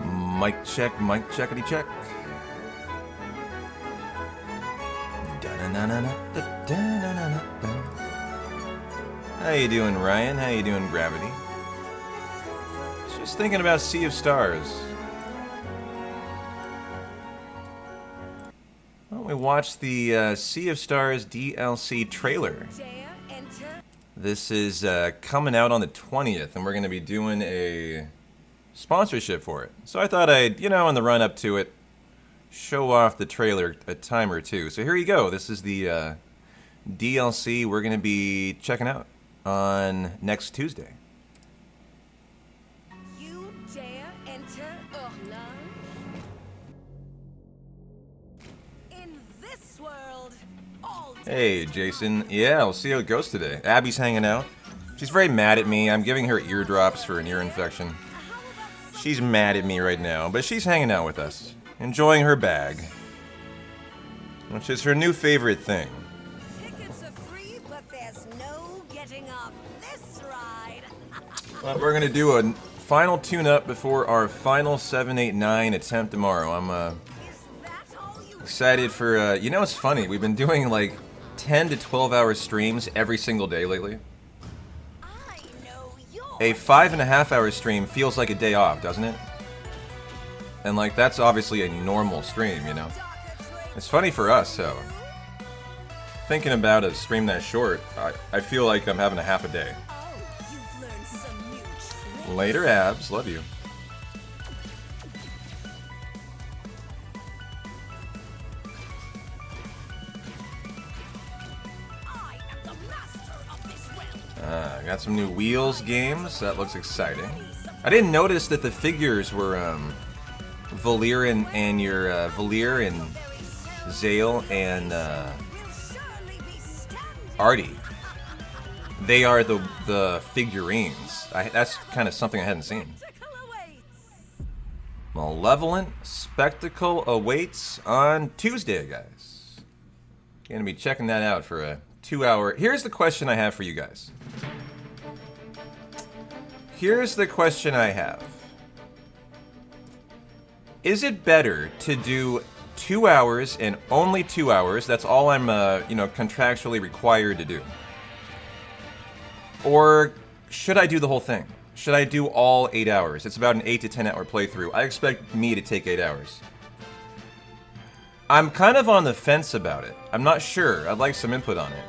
Mic checkity check. How you doing, Ryan? How you doing, Gravity? Just thinking about Sea of Stars. Why don't we watch the Sea of Stars DLC trailer? This is coming out on the 20th, and we're going to be doing a sponsorship for it. So I thought I'd, in the run-up to it, show off the trailer a time or two. So here you go. This is the DLC we're going to be checking out on next Tuesday. You dare enter Orlan? In this world, all Hey, Jason. Yeah, we'll see how it goes today. Abby's hanging out. She's very mad at me. I'm giving her eardrops for an ear infection. She's mad at me right now, but she's hanging out with us, enjoying her bag, which is her new favorite thing. tickets are free, but there's no getting off this ride. Well, we're gonna do a final tune-up before our final 789 attempt tomorrow. I'm Is that all you excited for. It's funny. We've been doing like 10 to 12-hour streams every single day lately. I know you're A 5.5-hour stream feels like a day off, doesn't it? And like that's obviously a normal stream, It's funny for us, so thinking about a stream that short, I feel like I'm having a half a day. Oh, you've learned some new tricks. Later, Abs. Love you. I am the master of this realm. Got some new Wheels games. That looks exciting. I didn't notice that the figures were Valir and your Valir and Zale and We'll surely be standing. Artie. They are the figurines. That's kind of something I hadn't seen. Spectacle awaits. Malevolent Spectacle awaits on Tuesday, guys. Gonna be checking that out for a 2-hour. Here's the question I have for you guys. Here's the question I have. Is it better to do 2 hours and only 2 hours? That's all I'm, contractually required to do. Or should I do the whole thing? Should I do all 8 hours? It's about an 8 to 10 hour playthrough. I expect me to take 8 hours. I'm kind of on the fence about it. I'm not sure. I'd like some input on it.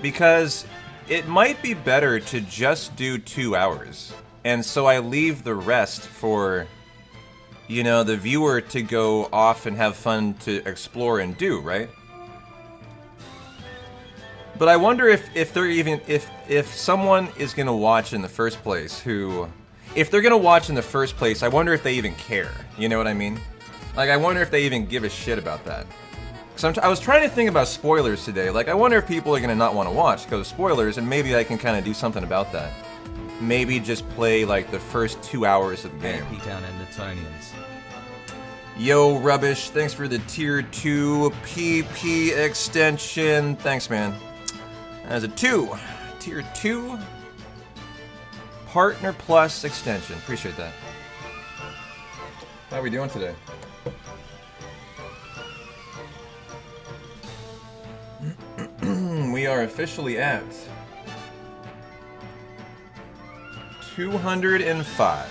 Because it might be better to just do 2 hours. And so I leave the rest for, the viewer to go off and have fun to explore and do, right? But I wonder if they're even if someone is gonna watch in the first place if they're gonna watch in the first place, I wonder if they even care. You know what I mean? Like I wonder if they even give a shit about that. Cause I was trying to think about spoilers today. Like I wonder if people are gonna not want to watch because of spoilers, and maybe I can kind of do something about that. Maybe just play like the first 2 hours of the game. P-Town and the Tonians. Yo, Rubbish, thanks for the Tier 2 PP extension. Thanks, man. As a 2. Tier 2 Partner Plus extension. Appreciate that. How are we doing today? We are officially at 205.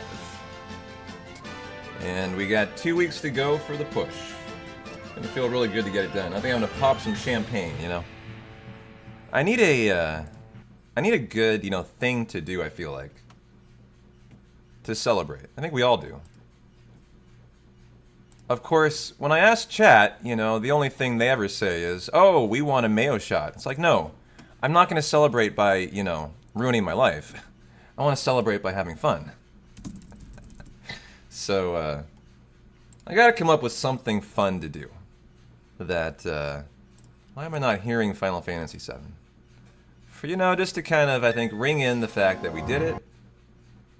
And we got 2 weeks to go for the push. Gonna feel really good to get it done. I think I'm gonna pop some champagne, I need a good, thing to do, I feel like. To celebrate. I think we all do. Of course, when I ask chat, the only thing they ever say is, oh, we want a mayo shot. It's like, no, I'm not gonna celebrate by, ruining my life. I wanna celebrate by having fun. So, I gotta come up with something fun to do. That, why am I not hearing Final Fantasy VII? For, just to kind of, I think, ring in the fact that we did it.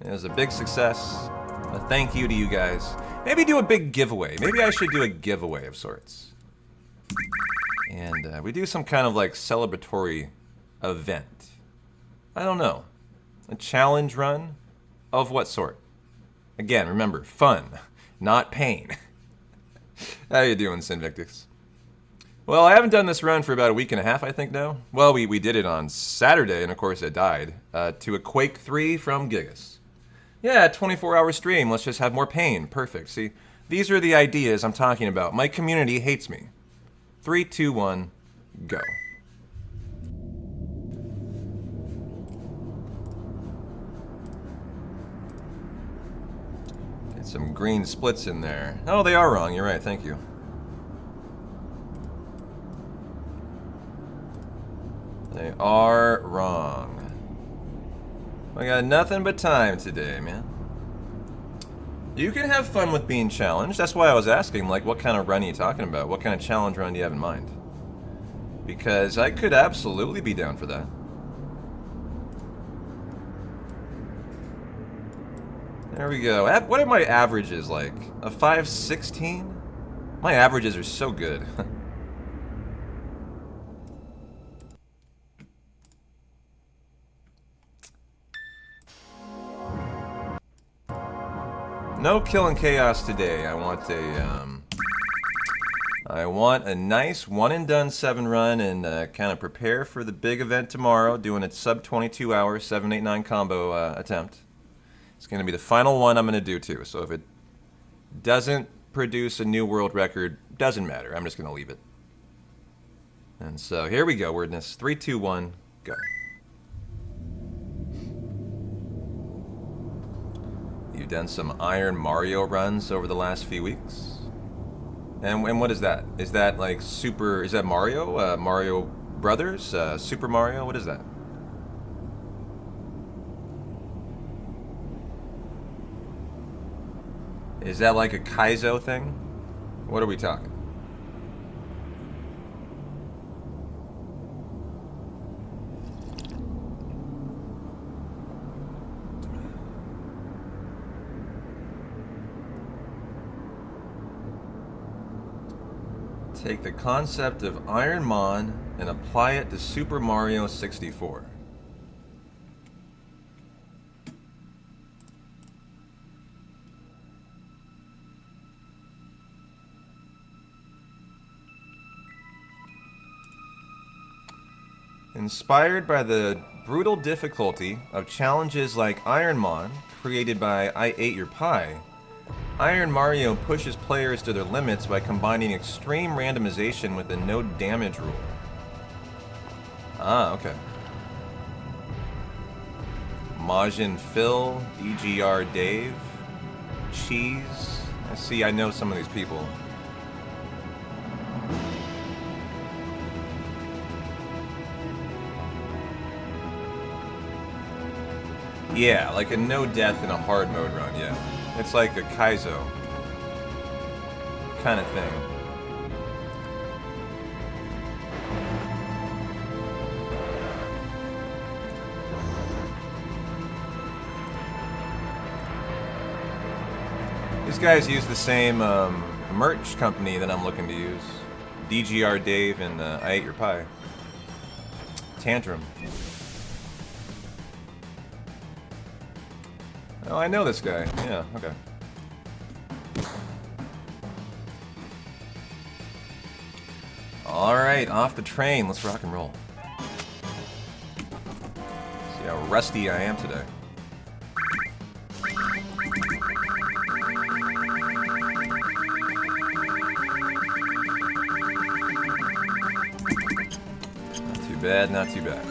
It was a big success. A thank you to you guys. Maybe do a big giveaway. Maybe I should do a giveaway of sorts. And we do some kind of like celebratory event. I don't know. A challenge run? Of what sort? Again, remember, fun. not pain. How you doing, Sinvictus? Well, I haven't done this run for about a week and a half, I think, now. Well, we did it on Saturday, and of course it died. To a Quake 3 from Gigas. Yeah, 24-hour stream, let's just have more pain. Perfect, see? These are the ideas I'm talking about. My community hates me. 3, 2, 1, go. Get some green splits in there. Oh, they are wrong, you're right, thank you. They are wrong. I got nothing but time today, man. You can have fun with being challenged. That's why I was asking, like, what kind of run are you talking about? What kind of challenge run do you have in mind? Because I could absolutely be down for that. There we go. What are my averages like? A 516? My averages are so good. No killing chaos today. I want a nice one and done 7 run and kind of prepare for the big event tomorrow, doing a sub 22 hour 789 combo attempt. It's going to be the final one I'm going to do too. So if it doesn't produce a new world record, doesn't matter. I'm just going to leave it. And so here we go, Wordness. 3, 2, 1, go. You've done some Iron Mario runs over the last few weeks. And what is that? Is that like Super... Is that Mario? Mario Brothers? Super Mario? What is that? Is that like a Kaizo thing? What are we talking? Take the concept of Iron Mon and apply it to Super Mario 64. Inspired by the brutal difficulty of challenges like Iron Mon, created by I Ate Your Pie, Iron Mario pushes players to their limits by combining extreme randomization with a no damage rule. Ah, okay. Majin Phil, DGR Dave, Cheese. I see, I know some of these people. Yeah, like a no death in a hard mode run, yeah. It's like a Kaizo kind of thing. These guys use the same merch company that I'm looking to use. DGR Dave and I Ate Your Pie. Tantrum. Oh, I know this guy. Yeah, okay. Alright, off the train. Let's rock and roll. See how rusty I am today. Not too bad, not too bad.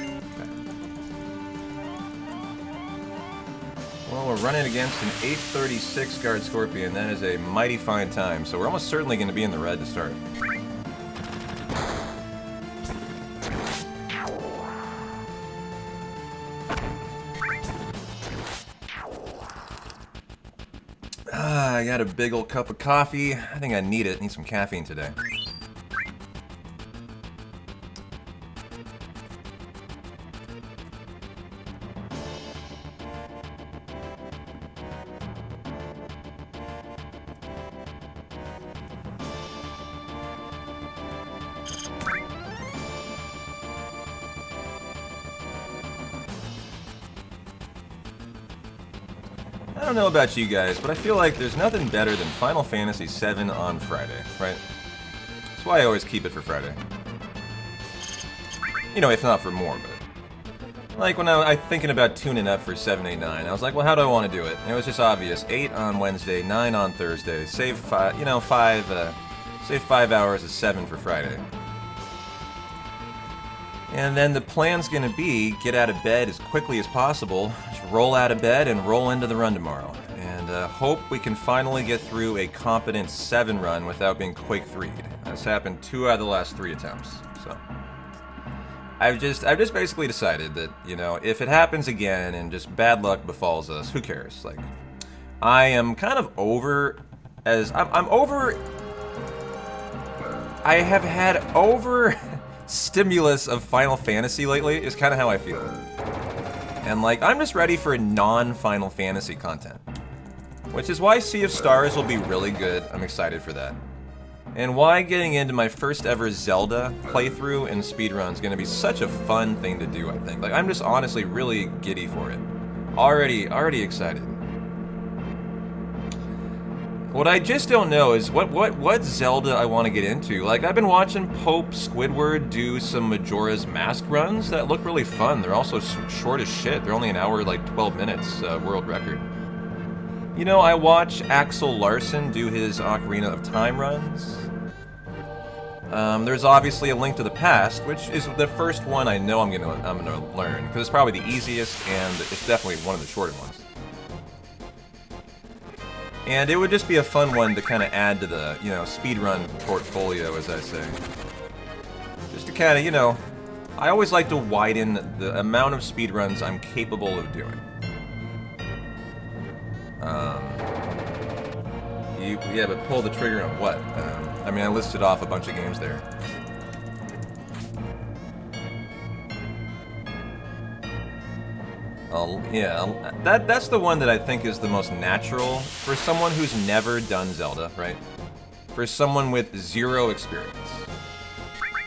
Well, we're running against an 836 guard Scorpion. That is a mighty fine time. So we're almost certainly going to be in the red to start. I got a big old cup of coffee. I think I need it. Need some caffeine today. I don't know about you guys, but I feel like there's nothing better than Final Fantasy VII on Friday, right? That's why I always keep it for Friday. You know, if not for more, but... Like, when I thinking about tuning up for 7, 8, 9, I was like, well, how do I want to do it? And it was just obvious. 8 on Wednesday, 9 on Thursday, save 5, you know, save 5 hours of 7 for Friday. And then the plan's gonna be get out of bed as quickly as possible, just roll out of bed and roll into the run tomorrow. And hope we can finally get through a competent 7 run without being Quake 3'd. That's happened 2 out of the last 3 attempts, so... I've just basically decided that, you know, if it happens again and just bad luck befalls us, who cares? Like, I am kind of over I'm over... I have had over stimulus of Final Fantasy lately, is kind of how I feel. And, like, I'm just ready for non-Final Fantasy content. Which is why Sea of Stars will be really good. I'm excited for that. And why getting into my first ever Zelda playthrough and speedrun is going to be such a fun thing to do, I think. Like, I'm just honestly really giddy for it. Already excited. What I just don't know is what Zelda I want to get into. Like, I've been watching Pope Squidward do some Majora's Mask runs that look really fun. They're also short as shit. They're only an hour, like 12 minutes, world record. You know, I watch Axel Larson do his Ocarina of Time runs. There's obviously A Link to the Past, which is the first one I know I'm gonna learn, because it's probably the easiest and it's definitely one of the shorter ones. And it would just be a fun one to kind of add to the, you know, speedrun portfolio, as I say. Just to kind of, you know, I always like to widen the amount of speedruns I'm capable of doing. Yeah, but pull the trigger on what? I mean, I listed off a bunch of games there. Yeah, that's the one that I think is the most natural for someone who's never done Zelda, right? For someone with 0 experience.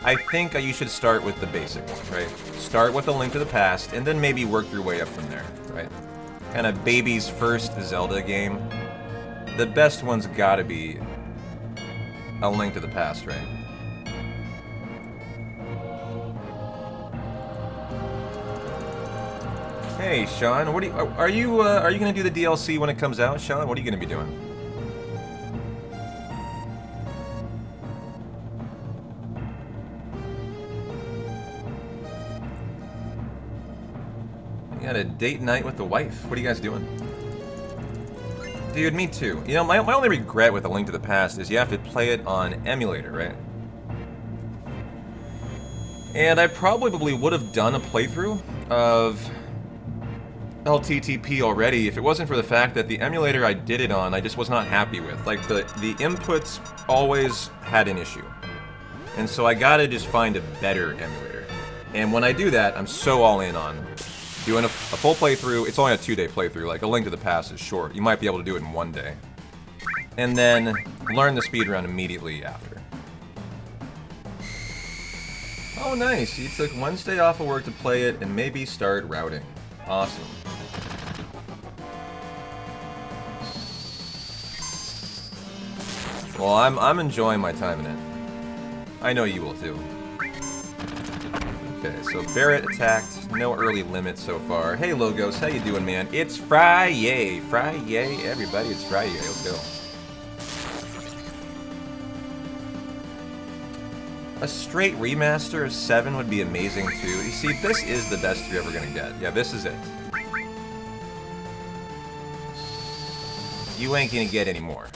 I think you should start with the basic one, right? Start with A Link to the Past, and then maybe work your way up from there, right? Kind of baby's first Zelda game. The best one's gotta be A Link to the Past, right? Hey, Sean, what are you gonna do the DLC when it comes out, Sean? What are you gonna be doing? You got a date night with the wife. What are you guys doing? Dude, me too. You know, my only regret with A Link to the Past is you have to play it on emulator, right? And I probably would have done a playthrough of LTTP already if it wasn't for the fact that the emulator I did it on I just was not happy with. Like, the inputs always had an issue. And so I gotta just find a better emulator. And when I do that, I'm so all in on doing a full playthrough. It's only a 2-day playthrough. Like, A Link to the Past is short. You might be able to do it in 1 day. And then learn the speedrun immediately after. Oh, nice. You took Wednesday off of work to play it and maybe start routing. Awesome. Well, I'm enjoying my time in it. I know you will too. Okay, so Barrett attacked. No early limit so far. Hey, Logos, how you doing, man? It's Friday. Friday, everybody. It's Friday. Let's go. A straight remaster of 7 would be amazing too. You see, this is the best you're ever gonna get. Yeah, this is it. You ain't gonna get any more.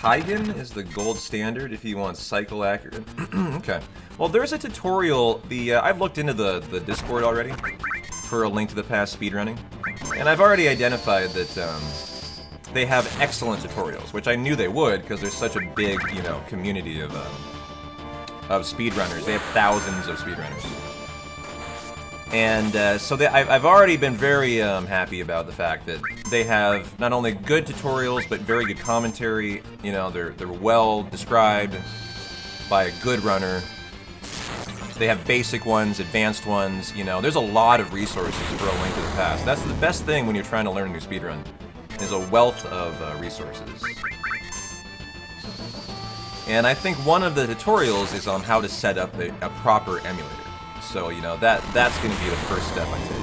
Hagen is the gold standard if you want cycle accurate. Okay. Well, there's a tutorial. I've looked into the Discord already for A Link to the Past speedrunning, and I've already identified that they have excellent tutorials, which I knew they would because there's such a big, you know, community of speedrunners. They have thousands of speedrunners. And so I've already been very happy about the fact that they have not only good tutorials, but very good commentary. You know, they're well described by a good runner. They have basic ones, advanced ones, you know. There's a lot of resources for A Link to the Past. That's the best thing when you're trying to learn a new speedrun, is a wealth of resources. And I think one of the tutorials is on how to set up a proper emulator. So, you know, that's going to be the first step I take.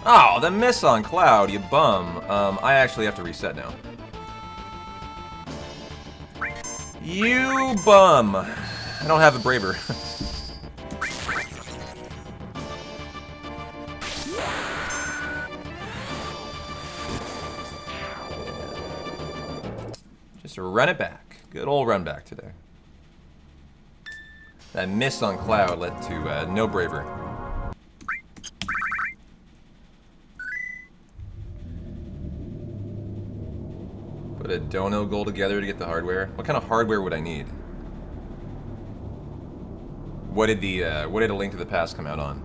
Oh, the miss on Cloud, you bum. I actually have to reset now. You bum. I don't have a Braver. Just run it back. Good old run back today. That miss on Cloud led to no Braver. Put a dono goal together to get the hardware. What kind of hardware would I need? What did A Link to the Past come out on?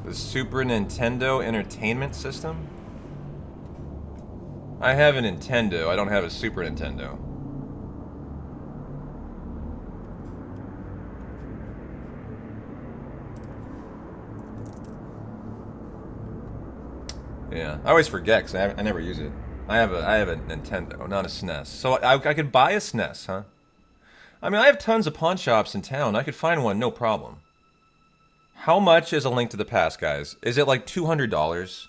The Super Nintendo Entertainment System? I have a Nintendo, I don't have a Super Nintendo. Yeah, I always forget because I never use it. I have a Nintendo, not a SNES. So I could buy a SNES, huh? I mean, I have tons of pawn shops in town. I could find one, no problem. How much is A Link to the Past, guys? Is it like $200?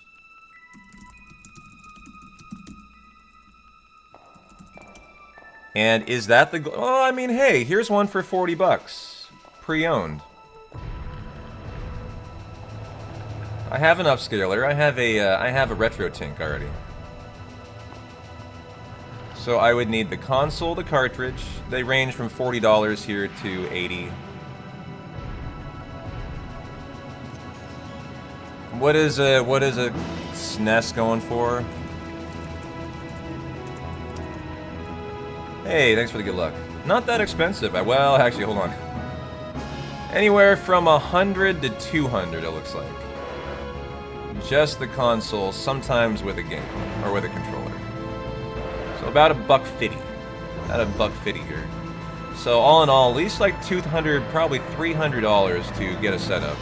And is that the... Oh, I mean, hey, here's one for 40 bucks. Pre-owned. I have an upscaler. I have a retro tink already. So I would need the console, the cartridge. They range from $40 here to $80. What is a SNES going for? Hey, thanks for the good luck. Not that expensive. Well, actually, hold on. Anywhere from 100 to 200, it looks like. Just the console, sometimes with a game or with a controller. So about $150. About $150 here. So all in all, at least like $200, probably $300 to get a setup.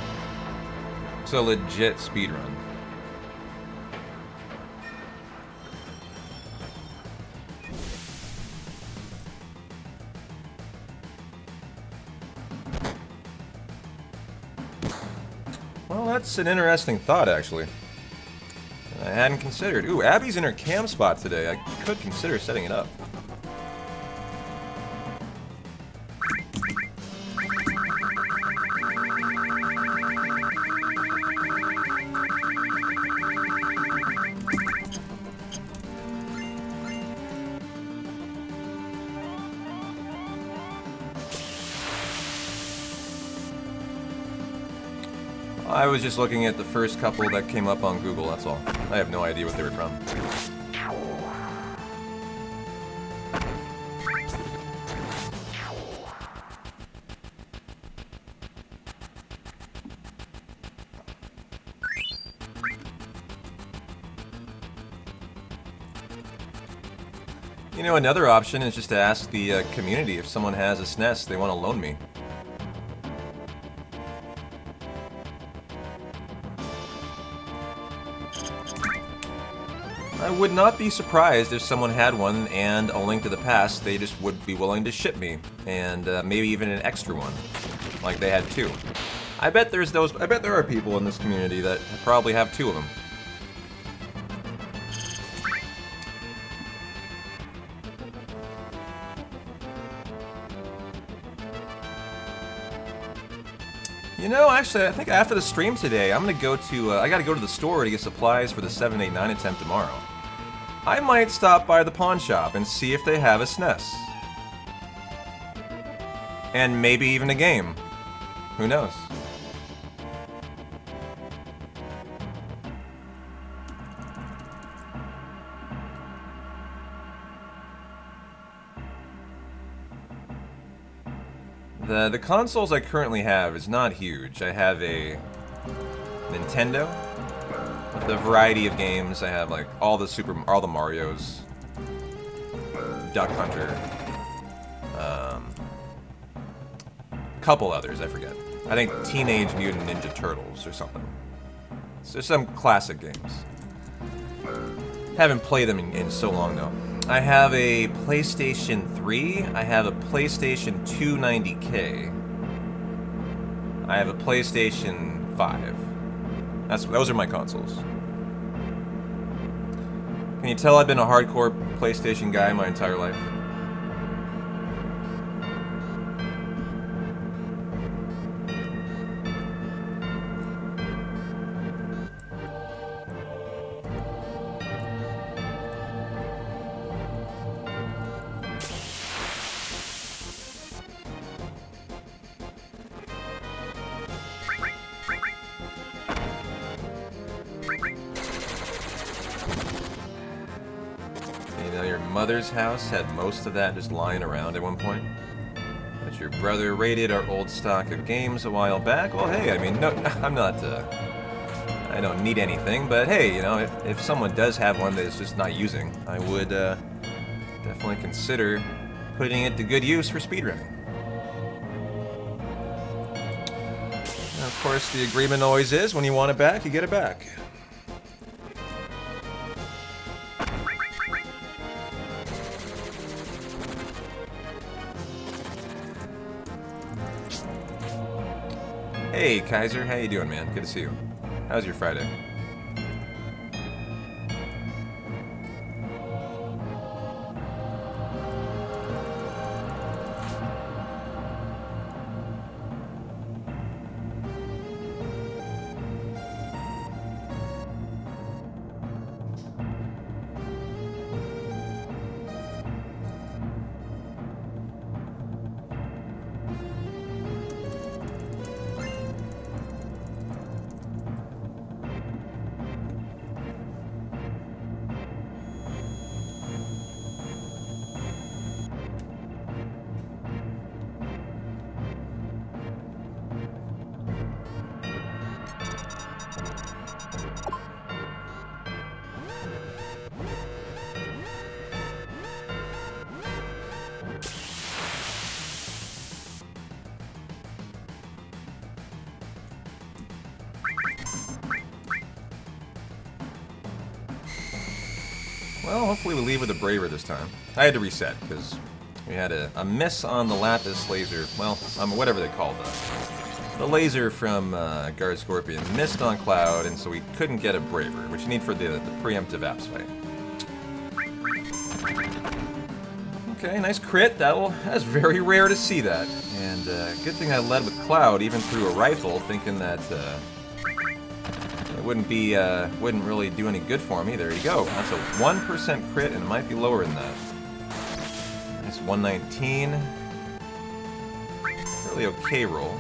It's a legit speedrun. Well, that's an interesting thought, actually. I hadn't considered. Ooh, Abby's in her cam spot today. I could consider setting it up. I was just looking at the first couple that came up on Google, that's all. I have no idea what they were from. You know, another option is just to ask the community if someone has a SNES they want to loan me. I would not be surprised if someone had one and A Link to the Past, they just would be willing to ship me, and maybe even an extra one, like they had two. I bet there are people in this community that probably have two of them. You know, actually, I think after the stream today, I'm gonna go to, I gotta go to the store to get supplies for the 789 attempt tomorrow. I might stop by the pawn shop and see if they have a SNES. And maybe even a game. Who knows? The consoles I currently have is not huge. I have a Nintendo with the variety of games. I have like all the Marios, Duck Hunter, couple others I forget. I think Teenage Mutant Ninja Turtles or something. So some classic games. Haven't played them in so long though. I have a PlayStation 3. I have a PlayStation 290K. I have a PlayStation 5. Those are my consoles. Can you tell I've been a hardcore PlayStation guy my entire life? Mother's house had most of that just lying around at one point. But your brother raided our old stock of games a while back. Well, hey, I mean, no, I'm not, I don't need anything, but hey, you know, if someone does have one that is just not using, I would definitely consider putting it to good use for speedrunning. And of course, the agreement always is, when you want it back, you get it back. Hey, Kaiser, how you doing, man? Good to see you. How's your Friday? Well, hopefully we leave with a braver this time. I had to reset, because we had a miss on the Lapis laser. Well, whatever they called the laser from Guard Scorpion missed on Cloud, and so we couldn't get a braver, which you need for the preemptive apps fight. Okay, nice crit. That's very rare to see that. And good thing I led with Cloud, even through a rifle, thinking that it wouldn't really do any good for me. There you go. That's a 1% crit, and it might be lower than that. Nice 119. Really okay roll.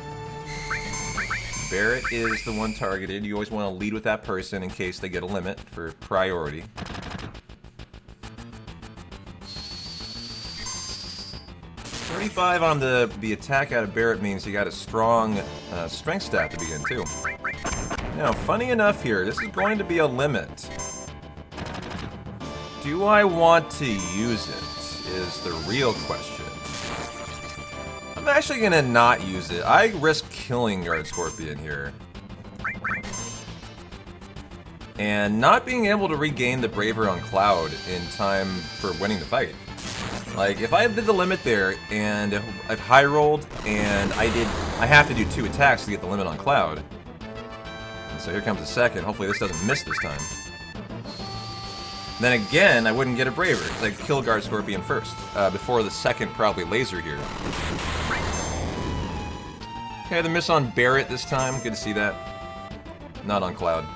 Barrett is the one targeted. You always want to lead with that person in case they get a limit for priority. .35 on the attack out of Barrett means you got a strong strength stat to begin too. Now, funny enough here, this is going to be a limit. Do I want to use it, is the real question. I'm actually going to not use it. I risk killing Guard Scorpion here. And not being able to regain the Braver on Cloud in time for winning the fight. Like, if I did the limit there, and I've high rolled, and I have to do 2 attacks to get the limit on Cloud. So here comes the second. Hopefully this doesn't miss this time. Then again, I wouldn't get a Braver, because I'd kill Guard Scorpion first, before the second probably laser here. Okay, the miss on Barrett this time. Good to see that. Not on Cloud.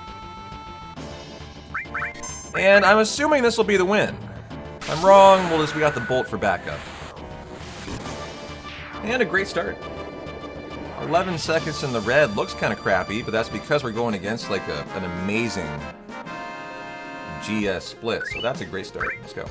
And I'm assuming this will be the win. If I'm wrong, we got the Bolt for backup. And a great start. 11 seconds in the red looks kind of crappy, but that's because we're going against like an amazing GS split, so that's a great start. Let's go.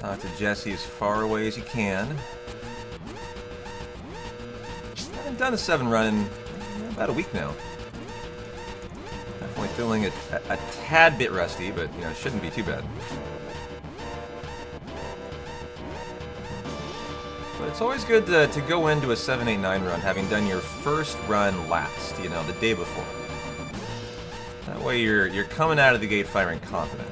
Talk to Jesse as far away as you can. I haven't done a 7 run in about a week now. Definitely feeling it a tad bit rusty, but you know, it shouldn't be too bad. But it's always good to go into a 7, 8, 9 run having done your first run last, you know, the day before. That way you're coming out of the gate firing confident.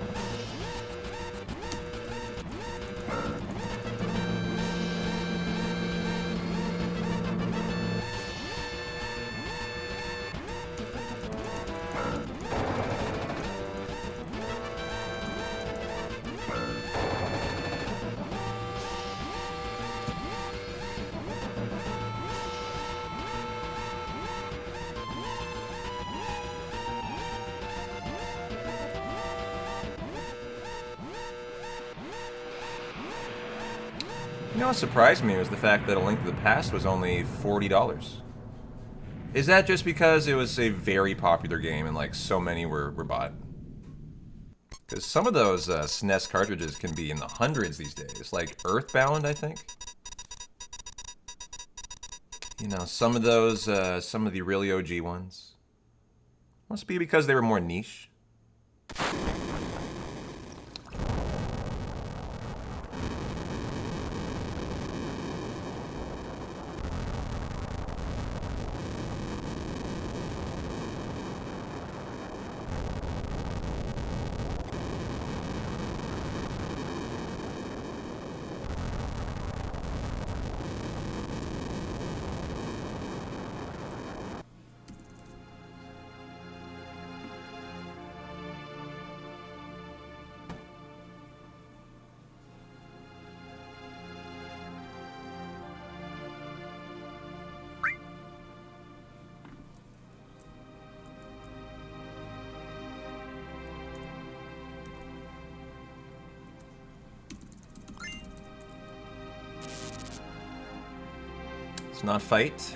You know what surprised me was the fact that A Link to the Past was only $40. Is that just because it was a very popular game and like so many were bought? Because some of those SNES cartridges can be in the hundreds these days, like Earthbound, I think. You know, some of those, some of the really OG ones. Must be because they were more niche. Let's not fight.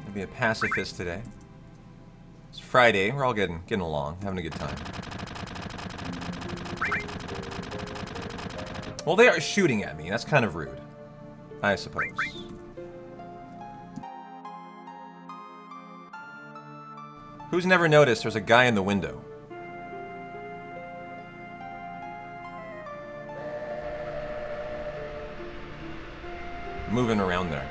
I'll be a pacifist today. It's Friday. We're all getting along, having a good time. Well, they are shooting at me. That's kind of rude, I suppose. Who's never noticed there's a guy in the window? Moving around there.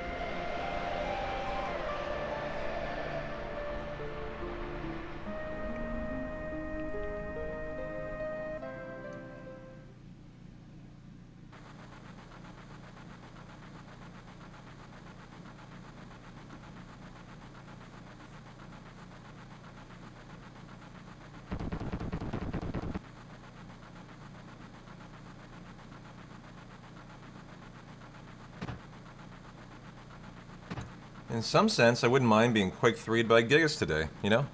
In some sense, I wouldn't mind being quick 3'd by Gigas today, you know?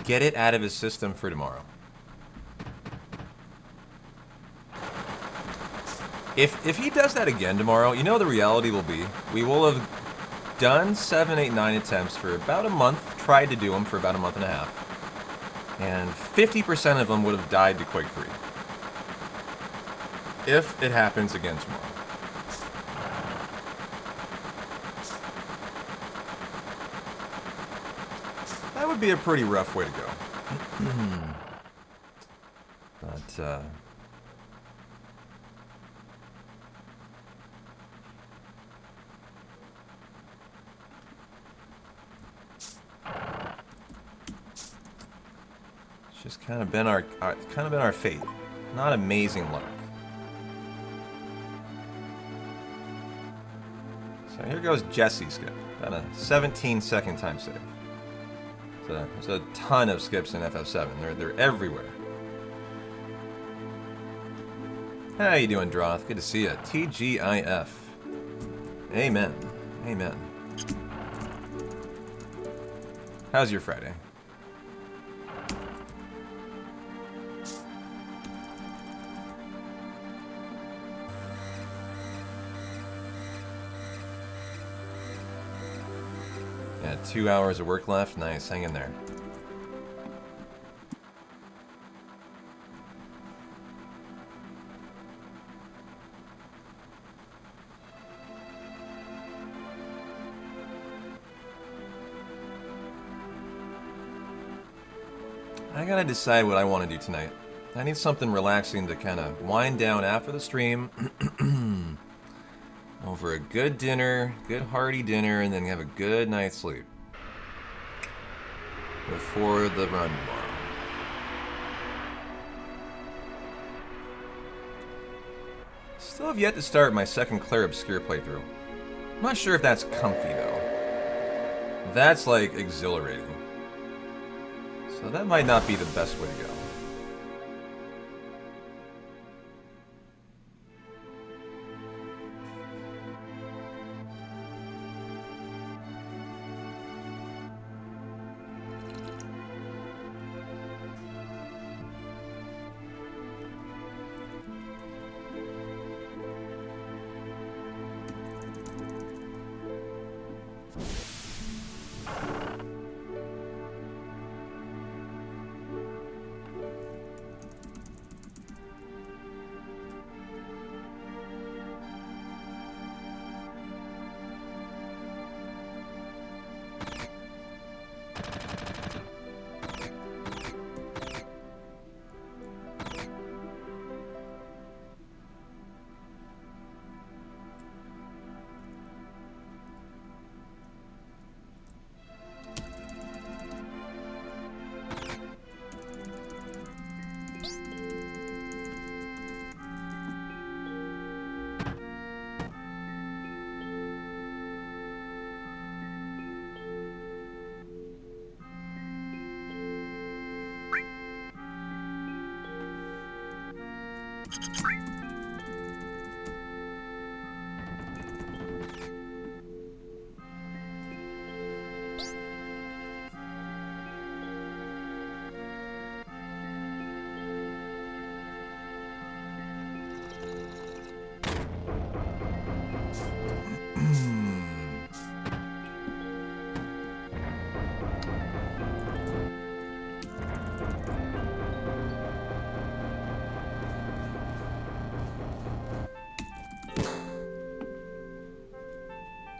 Get it out of his system for tomorrow. If he does that again tomorrow, you know the reality will be, we will have done 7, 8, 9 attempts for about a month, tried to do them for about a month and a half, and 50% of them would have died to quick 3. If it happens again tomorrow. That would be a pretty rough way to go. But, it's just kind of been our fate. Not amazing luck. So here goes Jesse's skip. About a 17-second time save. There's a ton of skips in FF7. They're everywhere. How you doing, Droth? Good to see you. TGIF. Amen. Amen. How's your Friday? Yeah, 2 hours of work left. Nice, hang in there. I gotta decide what I want to do tonight. I need something relaxing to kind of wind down after the stream. Over a good dinner, good hearty dinner, and then have a good night's sleep. Before the run tomorrow. Still have yet to start my second Claire Obscure playthrough. I'm not sure if that's comfy though. That's like exhilarating. So that might not be the best way to go.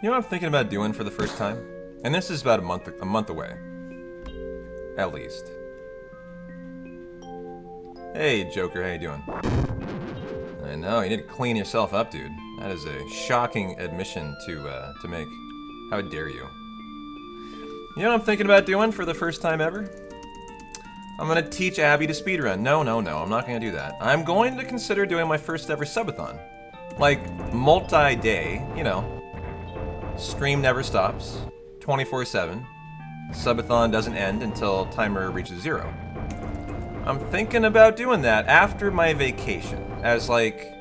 You know what I'm thinking about doing for the first time? And this is about a month away. At least. Hey, Joker, how you doing? I know, you need to clean yourself up, dude. That is a shocking admission to make. How dare you? You know what I'm thinking about doing for the first time ever? I'm gonna teach Abby to speedrun. No, I'm not gonna do that. I'm going to consider doing my first ever subathon. Like, multi-day, you know. Stream never stops, 24/7. Subathon doesn't end until timer reaches 0. I'm thinking about doing that after my vacation, as like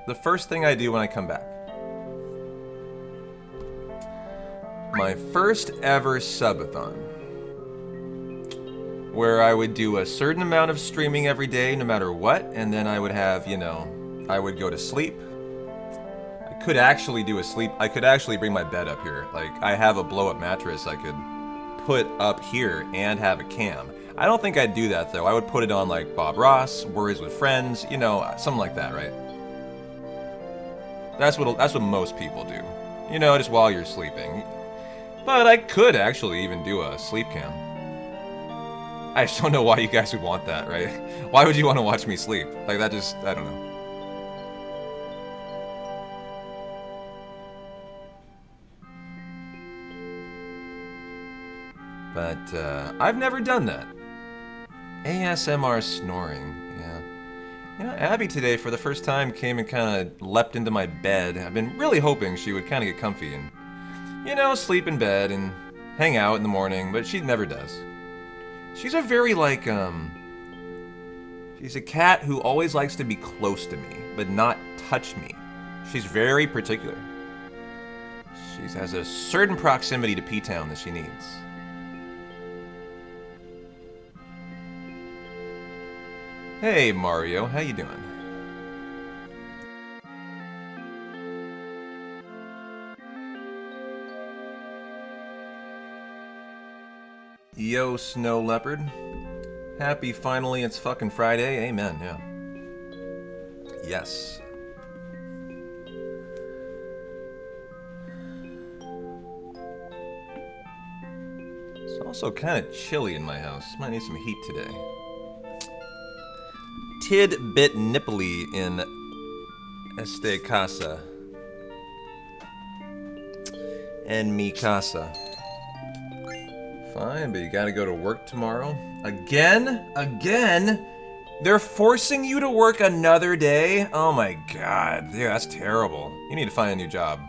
the first thing I do when I come back. My first ever subathon, where I would do a certain amount of streaming every day, no matter what, and then I would have, you know, I would go to sleep. Could actually do a sleep. I could actually bring my bed up here. Like, I have a blow-up mattress I could put up here and have a cam. I don't think I'd do that though. I would put it on like Bob Ross, Worries with Friends, you know, something like that, right? That's what most people do. You know, just while you're sleeping. But I could actually even do a sleep cam. I just don't know why you guys would want that, right? Why would you want to watch me sleep? Like, that just, I don't know. But, I've never done that. ASMR snoring, yeah. You know, Abby today, for the first time, came and kind of leapt into my bed. I've been really hoping she would kind of get comfy and, you know, sleep in bed and hang out in the morning, but she never does. She's a very, like, she's a cat who always likes to be close to me, but not touch me. She's very particular. She has a certain proximity to P-Town that she needs. Hey Mario, how you doing? Yo, Snow Leopard. Happy finally it's fucking Friday. Amen, yeah. Yes. It's also kind of chilly in my house. Might need some heat today. Tidbit nipply in este casa. En mi casa. Fine, but you gotta go to work tomorrow. Again? Again? They're forcing you to work another day? Oh my god. Yeah, that's terrible. You need to find a new job.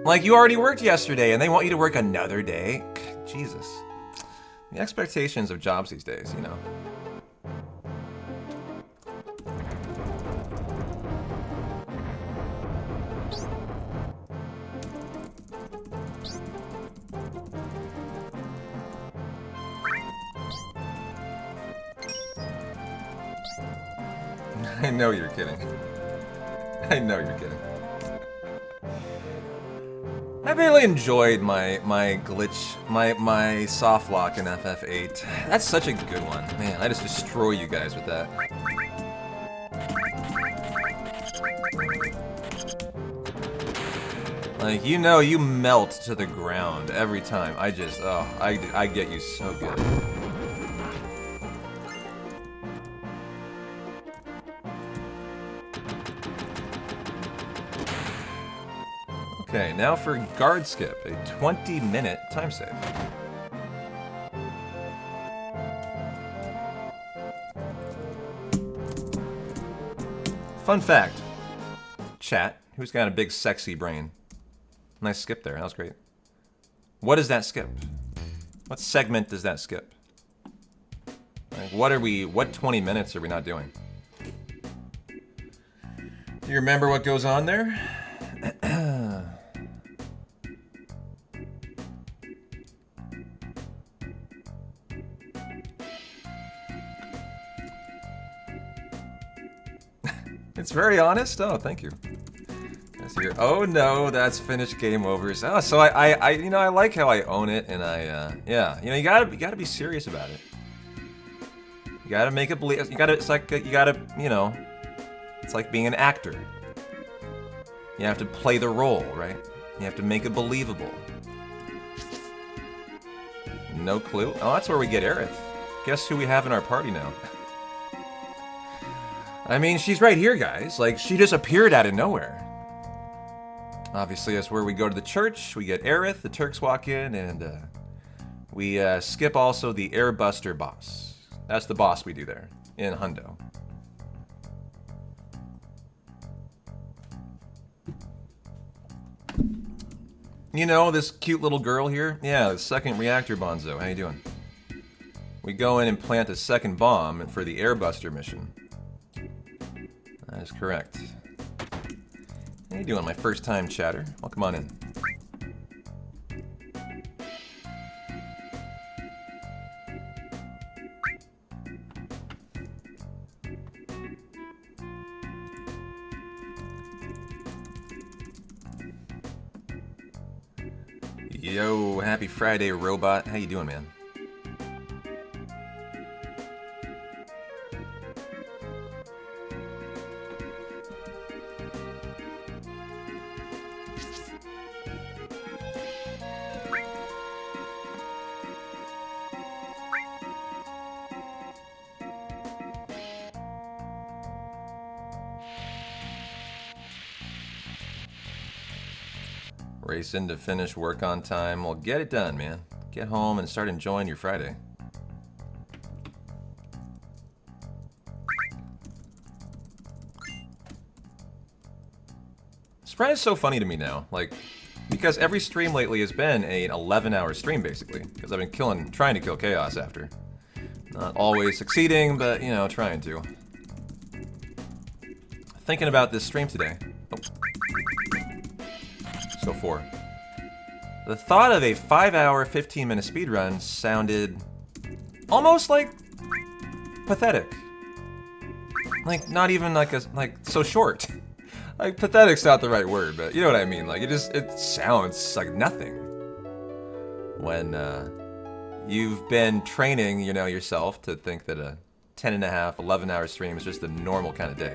Like, you already worked yesterday and they want you to work another day? Jesus. The expectations of jobs these days, you know. I know you're kidding. I know you're kidding. I really enjoyed my glitch, my soft lock in FF8. That's such a good one. Man, I just destroy you guys with that. Like, you know, you melt to the ground every time. I just, oh, I get you so good. Okay, now for guard skip, a 20-minute time save. Fun fact. Chat, who's got a big sexy brain? Nice skip there, that was great. What does that skip? What segment does that skip? Like, what 20 minutes are we not doing? Do you remember what goes on there? It's very honest. Oh, thank you. Oh no, that's finished game overs. Oh, so I you know, I like how I own it, and yeah, you know, you gotta be serious about it. You gotta make it believe. It's like you gotta, you know, it's like being an actor. You have to play the role, right? You have to make it believable. No clue. Oh, that's where we get Aerith. Guess who we have in our party now? I mean, she's right here, guys. Like, she just appeared out of nowhere. Obviously, that's where we go to the church. We get Aerith, the Turks walk in, and we skip also the Airbuster boss. That's the boss we do there, in Hundo. You know, this cute little girl here? Yeah, the second reactor bonzo. How you doing? We go in and plant a second bomb for the Airbuster mission. That is correct. How you doing, my first time chatter? Welcome on in. Yo, happy Friday, robot. How you doing, man? Racing to finish work on time. Well, get it done, man. Get home and start enjoying your Friday. Sprite is so funny to me now, like, because every stream lately has been an 11-hour stream, basically, because I've been trying to kill Chaos after. Not always succeeding, but, you know, trying to. Thinking about this stream today. Oh. So 4. The thought of a 5-hour, 15-minute speedrun sounded almost like pathetic. Like, not even like so short. Like, pathetic's not the right word, but you know what I mean. Like, it sounds like nothing. When you've been training, you know, yourself to think that a 10.5, 11-hour stream is just a normal kind of day.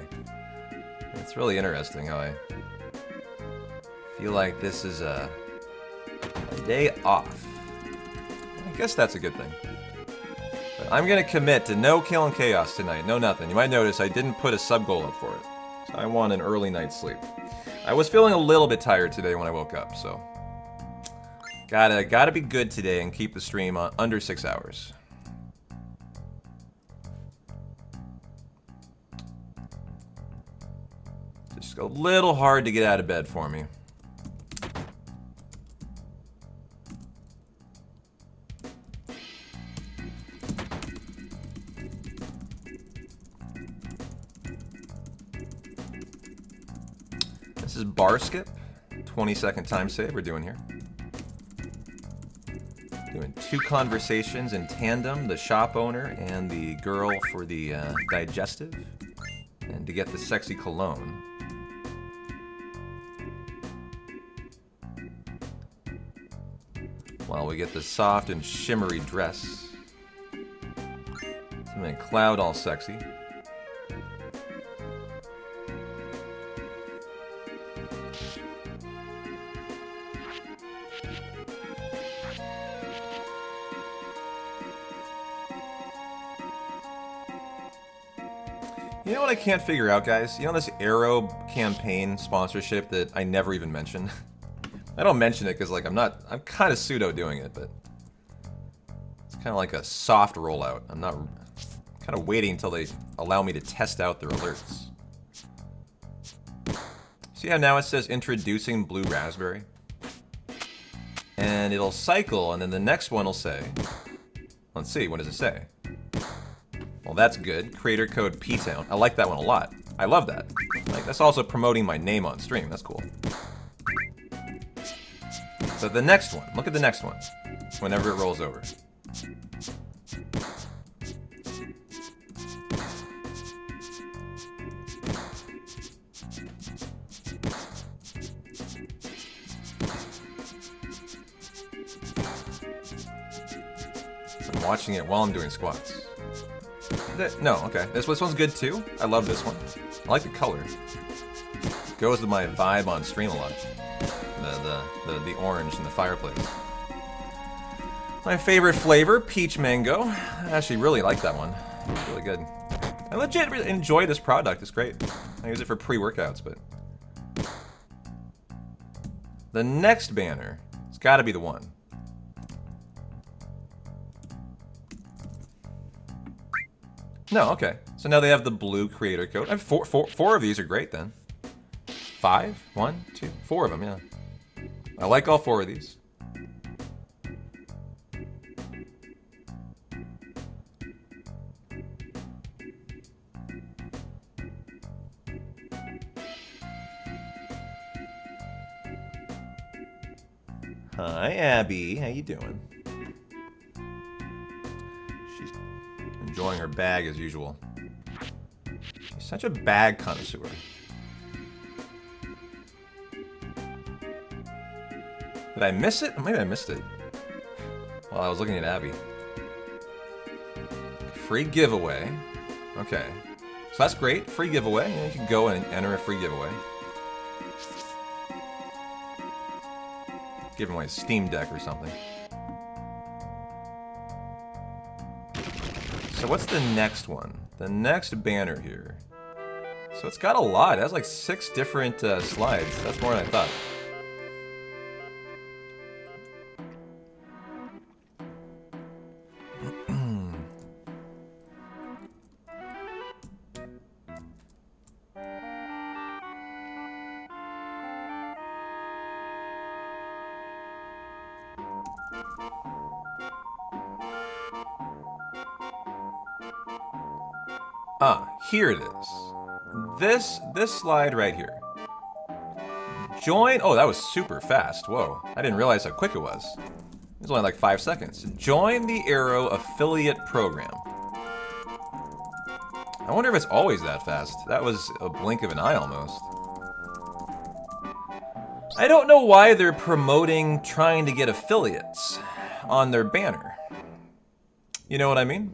It's really interesting how I feel like this is a day off. I guess that's a good thing. But I'm gonna commit to no Kill and Chaos tonight. No nothing. You might notice I didn't put a sub goal up for it. So I want an early night's sleep. I was feeling a little bit tired today when I woke up, so gotta be good today and keep the stream on under 6 hours. Just a little hard to get out of bed for me. This is bar skip, 20-second time save we're doing here. Doing 2 conversations in tandem, the shop owner and the girl for the digestive, and to get the sexy cologne. While we get the soft and shimmery dress. And then Cloud all sexy. You know what I can't figure out, guys? You know this Arrow campaign sponsorship that I never even mention? I don't mention it because, like, I'm kind of pseudo doing it, but it's kind of like a soft rollout. I'm not kind of waiting until they allow me to test out their alerts. See how now it says introducing blue raspberry? And it'll cycle, and then the next one will say, let's see, what does it say? Well, that's good. Creator code P-Town. I like that one a lot. I love that. Like, that's also promoting my name on stream. That's cool. So the next one. Look at the next one. Whenever it rolls over. I'm watching it while I'm doing squats. No, okay. This one's good too. I love this one. I like the color. It goes with my vibe on stream a lot. The orange in the fireplace. My favorite flavor, peach mango. I actually really like that one. It's really good. I legit really enjoy this product. It's great. I use it for pre-workouts, but the next banner, it's got to be the one. No, okay. So now they have the blue creator code. I have four of these are great then. 5? 1, 2, 4 of them, yeah. I like all 4 of these. Hi, Abby. How you doing? She's enjoying her bag as usual. She's such a bag connoisseur. Did I miss it? Maybe I missed it while I was looking at Abby. Free giveaway. Okay. So that's great. Free giveaway. You know, you can go and enter a free giveaway. Giving away a Steam Deck or something. So what's the next one? The next banner here. So it's got a lot. It has like 6 different slides. That's more than I thought. Here it is. This slide right here. Join. Oh, that was super fast. Whoa. I didn't realize how quick it was. It was only like 5 seconds. Join the Arrow affiliate program. I wonder if it's always that fast. That was a blink of an eye almost. I don't know why they're promoting trying to get affiliates on their banner. You know what I mean?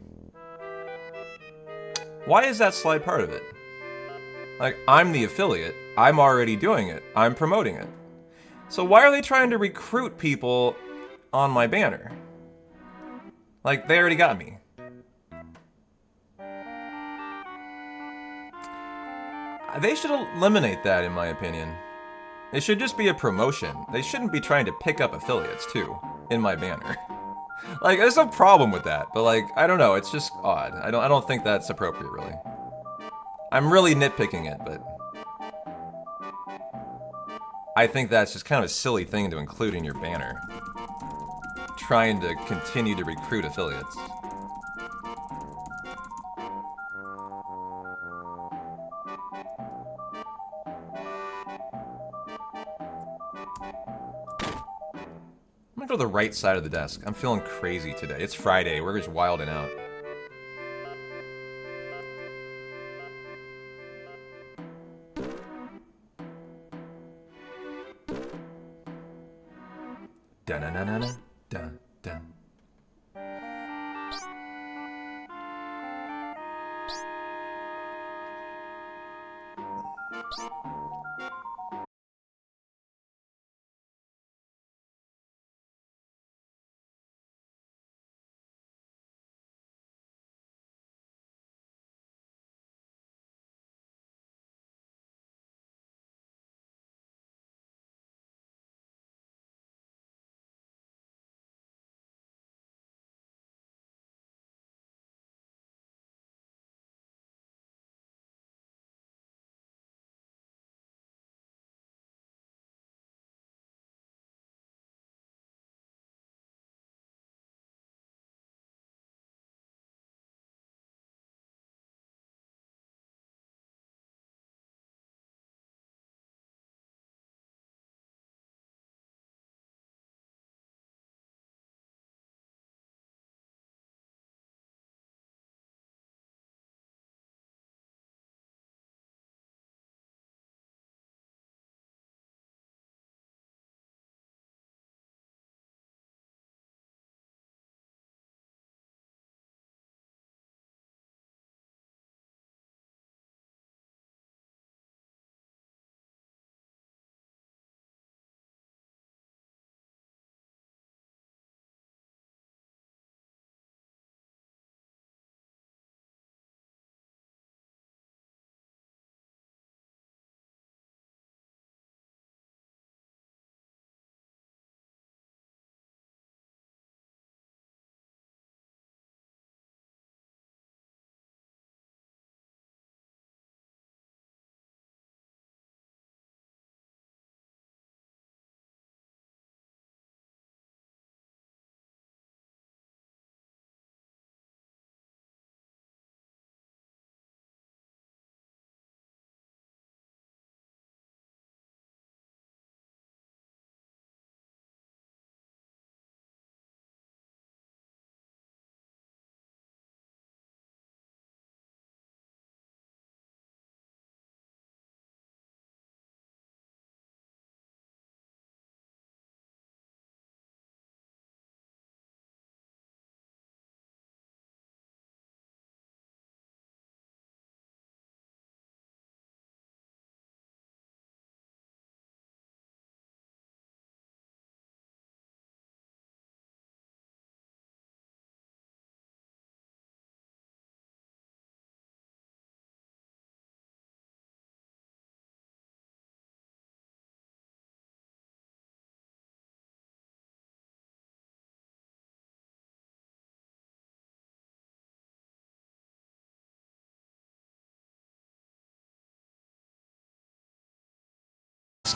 Why is that slide part of it? Like, I'm the affiliate. I'm already doing it. I'm promoting it. So why are they trying to recruit people on my banner? Like, they already got me. They should eliminate that, in my opinion. It should just be a promotion. They shouldn't be trying to pick up affiliates, too, in my banner. Like, there's no problem with that, but like, I don't know, it's just odd. I don't think that's appropriate, really. I'm really nitpicking it, but I think that's just kind of a silly thing to include in your banner. Trying to continue to recruit affiliates. I'm gonna go to the right side of the desk. I'm feeling crazy today. It's Friday. We're just wilding out. Da-na-na-na-na. Da-da.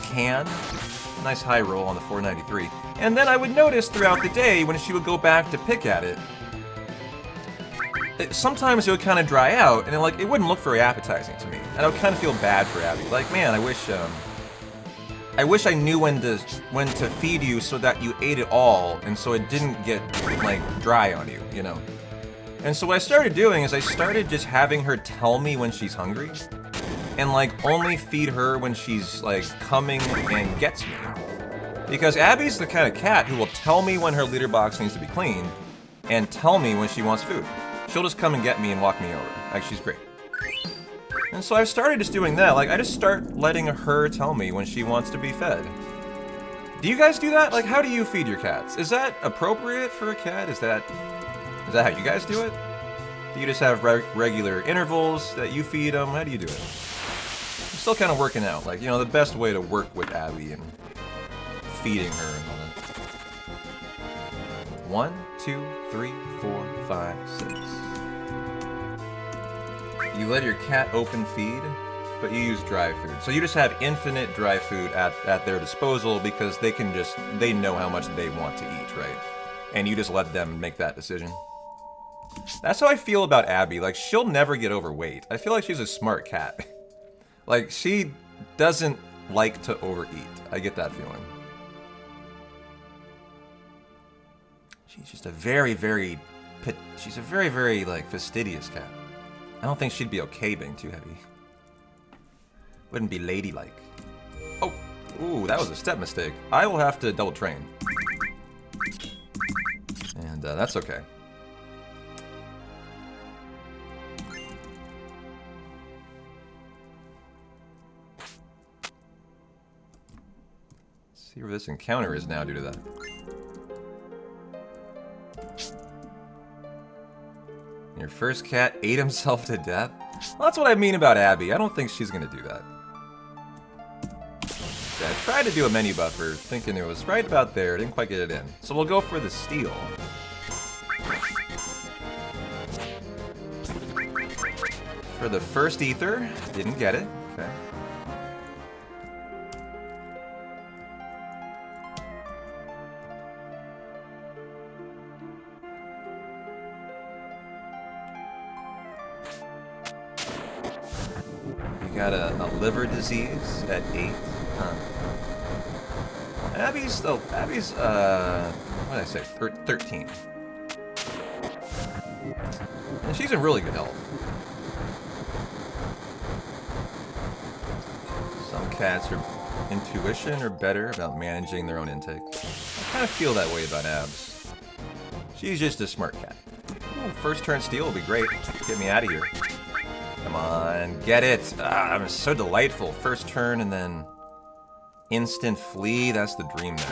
Can. Nice high roll on the 493. And then I would notice throughout the day when she would go back to pick at it, sometimes it would kind of dry out and it wouldn't look very appetizing to me. And I would kind of feel bad for Abby. Like, man, I wish I knew when to feed you so that you ate it all and so it didn't get like dry on you, you know. And so what I started doing is I started just having her tell me when she's hungry. And like only feed her when she's like coming and gets me. Because Abby's the kind of cat who will tell me when her litter box needs to be cleaned and tell me when she wants food. She'll just come and get me and walk me over. Like, she's great. And so I've started just doing that. Like, I just start letting her tell me when she wants to be fed. Do you guys do that? Like, how do you feed your cats? Is that appropriate for a cat? Is that how you guys do it? Do you just have regular intervals that you feed them? How do you do it? I'm still kind of working out, like, you know, the best way to work with Abby and feeding her and all that. 1, 2, 3, 4, 5, 6. You let your cat open feed, but you use dry food. So you just have infinite dry food at their disposal because they know how much they want to eat, right? And you just let them make that decision. That's how I feel about Abby. Like, she'll never get overweight. I feel like she's a smart cat. Like, she doesn't like to overeat. I get that feeling. She's just a very, very, like, fastidious cat. I don't think she'd be okay being too heavy. Wouldn't be ladylike. Oh, ooh, that was a step mistake. I will have to double train. And that's okay. See where this encounter is now due to that. Your first cat ate himself to death? Well, that's what I mean about Abby. I don't think she's gonna do that. Yeah, I tried to do a menu buffer, thinking it was right about there. Didn't quite get it in. So we'll go for the steal. For the first ether, didn't get it. Okay. Got a liver disease at 8. Abby's, what did I say, 13. And she's in really good health. Some cats are intuition or better about managing their own intake. I kind of feel that way about Abs. She's just a smart cat. Ooh, first turn steal will be great. Get me out of here. Come on, get it! Ah, I'm so delightful. First turn and then instant flee. That's the dream there.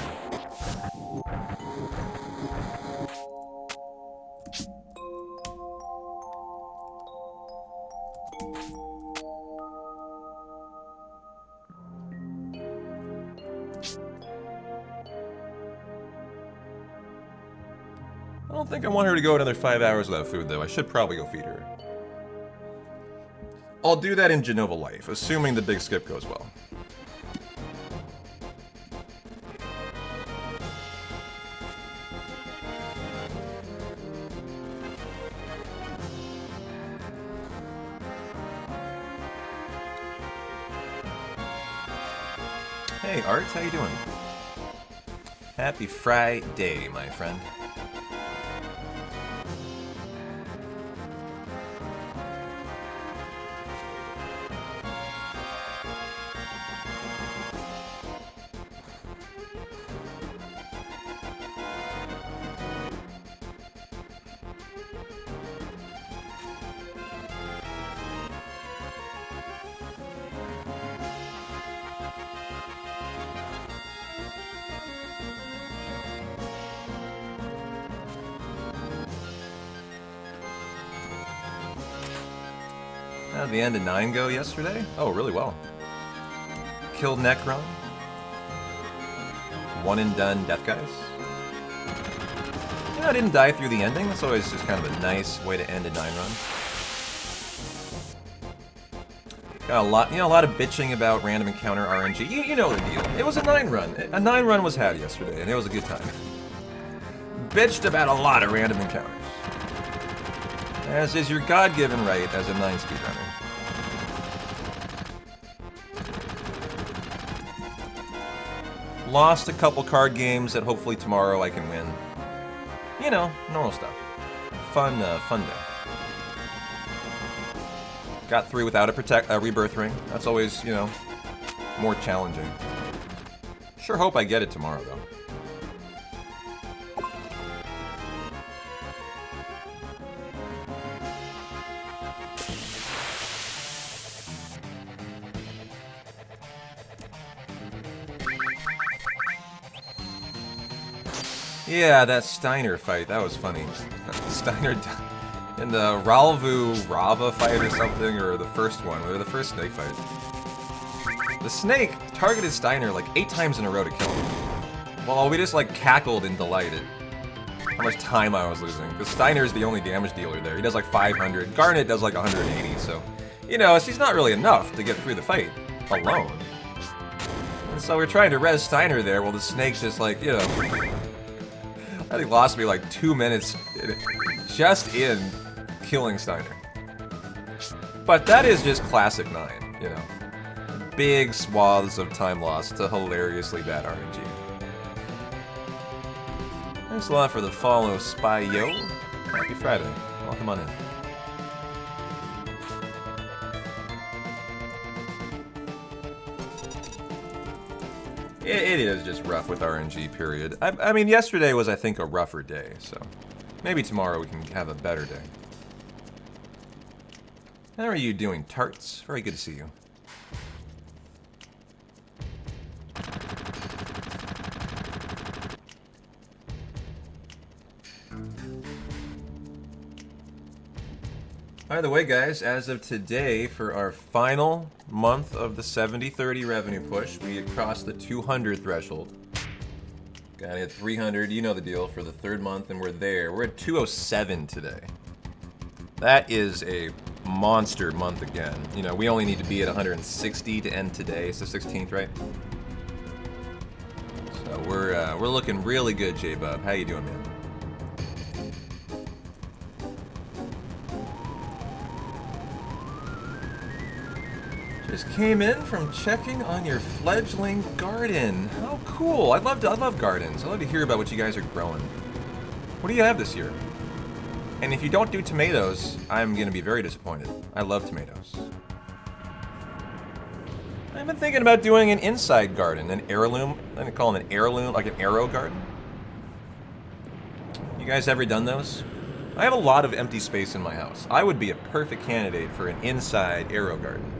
I don't think I want her to go another 5 hours without food, though. I should probably go feed her. I'll do that in Genova Life, assuming the big skip goes well. Hey Art, how you doing? Happy Friday, my friend. How did the end of 9 go yesterday? Oh, really well. Killed Necron. One and done death guys. You know, I didn't die through the ending. That's always just kind of a nice way to end a 9 run. Got a lot of bitching about random encounter RNG. You know the deal. It was a 9 run. A 9 run was had yesterday, and it was a good time. Bitched about a lot of random encounters. As is your God-given right as a 9 speedrunner. Lost a couple card games that hopefully tomorrow I can win. You know, normal stuff. Fun day. Got 3 without a rebirth ring. That's always, you know, more challenging. Sure hope I get it tomorrow, though. Yeah, that Steiner fight, that was funny. Steiner in the Ralvu Rava fight or something, or the first one, or the first snake fight. The snake targeted Steiner like 8 times in a row to kill him. Well, we just like cackled in delight at how much time I was losing. Because Steiner's the only damage dealer there. He does like 500. Garnet does like 180, so... You know, she's not really enough to get through the fight alone. And so we're trying to res Steiner there, while the snake's just like, you know... I think lost me like 2 minutes just in killing Steiner. But that is just classic 9, you know. Big swaths of time lost to hilariously bad RNG. Thanks a lot for the follow, Spy Yo. Happy Friday. Welcome on in. It is just rough with RNG, period. I mean, yesterday was, I think, a rougher day, so maybe tomorrow we can have a better day. How are you doing, Tarts? Very good to see you. By the way, guys, as of today, for our final month of the 70-30 revenue push, we crossed the 200 threshold. Gotta hit 300, you know the deal, for the 3rd month, and we're there. We're at 207 today. That is a monster month again. You know, we only need to be at 160 to end today. It's the 16th, right? So we're looking really good, J-Bub. How you doing, man? Just came in from checking on your fledgling garden. How cool! I love gardens. I love to hear about what you guys are growing. What do you have this year? And if you don't do tomatoes, I'm gonna be very disappointed. I love tomatoes. I've been thinking about doing an inside garden, an heirloom. I'm gonna call it an heirloom, like an arrow garden. You guys ever done those? I have a lot of empty space in my house. I would be a perfect candidate for an inside arrow garden.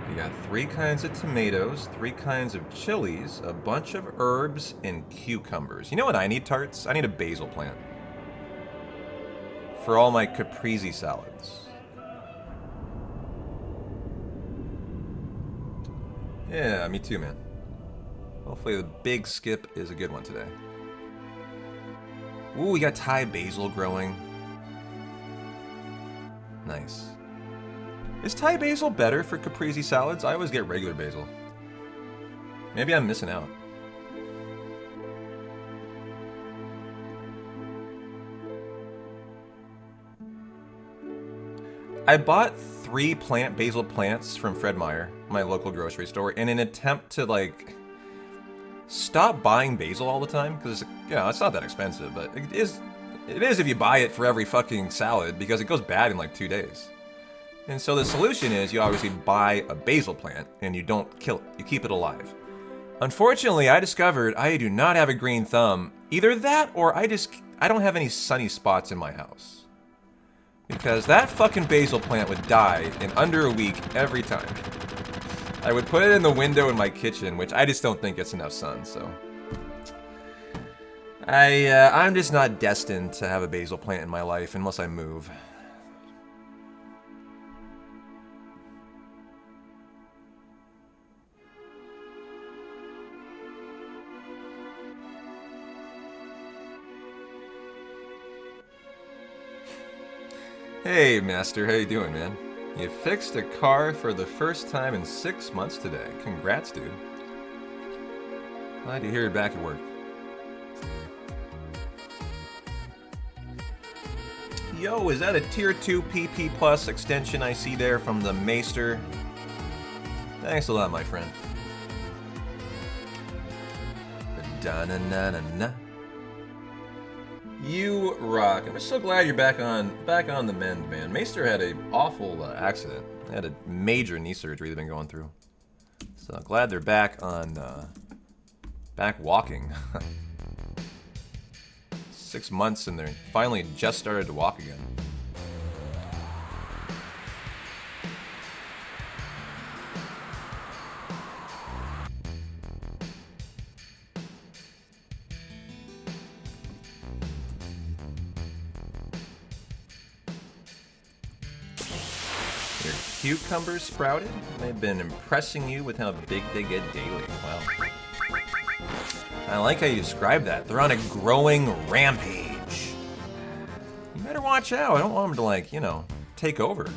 We got 3 kinds of tomatoes, 3 kinds of chilies, a bunch of herbs, and cucumbers. You know what I need, Tarts? I need a basil plant. For all my caprese salads. Yeah, me too, man. Hopefully the big skip is a good one today. Ooh, we got Thai basil growing. Nice. Is Thai basil better for caprese salads? I always get regular basil. Maybe I'm missing out. I bought 3 basil plants from Fred Meyer, my local grocery store, in an attempt to, like, stop buying basil all the time, because, you know, it's not that expensive, but it is if you buy it for every fucking salad, because it goes bad in, like, 2 days. And so the solution is you obviously buy a basil plant, and you don't kill it, you keep it alive. Unfortunately, I discovered I do not have a green thumb. Either that, or I don't have any sunny spots in my house. Because that fucking basil plant would die in under a week every time. I would put it in the window in my kitchen, which I just don't think gets enough sun, so... I'm just not destined to have a basil plant in my life unless I move. Hey, Master, how you doing, man? You fixed a car for the first time in 6 months today. Congrats, dude. Glad to hear you're back at work. Yo, is that a Tier 2 PP Plus extension I see there from the Maester? Thanks a lot, my friend. Da-na-na-na-na. You rock. I'm so glad you're back on the mend, man. Maester had a awful accident. He had a major knee surgery they've been going through. So glad they're back on, back walking. 6 months and they're finally just started to walk again. Your cucumbers sprouted? They've been impressing you with how big they get daily. Wow. I like how you describe that. They're on a growing rampage. You better watch out. I don't want them to, like, you know, take over.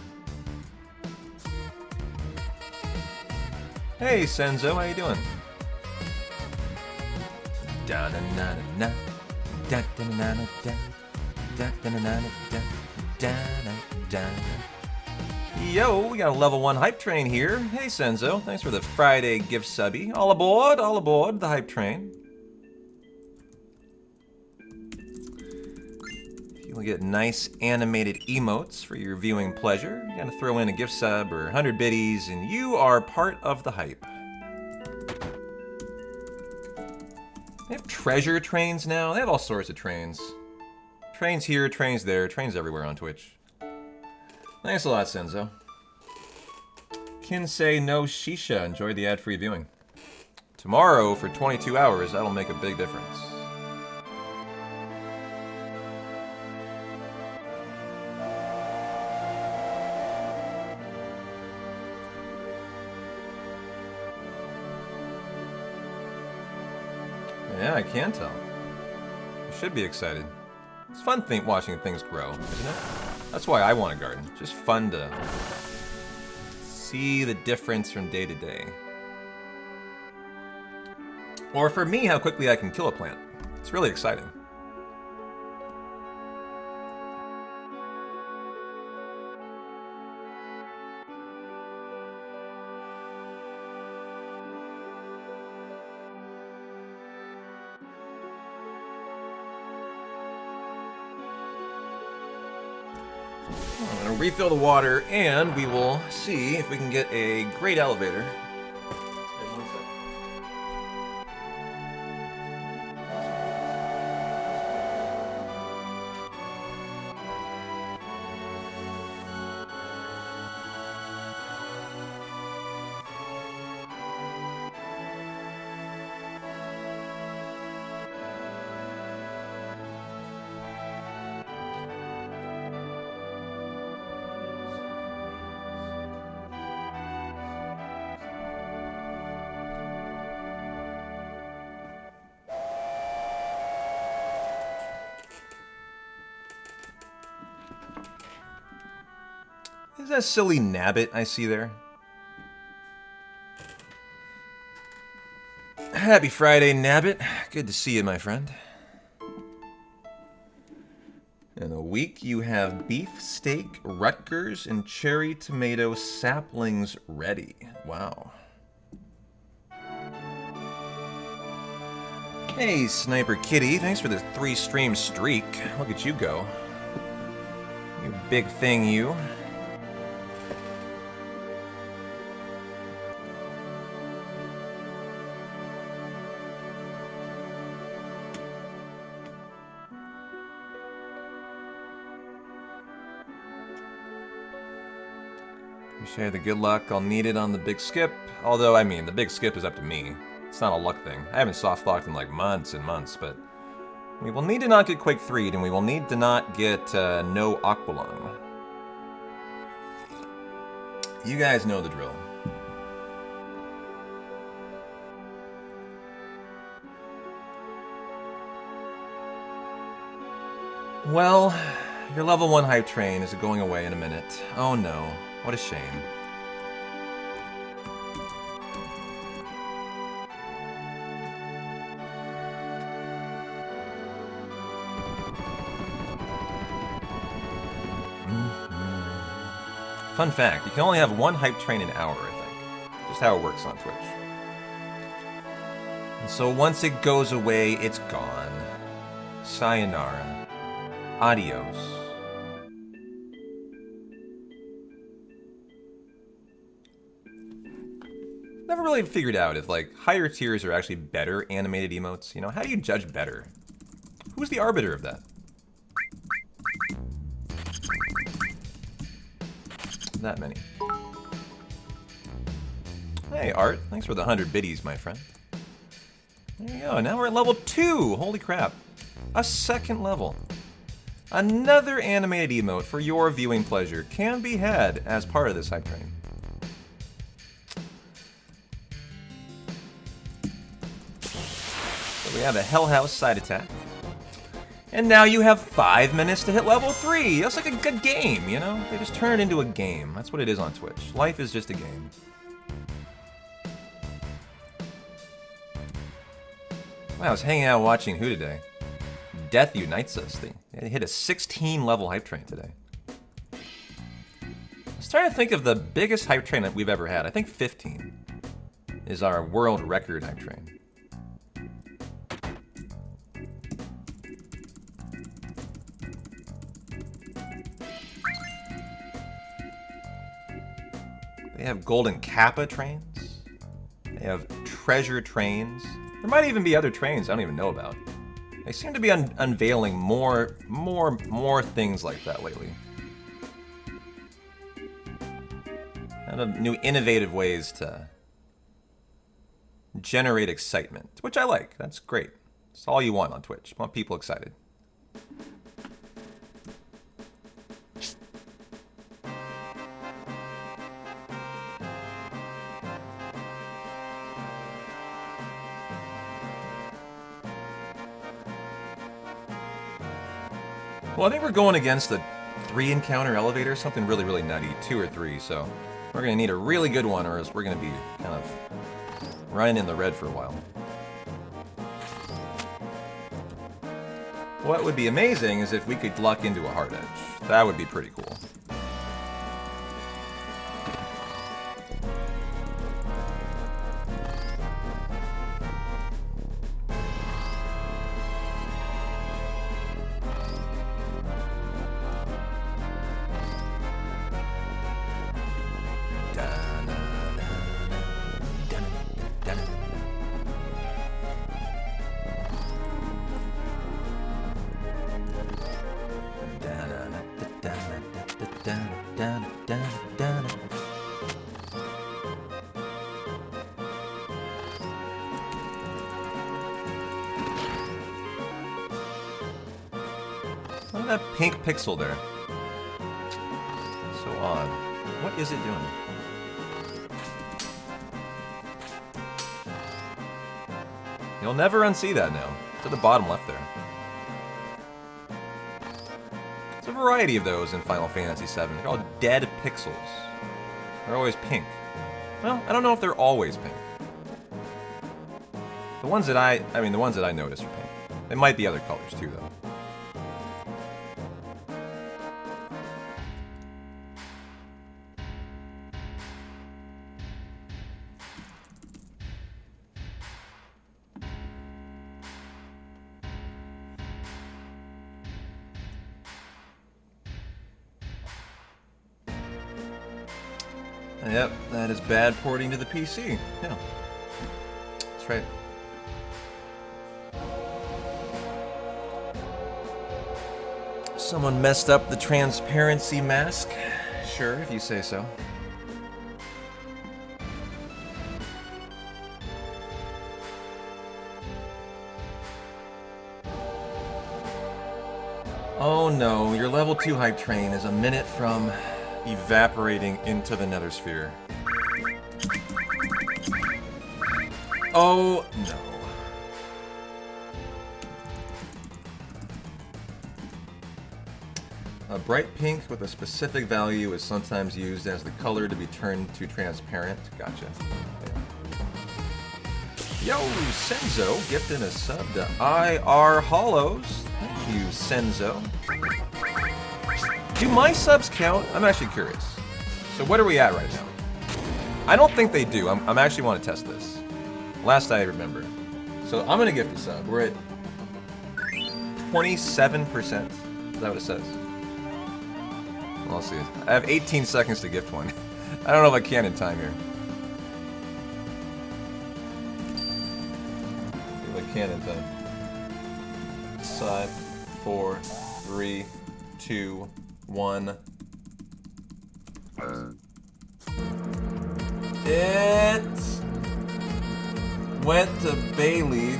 Hey, Senzo, how you doing? Da na na na da da na na da da da na na da da na da. Yo, we got a level 1 hype train here. Hey, Senzo, thanks for the Friday gift subby. All aboard the hype train. You'll get nice animated emotes for your viewing pleasure. You gotta throw in a gift sub or 100 biddies, and you are part of the hype. They have treasure trains now. They have all sorts of trains. Trains here, trains there, trains everywhere on Twitch. Thanks a lot, Senzo. Kinsei no Shisha. Enjoyed the ad-free viewing. Tomorrow, for 22 hours, that'll make a big difference. Yeah, I can tell. You should be excited. It's fun watching things grow, isn't it? That's why I want a garden. Just fun to see the difference from day to day. Or for me, how quickly I can kill a plant. It's really exciting. I'm gonna refill the water, and we will see if we can get a great elevator. Is that silly Nabbit I see there? Happy Friday, Nabbit. Good to see you, my friend. In a week, you have beef steak, Rutgers, and cherry tomato saplings ready. Wow. Hey, Sniper Kitty. Thanks for the 3-stream streak. Look at you go. You big thing, you. Appreciate the good luck. I'll need it on the big skip. Although, I mean, the big skip is up to me. It's not a luck thing. I haven't soft locked in like months and months, but we will need to not get Quake 3'd, and we will need to not get no Aqualung. You guys know the drill. Well, your level 1 hype train is going away in a minute. Oh no, what a shame. Fun fact, you can only have 1 hype train an hour, I think. Just how it works on Twitch. And so once it goes away, it's gone. Sayonara. Adios. Never really figured out if, like, higher tiers are actually better animated emotes. You know, how do you judge better? Who's the arbiter of that? that many. Hey, Art. Thanks for the 100 biddies, my friend. There you go. Now we're at level 2. Holy crap. A second level. Another animated emote for your viewing pleasure can be had as part of this hype train. So we have a Hell House side attack. And now you have 5 minutes to hit level 3. That's like a good game, you know? They just turn it into a game. That's what it is on Twitch. Life is just a game. Wow, I was hanging out watching who today? Death Unites Us. They hit a 16 level hype train today. I was trying to think of the biggest hype train that we've ever had. I think 15 is our world record hype train. They have golden Kappa trains. They have treasure trains. There might even be other trains I don't even know about. They seem to be unveiling more things like that lately. Kind of new innovative ways to generate excitement, which I like. That's great. It's all you want on Twitch. You want people excited. Well, I think we're going against the 3 encounter elevator, something really, really nutty, 2 or 3, so we're going to need a really good one or else we're going to be kind of running in the red for a while. What would be amazing is if we could luck into a hard edge. That would be pretty cool. Look at that pink pixel there. So odd. What is it doing? You'll never unsee that now. To the bottom left there. There's a variety of those in Final Fantasy VII. They're called dead pixels. They're always pink. Well, I don't know if they're always pink. The ones that I noticed are pink. They might be other colors too, though. Yep, that is bad porting to the PC. Yeah. That's right. Someone messed up the transparency mask. Sure, if you say so. Oh no, your level 2 hype train is a minute from evaporating into the nether sphere. Oh no. A bright pink with a specific value is sometimes used as the color to be turned to transparent. Gotcha. Yo, Senzo gifted a sub to IR Hollows. Thank you, Senzo. Do my subs count? I'm actually curious. So what are we at right now? I don't think they do. I'm actually want to test this. Last I remember. So I'm gonna gift a sub. We're at 27%. Is that what it says? Well, let's see. I have 18 seconds to gift one. I don't know if I can in time here. See if I can in time. 5, 4, 3, 2, 1. It went to Bayleaf,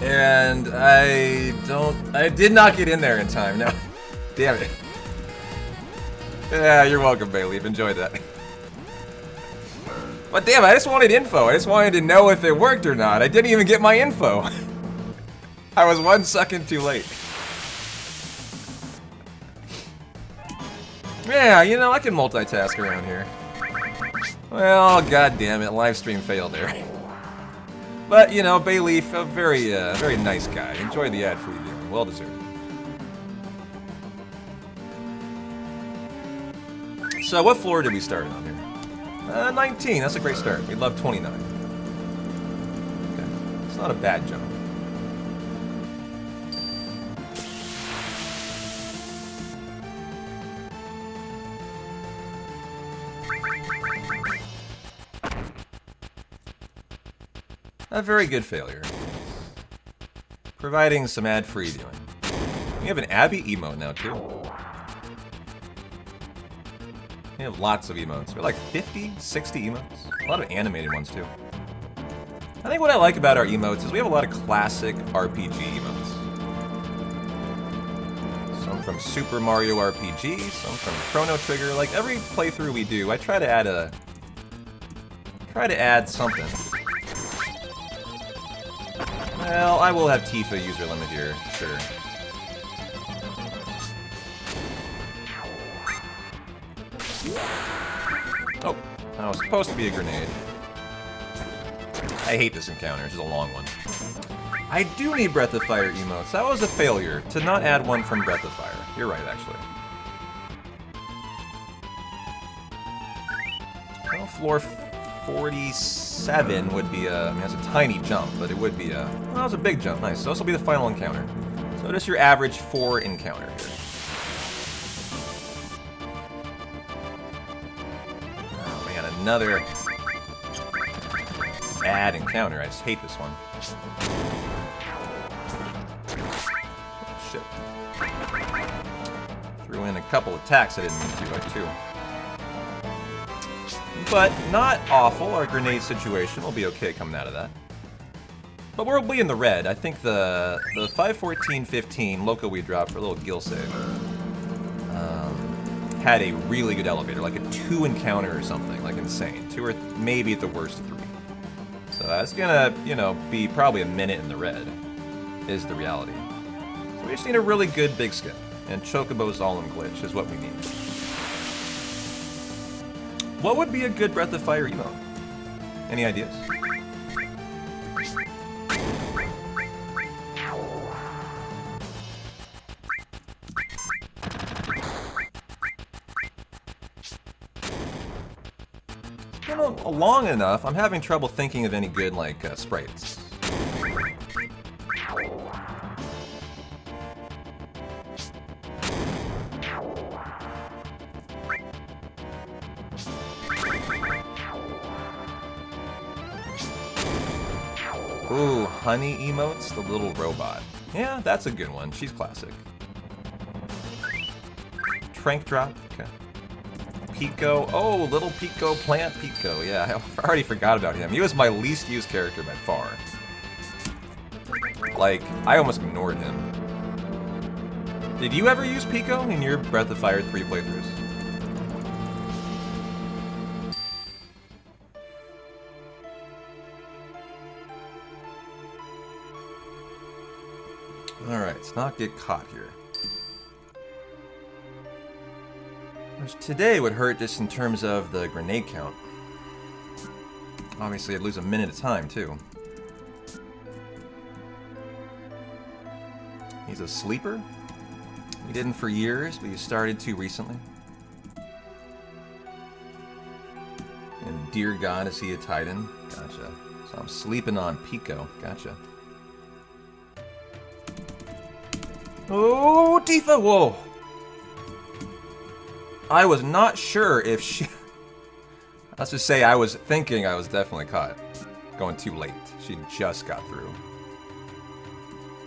and I did not get in there in time. No, damn it. Yeah, you're welcome, Bayleaf. Enjoy that. But damn, I just wanted info. I just wanted to know if it worked or not. I didn't even get my info. I was 1 second too late. Yeah, you know, I can multitask around here. Well, god damn it, live stream failed there. But, you know, Bayleaf, a very nice guy. Enjoy the ad-free viewing. Well deserved. So, what floor did we start on here? 19. That's a great start. We love 29. Okay. It's not a bad jump. A very good failure. Providing some ad-free viewing. We have an Abby emote now, too. We have lots of emotes. We're like 50, 60 emotes. A lot of animated ones, too. I think what I like about our emotes is we have a lot of classic RPG emotes. Some from Super Mario RPG, some from Chrono Trigger. Like, every playthrough we do, I try to add something. Well, I will have Tifa user limit here, sure. Oh, that was supposed to be a grenade. I hate this encounter, it's just a long one. I do need Breath of Fire emotes. That was a failure, to not add one from Breath of Fire. You're right, actually. Well, floor 47 would be a... I mean, that's a tiny jump, but it would be a... Well, that was a big jump. Nice. So this will be the final encounter. So just your average 4 encounter here. Oh, man, another bad encounter. I just hate this one. Oh, shit. Threw in a couple attacks I didn't mean to, like 2. But not awful. Our grenade situation will be okay coming out of that. But we'll be in the red. I think the 514-15 Loco we dropped for a little gill save had a really good elevator, like a 2 encounter or something, like insane. 2 or maybe at the worst 3. So that's gonna, you know, be probably a minute in the red, is the reality. So we just need a really good big skip, and Chocobo's all in glitch is what we need. What would be a good Breath of Fire emote? Any ideas? It's been long enough. I'm having trouble thinking of any good, like, sprites. Ooh, Honey emotes, the little robot. Yeah, that's a good one. She's classic. Trank drop, okay. Pico, oh, little Pico, plant Pico. Yeah, I already forgot about him. He was my least used character by far. Like, I almost ignored him. Did you ever use Pico in your Breath of Fire 3 playthroughs? Alright, let's not get caught here. Which today would hurt just in terms of the grenade count. Obviously, I'd lose a minute of time, too. He's a sleeper? He didn't for years, but he started to recently. And dear God, is he a Titan? Gotcha. So I'm sleeping on Pico. Gotcha. Oh, Tifa! Whoa! I was not sure if she... Let's just say I was thinking I was definitely caught. Going too late. She just got through.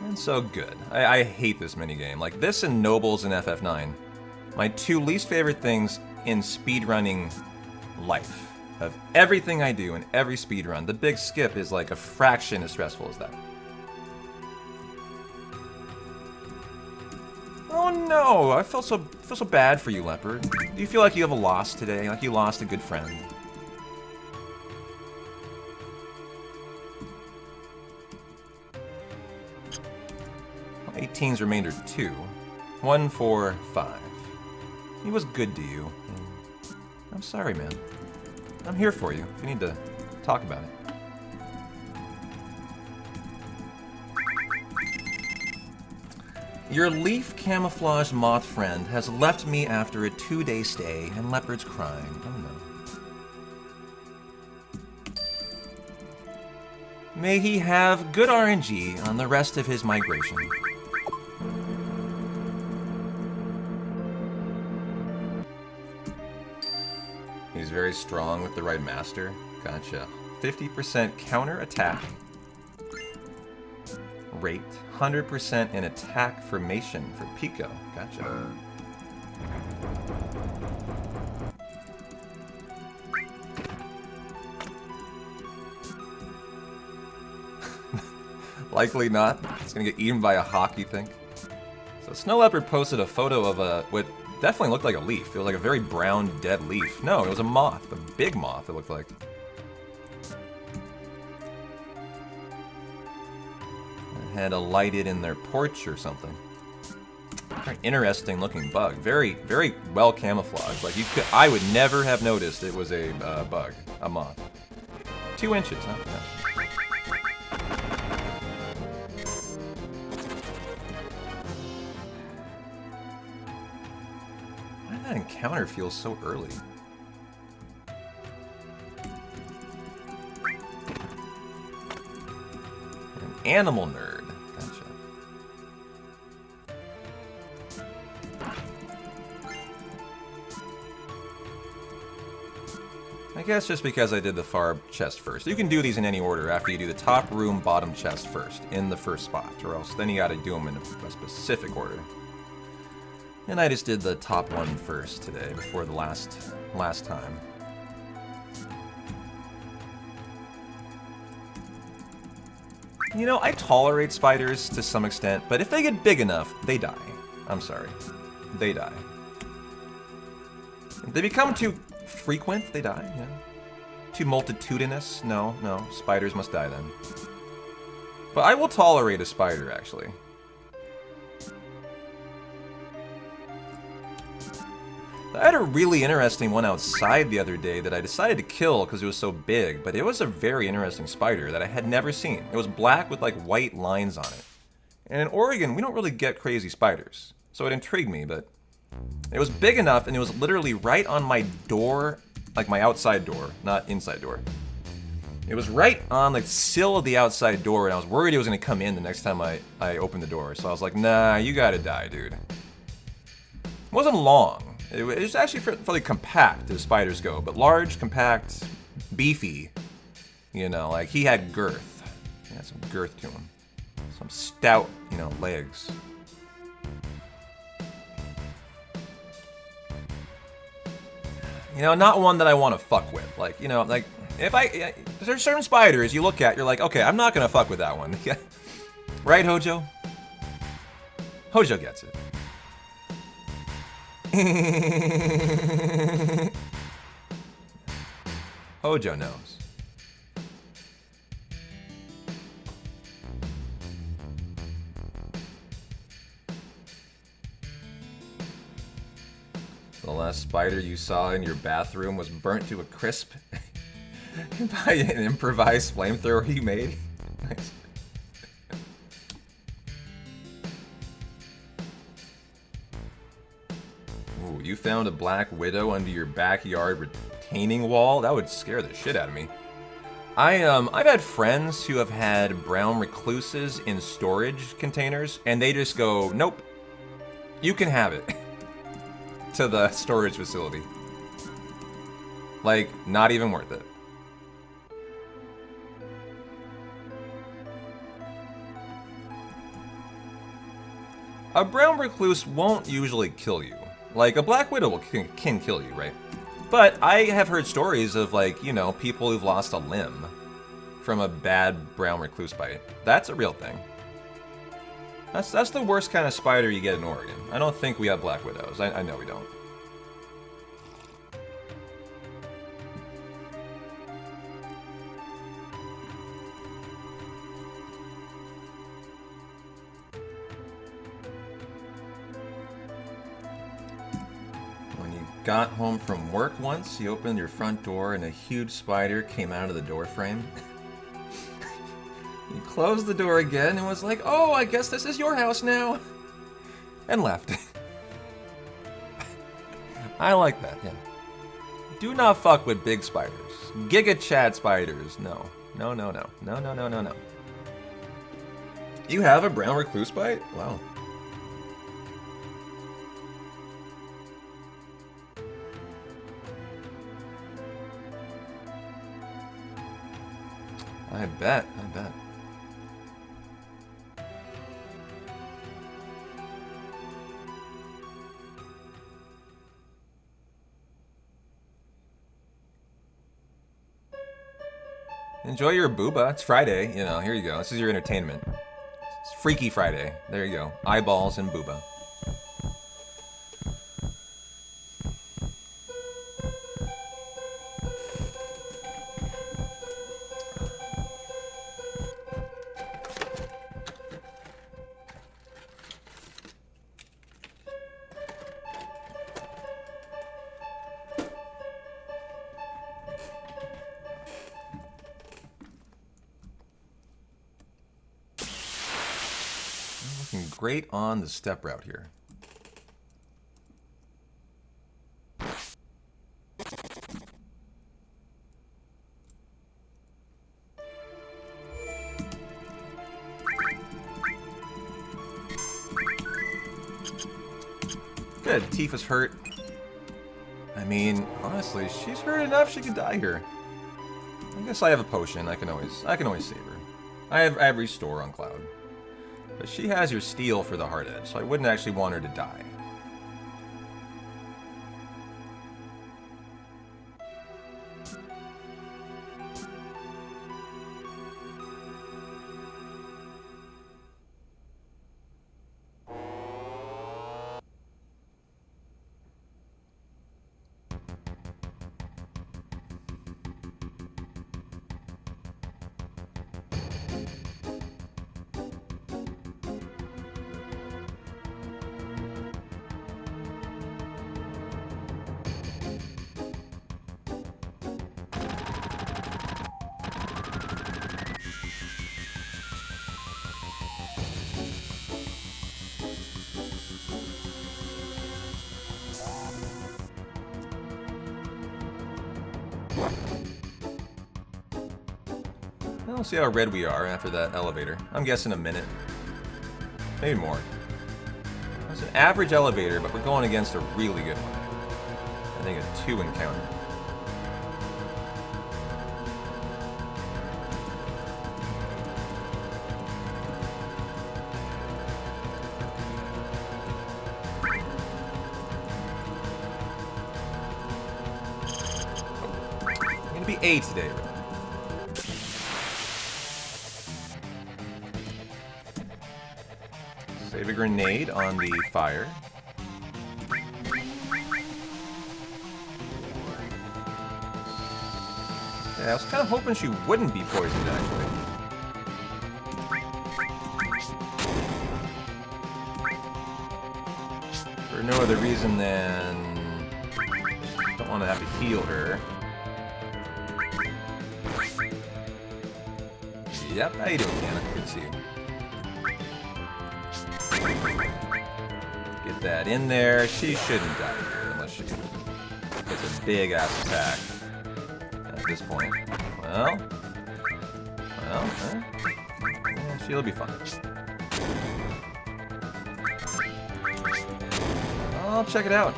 And so good. I hate this minigame. Like, this and Nobles in FF9. My 2 least favorite things in speedrunning life. Of everything I do in every speedrun, the big skip is like a fraction as stressful as that. Oh no, I feel so bad for you, Leopard. Do you feel like you have a loss today? Like you lost a good friend? Well, 18's remainder 2. 1, 4, 5. He was good to you. I'm sorry, man. I'm here for you if you need to talk about it. Your leaf camouflage moth friend has left me after a 2-day stay, and Leopard's crying. Oh no. May he have good RNG on the rest of his migration. He's very strong with the right master. Gotcha. 50% counter attack rate, 100% in attack formation for Pico. Gotcha. Likely not. It's gonna get eaten by a hawk, you think? So Snow Leopard posted a photo of what definitely looked like a leaf. It was like a very brown, dead leaf. No, it was a moth. A big moth, it looked like. Had alighted in their porch or something. Very interesting looking bug. Very, very well camouflaged. Like I would never have noticed it was a bug, a moth. 2 inches, huh? Yeah. Why did that encounter feel so early? An animal nerd. Gotcha. I guess just because I did the far chest first. You can do these in any order after you do the top room, bottom chest first, in the first spot, or else then you gotta do them in a specific order. And I just did the top one first today, before the last time. You know, I tolerate spiders to some extent, but if they get big enough, they die. I'm sorry. They die. If they become too frequent, they die, yeah. Too multitudinous? No, no. Spiders must die then. But I will tolerate a spider, actually. I had a really interesting one outside the other day that I decided to kill because it was so big, but it was a very interesting spider that I had never seen. It was black with like white lines on it. And in Oregon, we don't really get crazy spiders, so it intrigued me, but it was big enough and it was literally right on my door, like my outside door, not inside door. It was right on the sill of the outside door, and I was worried it was going to come in the next time I opened the door, so I was like, nah, you gotta die, dude. It wasn't long. It was actually fairly compact as spiders go, but large, compact, beefy. You know, like he had girth. He had some girth to him. Some stout, you know, legs. You know, not one that I want to fuck with. Like, you know, like, there's certain spiders you look at, you're like, okay, I'm not gonna fuck with that one. Right, Hojo? Hojo gets it. Hojo knows. The last spider you saw in your bathroom was burnt to a crisp by an improvised flamethrower he made. Nice. Ooh, you found a black widow under your backyard retaining wall? That would scare the shit out of me. I've had friends who have had brown recluses in storage containers, and they just go, nope, you can have it, to the storage facility. Like, not even worth it. A brown recluse won't usually kill you. Like, a black widow can kill you, right? But I have heard stories of, like, you know, people who've lost a limb from a bad brown recluse bite. That's a real thing. That's the worst kind of spider you get in Oregon. I don't think we have black widows. I know we don't. When you got home from work once, you opened your front door and a huge spider came out of the door frame. You closed the door again and was like, oh, I guess this is your house now. And left. I like that, yeah. Do not fuck with big spiders. Giga Chad spiders. No. No, no, no. No, no, no, no, no. You have a brown recluse bite? Wow. I bet. Enjoy your booba. It's Friday, you know, here you go. This is your entertainment. It's Freaky Friday. There you go. Eyeballs and booba. Great on the step route here. Good, Tifa's hurt. I mean, honestly, she's hurt enough she could die here. I guess I have a potion. I can always save her. I have restore on Cloud. But she has your steel for the hard edge, so I wouldn't actually want her to die. We'll see how red we are after that elevator. I'm guessing a minute. Maybe more. It's an average elevator, but we're going against a really good one. I think a 2 encounter. Oh. I'm gonna be A today, right? Save a grenade on the fire. Yeah, I was kind of hoping she wouldn't be poisoned, actually. For no other reason than... just don't want to have to heal her. Yep, how you doing, Anna? Good to see you. Get that in there. She shouldn't die here unless she gets a big ass attack at this point. Well, yeah, she'll be fine. I'll check it out.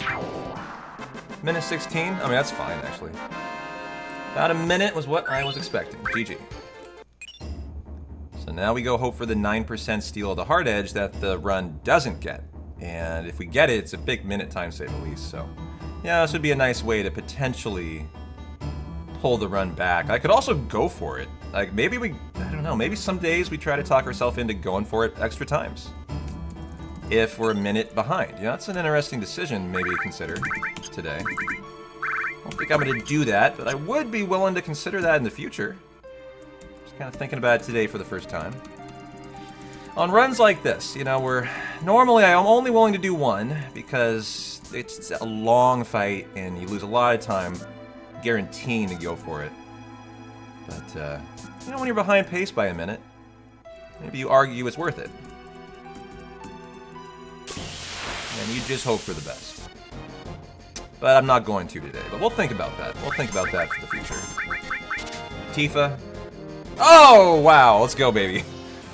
Minute 16. I mean, that's fine, actually. About a minute was what I was expecting. GG. So now we go hope for the 9% steal of the hard edge that the run doesn't get. And if we get it, it's a big minute time save at least, so Yeah, this would be a nice way to potentially pull the run back. I could also go for it. Like, maybe I don't know, maybe some days we try to talk ourselves into going for it extra times. If we're a minute behind. You know, that's an interesting decision maybe to consider today. I don't think I'm going to do that, but I would be willing to consider that in the future. Just kind of thinking about it today for the first time. On runs like this, you know, normally I'm only willing to do one because it's a long fight and you lose a lot of time guaranteeing to go for it. But, you know, when you're behind pace by a minute, maybe you argue it's worth it. And you just hope for the best. But I'm not going to today, but we'll think about that. We'll think about that for the future. Tifa. Oh, wow, let's go, baby.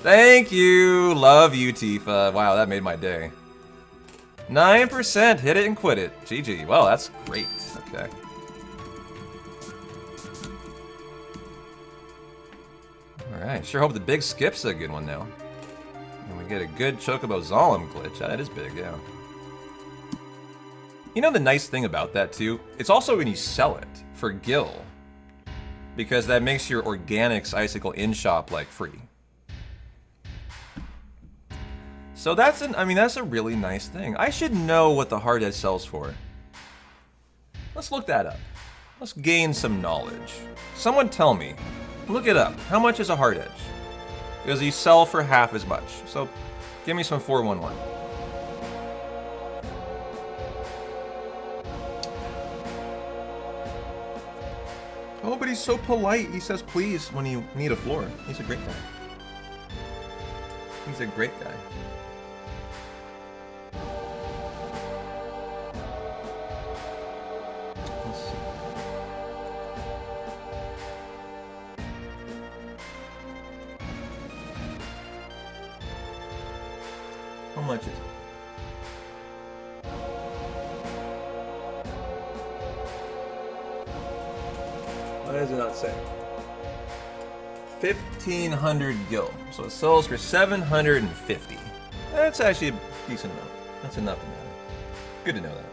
Thank you. Love you, Tifa. Wow, that made my day. 9%. Hit it and quit it. GG. Well, that's great. Okay. Alright, sure hope the big skip's a good one now. And we get a good Chocobo Zalem glitch. That is big, yeah. You know the nice thing about that, too? It's also when you sell it for Gil. Because that makes your Organics Icicle in-shop, like, free. So that's that's a really nice thing. I should know what the Hard Edge sells for. Let's look that up. Let's gain some knowledge. Someone tell me. Look it up. How much is a Hard Edge? Because you sell for half as much. So give me some 411. Oh, but he's so polite. He says please when you need a floor. He's a great guy. He's a great guy. Let's see. How much is it? What does it not say? 1,500 gil. So it sells for 750. That's actually a decent amount. That's enough to matter. Good to know that.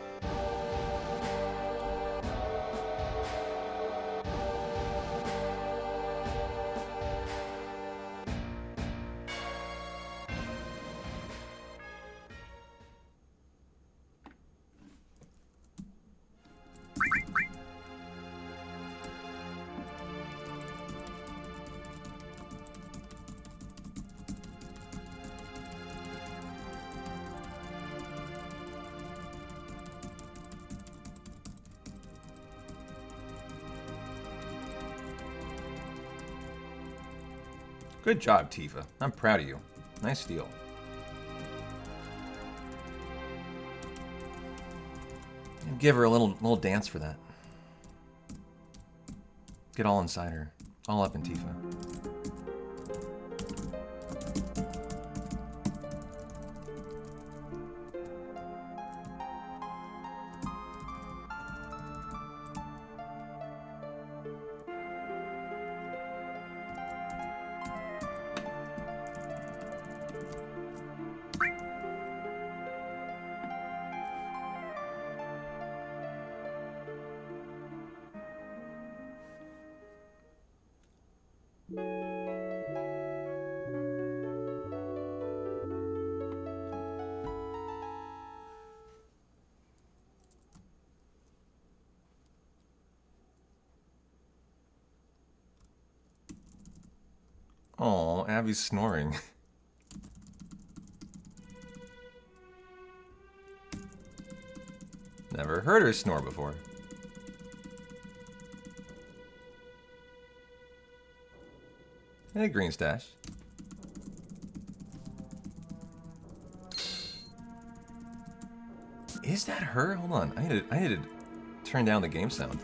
Good job, Tifa. I'm proud of you. Nice steal. And give her a little dance for that. Get all inside her. All up in Tifa. Oh, Abby's snoring. Never heard her snore before. Hey, Green Stash. Is that her? Hold on. I need to turn down the game sound.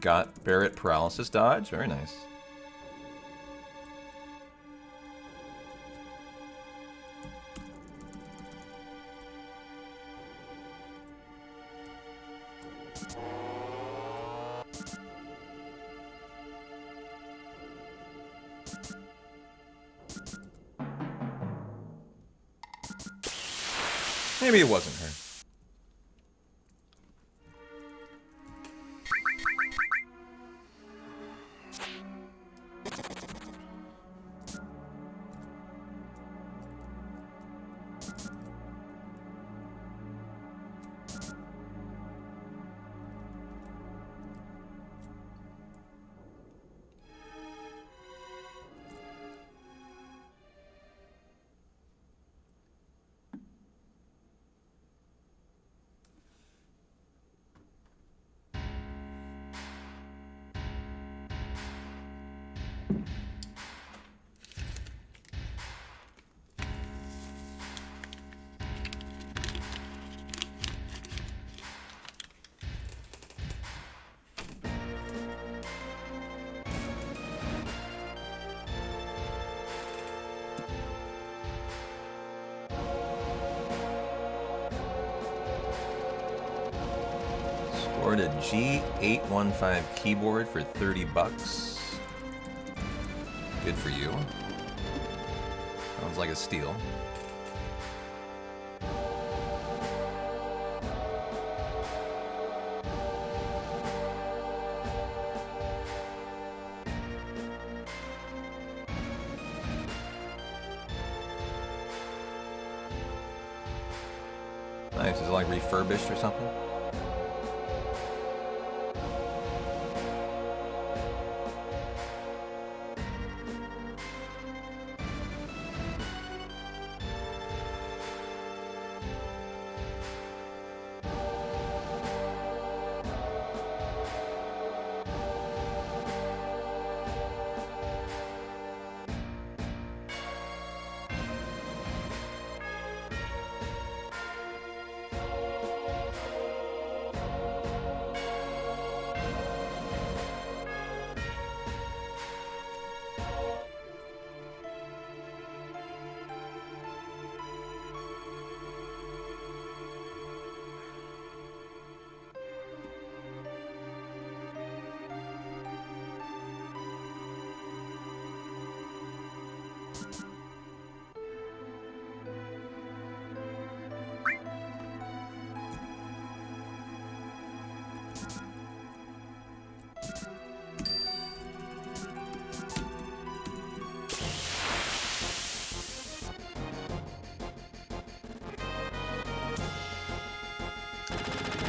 Got Barret paralysis dodge. Very nice. Maybe it wasn't her. Scored a G815 keyboard for 30 bucks. Good for you. Sounds like a steal. Nice, is it like refurbished or something?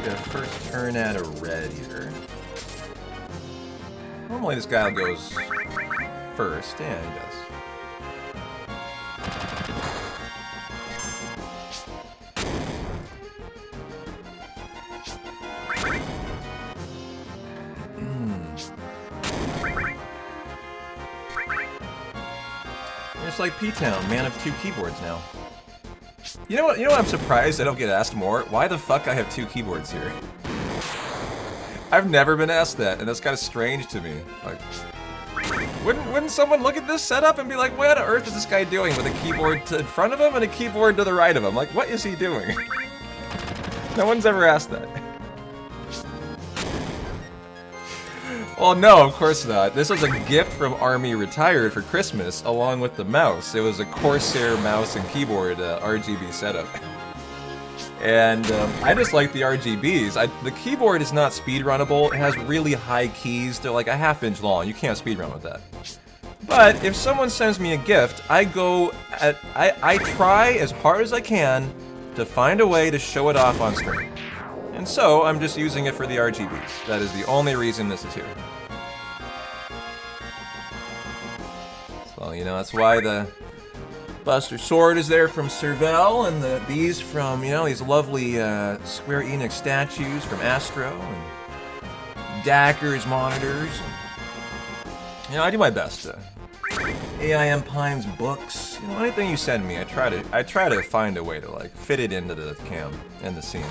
Get a first turn at a red here. Normally this guy goes first, yeah, he does. Just like P-Town, man of two keyboards now. You know what? I'm surprised I don't get asked more. Why the fuck I have two keyboards here? I've never been asked that, and that's kind of strange to me. Like, wouldn't someone look at this setup and be like, what on earth is this guy doing with a keyboard in front of him and a keyboard to the right of him? Like, what is he doing? No one's ever asked that. Well, no, of course not. This was a gift from Army Retired for Christmas, along with the mouse. It was a Corsair mouse and keyboard RGB setup. And I just like the RGBs. The keyboard is not speedrunnable. It has really high keys. They're like a half-inch long. You can't speedrun with that. But if someone sends me a gift, I try as hard as I can to find a way to show it off on screen. And so, I'm just using it for the RGBs. That is the only reason this is here. So, you know, that's why the Buster Sword is there from Serval, and these from, you know, these lovely Square Enix statues from Astro, and Dacker's monitors. And, you know, I do my best. AIM Pine's books, you know, anything you send me, I try to find a way to, like, fit it into the cam and the scene.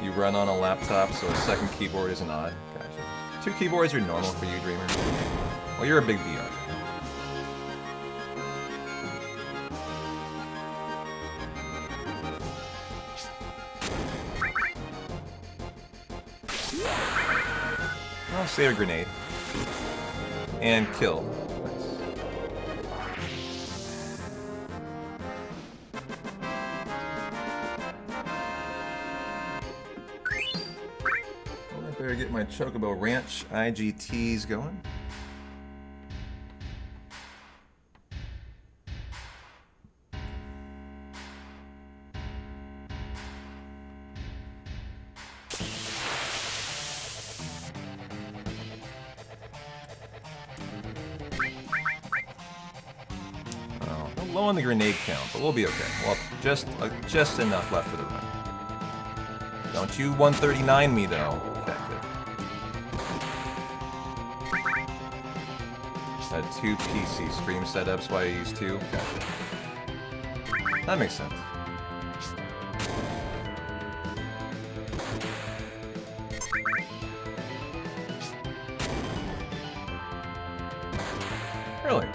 You run on a laptop, so a second keyboard isn't odd. Gotcha. Two keyboards are normal for you, Dreamer. Well, you're a big VR. I'll save a grenade. And kill. Well, I better get my Chocobo Ranch IGTs going. Low on the grenade count, but we'll be okay. Well, just enough left for the run. Don't you 139 me though. Okay, good. Had 2 PC stream setups while I used 2. Gotcha. That makes sense. Really?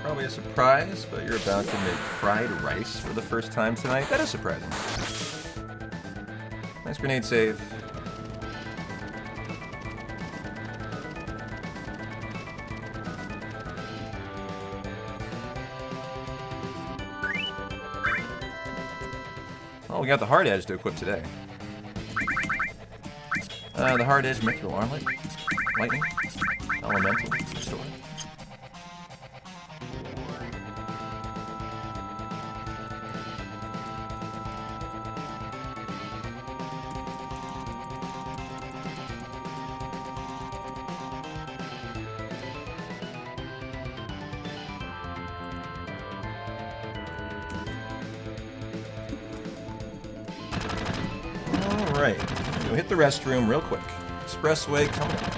Probably a surprise, but you're about to make fried rice for the first time tonight. That is surprising. Nice grenade save. Oh, we got the hard edge to equip today. The hard edge, mythical armlet, lightning, elemental, restore. Alright, go hit the restroom real quick. Expressway coming up.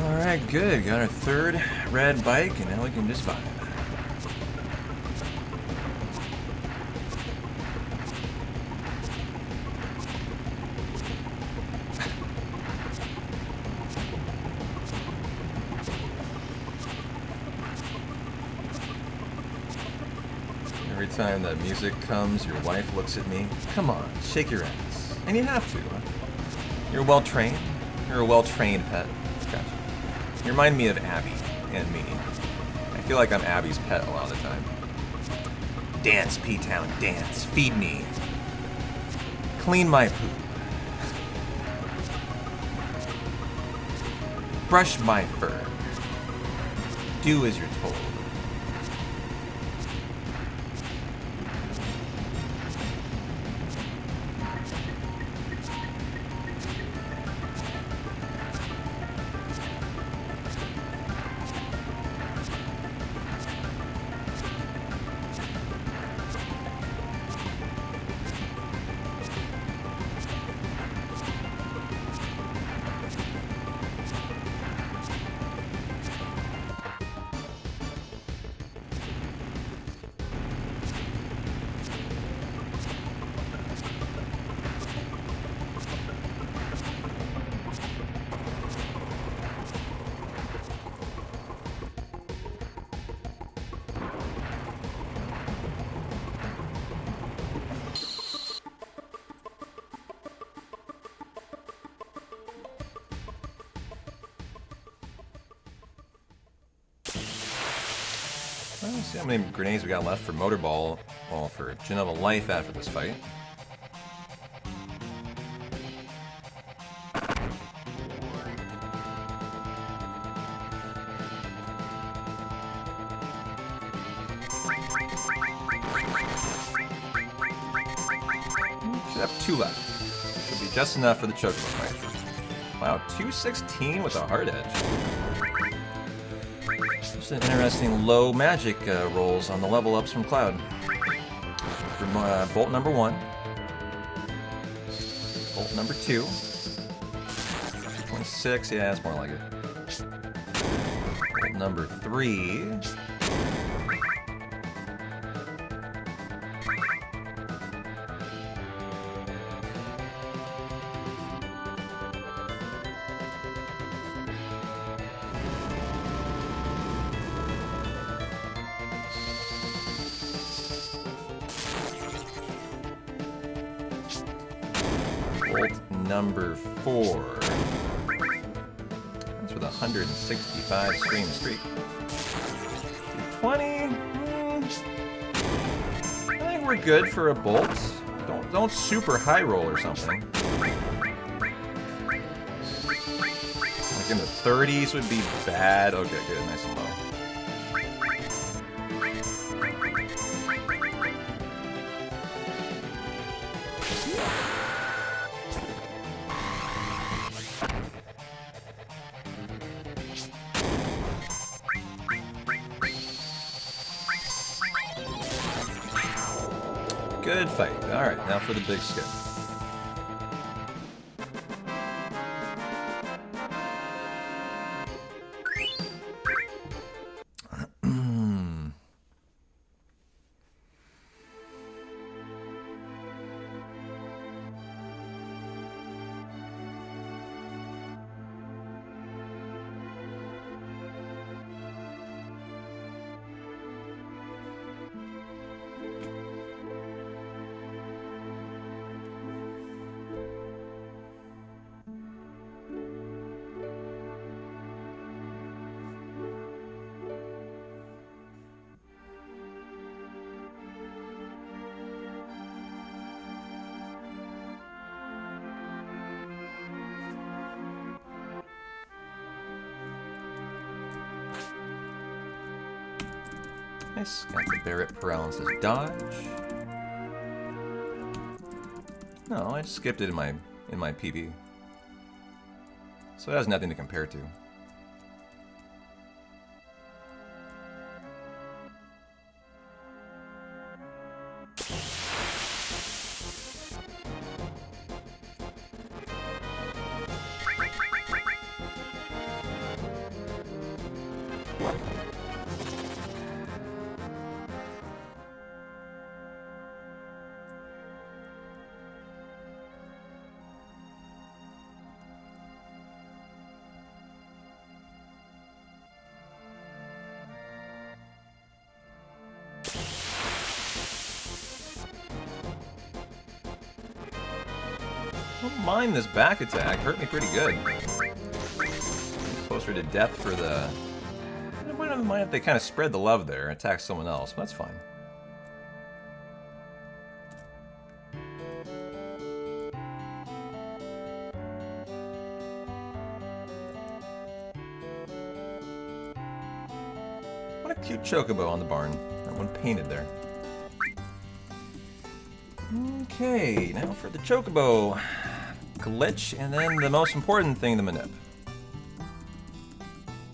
Alright, good. Got our third red bike, and now we can just vibe. Every time that music comes, your wife looks at me. Come on, shake your ass. And you have to. You're well trained. You're a well-trained pet. Gotcha. You remind me of Abby and me. I feel like I'm Abby's pet a lot of the time. Dance, P-Town, dance. Feed me. Clean my poop. Brush my fur. Do as you're told. Let's see how many grenades we got left for Motor Ball. Well, for Genova Life after this fight. Should have 2 left. Should be just enough for the Chocobo fight. Wow, 216 with a hard edge. Just an interesting low magic rolls on the level ups from Cloud. From bolt number 1. Bolt number 2. 2.6, yeah, that's more like it. Bolt number 3. Bolt number 4. That's with a 165 stream streak. 20. I think we're good for a bolt. Don't super high roll or something. Like in the 30s would be bad. Okay, good, nice and low. Good fight. Alright, now for the big skip. Nice. Got the Barret Paralysis dodge. No, I just skipped it in my PB. So it has nothing to compare to. Don't mind this back attack. Hurt me pretty good. Closer to death for the... I wouldn't mind if they kind of spread the love there and attack someone else, but that's fine. What a cute chocobo on the barn. That one painted there. Okay, now for the chocobo glitch, and then the most important thing, the manip.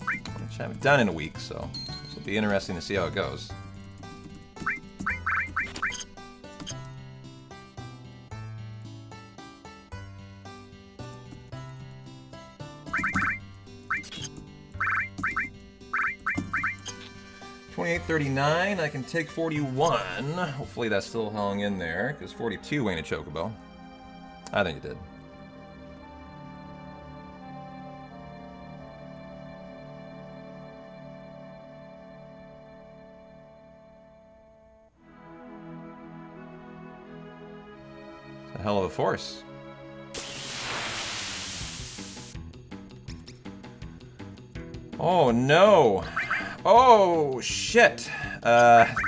Which I haven't done in a week, so this will be interesting to see how it goes. $28.39, I can take 41. Hopefully that's still hung in there, because 42 ain't a chocobo. I think it did. It's a hell of a force. Oh no! Oh, shit.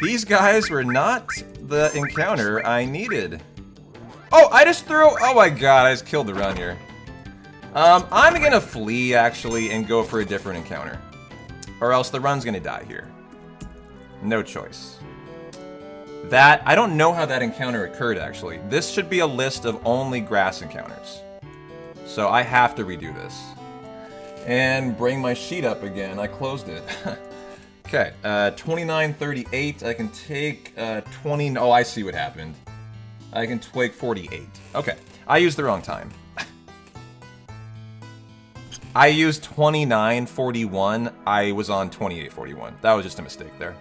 these guys were not the encounter I needed. Oh, I just threw... Oh my god, I just killed the run here. I'm gonna flee, actually, and go for a different encounter. Or else the run's gonna die here. No choice. That... I don't know how that encounter occurred, actually. This should be a list of only grass encounters. So I have to redo this. And bring my sheet up again. I closed it. Okay, 2938. I can take 20... Oh, I see what happened. I can take 48. Okay, I used the wrong time. I used 2941. I was on 2841. That was just a mistake there.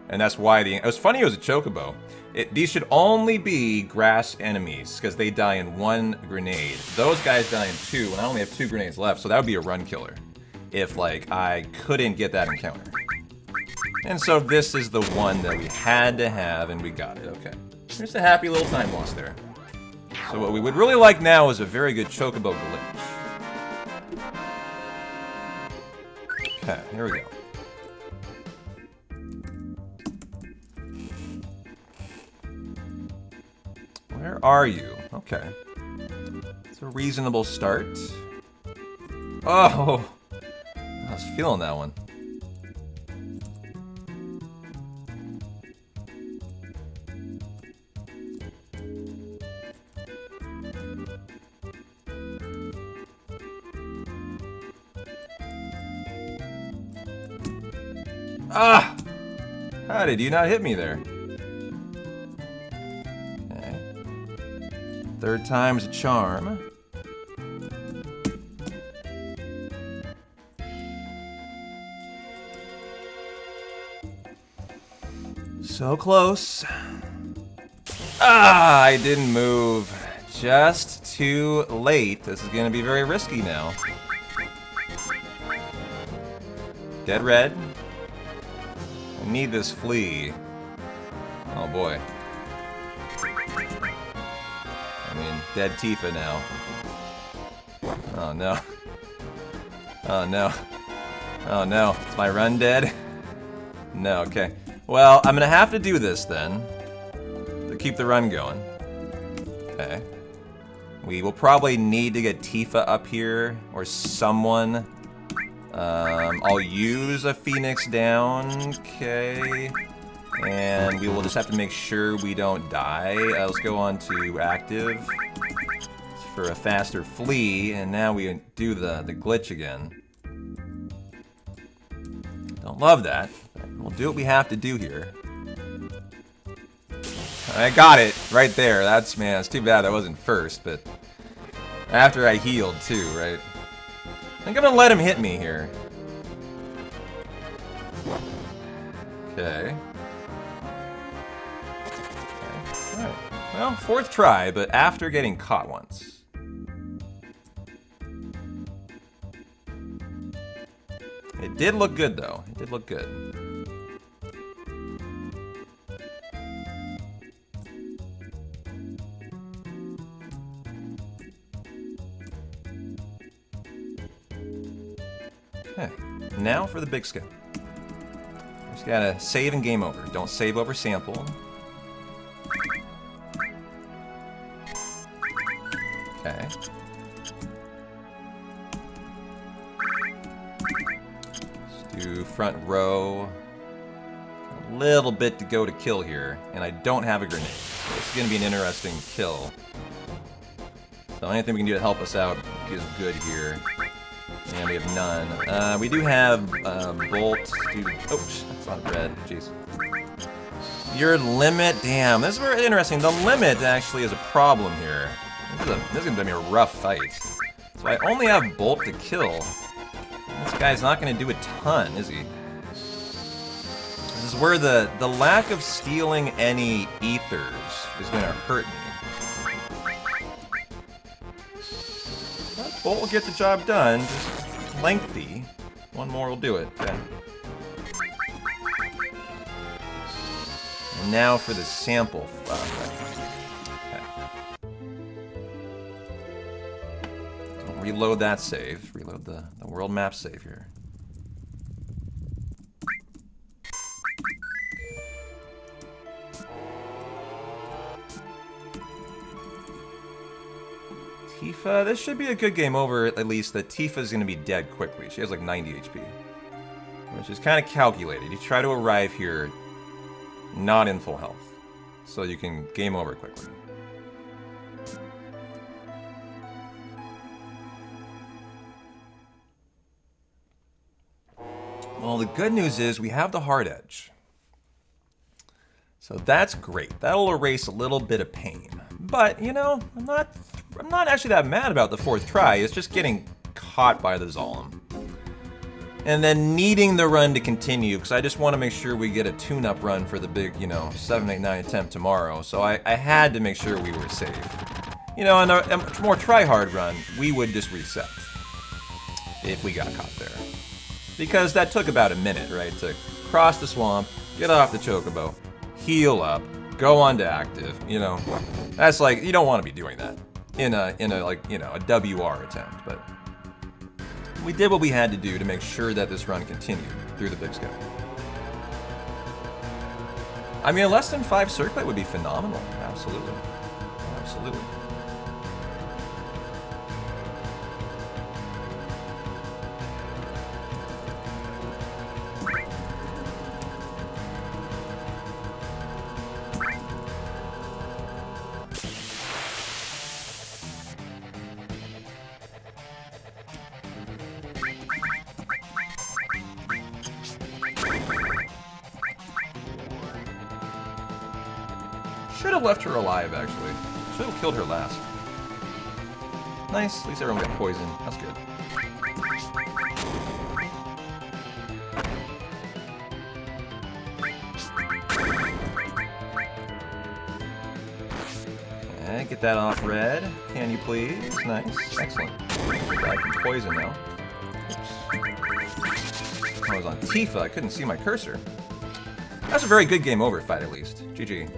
And that's why it was funny it was a chocobo. These should only be grass enemies, because they die in 1 grenade. Those guys die in 2, and I only have 2 grenades left, so that would be a run killer. If, like, I couldn't get that encounter. And so this is the one that we had to have, and we got it. Okay. Just a happy little time loss there. So what we would really like now is a very good chocobo glitch. Okay, here we go. Where are you? Okay. It's a reasonable start. Oh! I was feeling that one. Ah! How did you not hit me there? Okay. 3rd time's a charm. So close. Ah, I didn't move. Just too late. This is gonna be very risky now. Dead red. I need this flea. Oh boy. I mean, dead Tifa now. Oh no. Oh no. Oh no. Is my run dead? No, okay. Well, I'm gonna have to do this then. To keep the run going. Okay. We will probably need to get Tifa up here, or someone. I'll use a Phoenix down, okay. And we will just have to make sure we don't die. Let's go on to active for a faster flee, and now we do the glitch again. Don't love that. We'll do what we have to do here. I got it right there. That's, man, it's too bad I wasn't first, but after I healed too, right? I think I'm gonna let him hit me here. Okay. Alright. Well, 4th try, but after getting caught once. It did look good, though. It did look good. Okay, now for the big skip. Just gotta save and game over. Don't save over sample. Okay. Let's do front row. A little bit to go to kill here, and I don't have a grenade. So this is gonna be an interesting kill. So anything we can do to help us out is good here. And we have none. We do have bolt. Oops, that's not red. Jeez. Your limit, damn. This is very interesting. The limit actually is a problem here. This is gonna be a rough fight. So I only have bolt to kill. This guy's not gonna do a ton, is he? This is where the lack of stealing any ethers is gonna hurt me. Bolt will get the job done, just lengthy. One more will do it. Okay. And now for the sample. Okay. Don't reload that save. Reload the world map save here. Tifa, this should be a good game over, at least that Tifa's going to be dead quickly. She has like 90 HP, which is kind of calculated. You try to arrive here not in full health, so you can game over quickly. Well, the good news is we have the hard edge. So that's great. That'll erase a little bit of pain. But, you know, I'm not actually that mad about the fourth try. It's just getting caught by the Zalem. And then needing the run to continue, because I just want to make sure we get a tune-up run for the big, you know, 7, 8, 9 attempt tomorrow. So I had to make sure we were safe. You know, on a more try-hard run, we would just reset if we got caught there. Because that took about a minute, right? To cross the swamp, get off the chocobo, heal up, go on to active, you know. That's like, you don't want to be doing that in a like, you know, a WR attempt, but we did what we had to do to make sure that this run continued through the big sky. I mean, a less than 5 circlet would be phenomenal. Absolutely. Absolutely. Should have left her alive, actually. Should have killed her last. Nice, at least everyone got poisoned. That's good. Okay, get that off red. Can you please? Nice, excellent. Died from poison now. Oops. I was on Tifa, I couldn't see my cursor. That's a very good game over fight, at least. GG.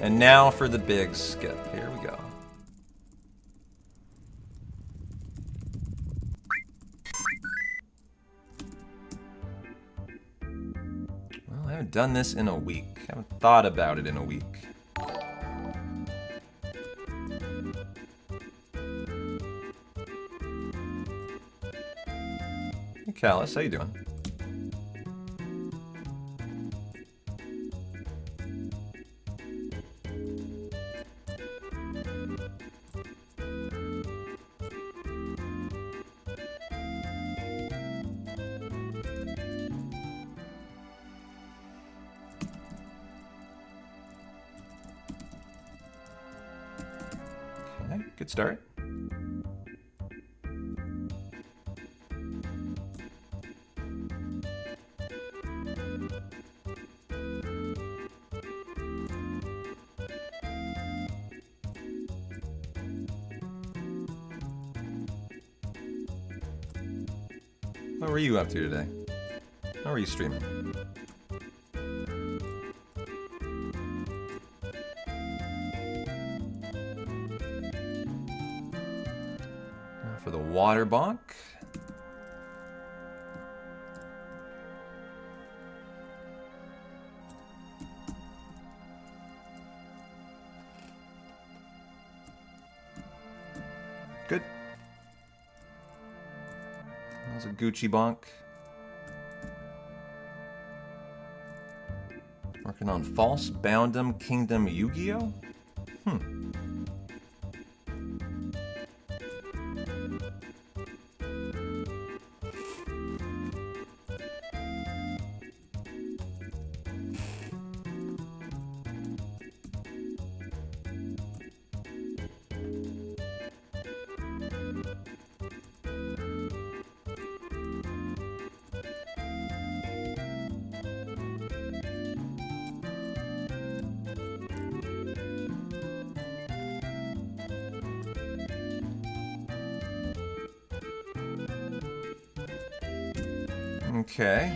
And now for the big skip. Here we go. Well, I haven't done this in a week. I haven't thought about it in a week. Hey, Callus, how you doing? Good start. What were you up to today? How are you streaming? For the water bonk. Good. That was a Gucci bonk. Working on False Boundum Kingdom Yu-Gi-Oh? Okay.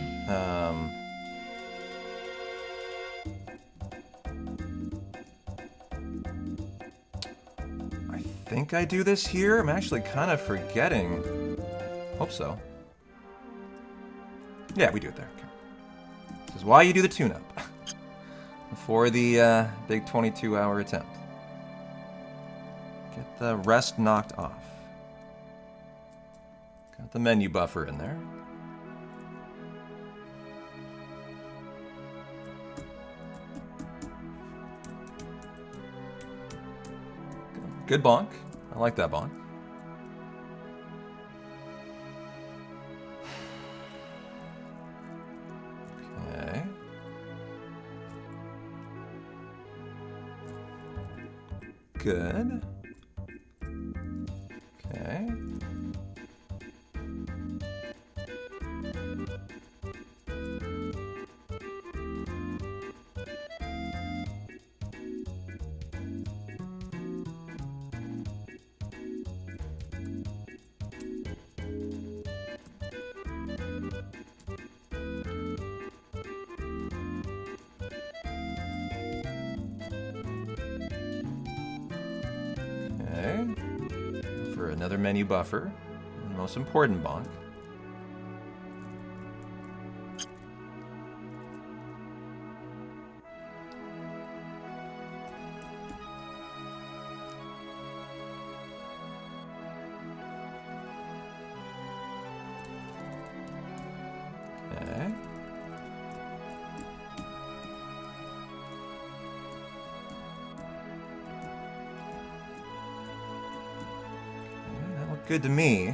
I think I do this here. I'm actually kind of forgetting. Hope so. Yeah, we do it there. Okay. This is why you do the tune-up. Before the big 22-hour attempt. Get the rest knocked off. Got the menu buffer in there. Good bonk. I like that bonk. Okay. Good. Okay. Okay. For another menu buffer. The most important bonk. Okay. That looked good to me.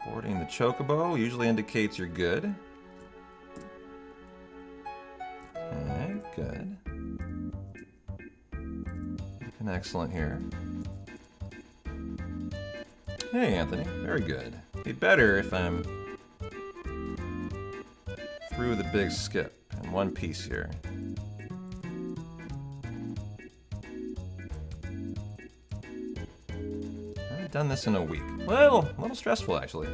Boarding the chocobo usually indicates you're good. Okay, good. Looking excellent here. Hey, Anthony. Very good. Be better if I'm through the big skip in one piece here. I haven't done this in a week. Well, a little stressful actually.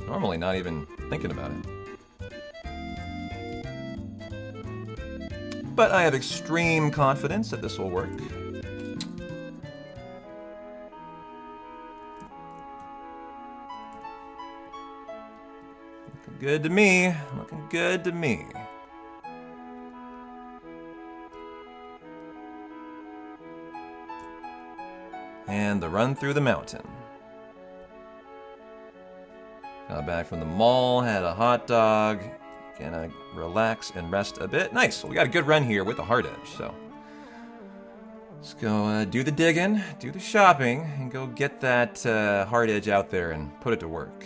Normally not even thinking about it. But I have extreme confidence that this will work. Looking good to me. Looking good to me. And the run through the mountain. Got back from the mall, had a hot dog. Gonna relax and rest a bit. Nice. Well, we got a good run here with the hard edge, so let's go do the digging, do the shopping, and go get that hard edge out there and put it to work.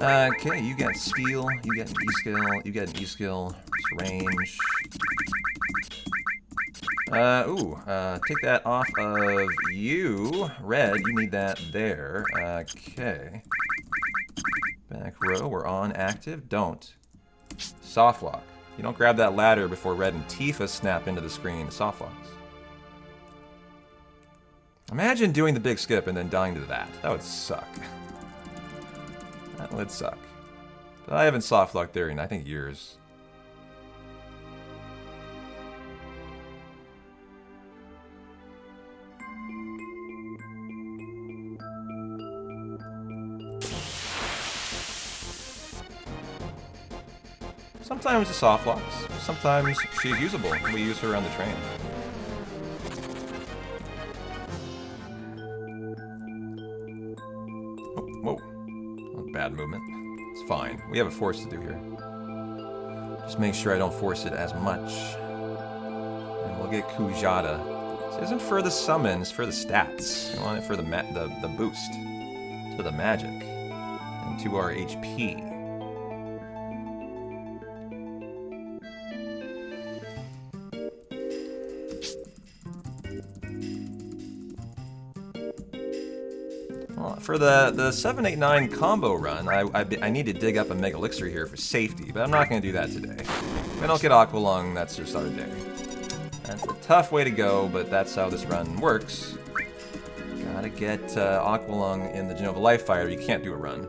Okay, you got steel, you got an E-skill, you got an E-skill, it's range. Take that off of you. Red, you need that there. Okay. Back row, we're on active. Don't. Soft lock. You don't grab that ladder before Red and Tifa snap into the screen. Soft locks. Imagine doing the big skip and then dying to that. That would suck. That would suck. But I haven't soft locked there in, I think, years. Sometimes the soft locks. Sometimes she's usable. We use her on the train. Oh, whoa. Bad movement. It's fine. We have a force to do here. Just make sure I don't force it as much. And we'll get Kujata. This isn't for the summon, it's for the stats. I want it for the boost to the magic and to our HP. For the 789 combo run, I need to dig up a Mega Elixir here for safety, but I'm not going to do that today. If I don't get Aqualung, that's just our day. That's a tough way to go, but that's how this run works. Gotta get Aqualung in the Genova Life Fighter. You can't do a run.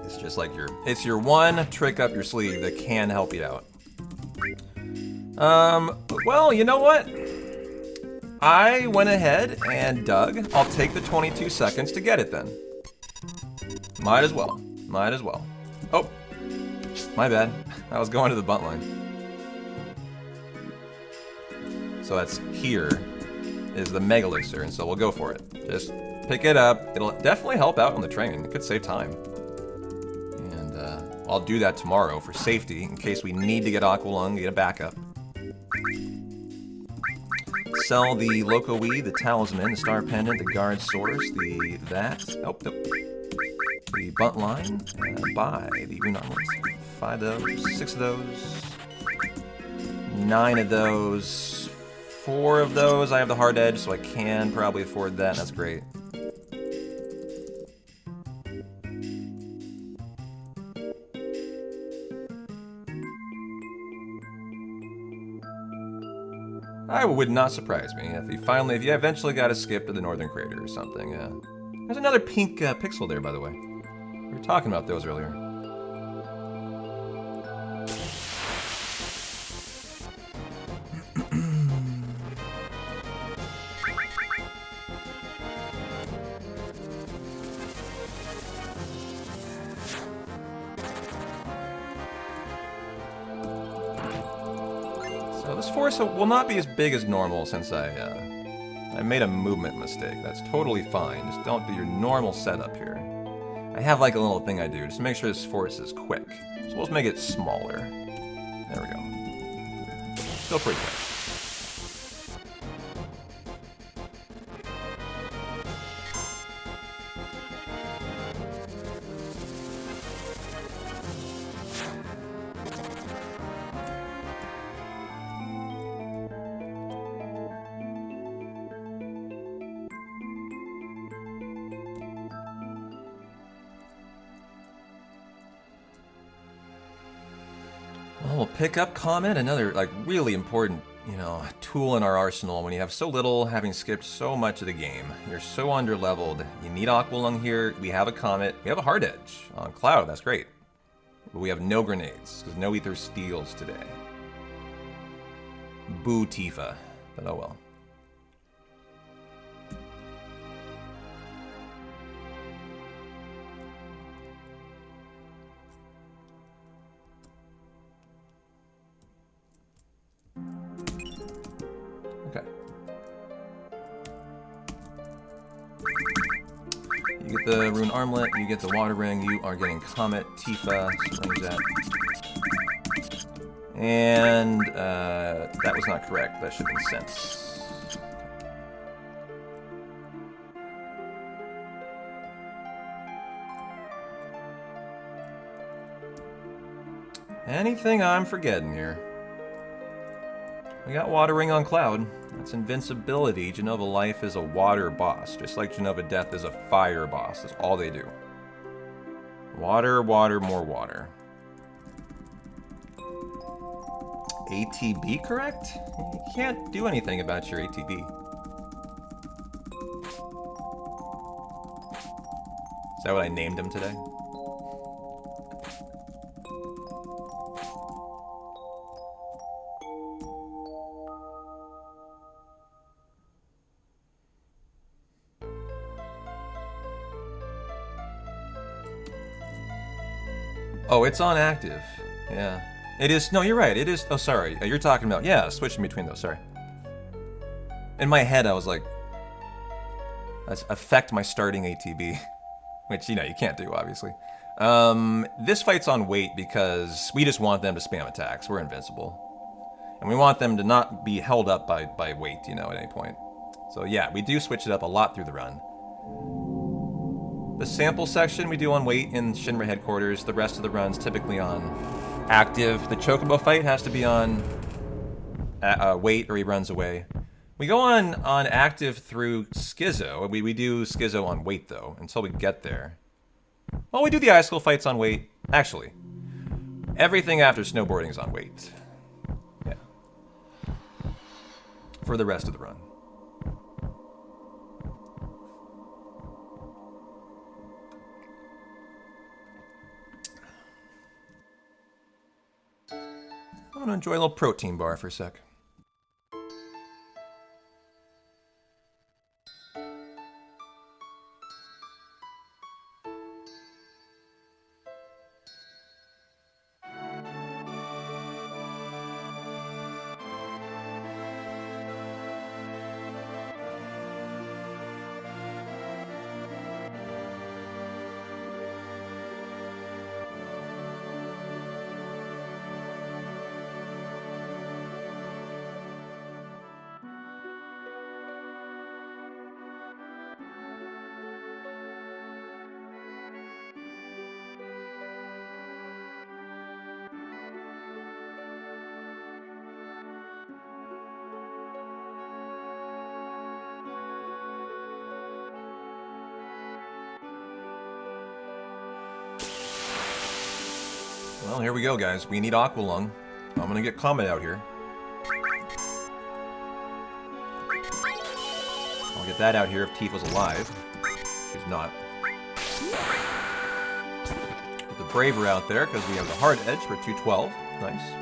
It's just like it's your one trick up your sleeve that can help you out. Well, you know what? I went ahead and dug. I'll take the 22 seconds to get it then. Might as well. Might as well. Oh, my bad. I was going to the bunt line. So that's here is the Megalixir, and so we'll go for it. Just pick it up. It'll definitely help out on the train. It could save time. And I'll do that tomorrow for safety in case we need to get Aqualung to get a backup. Sell the Loco Weed, the Talisman, the Star Pendant, the Guard Source, the Bunt Line, and buy the Rune Armlets. 5 of those, 6 of those, 9 of those, 4 of those. I have the Hard Edge, so I can probably afford that. That's great. I would not surprise me if you eventually got to skip to the Northern Crater or something. There's another pink pixel there, by the way. We were talking about those earlier. So this force will not be as big as normal since I made a movement mistake. That's totally fine. Just don't do your normal setup here. I have like a little thing I do just to make sure this force is quick. So we'll just make it smaller. There we go. Still pretty quick. Well, we'll pick up Comet, another like really important, tool in our arsenal when you have so little, having skipped so much of the game. You're so underleveled. You need Aqualung here. We have a Comet. We have a Hard Edge on Cloud. That's great. But we have no grenades because no Ether Steals today. Boo Tifa. But oh well. Okay. You get the Rune Armlet, you get the Water Ring, you are getting Comet, Tifa, range that. And that was not correct, that should have been Sense. Anything I'm forgetting here? We got Water Ring on Cloud. That's invincibility. Genova Life is a water boss, just like Genova Death is a fire boss. That's all they do. Water, water, more water. ATB, correct? You can't do anything about your ATB. Is that what I named him today? Oh, it's on active. Yeah. It is. No, you're right. It is. Oh, sorry. You're talking about. Yeah, switching between those. Sorry. In my head, I was like, that's affect my starting ATB. Which, you can't do, obviously. This fight's on weight because we just want them to spam attacks. We're invincible. And we want them to not be held up by weight, at any point. So, yeah, we do switch it up a lot through the run. The sample section we do on weight in Shinra headquarters. The rest of the run's typically on active. The Chocobo fight has to be on weight or he runs away. We go on active through Schizo. We do Schizo on weight, though, until we get there. Well, we do the Icicle fights on weight. Actually, everything after snowboarding is on weight. Yeah. for the rest of the run. I'm gonna enjoy a little protein bar for a sec. Well, here we go, guys. We need Aqualung. I'm gonna get Comet out here. I'll get that out here if Tifa's alive. She's not. Put the Braver out there because we have the Hard Edge for 212. Nice.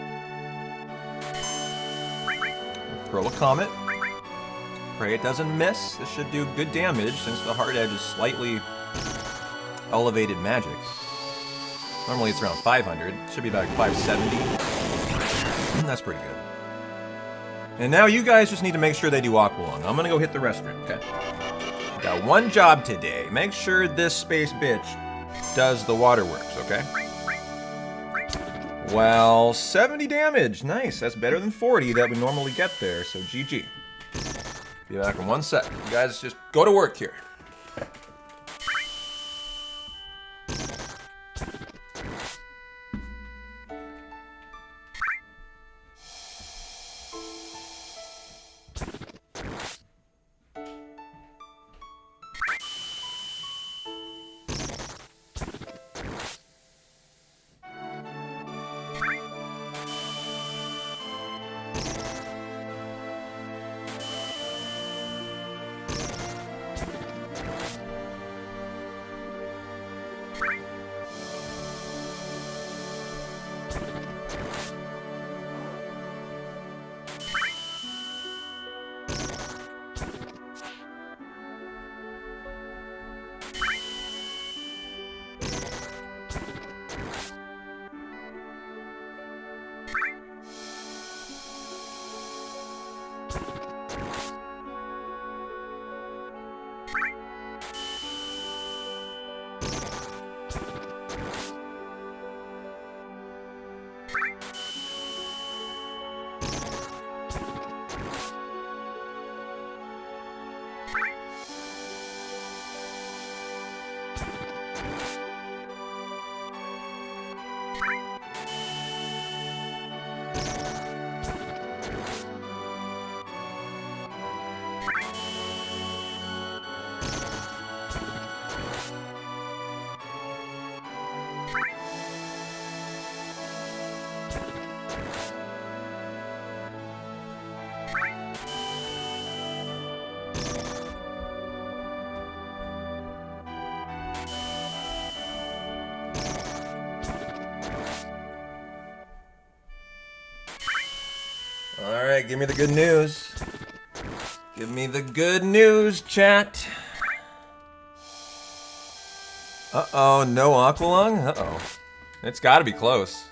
Throw a Comet. Pray it doesn't miss. This should do good damage since the Hard Edge is slightly elevated magic. Normally it's around 500. Should be about 570. That's pretty good. And now you guys just need to make sure they do Aqualung. I'm gonna go hit the restroom, okay? Got one job today. Make sure this space bitch does the waterworks, okay? Well, 70 damage. Nice. That's better than 40 that we normally get there, so GG. Be back in 1 sec. You guys just go to work here. Alright, give me the good news. Give me the good news, chat. Uh-oh, no Aqualung? Uh-oh. It's gotta be close.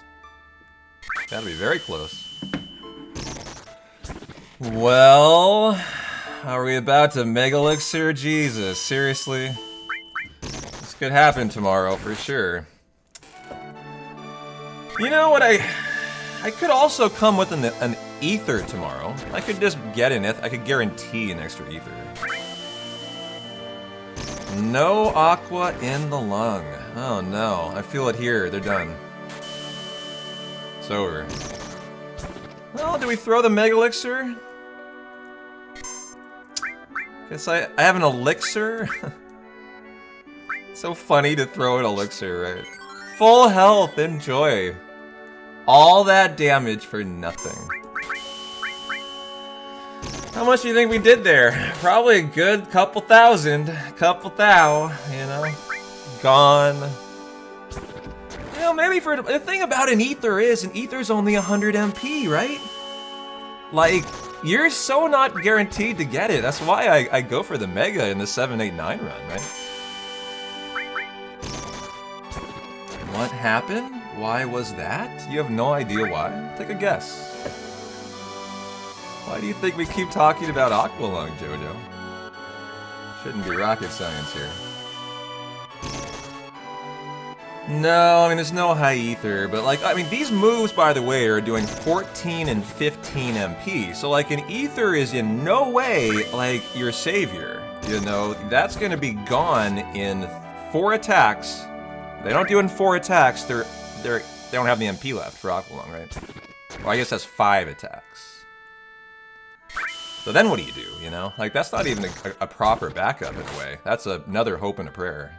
Gotta be very close. Well, are we about to Mega Elixir? Jesus, seriously? This could happen tomorrow for sure. You know what, I could also come with an ether tomorrow. I could just get an I could guarantee an extra ether. No aqua in the lung. Oh no, I feel it here. They're done. It's over. Well, do we throw the Mega Elixir? Guess I have an elixir? It's so funny to throw an elixir, right? Full health, enjoy. All that damage for nothing. How much do you think we did there? Probably a good couple thousand. Couple thou, you know? Gone. You know, maybe for... The thing about an ether's only 100 MP, right? Like, you're so not guaranteed to get it. That's why I go for the Mega in the 789 run, right? What happened? Why was that? You have no idea why? Take a guess. Why do you think we keep talking about Aqualung, Jojo? Shouldn't be rocket science here. No, I mean, there's no high ether, but like, I mean, these moves, by the way, are doing 14 and 15 MP. So like, an ether is in no way like your savior. You know, that's gonna be gone in 4 attacks. They don't do it in 4 attacks. They don't have the MP left for Aqualung, right? Well, I guess that's 5 attacks. So then what do, you know? Like, that's not even a proper backup in a way. That's another hope and a prayer.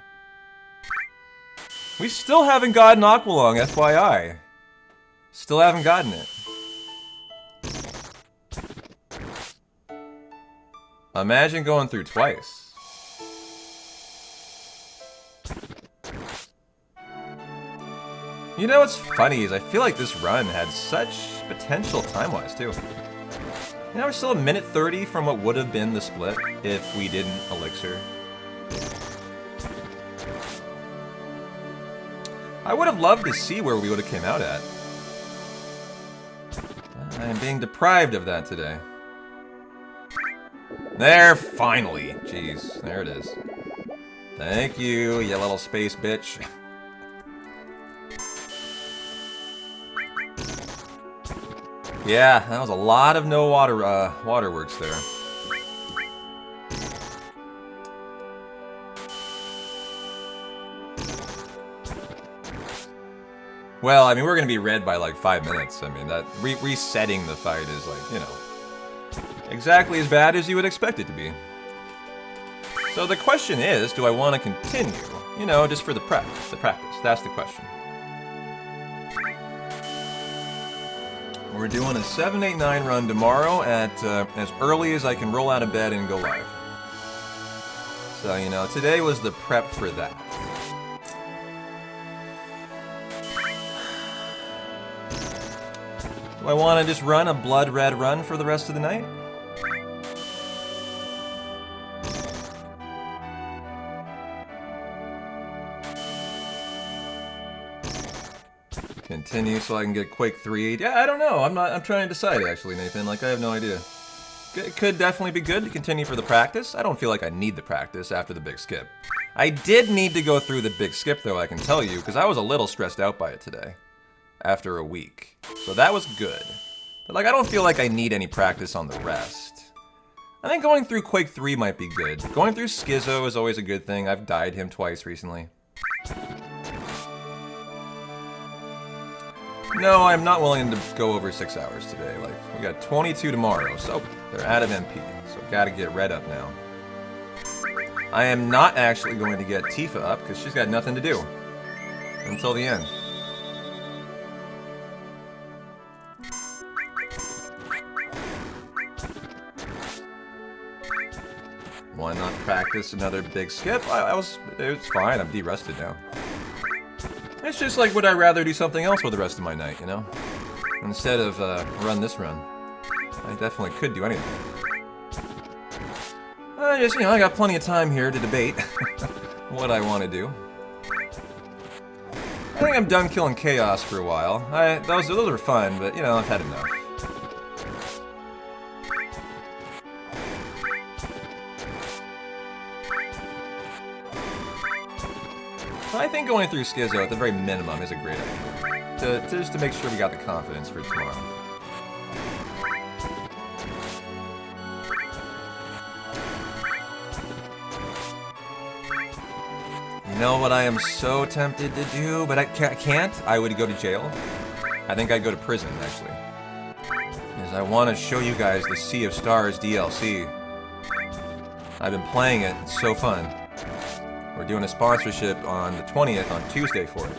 We still haven't gotten Aqualung, FYI. Still haven't gotten it. Imagine going through twice. You know what's funny is I feel like this run had such potential time-wise, too. You know, we're still a minute 30 from what would have been the split if we didn't Elixir. I would have loved to see where we would have came out at. I am being deprived of that today. There, finally. Jeez, there it is. Thank you, you little space bitch. Yeah, that was a lot of no waterworks there. Well, I mean, we're gonna be red by like 5 minutes. I mean, that resetting the fight is like, you know, exactly as bad as you would expect it to be. So the question is, do I want to continue? You know, just for the practice. That's the question. We're doing a 789 run tomorrow at as early as I can roll out of bed and go live. So, you know, today was the prep for that. Do I want to just run a blood red run for the rest of the night? Continue so I can get Quake 3. Yeah, I don't know. I'm trying to decide actually, Nathan. Like, I have no idea. It could definitely be good to continue for the practice. I don't feel like I need the practice after the big skip. I did need to go through the big skip though, I can tell you, because I was a little stressed out by it today. After a week. So that was good. But like, I don't feel like I need any practice on the rest. I think going through Quake 3 might be good. Going through Schizo is always a good thing. I've died him twice recently. No, I'm not willing to go over 6 hours today. Like, we got 22 tomorrow, so they're out of MP. So gotta get red up now. I am not actually going to get Tifa up, because she's got nothing to do. Until the end. Why not practice another big skip? It's fine, I'm de-rusted now. It's just like, would I rather do something else with the rest of my night, you know? Instead of run this run. I definitely could do anything. I just, you know, I got plenty of time here to debate what I want to do. I think I'm done killing chaos for a while. Those are fun, but, you know, I've had enough. I think going through Schizo at the very minimum is a great idea. Just to make sure we got the confidence for tomorrow. You know what I am so tempted to do, but I can't? I would go to jail. I think I'd go to prison, actually. Because I want to show you guys the Sea of Stars DLC. I've been playing it, it's so fun. We're doing a sponsorship on the 20th, on Tuesday for it.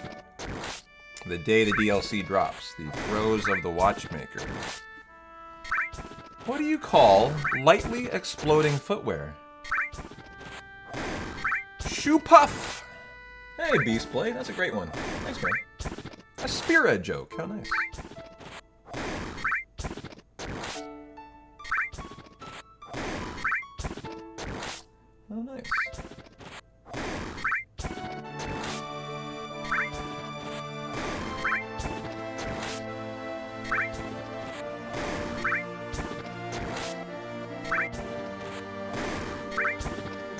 The day the DLC drops. The Throes of the Watchmaker. What do you call lightly exploding footwear? Shoe puff! Hey, Beastblade, that's a great one. Thanks, man. A spearhead joke, how nice. Oh, nice.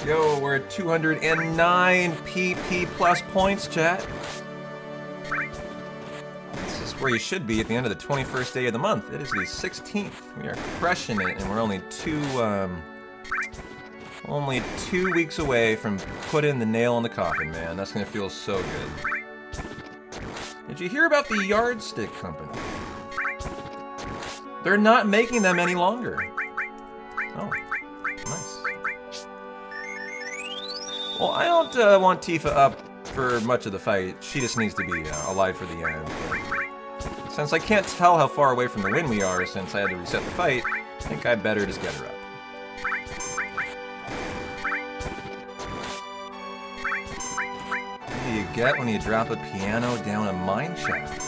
Yo, we're at 209 PP plus points, chat. This is where you should be at the end of the 21st day of the month. It is the 16th. We are crushing it, and we're only two weeks away from putting the nail in the coffin, man. That's gonna feel so good. Did you hear about the Yardstick company? They're not making them any longer. Oh, nice. Well, I don't want Tifa up for much of the fight. She just needs to be alive for the end. But since I can't tell how far away from the win we are since I had to reset the fight, I think I better just get her up. What do you get when you drop a piano down a mine shaft?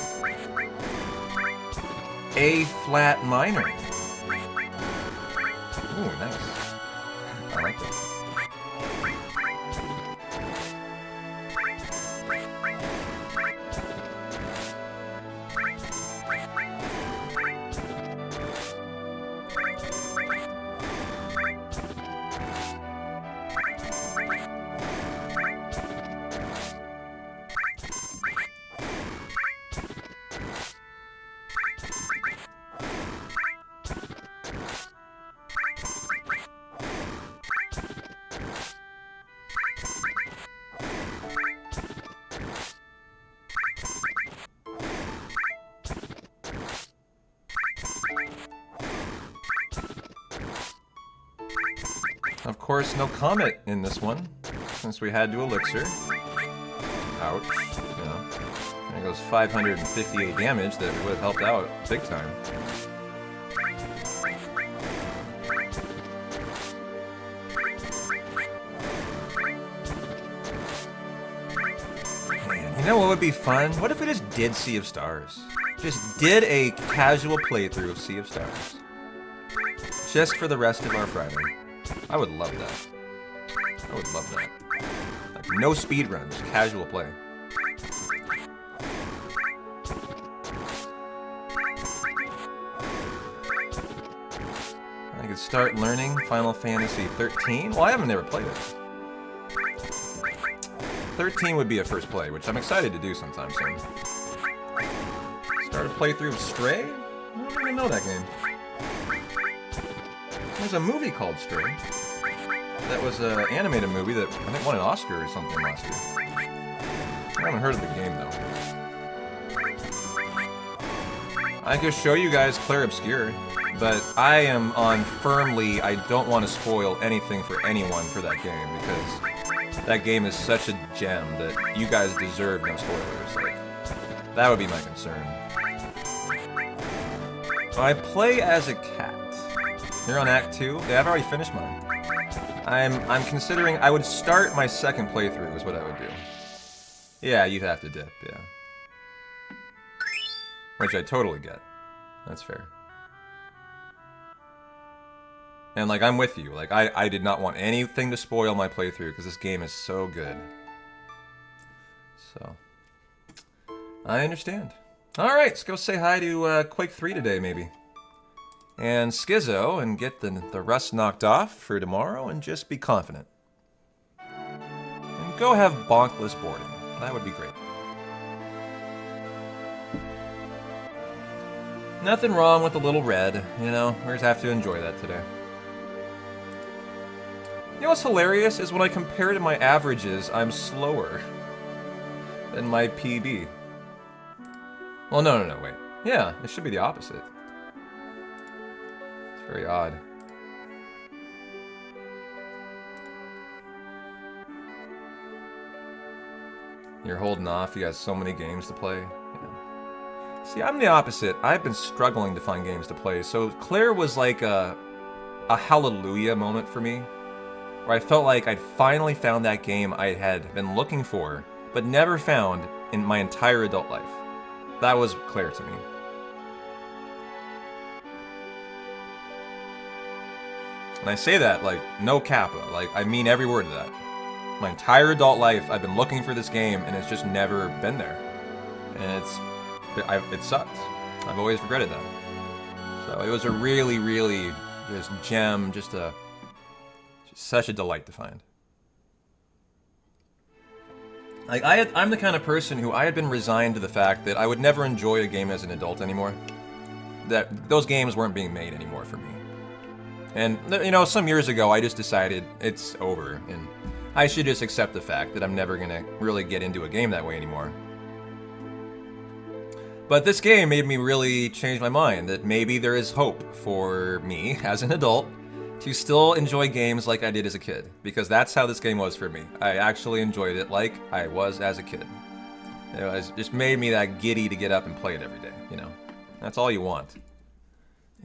A flat minor. Ooh, nice. I like that. Of course, no comet in this one, since we had to elixir. Ouch. You know, there goes 558 damage that would have helped out big time. Man, you know what would be fun? What if we just did Sea of Stars? Just did a casual playthrough of Sea of Stars. Just for the rest of our Friday. I would love that. I would love that. Like, no speed runs, casual play. I could start learning Final Fantasy 13. Well, I haven't never played it. 13 would be a first play, which I'm excited to do sometime soon. Start a playthrough of Stray? I don't even know that game. There's a movie called Stray. That was an animated movie that I think won an Oscar or something last year. I haven't heard of the game though. I could show you guys Clair Obscur, but I am on firmly I don't want to spoil anything for anyone for that game because that game is such a gem that you guys deserve no spoilers. Like, that would be my concern. So I play as a cat. You're on Act 2? Yeah, I've already finished mine. I'm considering I would start my second playthrough is what I would do. Yeah, you'd have to dip, yeah. Which I totally get. That's fair. And like, I'm with you. Like, I did not want anything to spoil my playthrough because this game is so good. So, I understand. Alright, let's go say hi to Quake 3 today, maybe. And Skizzo, and get the rust knocked off for tomorrow, and just be confident. And go have bonkless boarding. That would be great. Nothing wrong with a little red, you know? We just have to enjoy that today. You know what's hilarious is when I compare to my averages, I'm slower than my PB. Well, no, wait. Yeah, it should be the opposite. Very odd. You're holding off, you got so many games to play. Yeah. See, I'm the opposite. I've been struggling to find games to play, so Claire was like a hallelujah moment for me, where I felt like I'd finally found that game I had been looking for, but never found in my entire adult life. That was Claire to me. And I say that like no kappa, like I mean every word of that. My entire adult life I've been looking for this game and it's just never been there. And it sucks. I've always regretted that. So it was a really, really just gem, just such a delight to find. Like I'm the kind of person who I had been resigned to the fact that I would never enjoy a game as an adult anymore. That those games weren't being made anymore for me. And, you know, some years ago, I just decided it's over, and I should just accept the fact that I'm never going to really get into a game that way anymore. But this game made me really change my mind, that maybe there is hope for me, as an adult, to still enjoy games like I did as a kid, because that's how this game was for me. I actually enjoyed it like I was as a kid. It just made me that giddy to get up and play it every day, you know. That's all you want.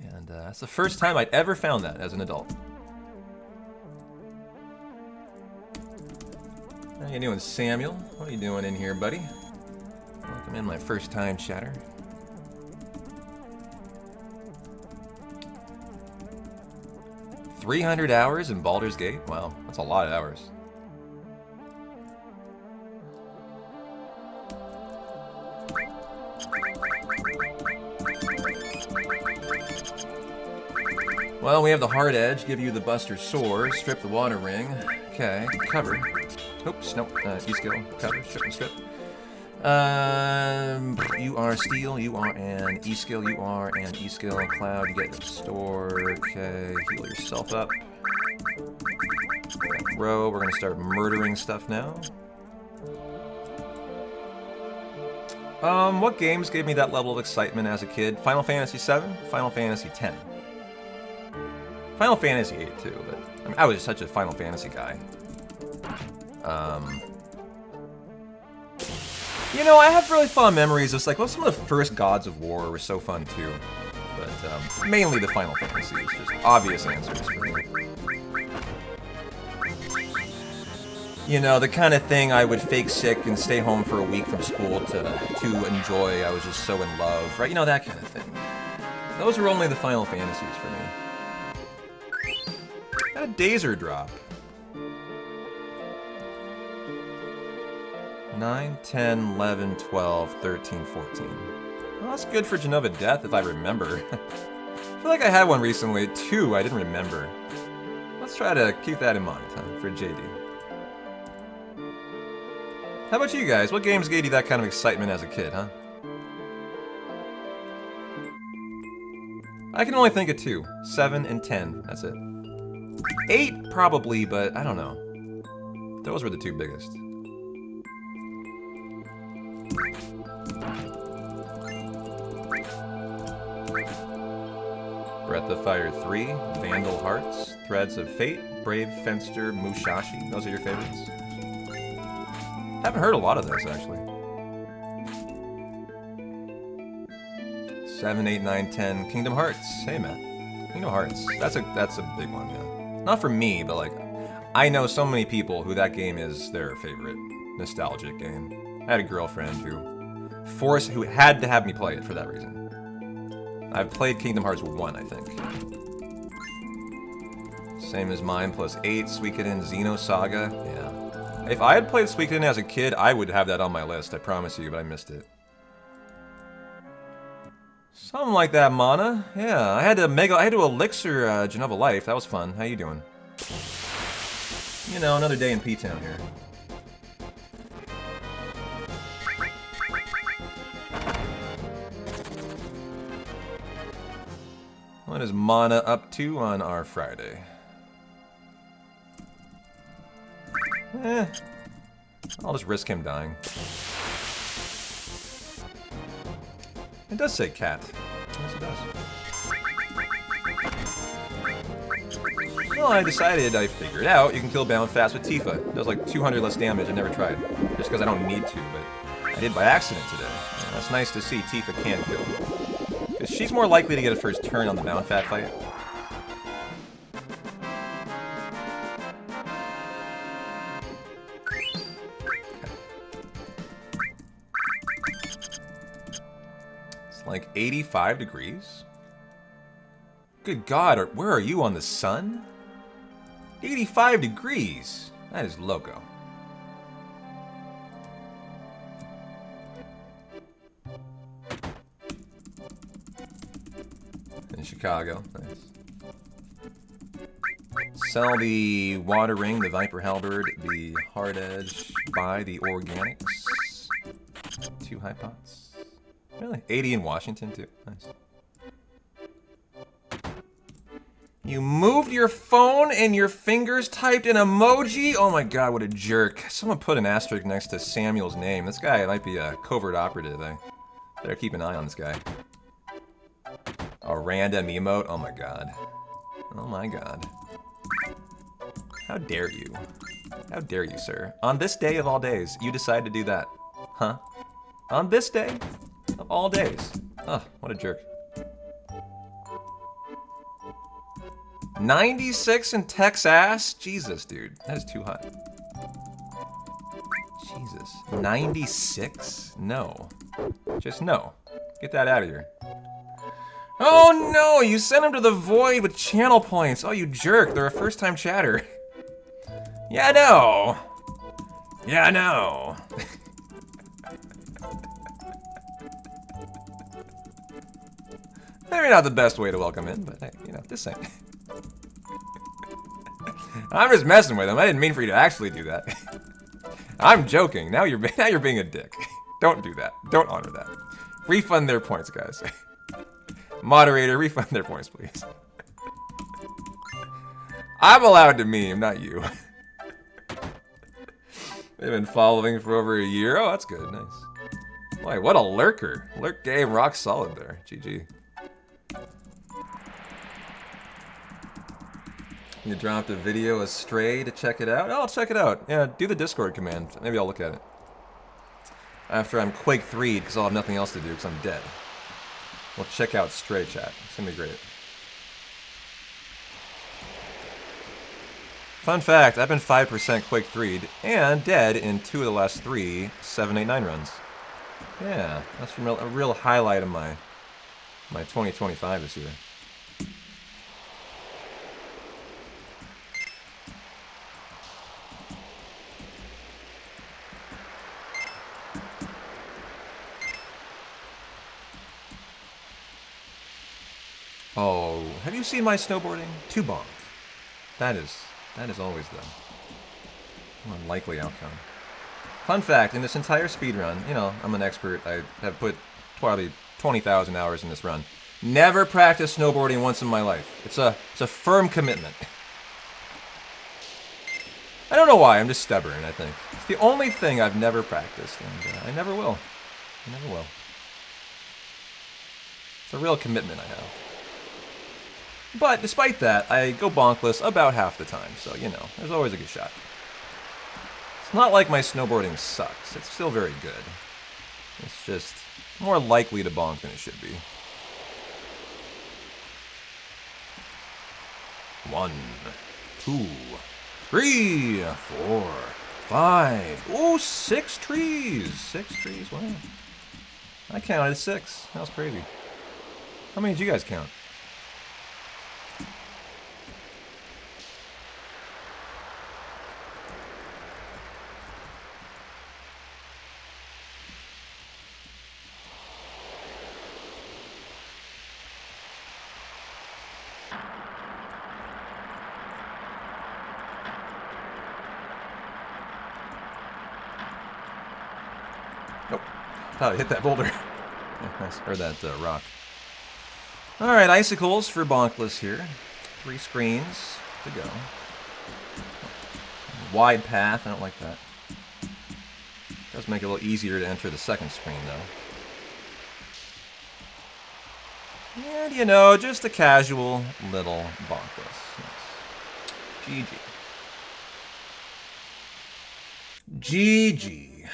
And that's the first time I'd ever found that as an adult. How you doing, Samuel? What are you doing in here, buddy? Welcome in, my first time chatter. $300 hours in Baldur's Gate? Wow, that's a lot of hours. Well, we have the hard edge, give you the Buster Sword, strip the water ring. Okay, cover. Oops, nope, E-skill, cover, strip and strip. You are steel, you are an E-skill, you are an E-skill. Cloud, you get restore. Okay, heal yourself up. Row, we're gonna start murdering stuff now. What games gave me that level of excitement as a kid? Final Fantasy VII, Final Fantasy X. Final Fantasy VIII too, but I mean, I was such a Final Fantasy guy. You know, I have really fond memories of like, well, some of the first Gods of War were so fun too, but mainly the Final Fantasy is just obvious answers for me. You know, the kind of thing I would fake sick and stay home for a week from school to enjoy. I was just so in love, right? You know, that kind of thing. Those were only the Final Fantasies for me. Got a Dazer drop. 9, 10, 11, 12, 13, 14. Well, that's good for Genova Death if I remember. I feel like I had one recently. 2 I didn't remember. Let's try to keep that in mind, huh, for JD. How about you guys? What games gave you that kind of excitement as a kid, huh? I can only think of 2. 7 and 10. That's it. 8 probably, but I don't know. Those were the 2 biggest. Breath of Fire 3, Vandal Hearts, Threads of Fate, Brave Fenster, Mushashi. Those are your favorites? Haven't heard a lot of those, actually. 7, 8, 9, 10, Kingdom Hearts. Hey, man. Kingdom Hearts. That's a big one, yeah. Not for me, but like, I know so many people who that game is their favorite nostalgic game. I had a girlfriend who had to have me play it for that reason. I've played Kingdom Hearts 1, I think. Same as mine, plus 8, Suikoden, Xenosaga. Yeah. If I had played Suikoden as a kid, I would have that on my list, I promise you, but I missed it. Something like that, Mana. Yeah, I had to elixir Genova Life. That was fun. How you doing? You know, another day in P-Town here. What is Mana up to on our Friday? I'll just risk him dying. It does say cat. Yes, it does. Well, I figured out you can kill Bound fast with Tifa. It does like 200 less damage. I never tried. Just because I don't need to, but I did by accident today. Yeah, that's nice to see Tifa can kill. Because she's more likely to get a first turn on the Mount Fat fight. It's like 85 degrees. Good God, where are you on the sun? 85 degrees. That is loco. In Chicago. Nice. Sell the Water Ring, the Viper Halberd, the Hard Edge, buy the Organics. 2 high pots. Really? 80 in Washington, too. Nice. You moved your phone and your fingers typed an emoji? Oh my god, what a jerk. Someone put an asterisk next to Samuel's name. This guy might be a covert operative. I better keep an eye on this guy. A random emote? Oh my god. Oh my god. How dare you? How dare you, sir? On this day of all days, you decide to do that. Huh? On this day of all days. Oh, what a jerk. 96 in Texas? Jesus, dude. That is too hot. Jesus. 96? No. Just no. Get that out of here. Oh no! You sent him to the void with channel points. Oh, you jerk. They're a first-time chatter. Yeah, I know. Yeah, I know. Maybe not the best way to welcome in, but hey, you know, just saying. I'm just messing with him. I didn't mean for you to actually do that. I'm joking. Now you're being a dick. Don't do that. Don't honor that. Refund their points, guys. Moderator, refund their points, please. I'm allowed to meme, not you. They've been following for over a year. Oh, that's good. Nice. Boy, what a lurker. Lurk game, rock solid there. GG. You dropped a video astray to check it out? Oh, I'll check it out. Yeah, do the Discord command. Maybe I'll look at it. After I'm Quake 3'd, because I'll have nothing else to do, because I'm dead. We'll check out Stray Chat. It's gonna be great. Fun fact, I've been 5% Quake 3'd and dead in 2 of the last 3 789 runs. Yeah, that's a real highlight of my 2025 this year. Oh, have you seen my snowboarding? 2 bonk. That is always the more likely outcome. Fun fact, in this entire speedrun, you know, I'm an expert. I have put probably 20,000 hours in this run. Never practiced snowboarding once in my life. It's a firm commitment. I don't know why, I'm just stubborn, I think. It's the only thing I've never practiced, and I never will. I never will. It's a real commitment I have. But despite that, I go bonkless about half the time, so, you know, there's always a good shot. It's not like my snowboarding sucks. It's still very good. It's just more likely to bonk than it should be. 1, 2, 3, 4, 5. Ooh, 6 trees. 6 trees, wow. I counted 6. That was crazy. How many did you guys count? Nope. Thought I hit that boulder. Yeah, nice. Or that rock. Alright, icicles for bonkless here. 3 screens to go. Wide path, I don't like that. Does make it a little easier to enter the second screen, though. And, you know, just a casual little bonkless. Nice. GG. GG.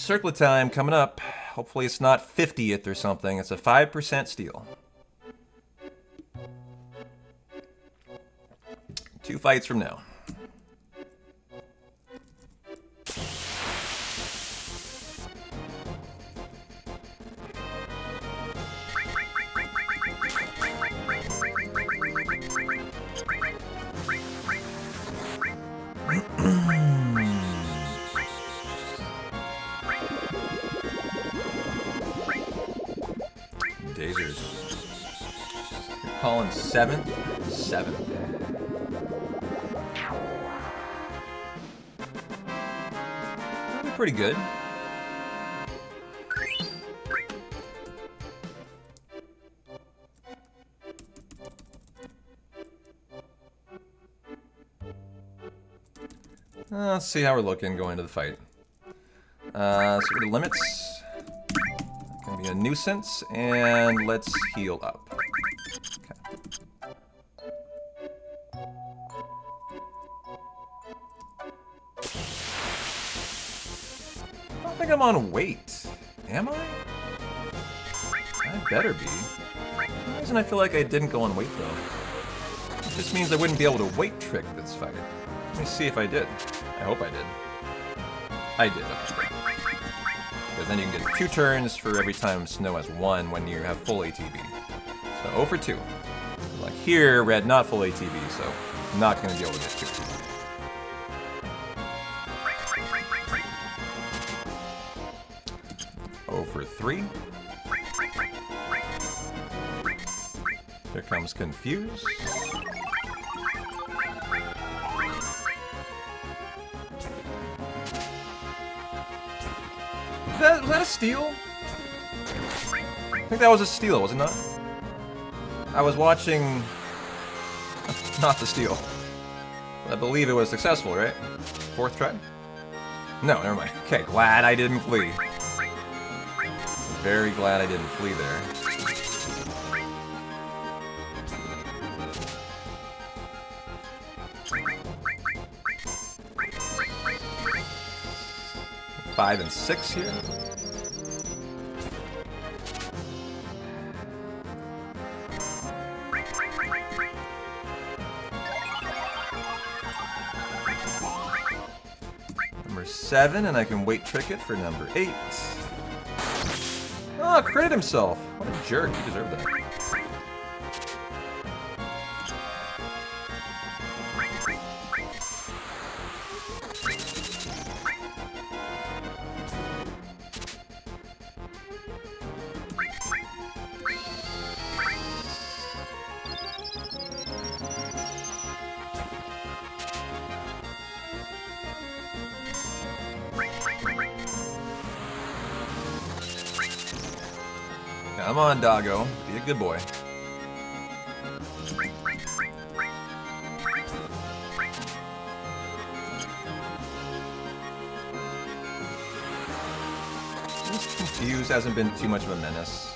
circlet time coming up. Hopefully it's not 50th or something. It's a 5% steal. 2 fights from now. Dazers. You're calling 7th? 7th. That'd be pretty good. Let's see how we're looking going into the fight. So go to limits. Gonna be a nuisance, and let's heal up. Okay. I don't think I'm on weight. Am I? I better be. For some reason I feel like I didn't go on weight though. It just means I wouldn't be able to weight trick this fight. Let me see if I did. I hope I did. I did, okay. Because then you can get 2 turns for every time Snow has 1 when you have full ATB. So 0 for 2. Like here, Red not full ATB, so not going to be able to get 2. For 3. Here comes Confuse. Was that a steal? I think that was a steal, was it not? I was watching... Not the steal. I believe it was successful, right? 4th try? No, never mind. Okay, glad I didn't flee. Very glad I didn't flee there. Five and 6 here. Number 7, and I can weight trick it for number 8. Oh, credit himself. What a jerk. He deserved that. Come on, doggo. Be a good boy. This Confuse hasn't been too much of a menace.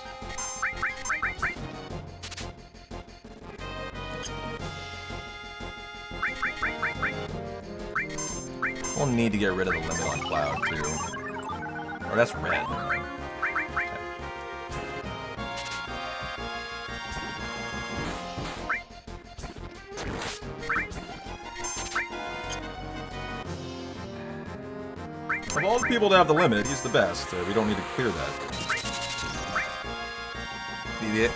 We'll need to get rid of the limit on Cloud, too. Oh, that's red. Of all the people to have the limit, he's the best. We don't need to clear that.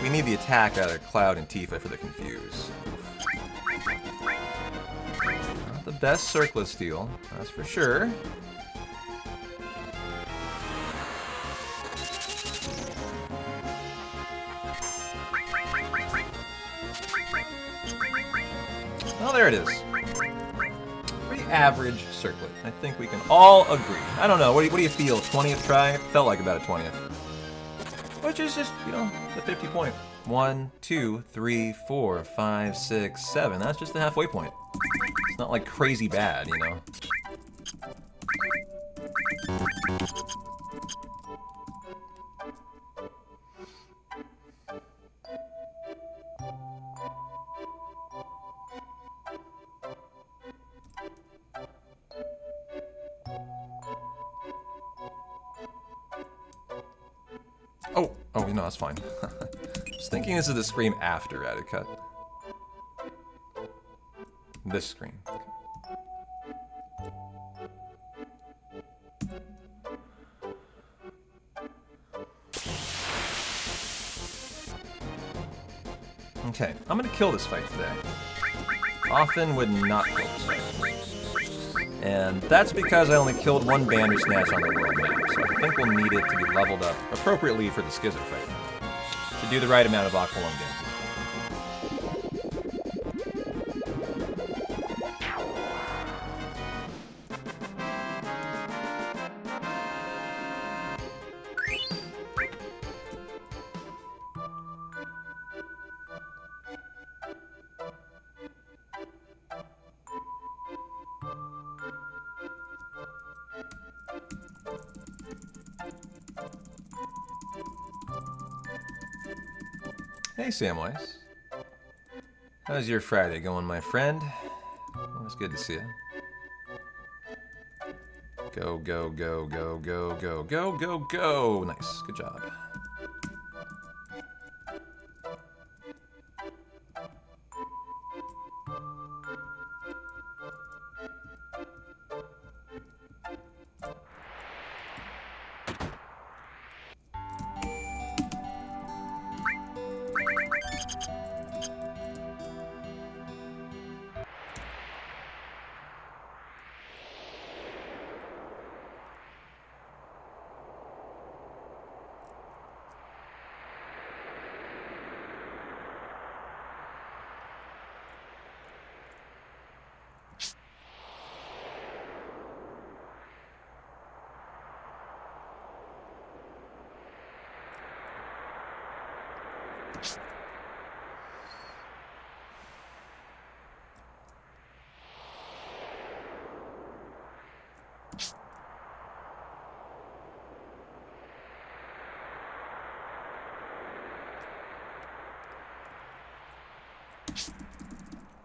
We need the attack out of Cloud and Tifa for the Confuse. Not the best circlet steal, that's for sure. Oh, there it is. Pretty average circlet. I think we can all agree. I don't know. What do you feel? 20th try? It felt like about a 20th. Which is just, you know, the 50 point. 1, 2, 3, 4, 5, 6, 7. That's just the halfway point. It's not like crazy bad, you know. Oh, no, that's fine. I was thinking this is the screen after added cut. This screen. Okay, I'm gonna kill this fight today. Often would not kill this fight. And that's because I only killed one Bandersnatch on the world map, so I think we'll need it to be leveled up appropriately for the Skizzer fight. To do the right amount of Aqualung damage. Hey, Samwise. How's your Friday going, my friend? Always good to see you. Go, go, go, go, go, go, go, go, go. Nice. Good job.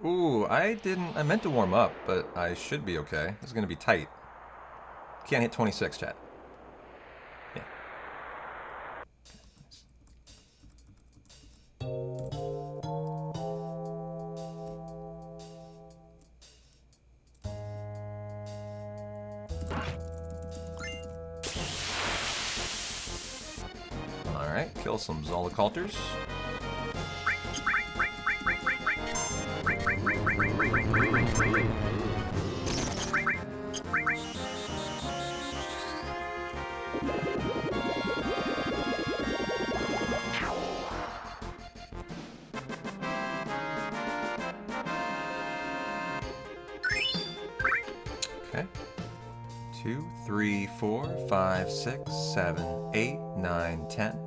Ooh, I meant to warm up, but I should be okay. This is gonna be tight. Can't hit 26, chat. Yeah. Alright, kill some Zoliculters. Okay. 2, 3, 4, 5, 6, 7, 8, 9, 10.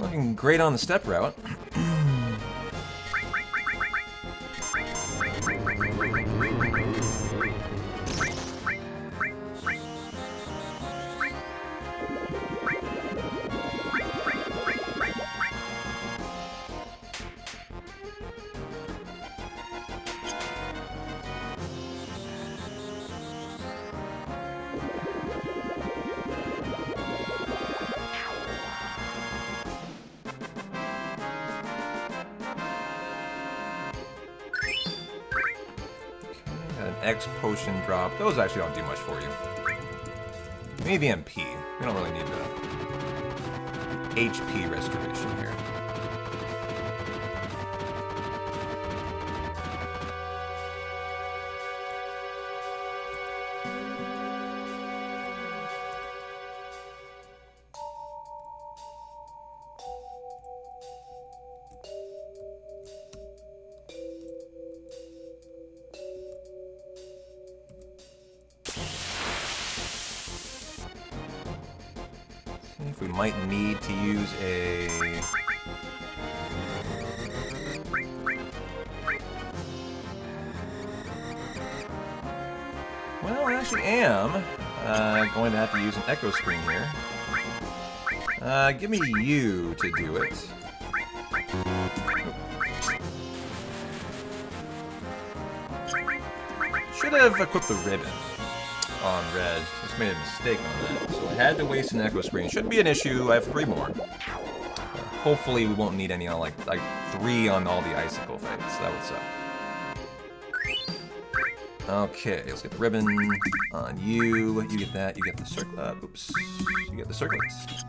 Looking great on the step route. X potion drop. Those actually don't do much for you. Maybe MP. We don't really need the HP restoration here. If we might need to use a... Well, I actually am going to have to use an echo screen here. Give me you to do it. should have equipped the ribbon on red. Just made a mistake on that. So I had to waste an echo screen. Shouldn't be an issue. I have 3 more. Hopefully we won't need any on like 3 on all the icicle fights. That would suck. Okay, let's get the ribbon on you. You get that. You get the circle. Oops. You get the circlets.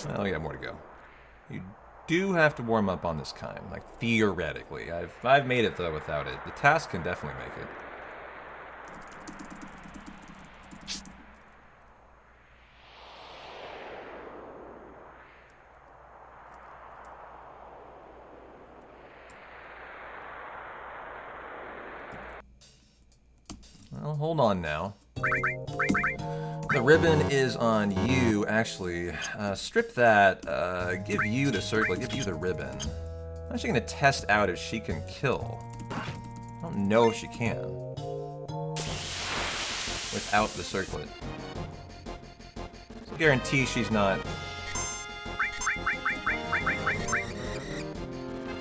Well, we got more to go. You do have to warm up on this kind, like theoretically. I've made it though without it. The task can definitely make it. Well, hold on now. The ribbon is on you, actually. Strip that, give you the circle, give you the ribbon. I'm actually gonna test out if she can kill. I don't know if she can. Without the circlet. So guarantee she's not...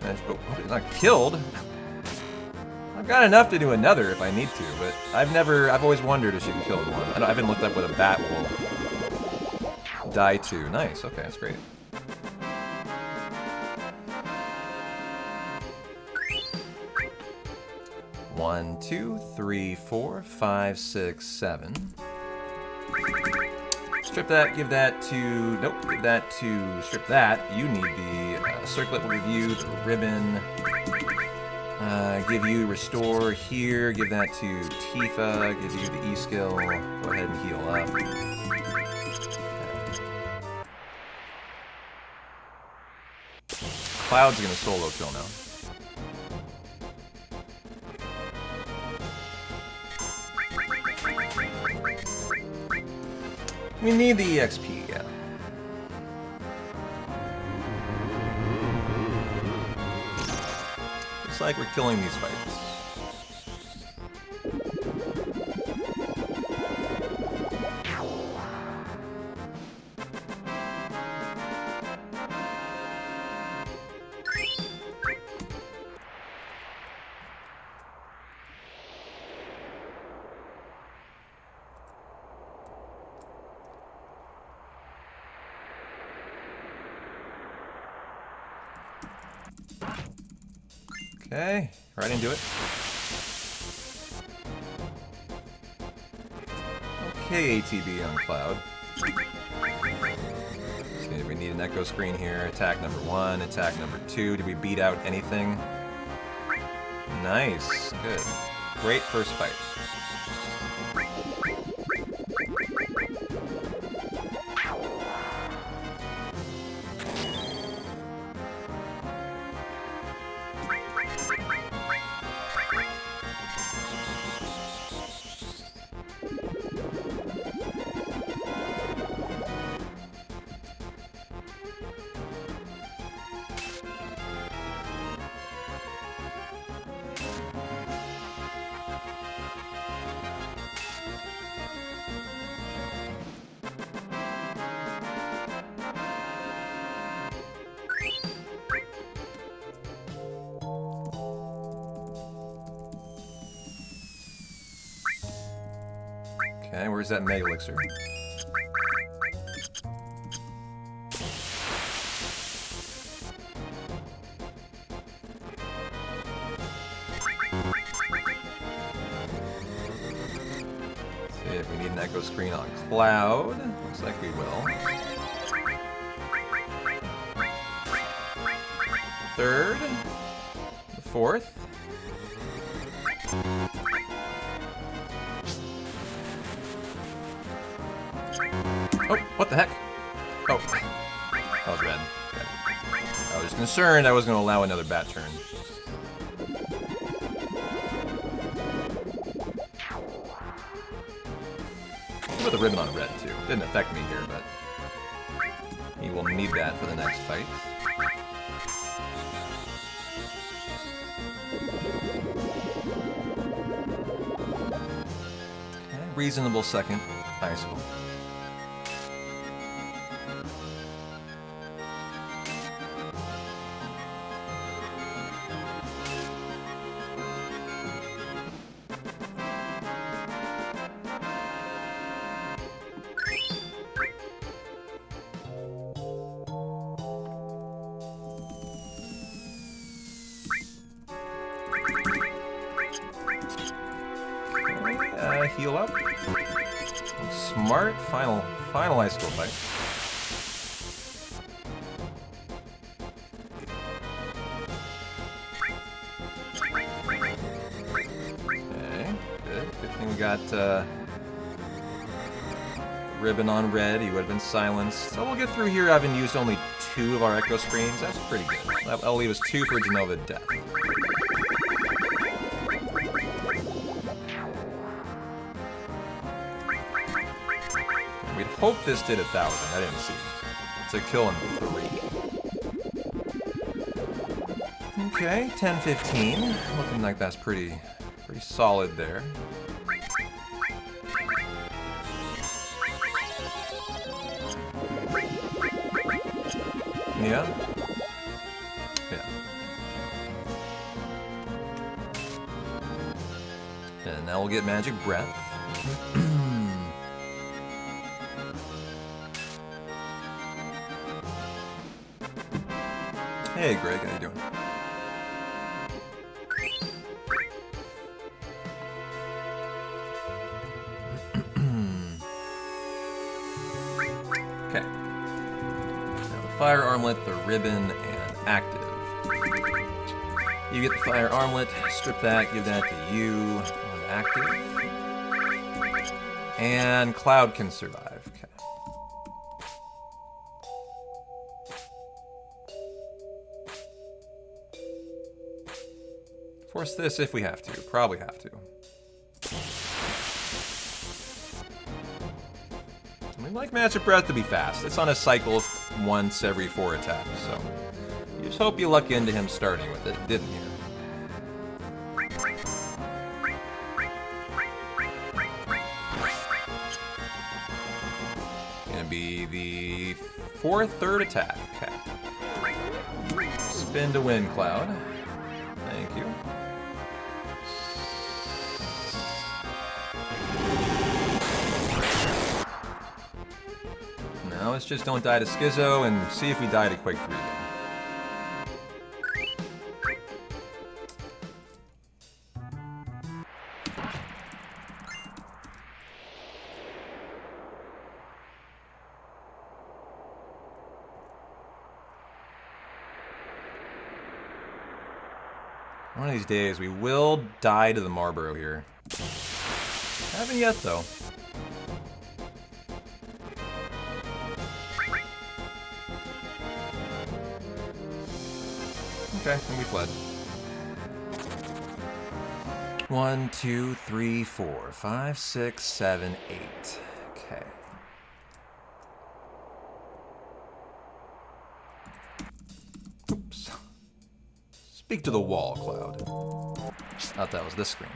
Oh, she's not killed. I've got enough to do another if I need to, but I've always wondered if she can kill one. I haven't looked up what a bat will die to. Nice, okay, that's great. One, 2, 3, 4, 5, 6, 7. Strip that, give that to... Nope, give that to... Strip that. You need the circlet will give you the ribbon. Give you restore here, give that to Tifa, give you the E skill, go ahead and heal up. Cloud's gonna solo kill now. We need the EXP, yeah. Looks like we're killing these fights. Okay, right into it. Okay, ATB on Cloud. See if we need an echo screen here. Attack number 1, attack number 2. Did we beat out anything? Nice, good. Great first fight. Okay, where's that Mega Elixir? See if we need an echo screen on Cloud. Looks like we will. Third. The fourth. Oh, what the heck? Oh. That was red. I was concerned I was going to allow another bat turn. With the ribbon on red, too. Didn't affect me here, but he will need that for the next fight. Okay, reasonable second icicle. Heal up. Smart. Final icicle fight. Okay, good. Good thing we got ribbon on red. He would have been silenced. So we'll get through here having used only 2 of our echo screens. That's pretty good. That'll leave us 2 for Genova Death. We'd hope this did 1,000. I didn't see. It's a kill in 3. Okay, 10-15. Looking like that's pretty solid there. Yeah. Yeah. And now we'll get Magic Breath. Hey Greg, how you doing? Okay. Now the fire armlet, the ribbon, and active. You get the fire armlet, strip that, give that to you on active. And Cloud can survive. Okay. Force this if we have to. Probably have to. We like Magic Breath to be fast. It's on a cycle of once every 4 attacks, so you just hope you luck into him starting with it, didn't you? Gonna be the 4th, 3rd attack. Okay. Spin to win, Cloud. Thank you. Now let's just don't die to Schizo and see if we die to Quake 3 again. One of these days we will die to the Marlboro here. Haven't yet though. Okay, and we fled. 1, 2, 3, 4, 5, 6, 7, 8. Okay. Oops. Speak to the wall, Cloud. Thought that was this screen.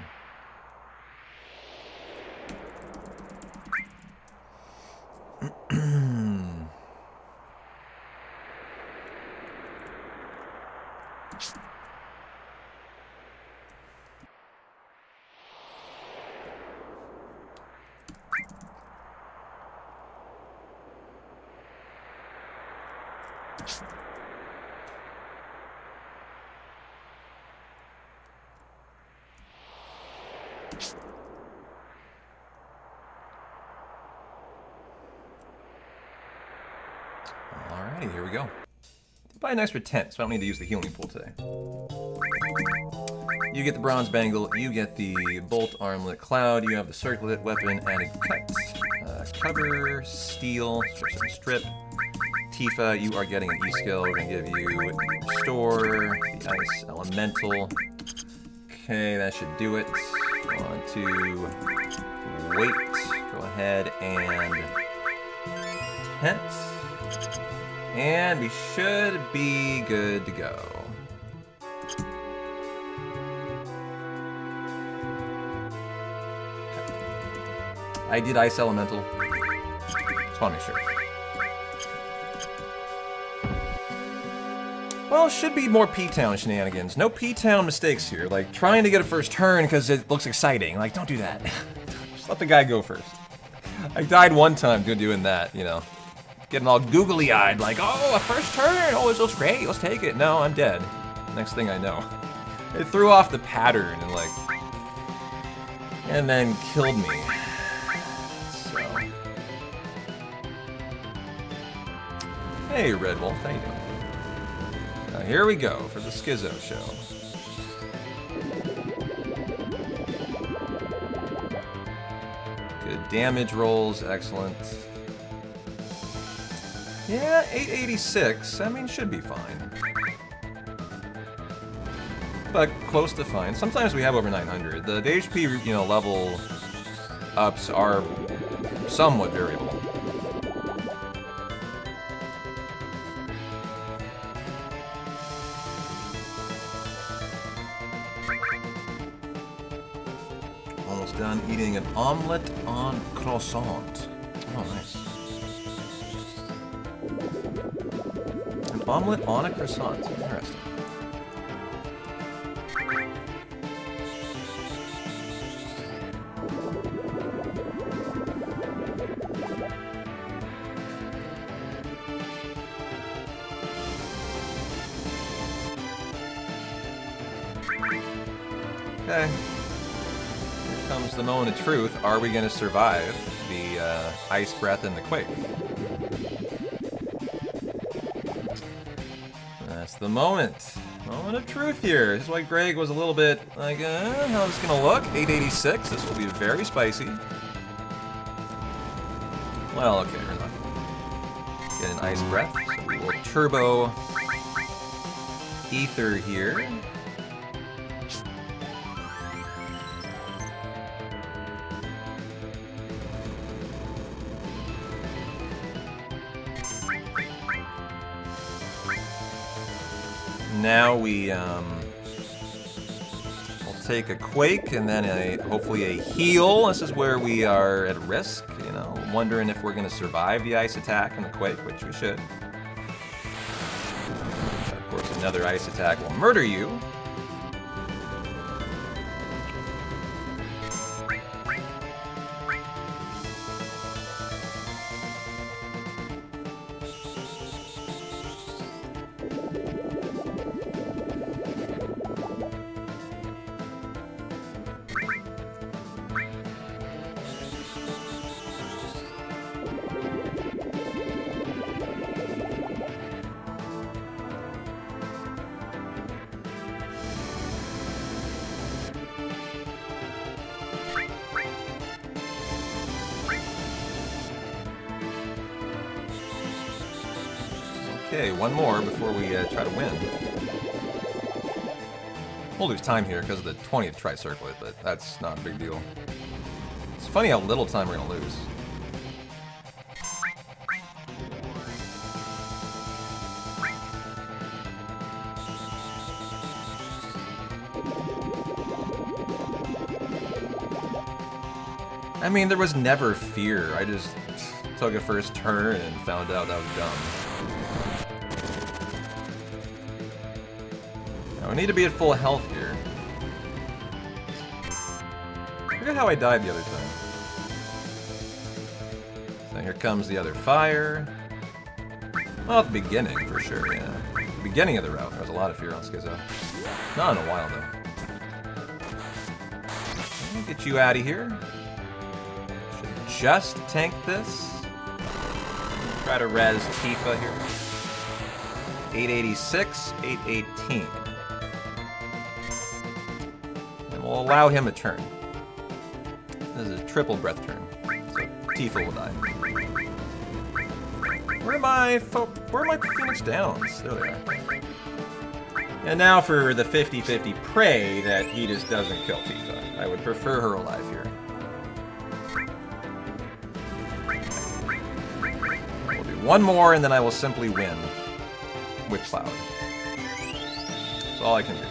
Alrighty, here we go. Buy an extra 10, so I don't need to use the healing pool today. You get the bronze bangle, you get the bolt armlet Cloud, you have the circlet weapon added cut. cover, steal, strip. Tifa, you are getting an E-skill. We're gonna give you Restore, the Ice Elemental. Okay, that should do it. On to Wait. Go ahead and Tent. And we should be good to go. I did Ice Elemental. Just want to make sure. Well, should be more P-Town shenanigans. No P-Town mistakes here. Like, trying to get a first turn because it looks exciting. Like, don't do that. Just let the guy go first. I died one time doing that, you know. Getting all googly-eyed, like, oh, a first turn! Oh, this looks great, let's take it. No, I'm dead. Next thing I know. It threw off the pattern and, like... and then killed me. So... Hey, Red Wolf, how you doing? Now, here we go for the Schizo show. Good damage rolls, excellent. Yeah, 886, I mean, should be fine. But close to fine. Sometimes we have over 900. The HP, you know, level ups are somewhat variable. Almost done eating an omelette on croissant. Oh, nice. An omelet on a croissant. Interesting. Okay. Here comes the moment of truth. Are we going to survive the ice breath and the quake? That's the moment. Moment of truth here. This is why Greg was a little bit like, how's this gonna look? 886. This will be very spicy. Well, okay, we're not gonna get an ice breath. So we will turbo ether here. Now we will take a quake and then hopefully a heal. This is where we are at risk, you know, wondering if we're going to survive the ice attack and the quake, which we should. Of course, another ice attack will murder you. Okay, one more before we try to win. We'll lose time here because of the 20th tri-circlet, but that's not a big deal. It's funny how little time we're going to lose. I mean, there was never fear. I just took a first turn and found out that was dumb. Now, we need to be at full health here. Forget how I died the other time. So here comes the other fire. Well, at the beginning, for sure, yeah. The beginning of the route, there was a lot of fear on Schizo. Not in a while, though. I'll get you out of here. Should just tank this. Try to res Tifa here. 886, 818. And we'll allow him a turn. This is a triple breath turn. So Tifa will die. Where are my Phoenix Downs? There they are. And now for the 50-50 pray that he just doesn't kill Tifa. I would prefer her alive here. We'll do one more and then I will simply win with Cloud. That's all I can do.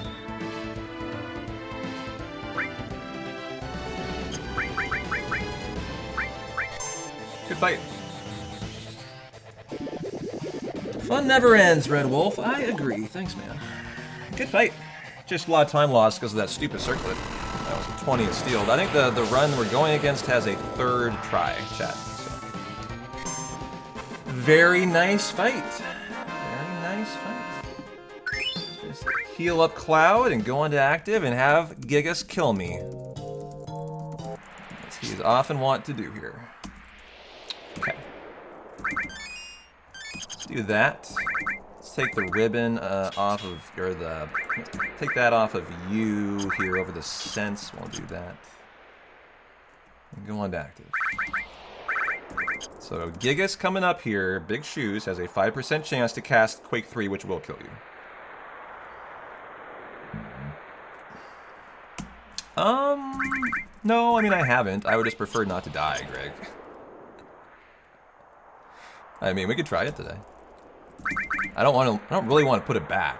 Good fight. Fun never ends, Red Wolf. I agree. Thanks, man. Good fight. Just a lot of time lost because of that stupid circlet. That was 20 and steeled. I think the run we're going against has a third try, chat. So. Very nice fight. Very nice fight. Just heal up Cloud and go into active and have Gigas kill me. As he is often wont to do here. Okay. Let's do that. Let's take the ribbon off of, or take that off of you here over the sense. We'll do that. And go on to active. So Gigas coming up here, Big Shoes, has a 5% chance to cast Quake 3, which will kill you. No, I mean I haven't. I would just prefer not to die, Greg. I mean, we could try it today. I don't really want to put it back.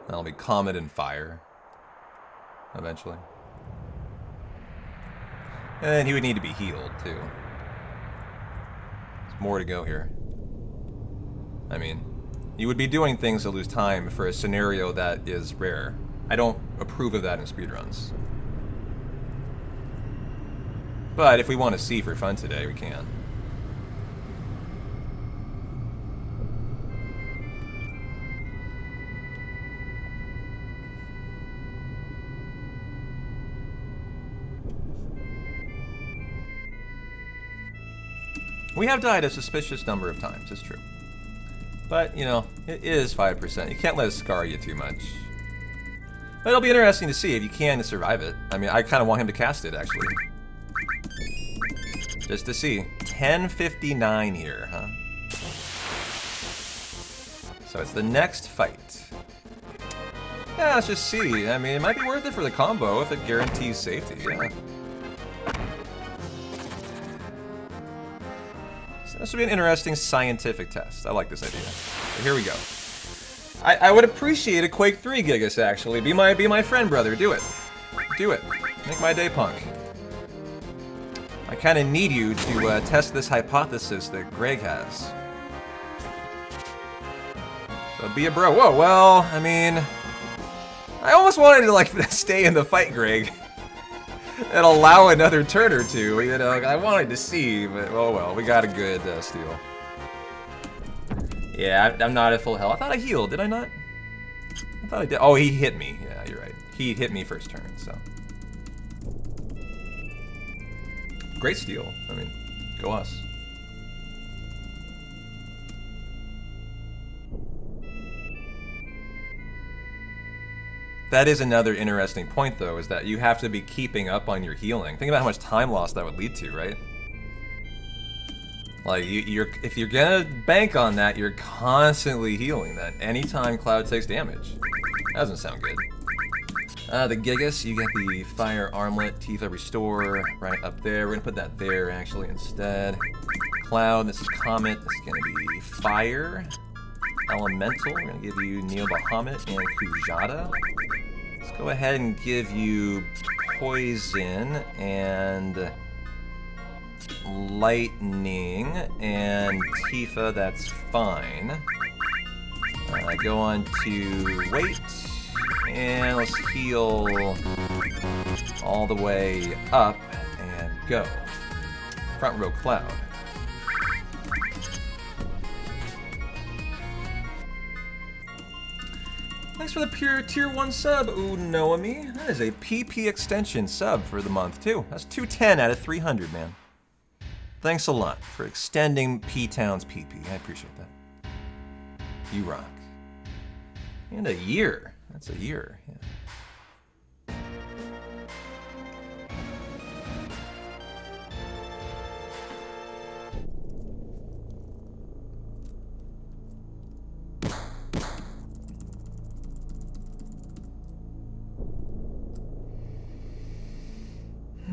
That'll be Comet and Fire. Eventually. And then he would need to be healed, too. There's more to go here. I mean, you would be doing things to lose time for a scenario that is rare. I don't approve of that in speedruns. But if we want to see for fun today, we can. We have died a suspicious number of times, it's true. But, you know, it is 5%. You can't let it scar you too much. But it'll be interesting to see if you can survive it. I mean, I kind of want him to cast it, actually. Just to see. 10:59 here, huh? So it's the next fight. Yeah, let's just see. I mean, it might be worth it for the combo if it guarantees safety, yeah. So this would be an interesting scientific test. I like this idea. So here we go. I would appreciate a Quake 3 Gigas, actually. Be my friend, brother. Do it. Do it. Make my day, punk. I kind of need you to test this hypothesis that Greg has. So be a bro. Whoa, well, I mean... I almost wanted to, like, stay in the fight, Greg. And allow another turn or two, you know? I wanted to see, but oh well. We got a good steal. Yeah, I'm not at full health. I thought I healed, did I not? I thought I did. Oh, he hit me. Yeah, you're right. He hit me first turn, so. Great steal. I mean, go us. That is another interesting point, though, is that you have to be keeping up on your healing. Think about how much time loss that would lead to, right? Like, if you're gonna bank on that, you're constantly healing that anytime Cloud takes damage. That doesn't sound good. The Gigas, you get the Fire Armlet, Tifa Restore, right up there. We're gonna put that there, actually, instead. Cloud, this is Comet, this is gonna be Fire. Elemental, we're gonna give you Neo Bahamut and Kujata. Let's go ahead and give you Poison and Lightning and Tifa, that's fine. Go on to Wait, and let's heal all the way up and go. Front row Cloud. Thanks for the pure tier 1 sub, Unoami. That is a PP extension sub for the month, too. That's 210 out of 300, man. Thanks a lot for extending P-Town's PP. I appreciate that. You rock. And a year. That's a year. Yeah.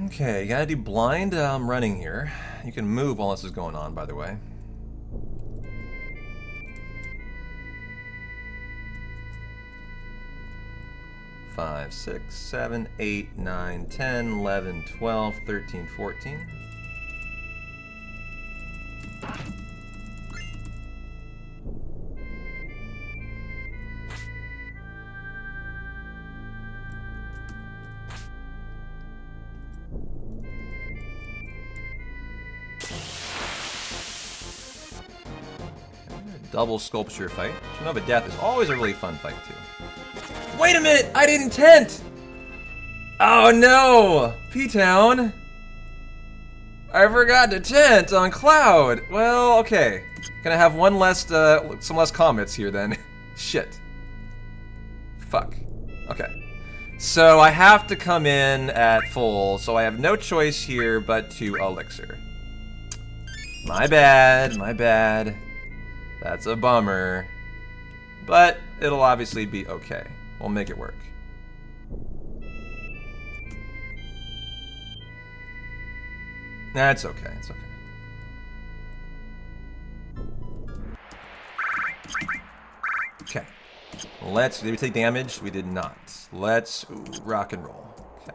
Okay, you gotta do blind running here. You can move while this is going on, by the way. Five, 6, 7, 8, 9, 10, 11, 12, 13, 14. Double sculpture fight. Genova Death is always a really fun fight, too. Wait a minute! I didn't tent! Oh no! P-Town! I forgot to tent on Cloud! Well, okay. Gonna have one less, some less comments here then. Shit. Fuck. Okay. So I have to come in at full, so I have no choice here but to Elixir. My bad, my bad. That's a bummer. But it'll obviously be okay. We'll make it work. Nah, it's okay, it's okay. Okay. Did we take damage? We did not. Let's rock and roll. Okay.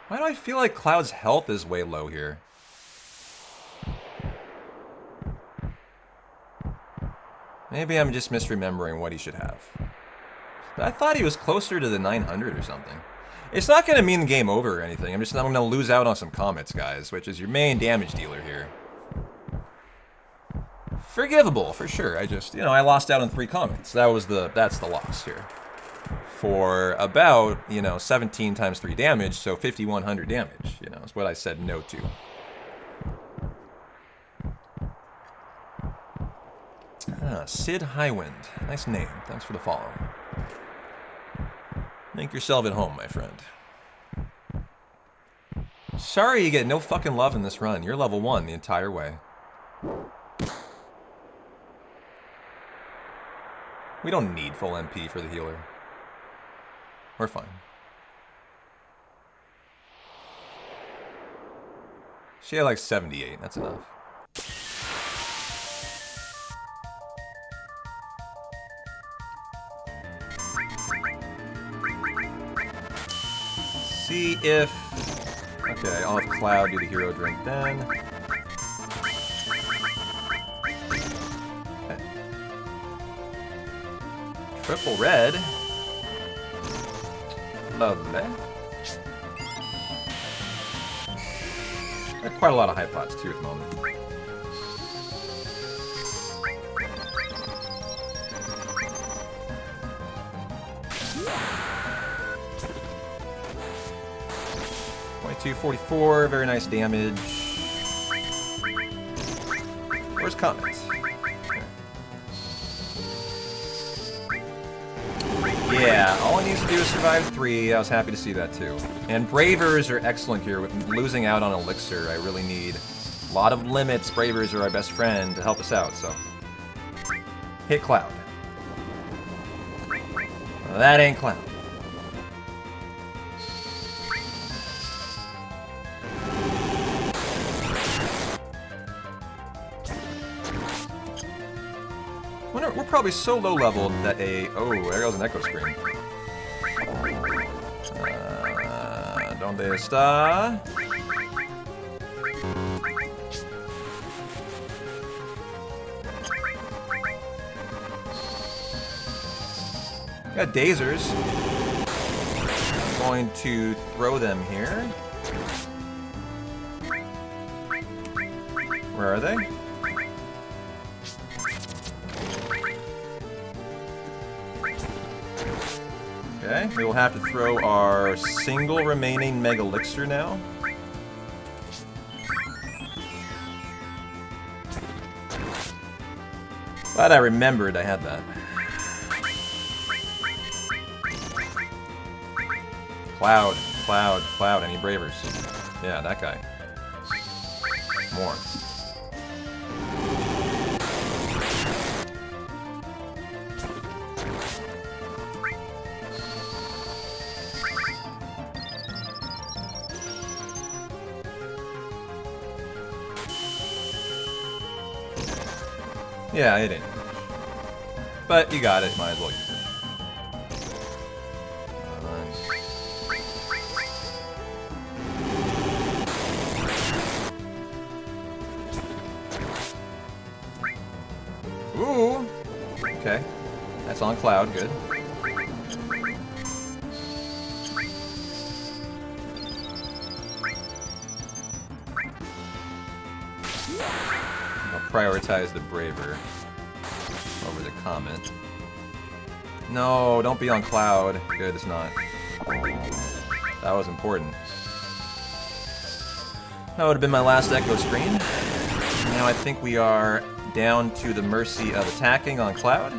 Why do I feel like Cloud's health is way low here? Maybe I'm just misremembering what he should have. But I thought he was closer to the 900 or something. It's not going to mean game over or anything. I'm going to lose out on some comets, guys, which is your main damage dealer here. Forgivable, for sure. I just, I lost out on 3 comets. That's the loss here. For about, 17 times 3 damage, so 5,100 damage, is what I said no to. Sid Highwind. Nice name. Thanks for the follow. Make yourself at home, my friend. Sorry you get no fucking love in this run. You're level 1 the entire way. We don't need full MP for the healer. We're fine. She had like 78. That's enough. See if... Okay, I'll have Cloud do the hero drink then. Okay. Triple red. Lovely. Got quite a lot of high pots too at the moment. $22.44, very nice damage. Where's Comet? Yeah, all it needs to do is survive 3. I was happy to see that too. And Bravers are excellent here. With losing out on Elixir, I really need a lot of limits. Bravers are our best friend to help us out, so. Hit Cloud. Well, that ain't Cloud. We're probably so low leveled that oh, there goes an echo screen. ¿Dónde está? Got Dazers. I'm going to throw them here. Where are they? Okay, we will have to throw our single remaining Mega Elixir now. Glad I remembered I had that. Cloud, Cloud, Cloud. Any bravers? Yeah, that guy. More. Yeah, it ain't. But you got it, might as well use it. Ooh! Okay. That's on Cloud, good. I'll prioritize the Braver over the Comet. No, don't be on Cloud. Good, it's not. That was important. That would have been my last Echo screen. Now I think we are down to the mercy of attacking on Cloud.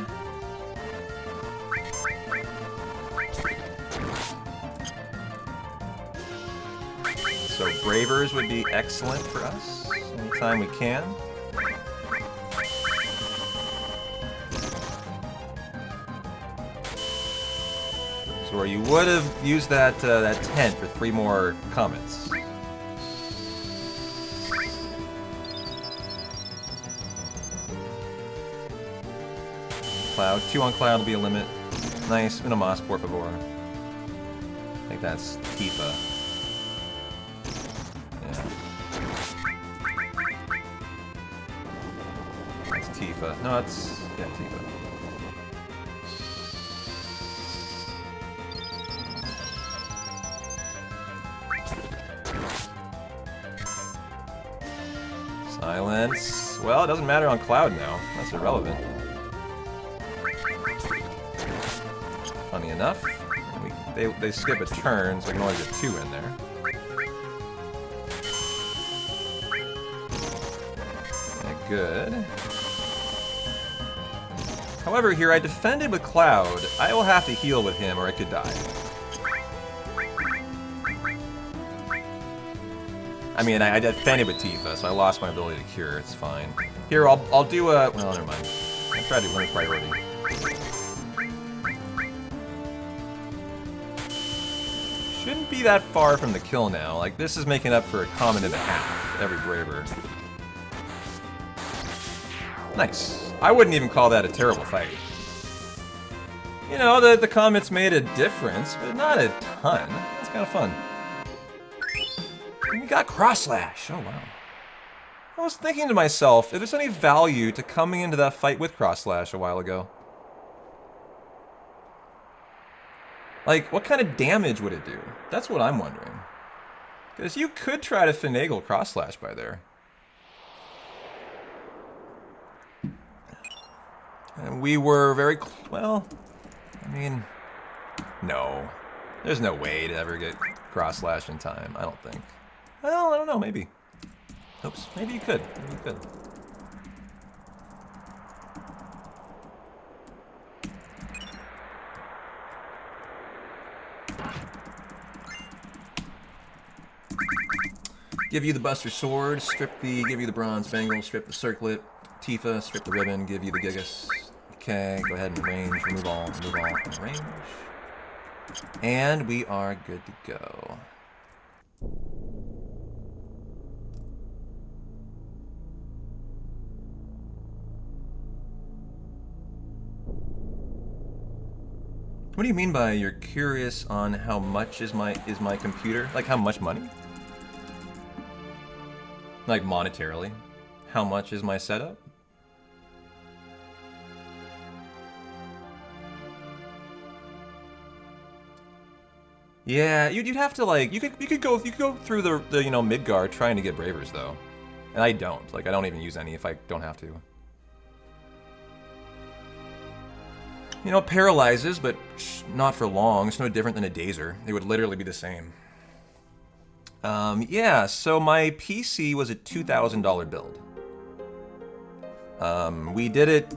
So Bravers would be excellent for us anytime we can. So where you would have used that that tent for 3 more comets. Cloud. 2 on Cloud will be a limit. Nice. Una mas, por favor. I think that's Tifa. Yeah. That's Tifa. No, it's... yeah, Tifa. Silence. Well, it doesn't matter on Cloud now. That's irrelevant. Funny enough, they skip a turn, so we can always get 2 in there. Okay, good. However, here I defended with Cloud. I will have to heal with him, or I could die. I mean, I defended with Tifa, so I lost my ability to cure. It's fine. Here, I'll do a... well, never mind. I'll try to do limit priority. Shouldn't be that far from the kill now. Like, this is making up for a comet and a half every Braver. Nice. I wouldn't even call that a terrible fight. You know, the comets made a difference, but not a ton. It's kind of fun. And we got Cross Slash. Oh, wow. I was thinking to myself, if there's any value to coming into that fight with Cross Slash a while ago. Like, what kind of damage would it do? That's what I'm wondering. Because you could try to finagle Cross Slash by there. And we were very... well, I mean... no. There's no way to ever get Cross Slash in time, I don't think. Well, I don't know, maybe. Oops, maybe you could. Maybe you could. Give you the Buster Sword, give you the Bronze Bangle, strip the Circlet, Tifa, strip the Ribbon, give you the Gigas. Okay, go ahead and range, remove all in range. And we are good to go. What do you mean by you're curious on how much is my computer? Like how much money? Like monetarily? How much is my setup? Yeah, you'd have to like you could go through the you know Midgard trying to get Bravers though, and I don't like I don't even use any if I don't have to. You know, it paralyzes, but not for long. It's no different than a Dazer. It would literally be the same. Yeah, so my PC was a $2,000 build. We did it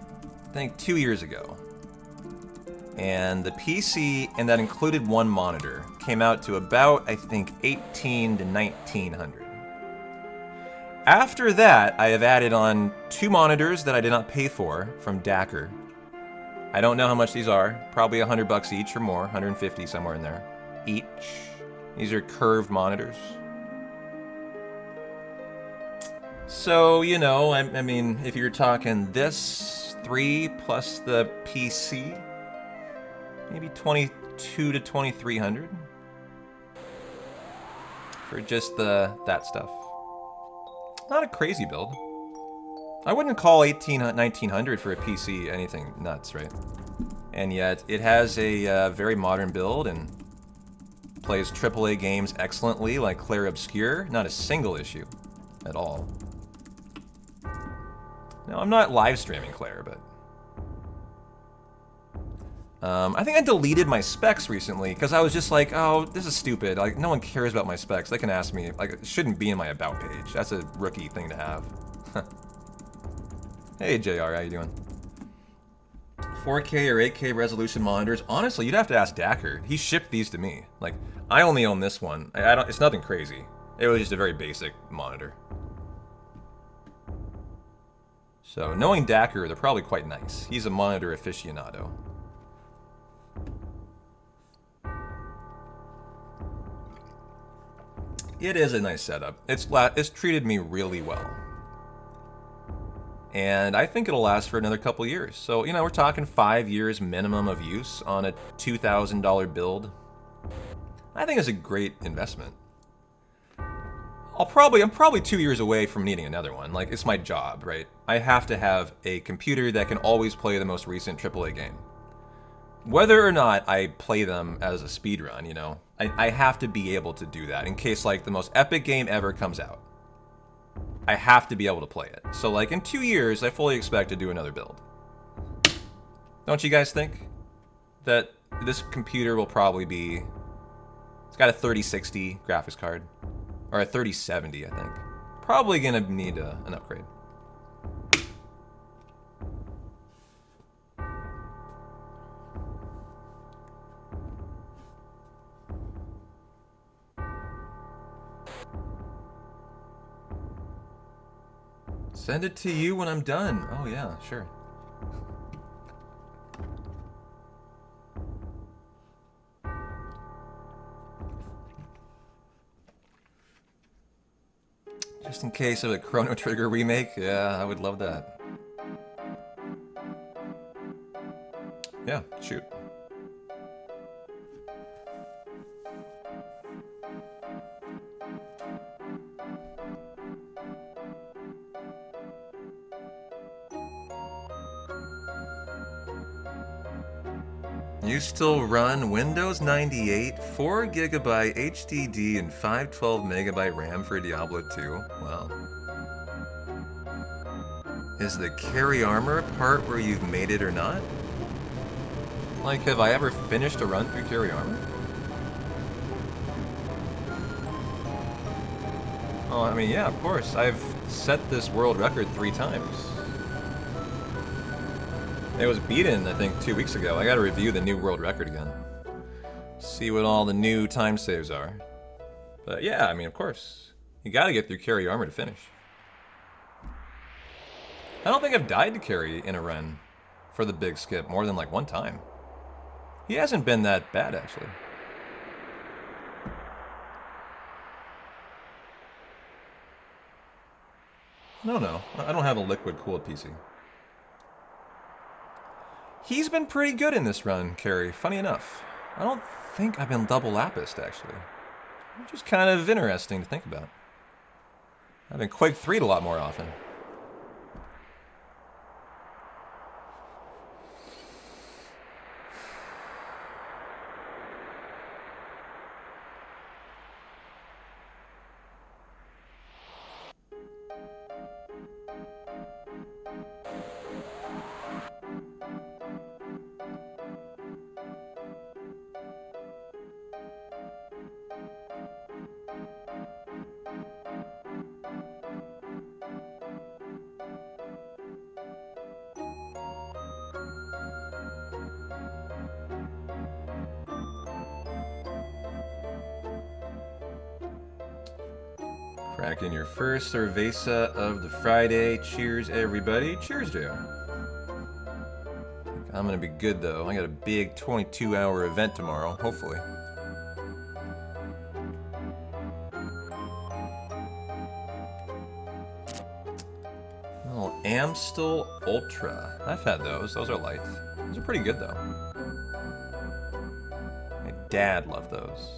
I think 2 years ago. And the PC, and that included one monitor, came out to about, I think, 18 to 1900. After that, I have added on 2 monitors that I did not pay for from Dacker. I don't know how much these are. Probably $100 each or more, 150 somewhere in there. Each. These are curved monitors. So, you know, I mean, if you're talking this 3 plus the PC, maybe 22 to 2300 for just that stuff. Not a crazy build. I wouldn't call 1900 for a PC anything nuts, right? And yet, it has a very modern build and plays AAA games excellently, like Clair Obscur. Not a single issue at all. Now, I'm not live streaming Clair, but I think I deleted my specs recently because I was just like, oh, this is stupid. Like, no one cares about my specs. They can ask me. Like, it shouldn't be in my about page. That's a rookie thing to have. Hey, JR, how you doing? 4K or 8K resolution monitors. Honestly, you'd have to ask Dacker. He shipped these to me. Like, I only own this one. I don't. It's nothing crazy. It was just a very basic monitor. So, knowing Dacker, they're probably quite nice. He's a monitor aficionado. It is a nice setup. It's treated me really well. And I think it'll last for another couple years. So, you know, we're talking 5 years minimum of use on a $2,000 build. I think it's a great investment. I'm probably 2 years away from needing another one. Like, it's my job, right? I have to have a computer that can always play the most recent AAA game. Whether or not I play them as a speedrun, you know, I have to be able to do that in case, like, the most epic game ever comes out. I have to be able to play it. So, like, in 2 years, I fully expect to do another build. Don't you guys think that this computer will probably be... It's got a 3060 graphics card. Or a 3070, I think. Probably gonna need an upgrade. Send it to you when I'm done. Oh yeah, sure. Just in case of a Chrono Trigger remake, yeah, I would love that. Yeah, shoot. You still run Windows 98, 4 GB HDD, and 512 MB RAM for Diablo 2? Wow. Is the carry armor part where you've made it or not? Like, have I ever finished a run through carry armor? Oh, I mean, yeah, of course. I've set this world record 3 times. It was beaten, I think, 2 weeks ago. I gotta review the new world record again. See what all the new time saves are. But yeah, I mean, of course. You gotta get through carry armor to finish. I don't think I've died to carry in a run for the big skip more than like 1 time. He hasn't been that bad, actually. No. I don't have a liquid-cooled PC. He's been pretty good in this run, Carrie, funny enough. I don't think I've been double lapis, actually. Which is kind of interesting to think about. I've been Quake 3'd a lot more often. Cracking your first cerveza of the Friday. Cheers, everybody. Cheers, JR. I'm gonna be good though. I got a big 22-hour event tomorrow, hopefully. Oh, Amstel Ultra. I've had those. Those are light. Those are pretty good though. My dad loved those.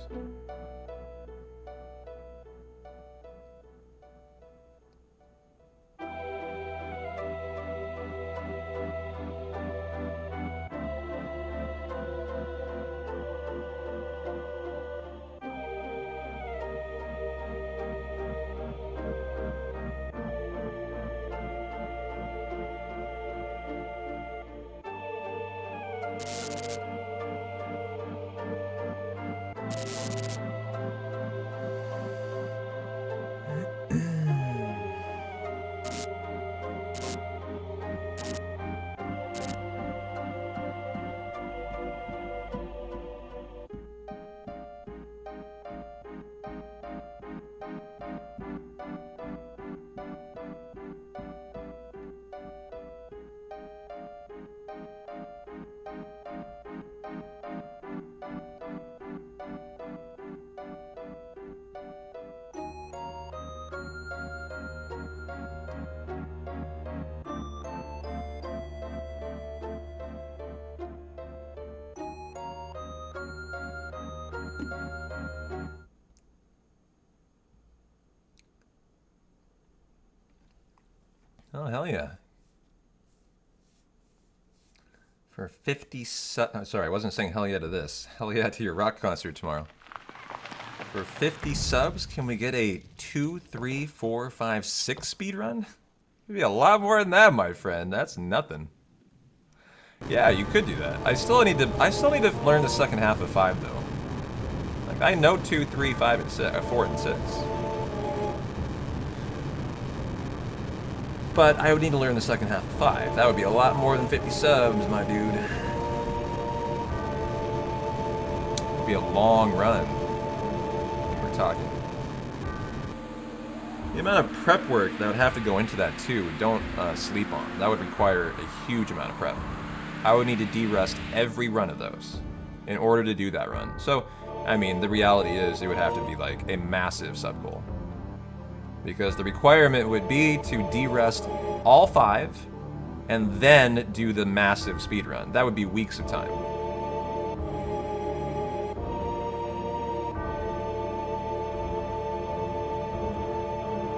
Oh, hell yeah. For 50 sorry, I wasn't saying hell yeah to this. Hell yeah to your rock concert tomorrow. For 50 subs, can we get a 2, 3, 4, 5, 6 speed run? It'd be a lot more than that, my friend. That's nothing. Yeah, you could do that. I still need to learn the second half of 5 though. Like I know 2, 3, 5, and 6, 4 and 6. But I would need to learn the second half of 5. That would be a lot more than 50 subs, my dude. It would be a long run. We're talking. The amount of prep work that would have to go into that too, don't sleep on. That would require a huge amount of prep. I would need to de-rest every run of those in order to do that run. So, I mean, the reality is it would have to be like a massive sub goal. Because the requirement would be to de-rest all 5 and then do the massive speedrun. That would be weeks of time.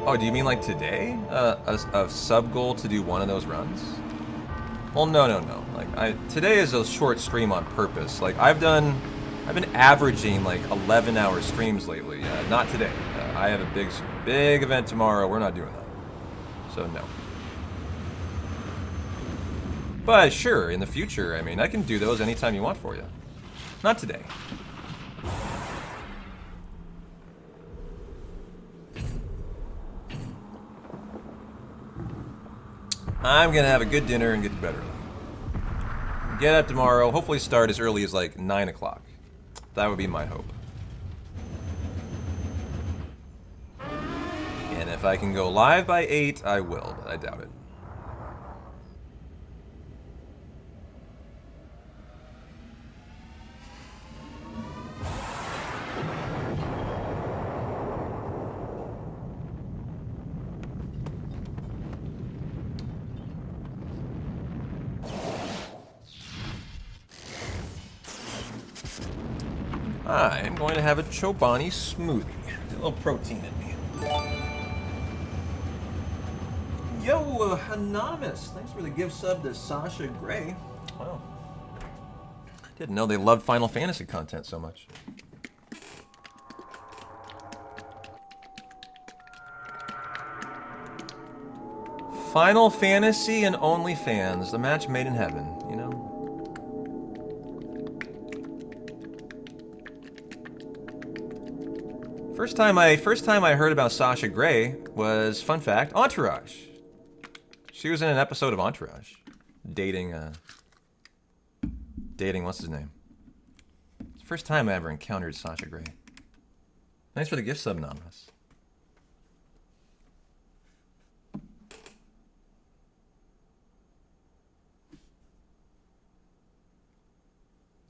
Oh, do you mean like today? A sub goal to do one of those runs? Well, no. Like today is a short stream on purpose. Like I've been averaging like 11-hour streams lately. Not today. I have a big event tomorrow. We're not doing that. So no. But sure, in the future, I mean, I can do those anytime you want for you. Not today. I'm gonna have a good dinner and get to bed early. Get up tomorrow, hopefully start as early as like 9 o'clock. That would be my hope. And if I can go live by 8, I will, but I doubt it. I am going to have a Chobani smoothie. A little protein in me. Yo, Anonymous. Thanks for the gift sub to Sasha Gray. Wow. Didn't know they loved Final Fantasy content so much. Final Fantasy and OnlyFans. The match made in heaven, you know? First time I heard about Sasha Gray was, fun fact, Entourage. She was in an episode of Entourage, dating what's his name? It's the first time I ever encountered Sasha Gray. Thanks for the gift sub, Anonymous.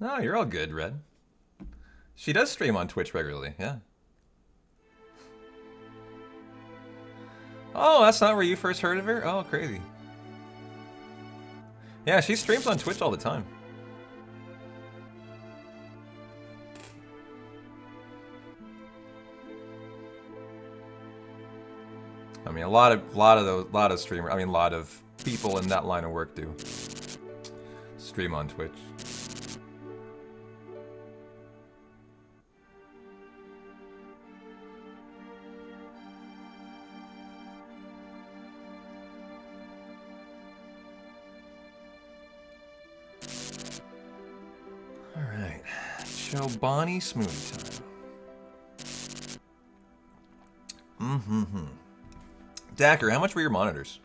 Oh, you're all good, Red. She does stream on Twitch regularly, yeah. Oh, that's not where you first heard of her? Oh, crazy. Yeah, she streams on Twitch all the time. I mean, a lot of streamers. I mean, a lot of people in that line of work do stream on Twitch. All right, Chobani smoothie time. Dacker, how much were your monitors?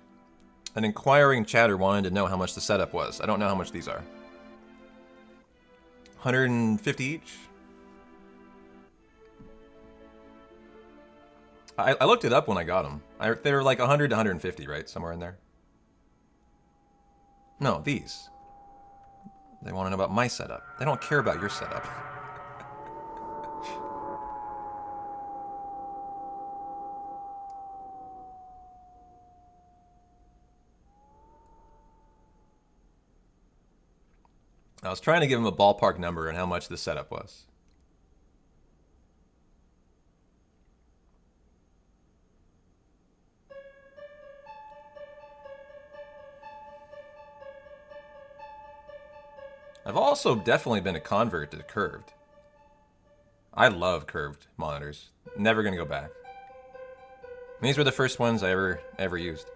An inquiring chatter wanted to know how much the setup was. I don't know how much these are. 150 each? I looked it up when I got them. They were like 100 to 150, right? Somewhere in there. No, these. They want to know about my setup. They don't care about your setup. I was trying to give him a ballpark number on how much the setup was. I've also definitely been a convert to curved. I love curved monitors. Never gonna go back. These were the first ones I ever used.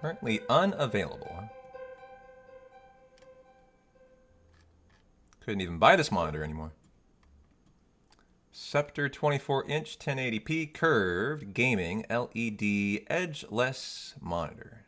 Currently unavailable. Couldn't even buy this monitor anymore. Scepter 24-inch 1080p curved gaming LED edgeless monitor.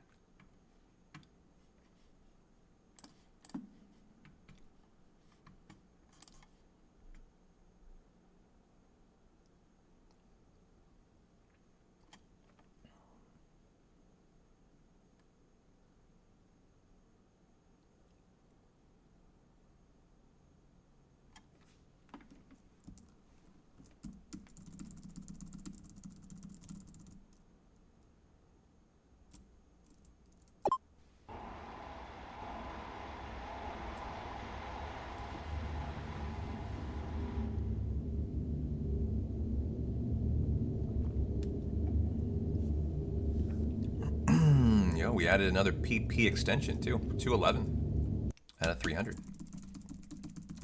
We added another PP extension too. 211 out of 300.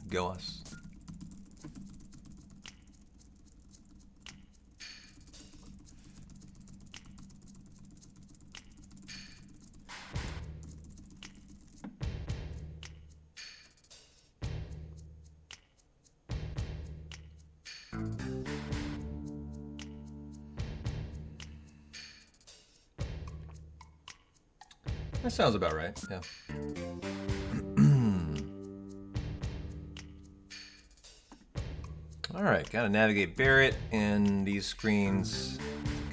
Go us. That sounds about right, yeah. Alright, gotta navigate Barrett and these screens.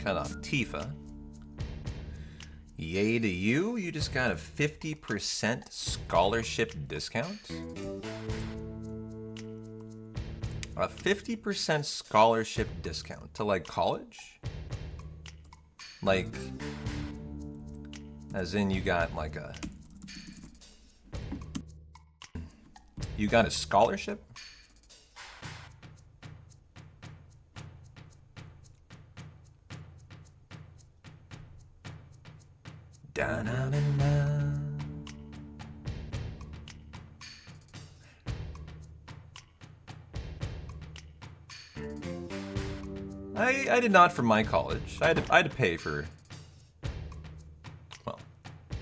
Cut off Tifa. Yay to you, you just got a 50% scholarship discount? A 50% scholarship discount to like college? Like, as in you got like a... You got a scholarship? Da-na-na-na. I did not for my college. I had to pay for... Well,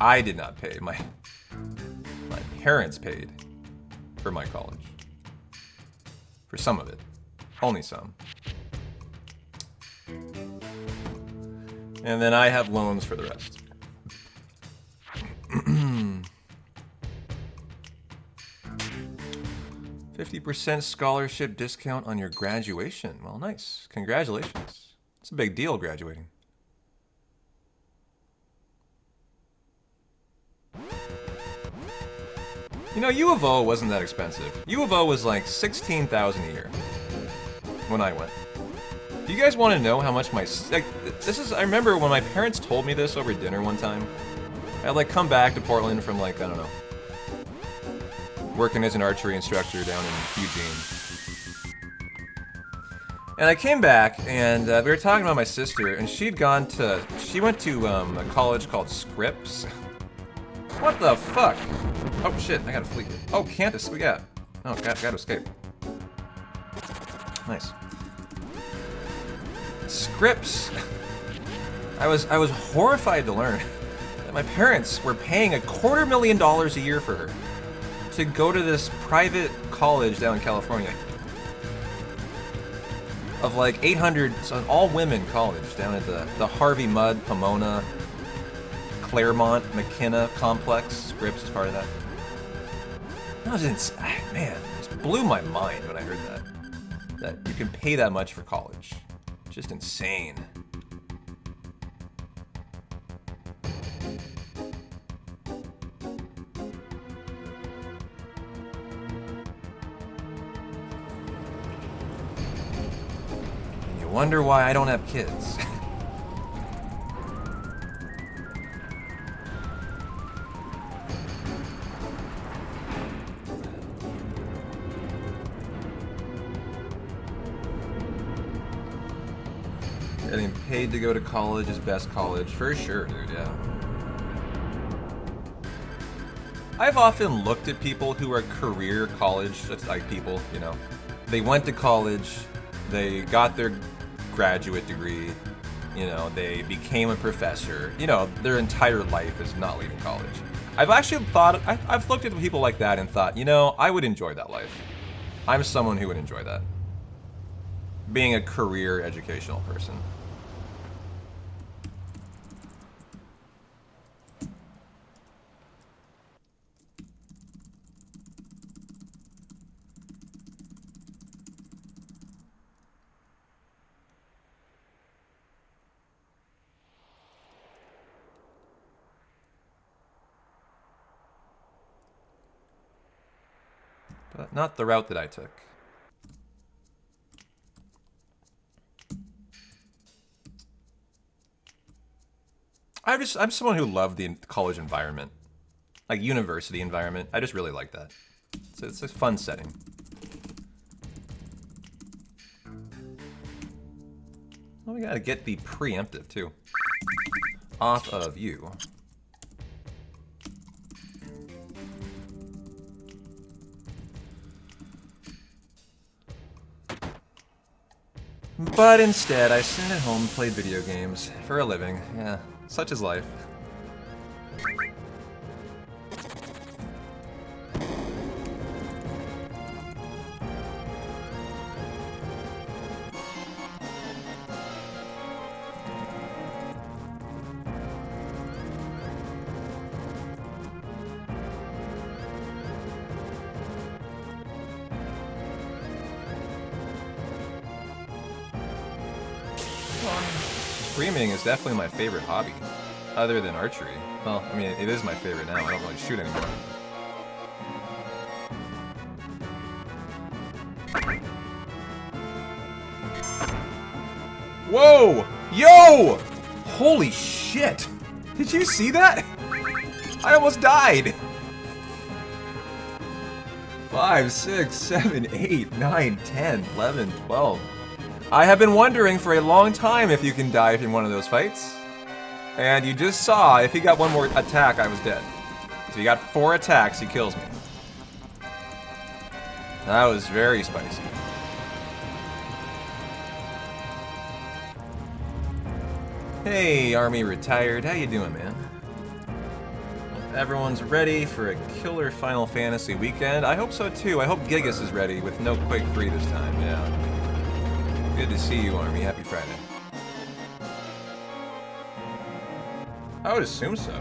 I did not pay. My parents paid for my college. For some of it. Only some. And then I have loans for the rest. 50% scholarship discount on your graduation. Well, nice. Congratulations. It's a big deal, graduating. You know, U of O wasn't that expensive. U of O was like $16,000 a year when I went. Do you guys want to know how much my... Like, this is... I remember when my parents told me this over dinner one time. I had, like, come back to Portland from, like, I don't know, working as an archery instructor down in Eugene. And I came back, and we were talking about my sister, and she went to a college called Scripps. What the fuck? Oh shit, I gotta flee. Oh, can't escape. Yeah. Oh, gotta escape. Nice. Scripps. I was horrified to learn that my parents were paying $250,000 a year for her to go to this private college down in California of like 800, so an all-women college down at the Harvey Mudd, Pomona, Claremont, McKenna complex. Scripps is part of that. That was man, it just blew my mind when I heard that. That you can pay that much for college. Just insane. Wonder why I don't have kids. Getting paid to go to college is best college, for sure, dude, yeah. I've often looked at people who are career college, that's like people, you know. They went to college, they got their graduate degree, you know, they became a professor, you know, their entire life is not leaving college. I've actually thought, I've looked at people like that and thought, you know, I would enjoy that life. I'm someone who would enjoy that. Being a career educational person. But not the route that I took. I'm someone who loved the college environment. Like university environment. I just really like that. It's a fun setting. Well, we gotta get the preemptive too. Off of you. But instead, I sat at home and played video games for a living. Yeah, such is life. Streaming is definitely my favorite hobby, other than archery. Well, I mean, it is my favorite now. I don't really shoot anymore. Whoa! Yo! Holy shit! Did you see that? I almost died! 5, 6, 7, 8, 9, 10, 11, 12. I have been wondering for a long time if you can die in one of those fights. And you just saw, if he got one more attack, I was dead. So he got 4 attacks, he kills me. That was very spicy. Hey, Army Retired, how you doing, man? Everyone's ready for a killer Final Fantasy weekend. I hope so too. I hope Gigas is ready with no Quake 3 this time, yeah. Good to see you, Army. Happy Friday. I would assume so.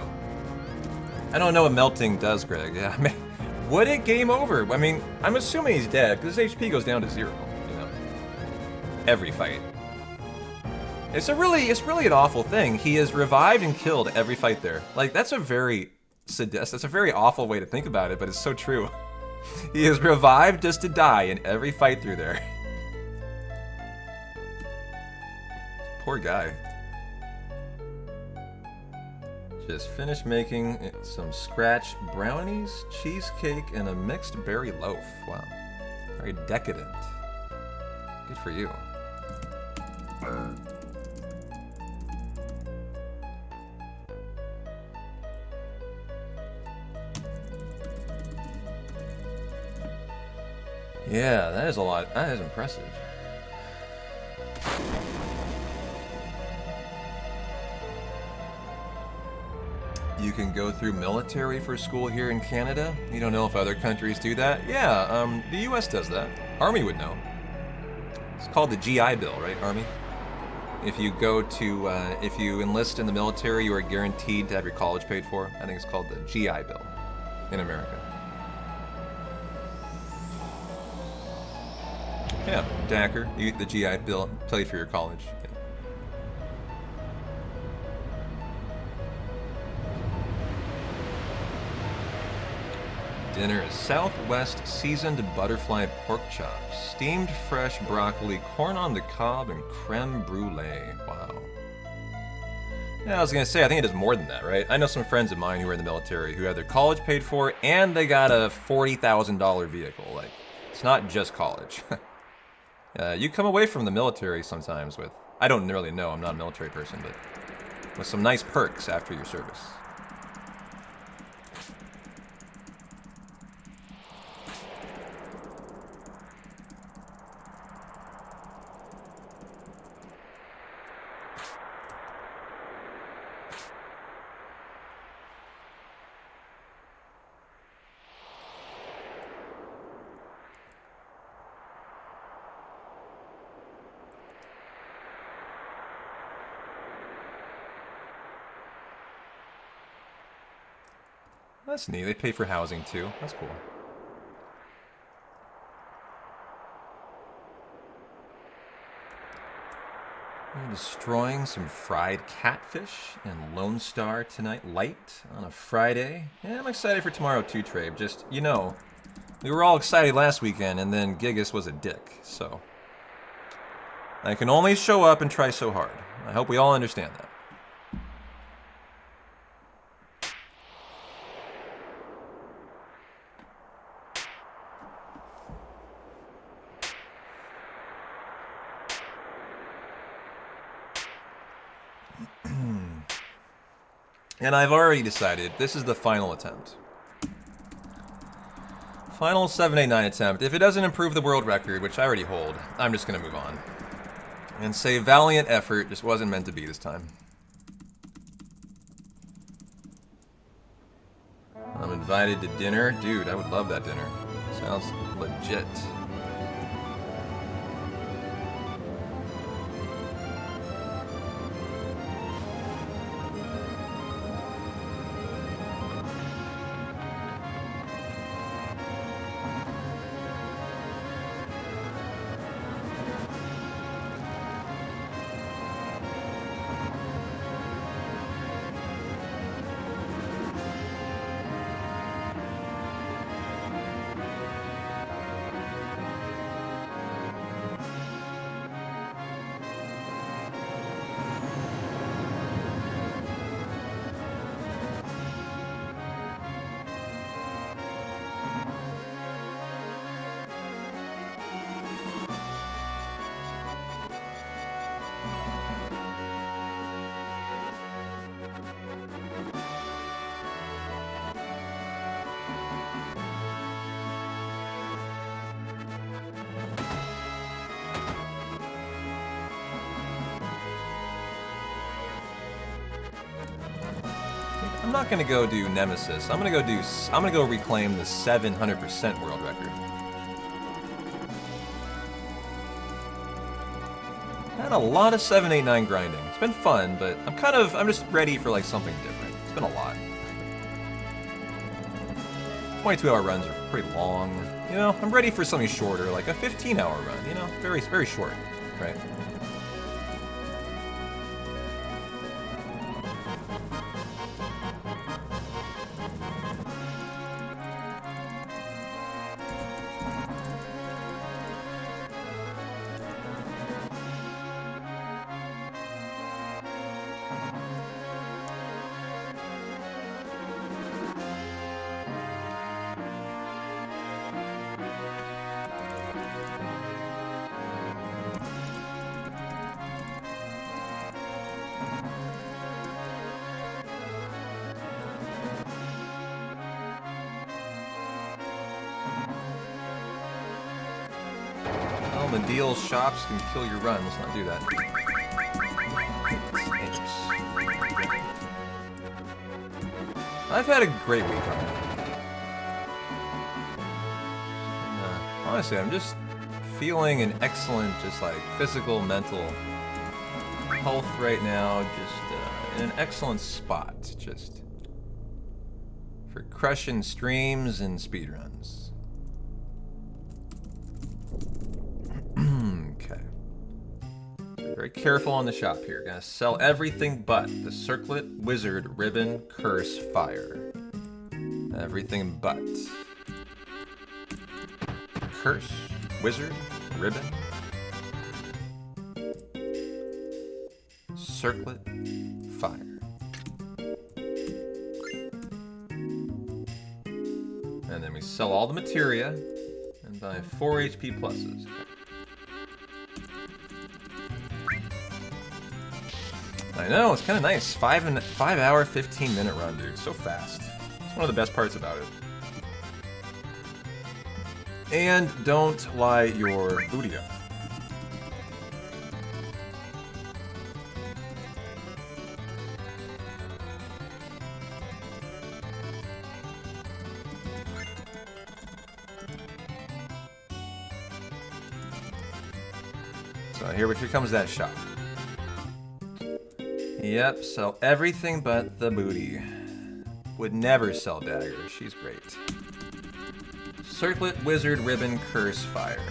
I don't know what melting does, Greg. Yeah, I mean, would it game over? I mean, I'm assuming he's dead because his HP goes down to 0. You know, every fight. It's really an awful thing. He is revived and killed every fight there. Like, that's a very that's a very awful way to think about it, but it's so true. He is revived just to die in every fight through there. Poor guy. Just finished making some scratch brownies, cheesecake, and a mixed berry loaf. Wow. Very decadent. Good for you. Yeah, that is a lot. That is impressive. You can go through military for school here in Canada. You don't know if other countries do that? Yeah, the US does that. Army would know. It's called the GI Bill, right, Army? If you go to, if you enlist in the military, you are guaranteed to have your college paid for. I think it's called the GI Bill in America. Yeah, Dacker, you get the GI Bill, play for your college. Yeah. Dinner is Southwest seasoned butterfly pork chops, steamed fresh broccoli, corn on the cob, and creme brulee. Wow. Yeah, I was gonna say, I think it is more than that, right? I know some friends of mine who are in the military who had their college paid for, and they got a $40,000 vehicle. Like, it's not just college. You come away from the military sometimes with, I don't really know, I'm not a military person, but with some nice perks after your service. That's neat. They pay for housing too. That's cool. We're destroying some fried catfish in Lone Star tonight, light on a Friday. Yeah, I'm excited for tomorrow too, Trabe. Just, you know, we were all excited last weekend, and then Gigas was a dick. So I can only show up and try so hard. I hope we all understand that. And I've already decided this is the final attempt. Final 789 attempt. If it doesn't improve the world record, which I already hold, I'm just going to move on. And say valiant effort just wasn't meant to be this time. I'm invited to dinner. Dude, I would love that dinner. Sounds legit. I'm not gonna go do Nemesis. I'm gonna go reclaim the 700% world record. a lot of 789 grinding. It's been fun, but I'm just ready for like something different. It's been a lot. 22-hour runs are pretty long. You know, I'm ready for something shorter, like a 15-hour run. You know, very, very short, right? The deal shops can kill your run. Let's not do that. I've had a great week on it. Honestly, I'm just feeling an excellent, just like physical, mental health right now. Just in an excellent spot, just for crushing streams and speedruns. Very careful on the shop here. Gonna sell everything but the circlet, wizard, ribbon, curse, fire. Everything but. Curse, wizard, ribbon, circlet, fire. And then we sell all the materia and buy 4 HP pluses. I know, it's kind of nice. 5 hour, 15-minute run, dude. So fast. It's one of the best parts about it. And don't lie your booty up. So here comes that shop. Yep, sell everything but the booty. Would never sell dagger. She's great. Circlet, wizard, ribbon, curse, fire.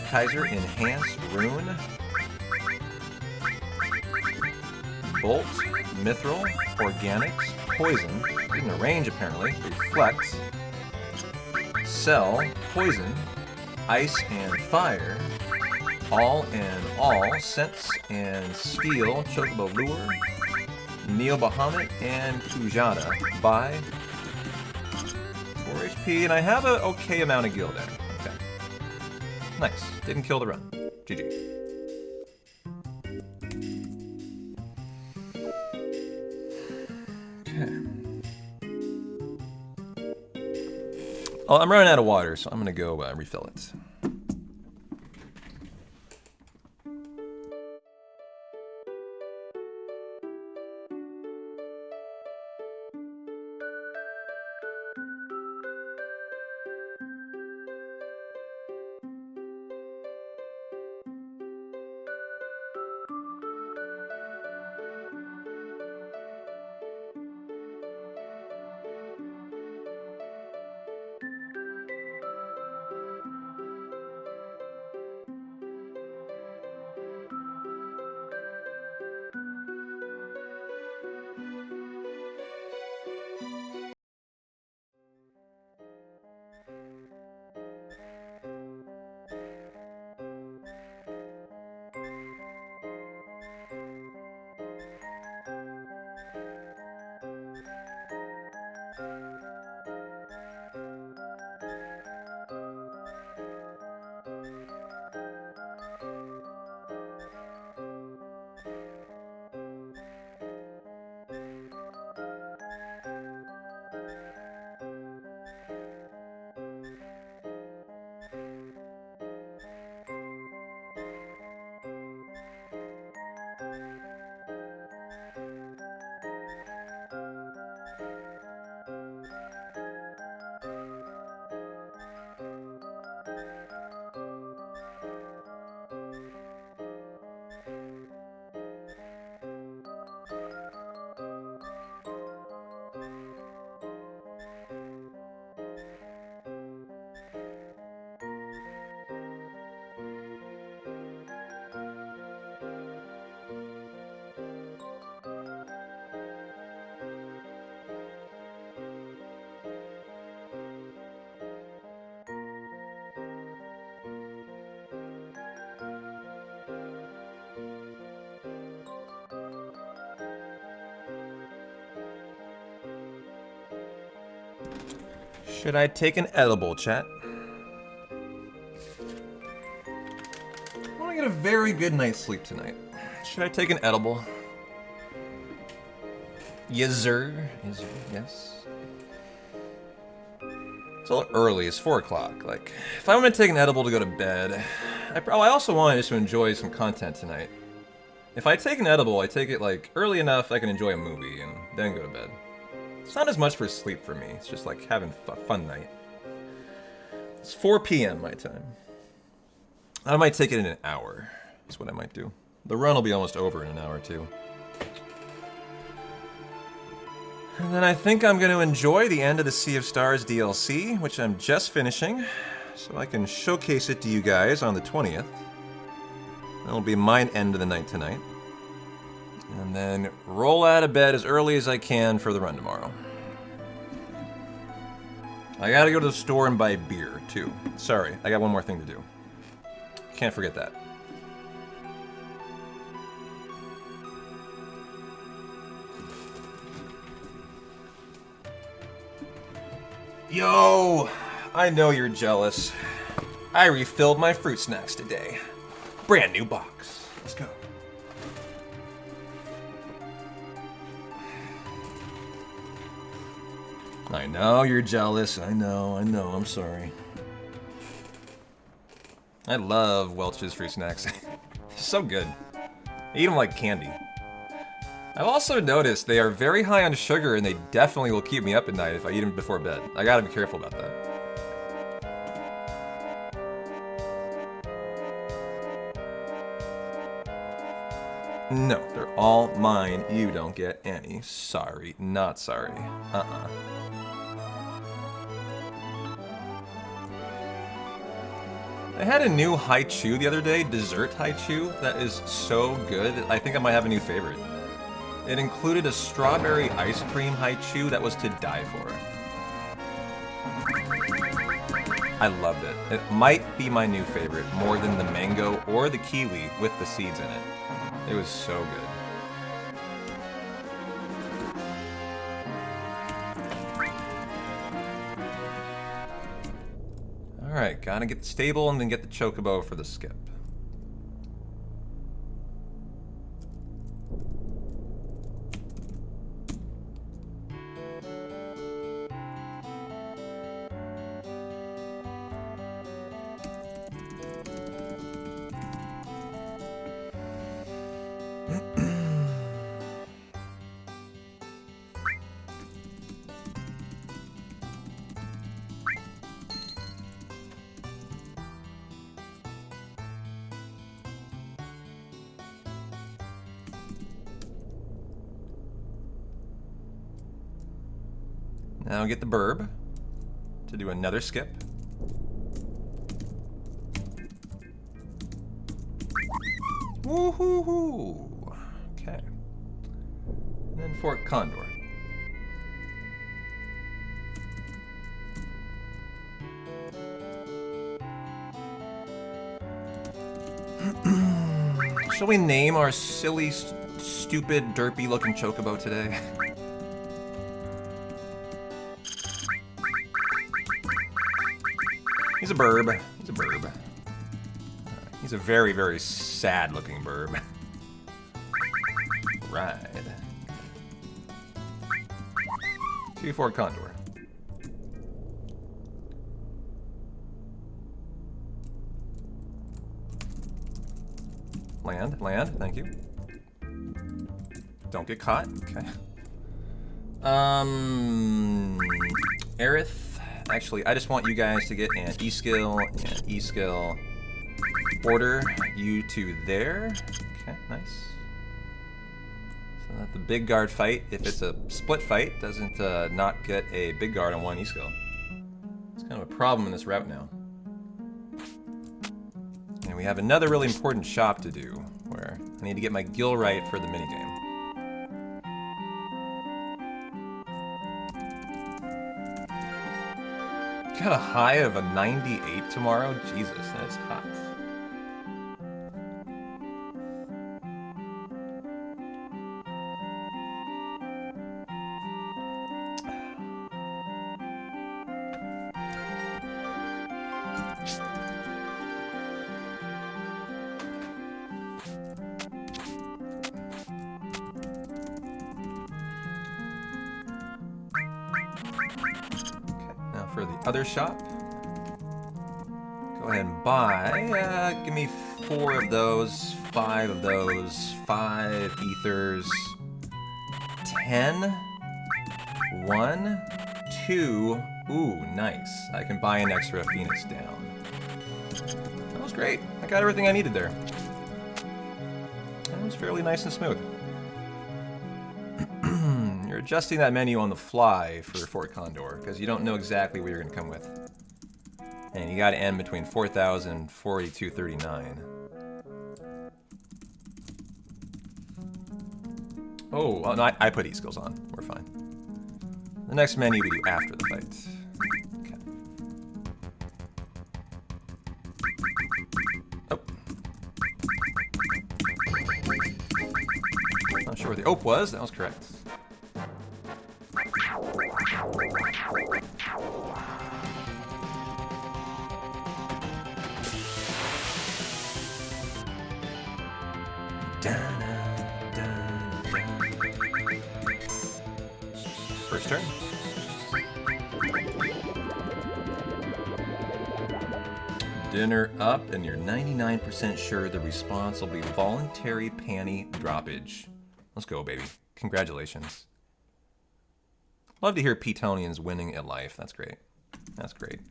Kaiser, enhance, rune. Bolt, mithril, organics, poison. In a range apparently. Reflect. Sell, poison, ice and fire. All and all, sense and steel, chocobo lure, Neo Bahamut, and Kujata. Buy 4 HP, and I have an okay amount of gil there. Okay. Nice. Didn't kill the run. GG. Okay. Oh, I'm running out of water, so I'm gonna go refill it. Should I take an edible, chat? I want to get a very good night's sleep tonight. Should I take an edible? Yes, sir. Yes, sir. Yes. It's a little early. It's 4 o'clock. Like, if I'm gonna take an edible to go to bed, I also want just to enjoy some content tonight. If I take an edible, I take it like early enough I can enjoy a movie and then go to bed. It's not as much for sleep for me. It's just like having a fun night. It's 4 p.m. my time. I might take it in an hour. That's what I might do. The run will be almost over in an hour too. And then I think I'm going to enjoy the end of the Sea of Stars DLC, which I'm just finishing, so I can showcase it to you guys on the 20th. That'll be my end of the night tonight. And then roll out of bed as early as I can for the run tomorrow. I gotta go to the store and buy beer, too. Sorry, I got one more thing to do. Can't forget that. Yo! I know you're jealous. I refilled my fruit snacks today. Brand new box. Let's go. I know you're jealous. I know, I'm sorry. I love Welch's fruit snacks. So good. I eat them like candy. I've also noticed they are very high on sugar and they definitely will keep me up at night if I eat them before bed. I gotta be careful about that. No, they're all mine. You don't get any. Sorry, not sorry. I had a new haichu the other day, dessert haichu, that is so good. I think I might have a new favorite. It included a strawberry ice cream haichu that was to die for. I loved it. It might be my new favorite, more than the mango or the kiwi with the seeds in it. It was so good. Alright, gotta get the stable and then get the chocobo for the skip. Now get the burb to do another skip. Woohoo! Okay. And then Fort Condor. Shall we name our silly, stupid, derpy-looking chocobo today? He's a burb. He's a burb. He's a very, very sad-looking burb. Ride. 2-4 Condor. Land, thank you. Don't get caught, okay. Aerith. Actually, I just want you guys to get an E-skill and E-skill. Order you to there. Okay, nice. So that the big guard fight, if it's a split fight, doesn't not get a big guard on one E-skill. It's kind of a problem in this route now. And we have another really important shop to do, where I need to get my gil right for the minigame. Got a high of a 98 tomorrow? Jesus, that is hot. for the other shop. Go ahead and buy. Give me 4 of those, 5 of those, 5 ethers, 10, 1, 2. Ooh, nice. I can buy an extra Phoenix down. That was great. I got everything I needed there. That was fairly nice and smooth. You're adjusting that menu on the fly for Fort Condor, because you don't know exactly what you're going to come with. And you got to end between 4,000 and 4239. Oh, no, I put E-skills on. We're fine. The next menu we do after the fight. Okay. Oh. Not sure where the ope was. That was correct. First turn. Dinner up, and you're 99% sure the response will be voluntary panty droppage. Let's go, baby. Congratulations. Love to hear Petonians winning at life. That's great. That's great.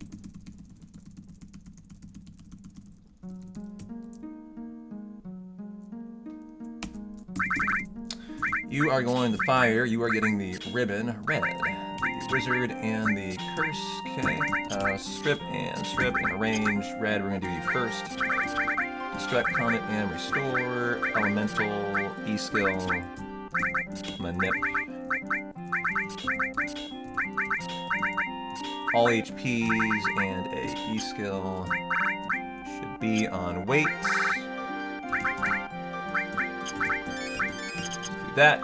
You are going to fire. You are getting the ribbon red. The wizard and the curse. Okay. Strip and arrange. Red, we're going to do the first. Destruct, comment, and restore. Elemental, E-skill, manip. All HPs and a E-skill should be on weight. That.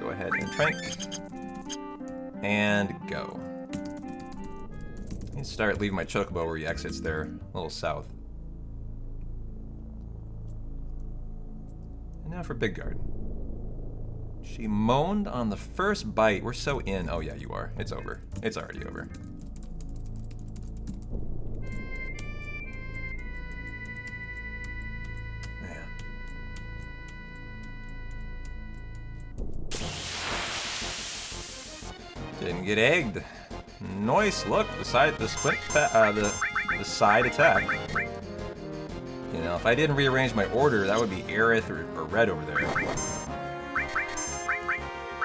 Go ahead and trank. And go. I need to start leaving my chocobo where he exits there, a little south. And now for Big Guard. She moaned on the first bite. We're so in. Oh yeah, you are. It's over. It's already over. Didn't get egged. Nice. Look, the side attack. You know, if I didn't rearrange my order, that would be Aerith or Red over there.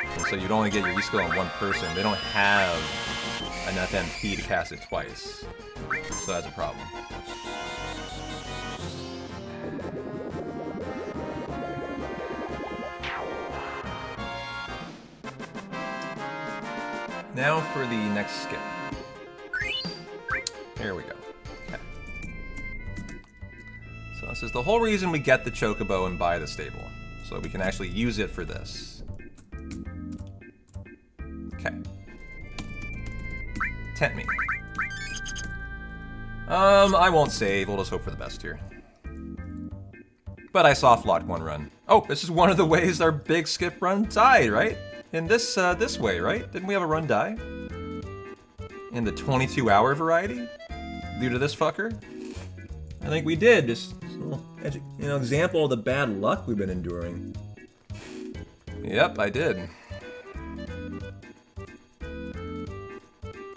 And so you'd only get your E-skill on one person. They don't have enough MP to cast it twice. So that's a problem. Now for the next skip. There we go. Okay. So this is the whole reason we get the chocobo and buy the stable. So we can actually use it for this. Okay. Tempt me. I won't save. We'll just hope for the best here. But I soft locked one run. Oh, this is one of the ways our big skip run died, right? In this way, right? Didn't we have a run die? In the 22-hour variety? Due to this fucker? I think we did. Just a little, example of the bad luck we've been enduring. Yep, I did.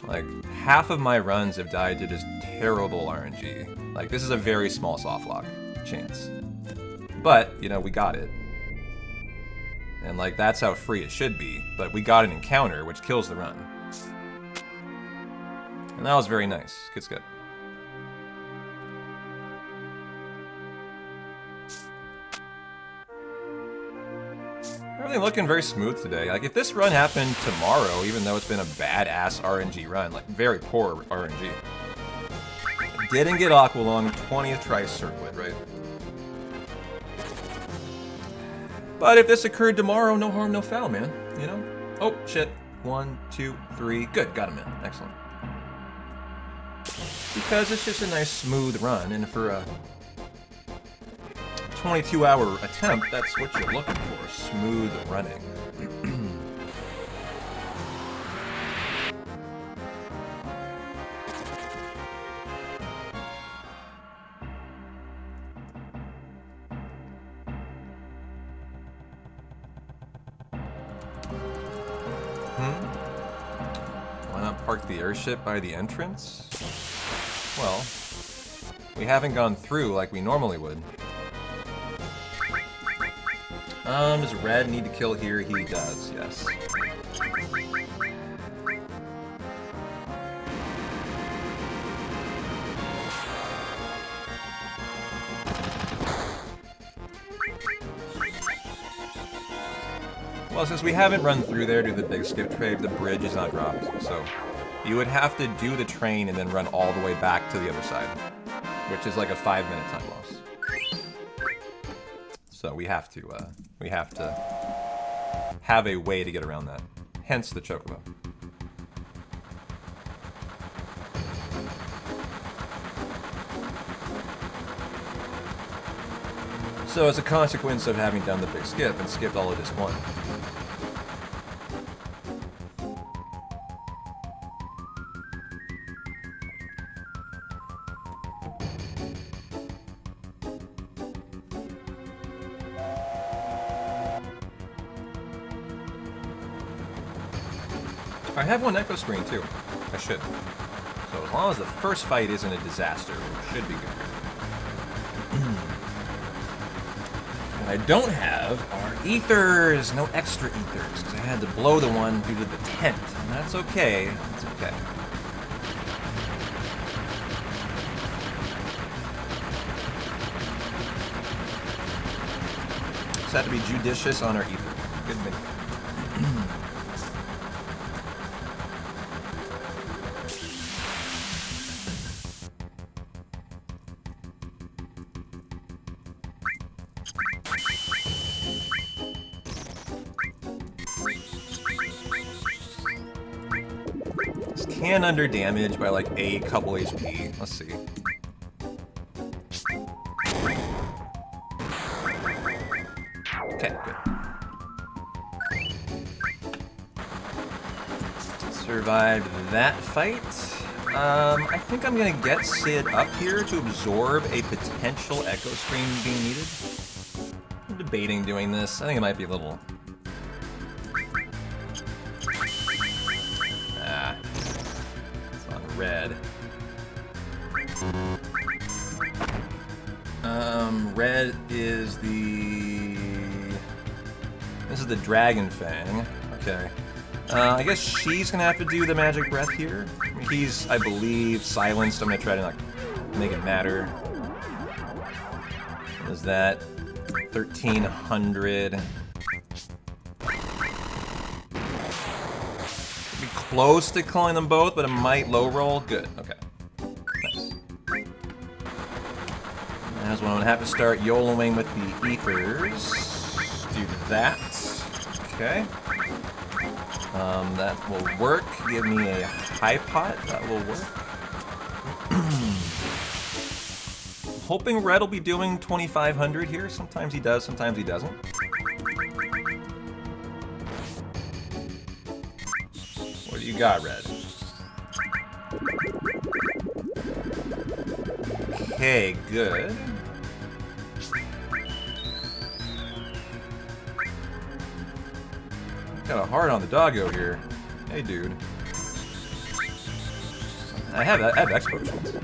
Like, half of my runs have died to just terrible RNG. Like, this is a very small soft lock chance. But, we got it. And, like, that's how free it should be. But we got an encounter, which kills the run. And that was very nice. Good skip. Everything looking very smooth today. Like, if this run happened tomorrow, even though it's been a badass RNG run, like, very poor RNG. Didn't get Aqualung, 20th try circlet, right? But if this occurred tomorrow, no harm, no foul, man. Oh, shit. 1, 2, 3. Good, got him in. Excellent. Because it's just a nice, smooth run, and for a 22-hour attempt, that's what you're looking for. Smooth running. Why not park the airship by the entrance? Well, we haven't gone through like we normally would. Does Red need to kill here? He does, yes. Well, since we haven't run through there to the big skip trade, the bridge is not dropped, so you would have to do the train and then run all the way back to the other side, which is like a 5-minute time loss. So we have to have a way to get around that. Hence the chocobo. So as a consequence of having done the big skip and skipped all of this one. I have one echo screen too. I should. So as long as the first fight isn't a disaster, it should be good. What I don't have are ethers. No extra ethers, because I had to blow the one due to the tent. And that's okay. That's okay. Just have to be judicious on our ether. Good minute. Can under damage by like a couple HP. Let's see. Okay, good. Survived that fight. I think I'm gonna get Sid up here to absorb a potential echo screen being needed. I'm debating doing this. I think it might be a little. Red. Red is the... This is the Dragon Fang. Okay. I guess she's gonna have to do the magic breath here. He's, I believe, silenced. I'm gonna try to like make it matter. What is that? 1300. Close to killing them both, but it might low roll. Good. Okay. Nice. That's when I'm gonna have to start YOLOing with the ethers. Do that. Okay. That will work. Give me a high pot. That will work. Hoping Red will be doing 2500 here. Sometimes he does, sometimes he doesn't. What do you got, Red? Okay, good. Got a heart on the doggo here. Hey, dude. I have X potions.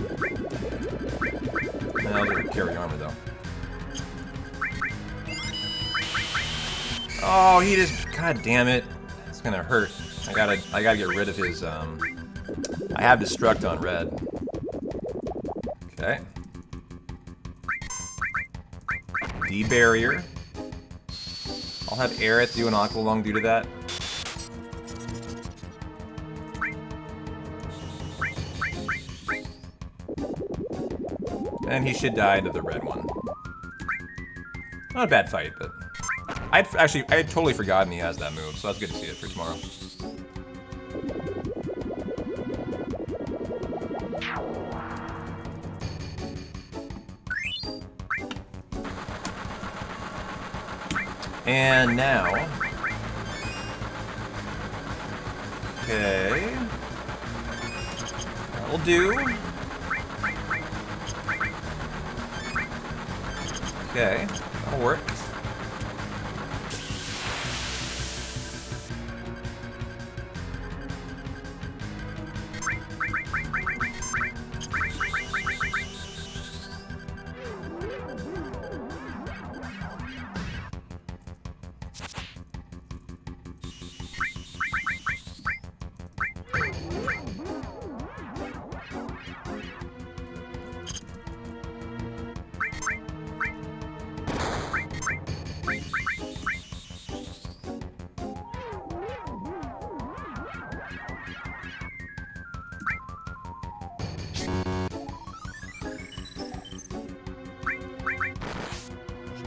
I'll get a carry armor though. Oh, he just. God damn it! It's gonna hurt. I gotta get rid of his. I have destruct on Red. Okay. D-barrier. I'll have Aerith do an Aqua Lung due to that. And he should die to the red one. Not a bad fight, but I had totally forgotten he has that move, so that's good to see it for tomorrow. And now, okay, that'll do. Okay, that'll work.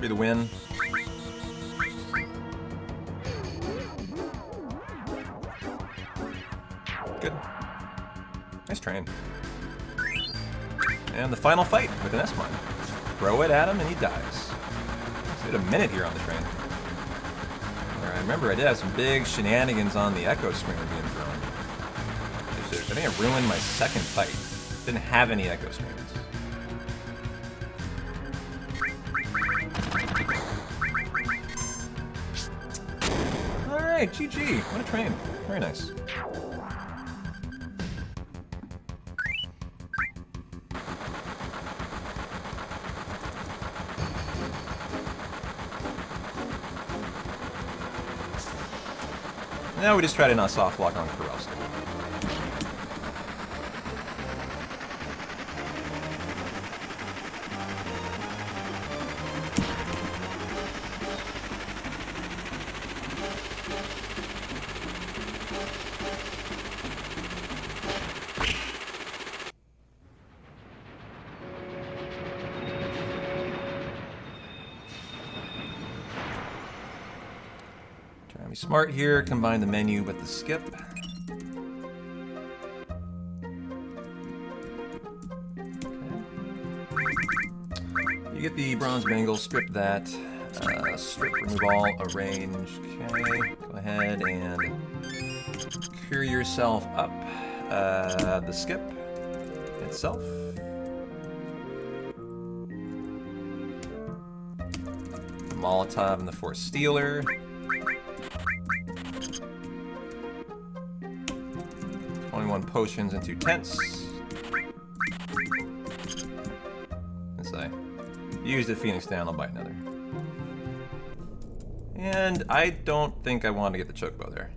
be the win. Good. Nice train. And the final fight with an S-Mine. Throw it at him and he dies. We had a minute here on the train. I remember I did have some big shenanigans on the Echo Screamer being thrown. I think I ruined my second fight. Didn't have any Echo Screamers. Alright, GG. What a train. Very nice. Now we just try to not soft lock on Corelski. Be smart here, combine the menu with the skip. Okay. You get the bronze bangle, strip that, strip, remove all, arrange. Okay, go ahead and cure yourself up. The skip itself. The Molotov and the Force Stealer. 21 potions and 2 tents. As I use the Phoenix down, I'll buy another. And I don't think I want to get the chocobo there.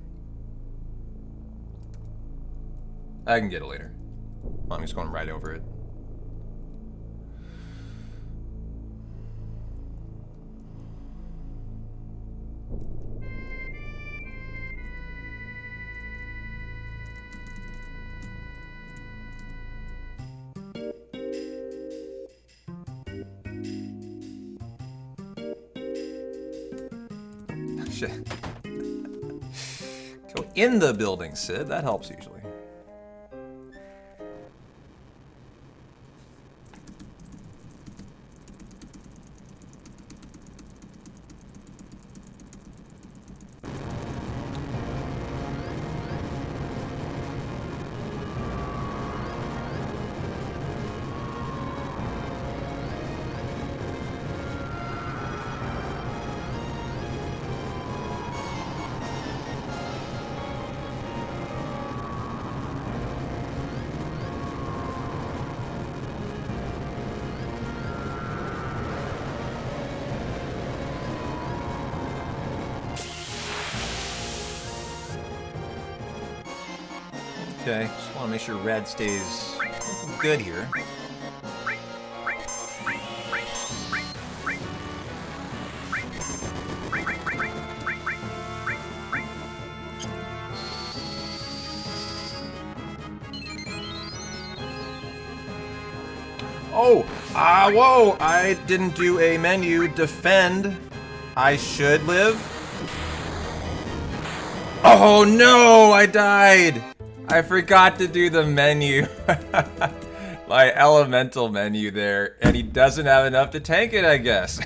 I can get it later. I'm just going right over it. Go in the building, Sid. That helps usually. Okay, just want to make sure red stays good here. Oh! Whoa! I didn't do a menu. Defend. I should live. Oh no! I died! I forgot to do the menu. My elemental menu there, and he doesn't have enough to tank it, I guess.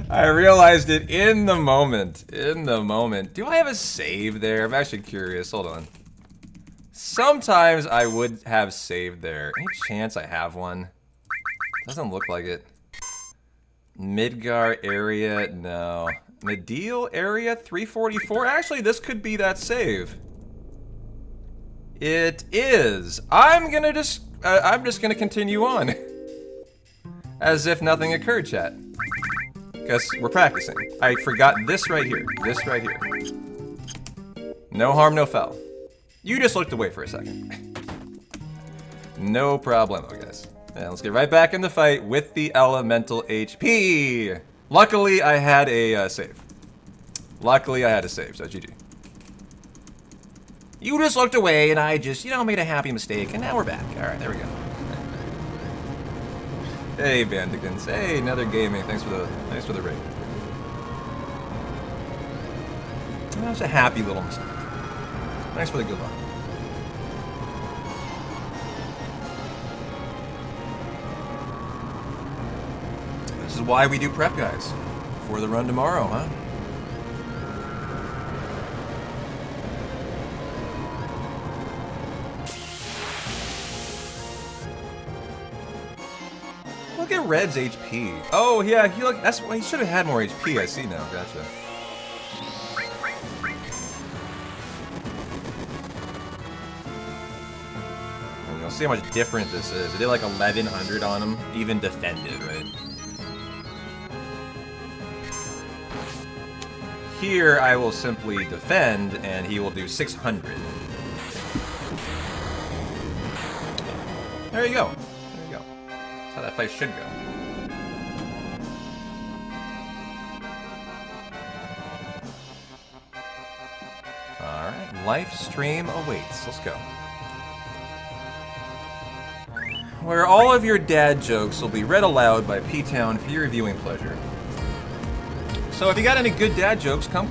I realized it in the moment. In the moment. Do I have a save there? I'm actually curious. Hold on. Sometimes I would have saved there. Any chance I have one? Doesn't look like it. Midgar area, no. Medial area, 344? Actually, this could be that save. It is. I'm just gonna continue on. As if nothing occurred, chat. Because we're practicing. I forgot this right here. This right here. No harm, no foul. You just looked away for a second. No problemo, guys. And let's get right back in the fight with the elemental HP. Luckily, I had a save. Luckily, I had a save, so GG. You just looked away, and I just, made a happy mistake, and now we're back. All right, there we go. Hey, Bandicans. Hey, another gaming. Thanks for the raid. That's a happy little mistake. Thanks for the good luck. This is why we do prep, guys. For the run tomorrow, huh? Look at Red's HP. Oh yeah, that's why he should have had more HP. I see now. Gotcha. And you'll see how much different this is. It did like 1100 on him, even defended, right? Here, I will simply defend, and he will do 600. There you go. There you go. That's how that fight should go. Alright, live stream awaits. Let's go. Where all of your dad jokes will be read aloud by P-Town for your viewing pleasure. So if you got any good dad jokes, come.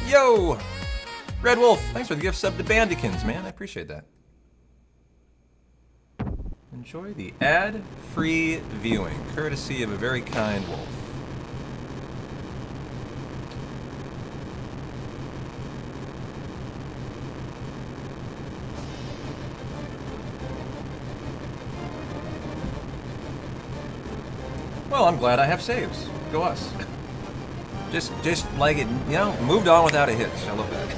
Yo! Red Wolf, thanks for the gift sub to Bandicans, man. I appreciate that. Enjoy the ad-free viewing, courtesy of a very kind wolf. Well, I'm glad I have saves. Go us. Just like it, you know, moved on without a hitch. I love that.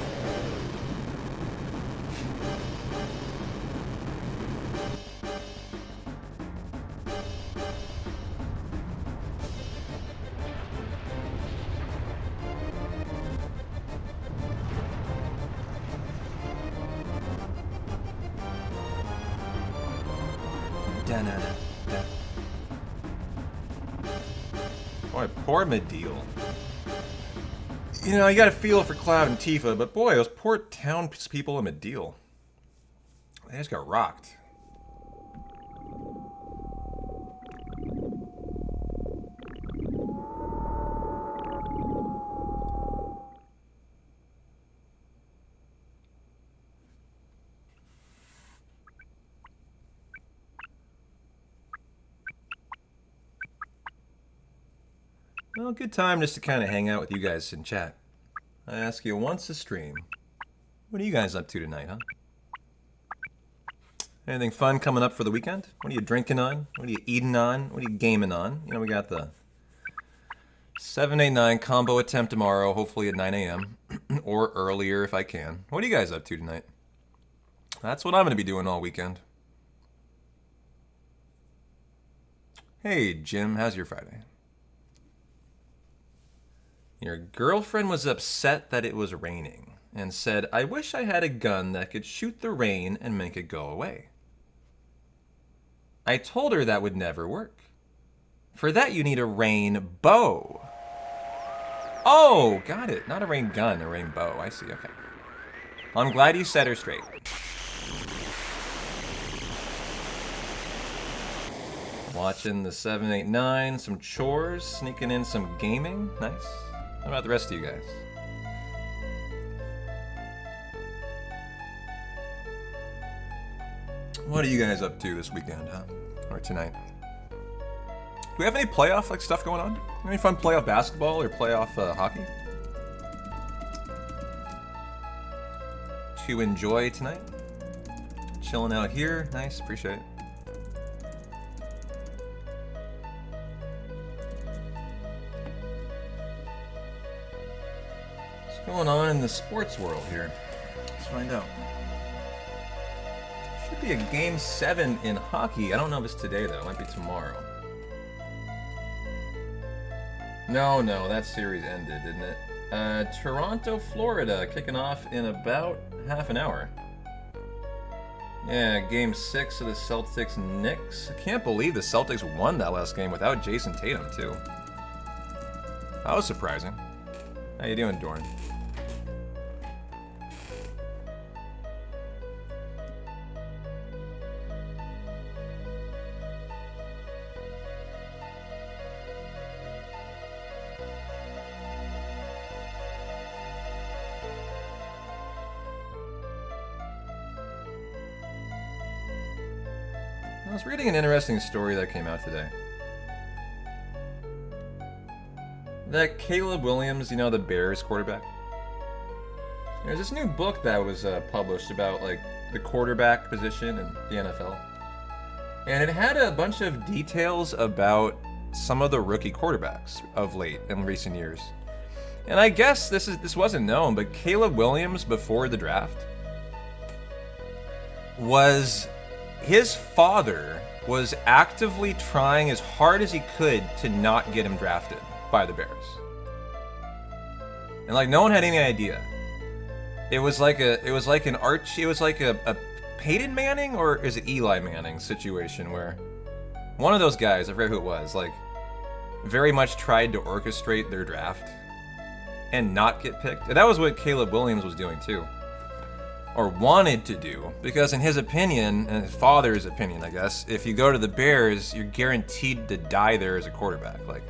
Boy, poor Mediel. You know, you gotta feel for Cloud and Tifa, but boy, those poor townspeople in Mediel. They just got rocked. Well, good time just to kind of hang out with you guys in chat. I ask you once a stream, what are you guys up to tonight, huh? Anything fun coming up for the weekend? What are you drinking on? What are you eating on? What are you gaming on? You know, we got the 789 combo attempt tomorrow, hopefully at 9 a.m. or earlier if I can. What are you guys up to tonight? That's what I'm going to be doing all weekend. Hey, Jim, how's your Friday? Your girlfriend was upset that it was raining and said, I wish I had a gun that could shoot the rain and make it go away. I told her that would never work. For that you need a rain bow. Oh, got it. Not a rain gun, a rain bow. I see, okay. I'm glad you set her straight. Watching the 789, some chores, sneaking in some gaming. Nice. How about the rest of you guys? What are you guys up to this weekend, huh? Or tonight? Do we have any playoff like stuff going on? Any fun playoff basketball or playoff hockey to enjoy tonight? Chilling out here. Nice, appreciate it. Going on in the sports world here. Let's find out. Should be a game 7 in hockey. I don't know if it's today though. It might be tomorrow. No, that series ended, didn't it? Toronto, Florida, kicking off in about half an hour. Yeah, game 6 of the Celtics Knicks. I can't believe the Celtics won that last game without Jason Tatum too. That was surprising. How you doing, Dorn? I was reading an interesting story that came out today. That Caleb Williams, you know, the Bears quarterback. There's this new book that was published about like the quarterback position in the NFL, and it had a bunch of details about some of the rookie quarterbacks of late in recent years. And I guess this wasn't known, but Caleb Williams before the draft was his father was actively trying as hard as he could to not get him drafted by the Bears. And like no one had any idea. It was like a Peyton Manning or is it Eli Manning situation where one of those guys, I forget who it was, like very much tried to orchestrate their draft and not get picked. And that was what Caleb Williams was doing too. Or wanted to do, because in his opinion, and his father's opinion, I guess, if you go to the Bears, you're guaranteed to die there as a quarterback. Like,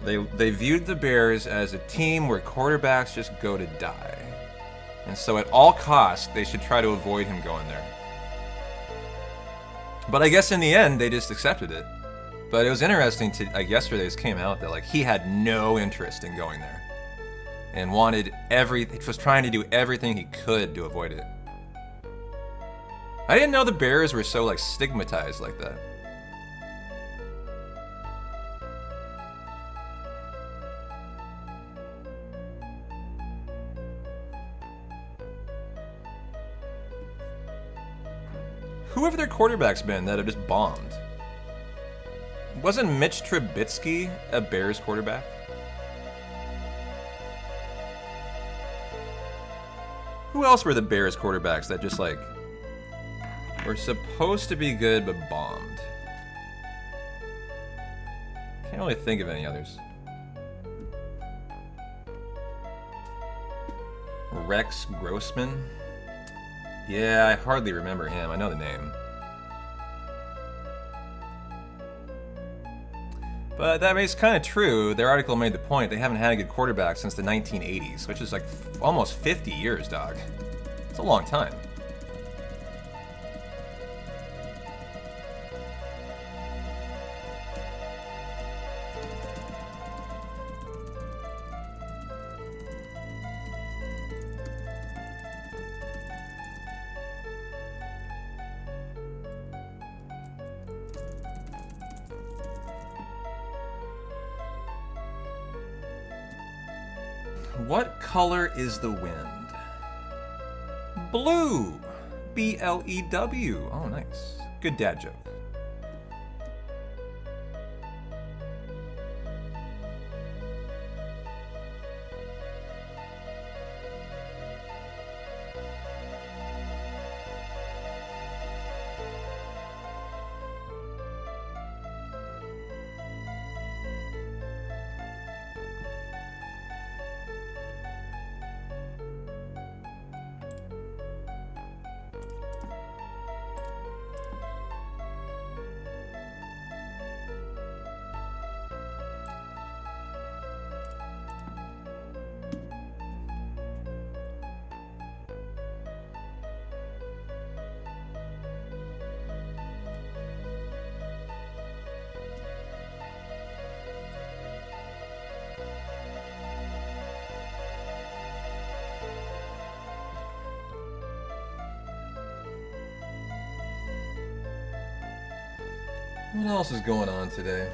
they viewed the Bears as a team where quarterbacks just go to die. And so at all costs, they should try to avoid him going there. But I guess in the end, they just accepted it. But it was interesting to, like, yesterday's came out that, like, he had no interest in going there. And was trying to do everything he could to avoid it. I didn't know the Bears were so, like, stigmatized like that. Who have their quarterbacks been that have just bombed? Wasn't Mitch Trubisky a Bears quarterback? Who else were the Bears quarterbacks that just, like, were supposed to be good but bombed? Can't really think of any others. Rex Grossman? Yeah, I hardly remember him. I know the name. But that is kind of true. Their article made the point they haven't had a good quarterback since the 1980s, which is like almost 50 years, dog. It's a long time. What color is the wind? Blue. B-L-E-W. Oh, nice. Good dad joke. What else is going on today?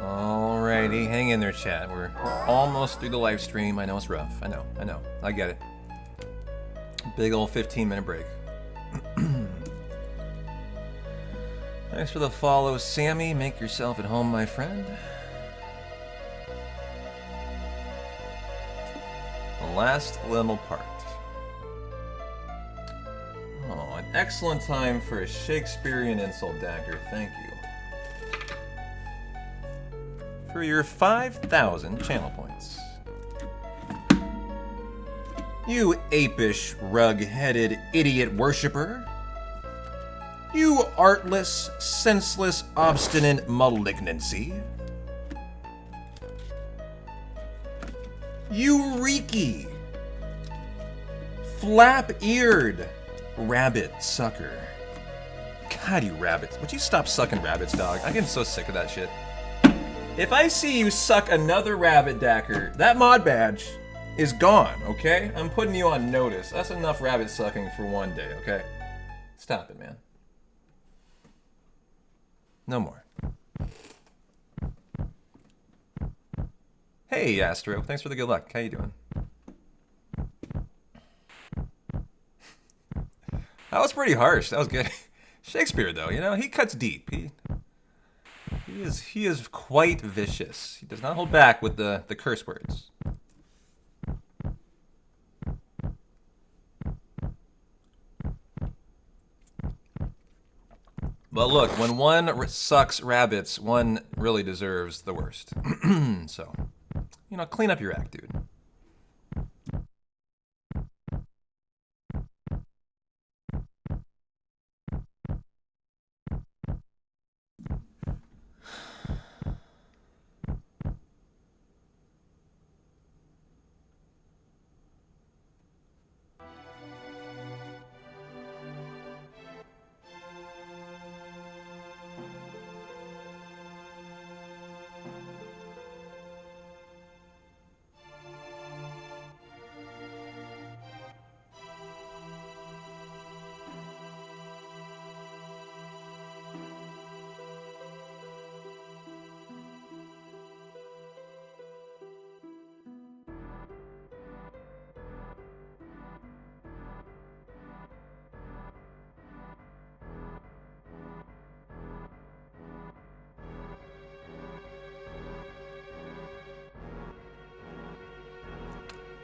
Alrighty, hang in there, chat. We're almost through the live stream. I know it's rough. I know. I get it. Big old 15-minute break. Thanks for the follow, Sammy. Make yourself at home, my friend. The last little part. Oh, an excellent time for a Shakespearean insult dagger. Thank you. For your 5,000 channel points. You apish, rug-headed idiot worshipper. You artless, senseless, obstinate malignancy. You reeky, flap-eared rabbit sucker. God, you rabbits. Would you stop sucking rabbits, dog? I'm getting so sick of that shit. If I see you suck another rabbit, Dacker, that mod badge is gone, okay? I'm putting you on notice. That's enough rabbit sucking for one day, okay? Stop it, man. No more. Hey, Astro. Thanks for the good luck. How you doing? That was pretty harsh. That was good. Shakespeare, though, you know, he cuts deep. He is quite vicious. He does not hold back with the curse words. But look, when one sucks rabbits, one really deserves the worst. So, you know, clean up your act, dude.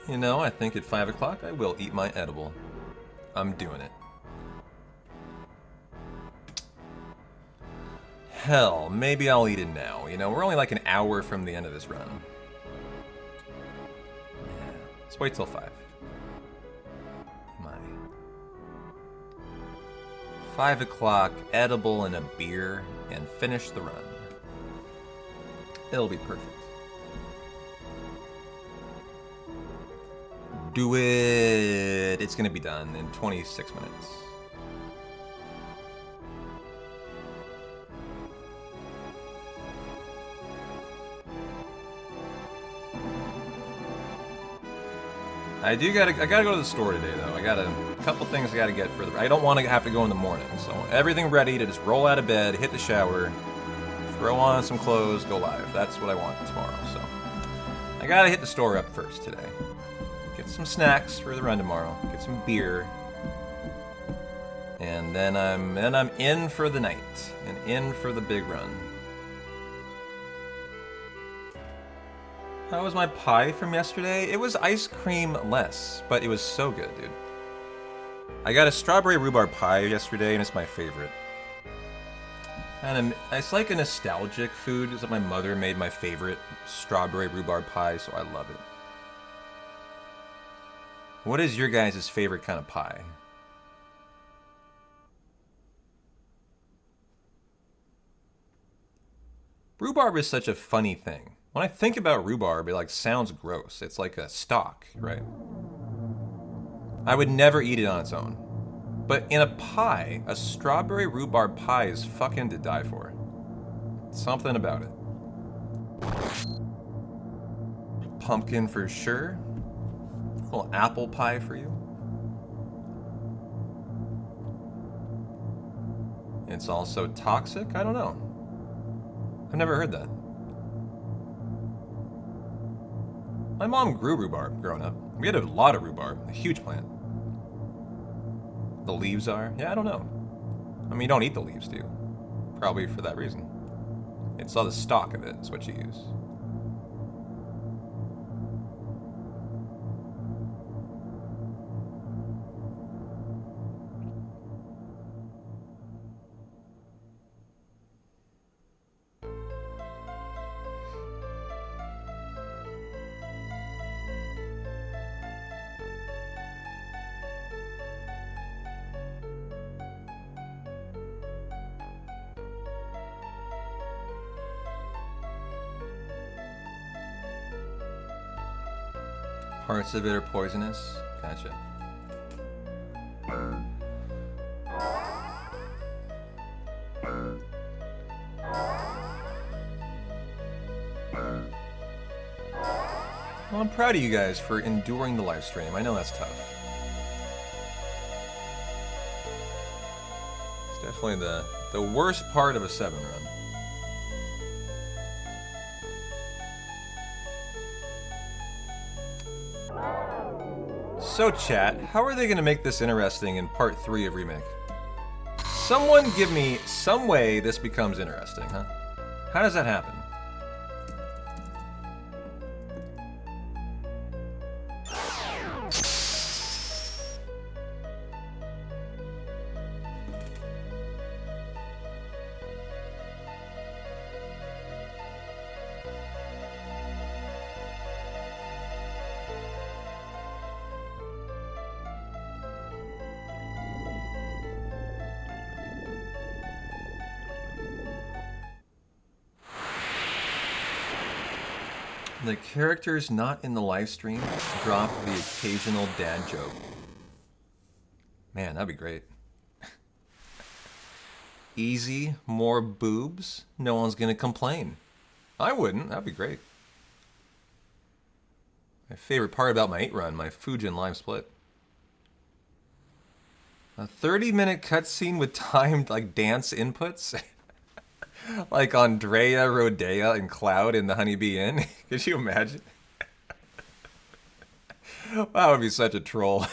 You know, I think at 5 o'clock I will eat my edible. I'm doing it. Hell, maybe I'll eat it now. You know, we're only like an hour from the end of this run. Yeah, let's wait till 5. My 5 o'clock, edible and a beer, and finish the run. It'll be perfect. Do it! It's gonna be done in 26 minutes. I gotta go to the store today though. I got a couple things I gotta get for the. I don't want to have to go in the morning, so everything ready to just roll out of bed, hit the shower, throw on some clothes, go live. That's what I want tomorrow. So I gotta hit the store up first today. Get some snacks for the run tomorrow. Get some beer, and then I'm in for the night and in for the big run. How was my pie from yesterday? It was ice cream less, but it was so good, dude. I got a strawberry rhubarb pie yesterday, and it's my favorite. And it's like a nostalgic food. It's like my mother made my favorite strawberry rhubarb pie, so I love it. What is your guys' favorite kind of pie? Rhubarb is such a funny thing. When I think about rhubarb, it like sounds gross. It's like a stalk, right? I would never eat it on its own. But in a pie, a strawberry rhubarb pie is fucking to die for. Something about it. Pumpkin for sure. A little apple pie for you. It's also toxic? I don't know. I've never heard that. My mom grew rhubarb growing up. We had a lot of rhubarb, a huge plant. The leaves are? Yeah, I don't know. I mean, you don't eat the leaves, do you? Probably for that reason. It's all the stalk of it is what you use. Parts of it are poisonous. Gotcha. Well, I'm proud of you guys for enduring the live stream. I know that's tough. It's definitely the worst part of a 7 run. So chat, how are they going to make this interesting in part 3 of Remake? Someone give me some way this becomes interesting, huh? How does that happen? The characters not in the live stream drop the occasional dad joke. Man, that'd be great. Easy, more boobs, no one's gonna complain. I wouldn't, that'd be great. My favorite part about my 8 run, my Fujin live split. A 30-minute cutscene with timed like dance inputs. Like Andrea, Rodea, and Cloud in the Honeybee Inn. Could you imagine? That would be such a troll.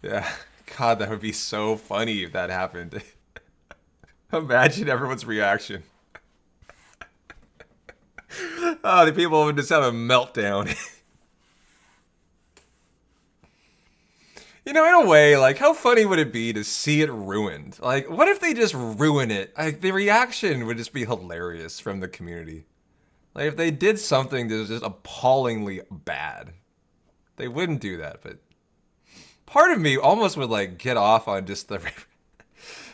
Yeah. God, that would be so funny if that happened. Imagine everyone's reaction. Oh, the people would just have a meltdown. You know, in a way, like, how funny would it be to see it ruined? Like, what if they just ruin it? Like, the reaction would just be hilarious from the community. Like, if they did something that was just appallingly bad. They wouldn't do that, but... part of me almost would, like, get off on just the...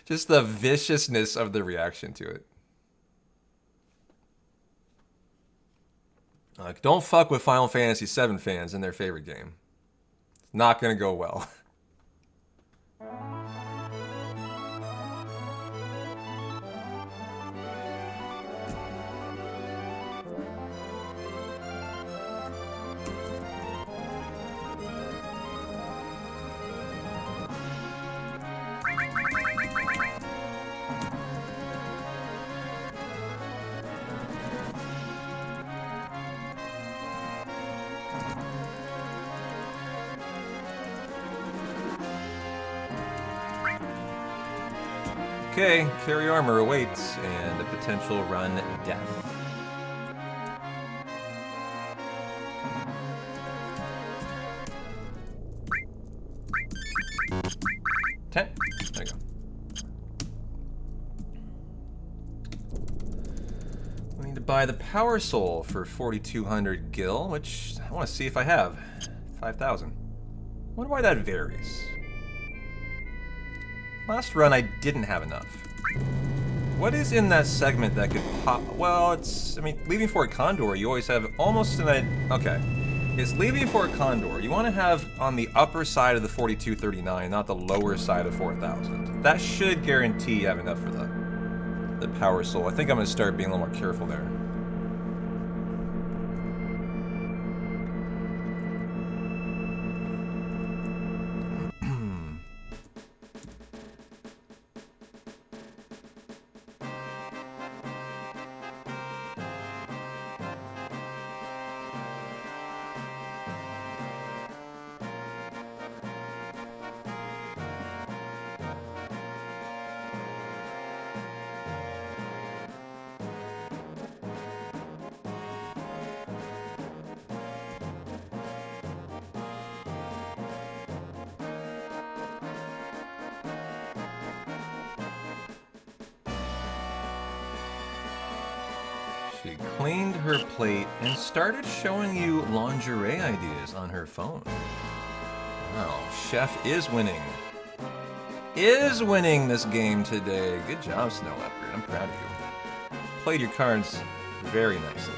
just the viciousness of the reaction to it. Like, don't fuck with Final Fantasy VII fans in their favorite game. It's not gonna go well. Okay, carry armor awaits, and a potential run death. There you go. We need to buy the Power Soul for 4,200 gil, which I want to see if I have. 5,000. Wonder why that varies. Last run, I didn't have enough. What is in that segment that could pop? Well, it's... I mean, leaving for a Condor, you always have almost an... Okay. It's leaving for a Condor. You want to have on the upper side of the 4239, not the lower side of 4,000. That should guarantee you have enough for the Power Soul. I think I'm going to start being a little more careful there. She cleaned her plate and started showing you lingerie ideas on her phone. Wow, Chef is winning. Is winning this game today. Good job, Snow Leopard. I'm proud of you. Played your cards very nicely.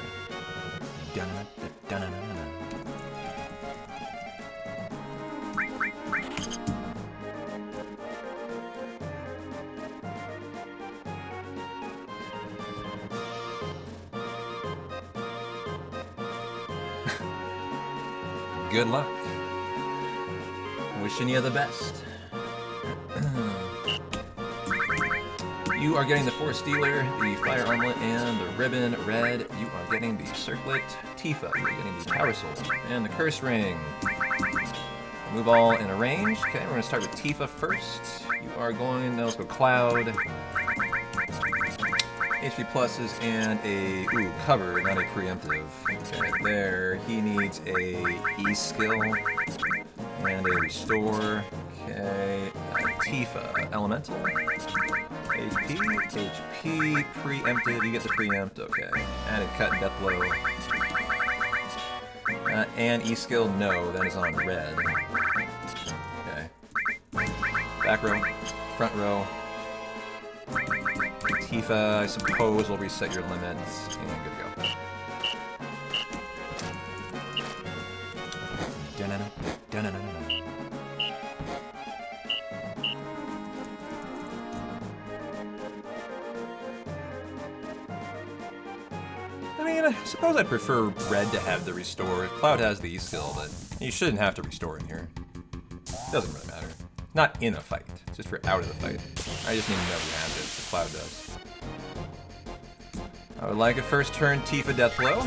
Good luck. Wishing you the best. You are getting the Force Stealer, the Fire Armlet, and the Ribbon Red. You are getting the Circlet Tifa. You're getting the Tower Soul and the Curse Ring. Move all in a range. Okay, we're going to start with Tifa first. You are going, now let's go Cloud. HP pluses and a, cover, not a preemptive. Okay, there. He needs a E skill and a restore. Okay, Tifa, Elemental. HP, preempted, you get the preempt, okay. Added cut, death blow. And E skill, no, that is on red. Okay. Back row, front row. Tifa, I suppose, will reset your limits, and good to go. I mean, I suppose I prefer red to have the restore. Cloud has the E skill, but you shouldn't have to restore in here. Doesn't really matter. Not in a fight, just for out of the fight. I just need to know who has it, so Cloud does. I would like a first turn Tifa Deathblow.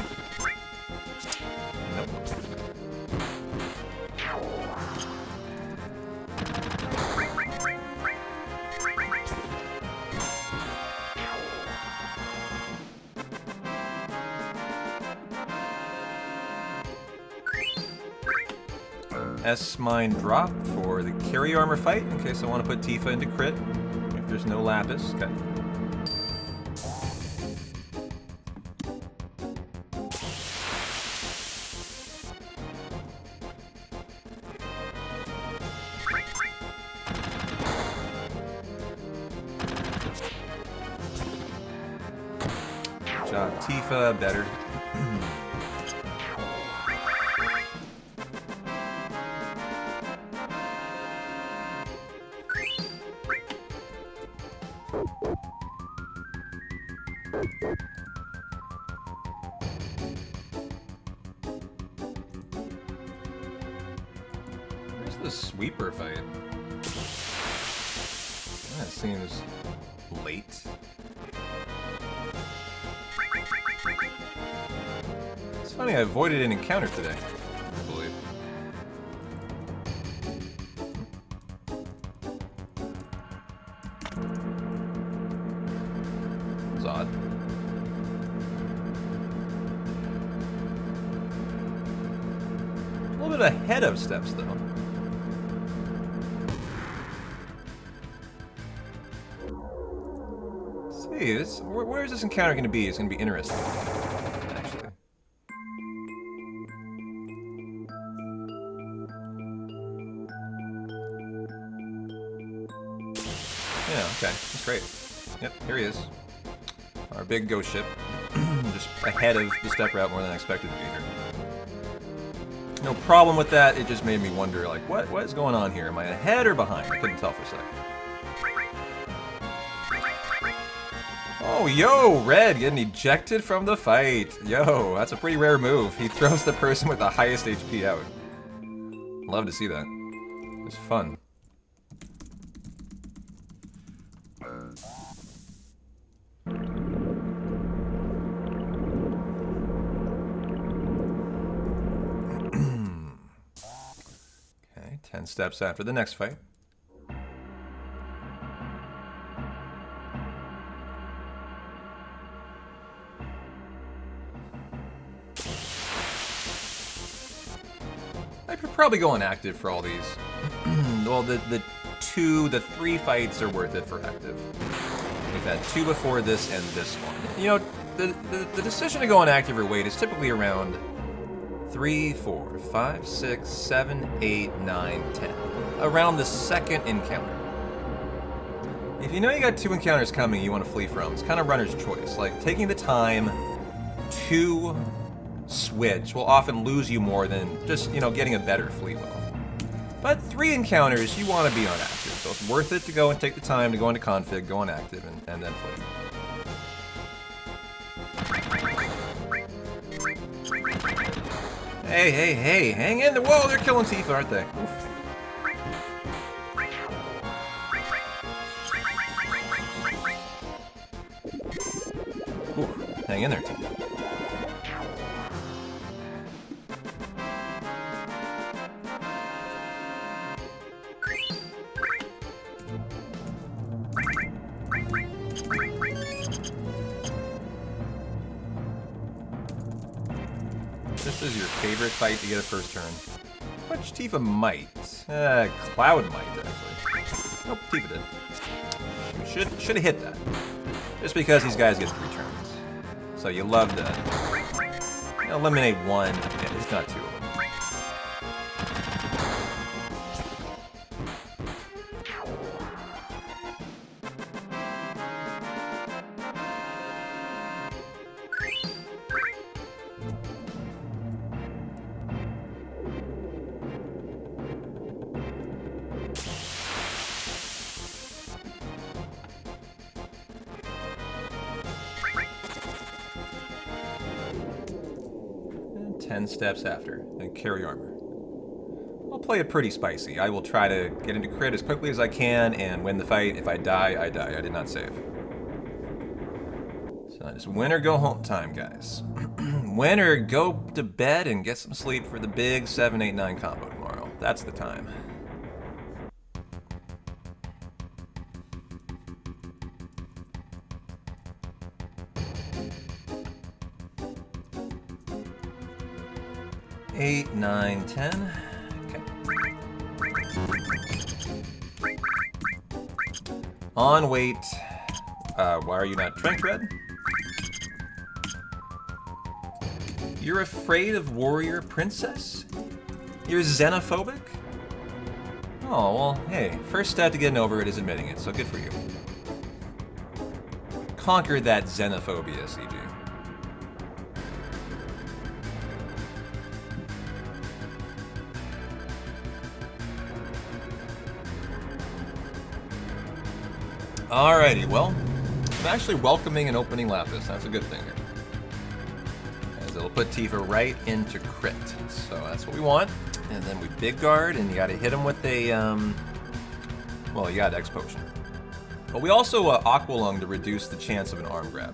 Nope. S-Mine drop for the carry armor fight, in case I want to put Tifa into crit, if there's no Lapis. Okay. Good job, Tifa, better. Where's the sweeper fight? That seems late. It's funny, I avoided an encounter today, I believe. It's odd. A little bit ahead of steps, though. Let's see, where is this encounter going to be? It's going to be interesting, actually. Yeah, okay, that's great. Yep, here he is. Our big ghost ship. Just ahead of the step route more than I expected to be here. No problem with that, it just made me wonder, like, what is going on here? Am I ahead or behind? I couldn't tell for a second. Oh, yo, Red getting ejected from the fight. Yo, that's a pretty rare move. He throws the person with the highest HP out. Love to see that. It's fun. Okay, 10 steps after the next fight. I could probably go on active for all these. Well, the 3 fights are worth it for active. We've had 2 before this and this one. You know, the decision to go on active or wait is typically around 3, 4, 5, 6, 7, 8, 9, 10. Around the second encounter. If you know you got 2 encounters coming you want to flee from, it's kind of runner's choice. Like, taking the time to switch will often lose you more than just, you know, getting a better flee will. But 3 encounters, you want to be on active, so it's worth it to go and take the time to go into config, go on active, and then flee. Hey, hey, hey, hang in there. Whoa, they're killing Tifa, aren't they? Oof. Ooh, hang in there, Tifa. This is your favorite fight to get a first turn. Which Tifa might. Cloud might, actually. Nope, Tifa did. Should have hit that. Just because these guys get 3 turns. So you love to eliminate 1. Yeah, it's not 2 of them. And 10 steps after, and carry armor. I'll play it pretty spicy. I will try to get into crit as quickly as I can and win the fight. If I die, I die. I did not save. So it's win or go home time, guys. Win or go to bed and get some sleep for the big 7, 8, 9 combo tomorrow. That's the time. Eight, 9, 10. Okay. On wait. Why are you not trench red? You're afraid of warrior princess? You're xenophobic? Oh, well, hey, first step to getting over it is admitting it, so good for you. Conquer that xenophobia, CG. Alrighty, well, I'm actually welcoming an opening Lapis. That's a good thing here. As it'll put Tifa right into crit. So that's what we want. And then we big guard, and you gotta hit him with a, well, you got X Potion. But we also Aqua Lung to reduce the chance of an arm grab.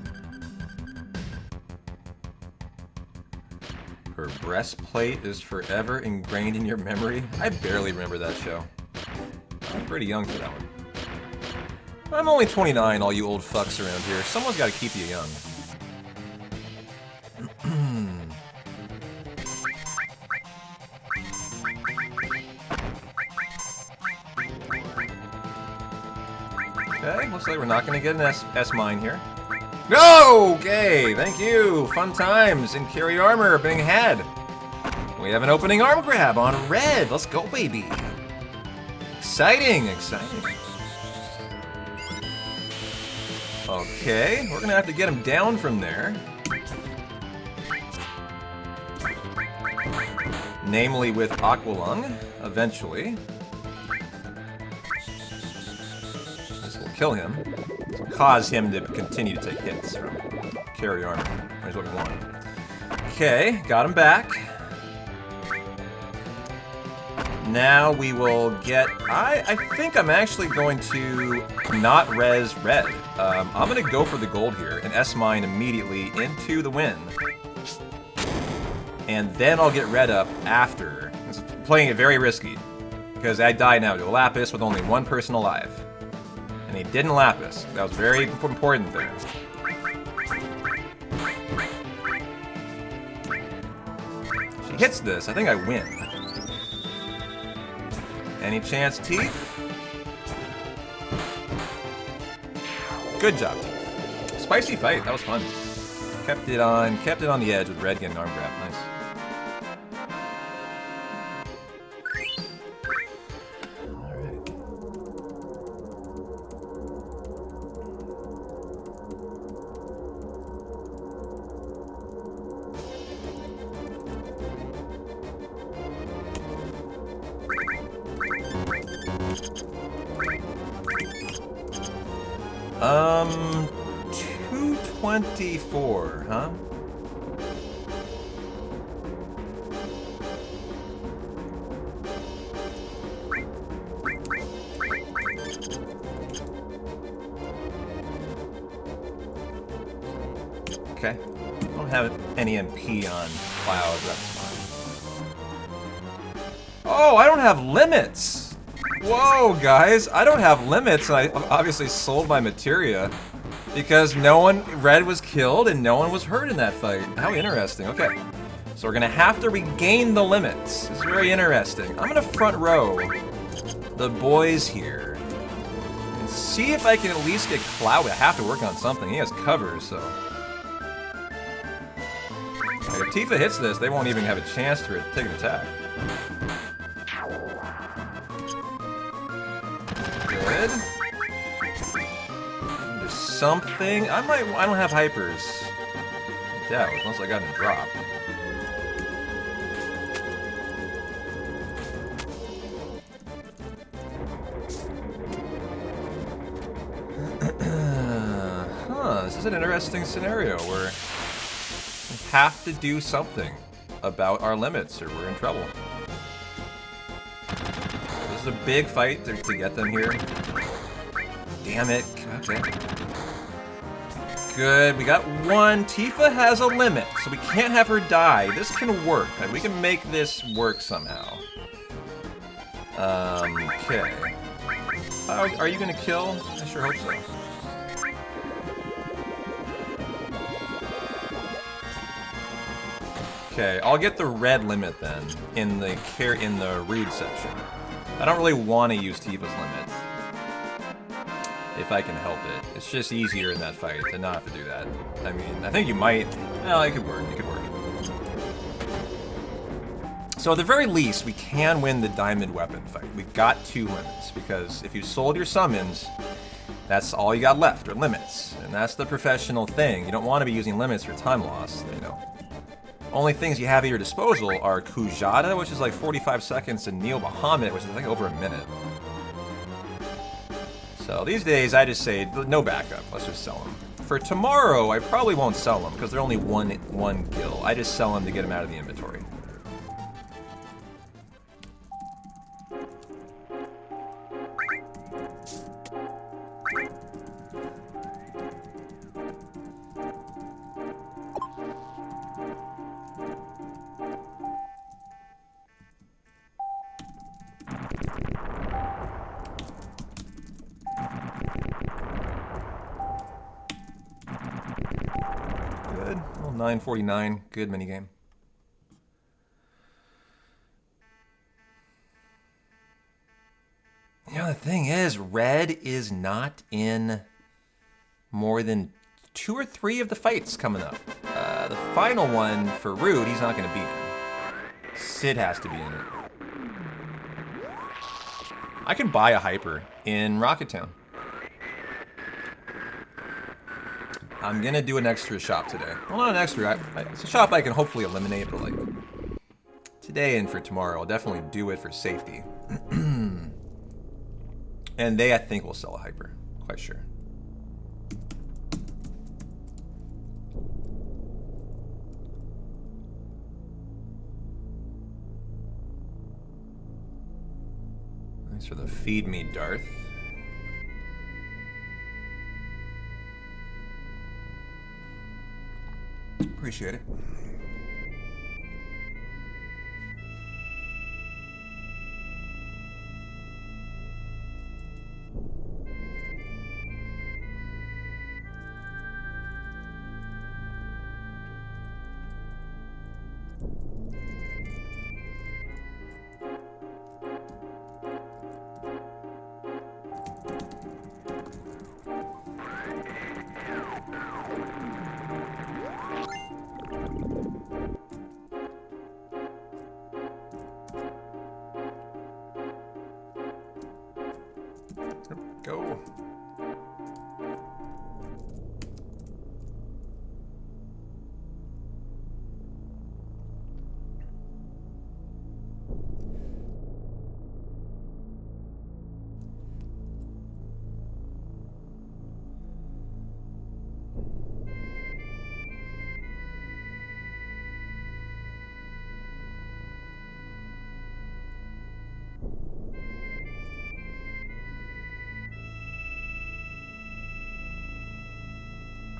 Her breastplate is forever ingrained in your memory. I barely remember that show. I'm pretty young for that one. I'm only 29, all you old fucks around here. Someone's got to keep you young. Okay, looks like we're not going to get an S mine here. No! Okay, thank you. Fun times in carry armor being had. We have an opening arm grab on red. Let's go, baby. Exciting, exciting. Okay, we're gonna have to get him down from there. Namely with Aqua Lung, eventually. This will kill him. This will cause him to continue to take hits from carry armor, which is what we want. Okay, got him back. Now we will get... I think I'm actually going to not res red. I'm going to go for the gold here and S-mine immediately into the win. And then I'll get red up after. This is playing it very risky. Because I die now to a Lapis with only 1 person alive. And he didn't Lapis. That was very important there. If she hits this, I think I win. Any chance, Teeth? Good job, Teeth. Spicy fight, that was fun. Kept it on the edge with red getting arm grab. Nice. All right. 224, huh? Okay. I don't have any MP on Cloud, that's fine. Oh, I don't have limits! Whoa, guys, I don't have limits, and I obviously sold my materia because Red was killed and no one was hurt in that fight. How interesting, okay. So we're gonna have to regain the limits. This is very interesting. I'm gonna front row the boys here and see if I can at least get Cloud. I have to work on something. He has cover, so. Like, if Tifa hits this, they won't even have a chance to take an attack. Good. There's something. I don't have hypers. I doubt, unless I got a drop. This is an interesting scenario where we have to do something about our limits or we're in trouble. This is a big fight to get them here. Damn it. Okay. Good. We got one. Tifa has a limit, so we can't have her die. This can work. We can make this work somehow. Okay. Are you gonna kill? I sure hope so. Okay, I'll get the red limit then in the Rude section. I don't really want to use Tifa's limit if I can help it. It's just easier in that fight to not have to do that. I mean, I think you might. No, it could work. It could work. So at the very least, we can win the diamond weapon fight. We got 2 limits because if you sold your summons, that's all you got left, or limits. And that's the professional thing. You don't want to be using limits for time loss, you know. Only things you have at your disposal are Kujata, which is like 45 seconds, and Neo Bahamut, which is I think over a minute. So these days, I just say, no backup, let's just sell them. For tomorrow, I probably won't sell them, because they're only one kill. I just sell them to get them out of the inventory. Good. Well, 949. Good minigame. You know, the thing is, Red is not in more than 2 or 3 of the fights coming up. The final one for Rude, he's not going to be in. Sid has to be in it. I can buy a hyper in Rocket Town. I'm gonna do an extra shop today. Well, not an extra. It's a shop I can hopefully eliminate, but like today and for tomorrow, I'll definitely do it for safety. And they, I think, will sell a hyper. Quite sure. Thanks for the feed me, Darth. Appreciate it. Go.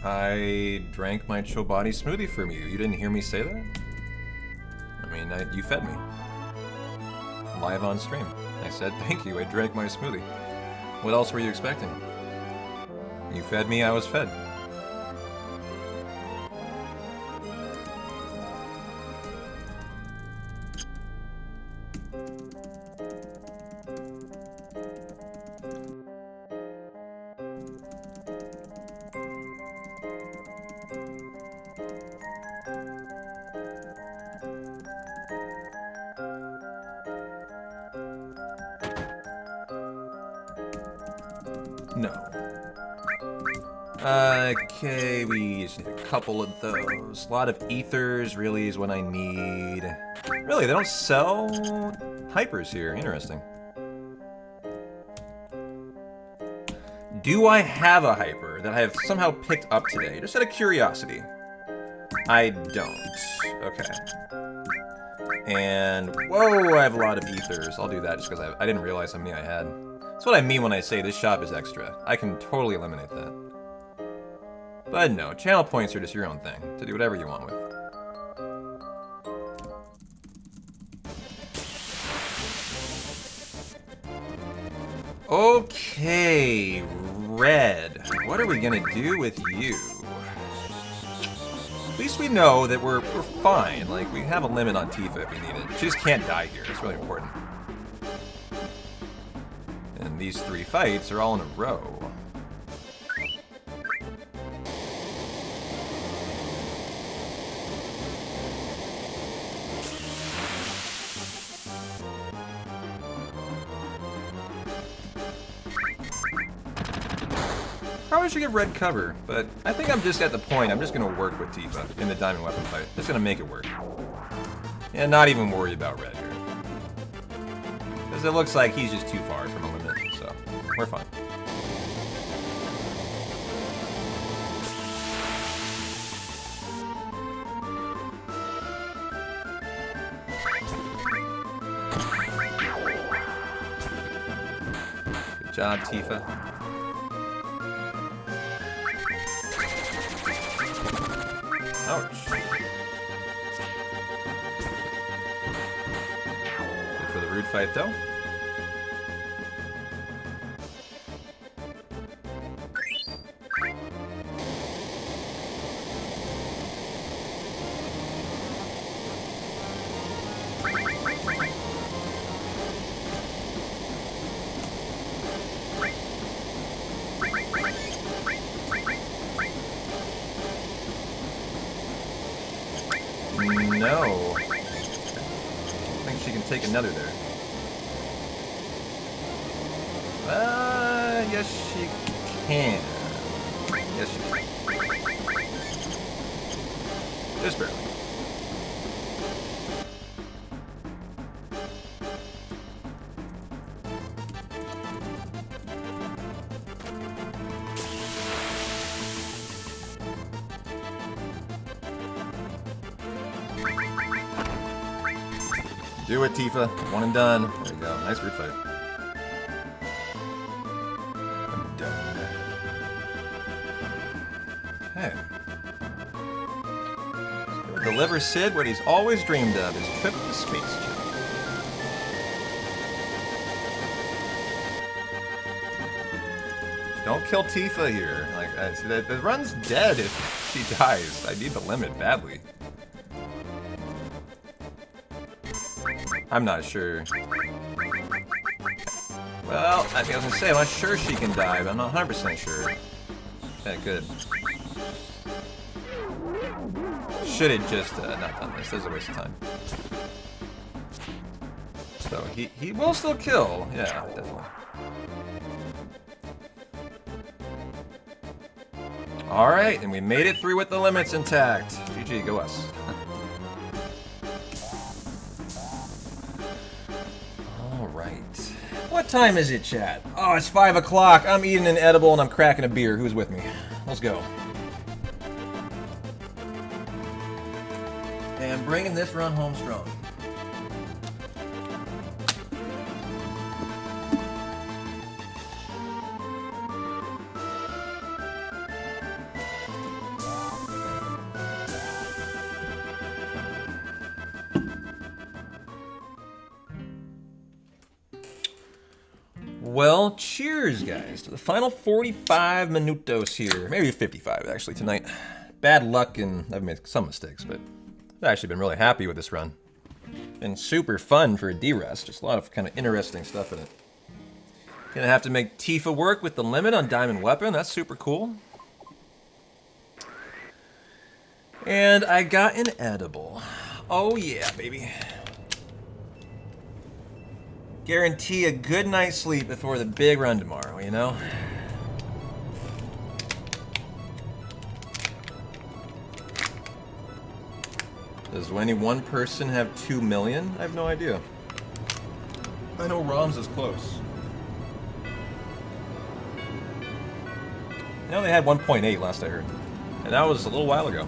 I drank my Chobani smoothie from you. You didn't hear me say that? I mean, you fed me. Live on stream. I said thank you, I drank my smoothie. What else were you expecting? You fed me, I was fed. No. Okay, we just need a couple of those. A lot of ethers really is what I need. Really, they don't sell hypers here. Interesting. Do I have a hyper that I have somehow picked up today? Just out of curiosity. I don't. Okay. And, whoa, I have a lot of ethers. I'll do that just because I didn't realize how many I had. That's what I mean when I say this shop is extra. I can totally eliminate that. But no, channel points are just your own thing, to do whatever you want with. Okay, Red. What are we gonna do with you? At least we know that we're fine. Like, we have a limit on Tifa if we need it. She just can't die here. It's really important. And these 3 fights are all in a row. Probably should give Red cover, but I think I'm just at the point I'm just gonna work with Tifa in the diamond weapon fight. Just gonna make it work. And not even worry about Red here. Because it looks like he's just too far from a limit, so we're fine. Good job, Tifa. Ouch. Good for the rude fight, though. No. I think she can take another there. Yes she can. Yes she can. Just barely. Do it, Tifa. One and done. There you go. Nice root fight. I'm done. Hey. Deliver Sid what he's always dreamed of, his trip to space ship. Don't kill Tifa here. Like, the run's dead if she dies. I need the limit badly. I'm not sure. Well, I think I was gonna say, I'm not sure she can die, but I'm not 100% sure. Yeah, good. Should have just not done this. This is a waste of time. So, he will still kill. Yeah, definitely. All right, and we made it through with the limits intact. GG, go us. All right. What time is it, chat? Oh, it's 5 o'clock. I'm eating an edible and I'm cracking a beer. Who's with me? Let's go. And bringing this run home strong. Well, cheers, guys, to the final 45 minutos here. Maybe 55, actually, tonight. Bad luck, and I've made some mistakes, but I've actually been really happy with this run. Been super fun for a D-Rest. Just a lot of kind of interesting stuff in it. Gonna have to make Tifa work with the limit on Diamond Weapon. That's super cool. And I got an edible. Oh, yeah, baby. Guarantee a good night's sleep before the big run tomorrow, you know? Does any one person have 2 million? I have no idea. I know Rom's is close. I know they had 1.8 last I heard. And that was a little while ago.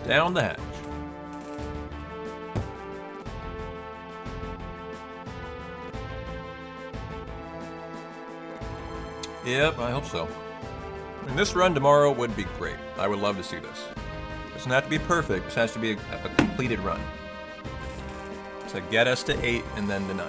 Down the hatch. Yep, I hope so. I mean, this run tomorrow would be great. I would love to see this. It doesn't have to be perfect. This has to be a completed run. To get us to 8 and then to 9.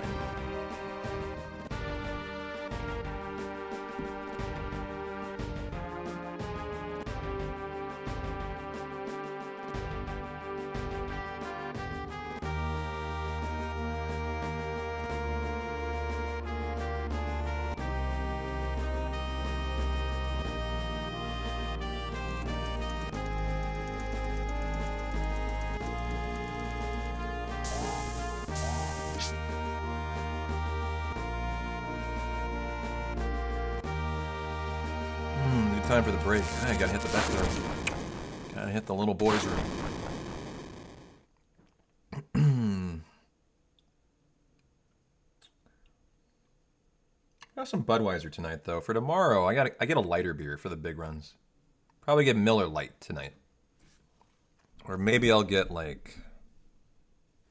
Time for the break. I gotta hit the back room. Gotta hit the little boys' room. Got some Budweiser tonight, though. For tomorrow, I get a lighter beer for the big runs. Probably get Miller Lite tonight, or maybe I'll get like.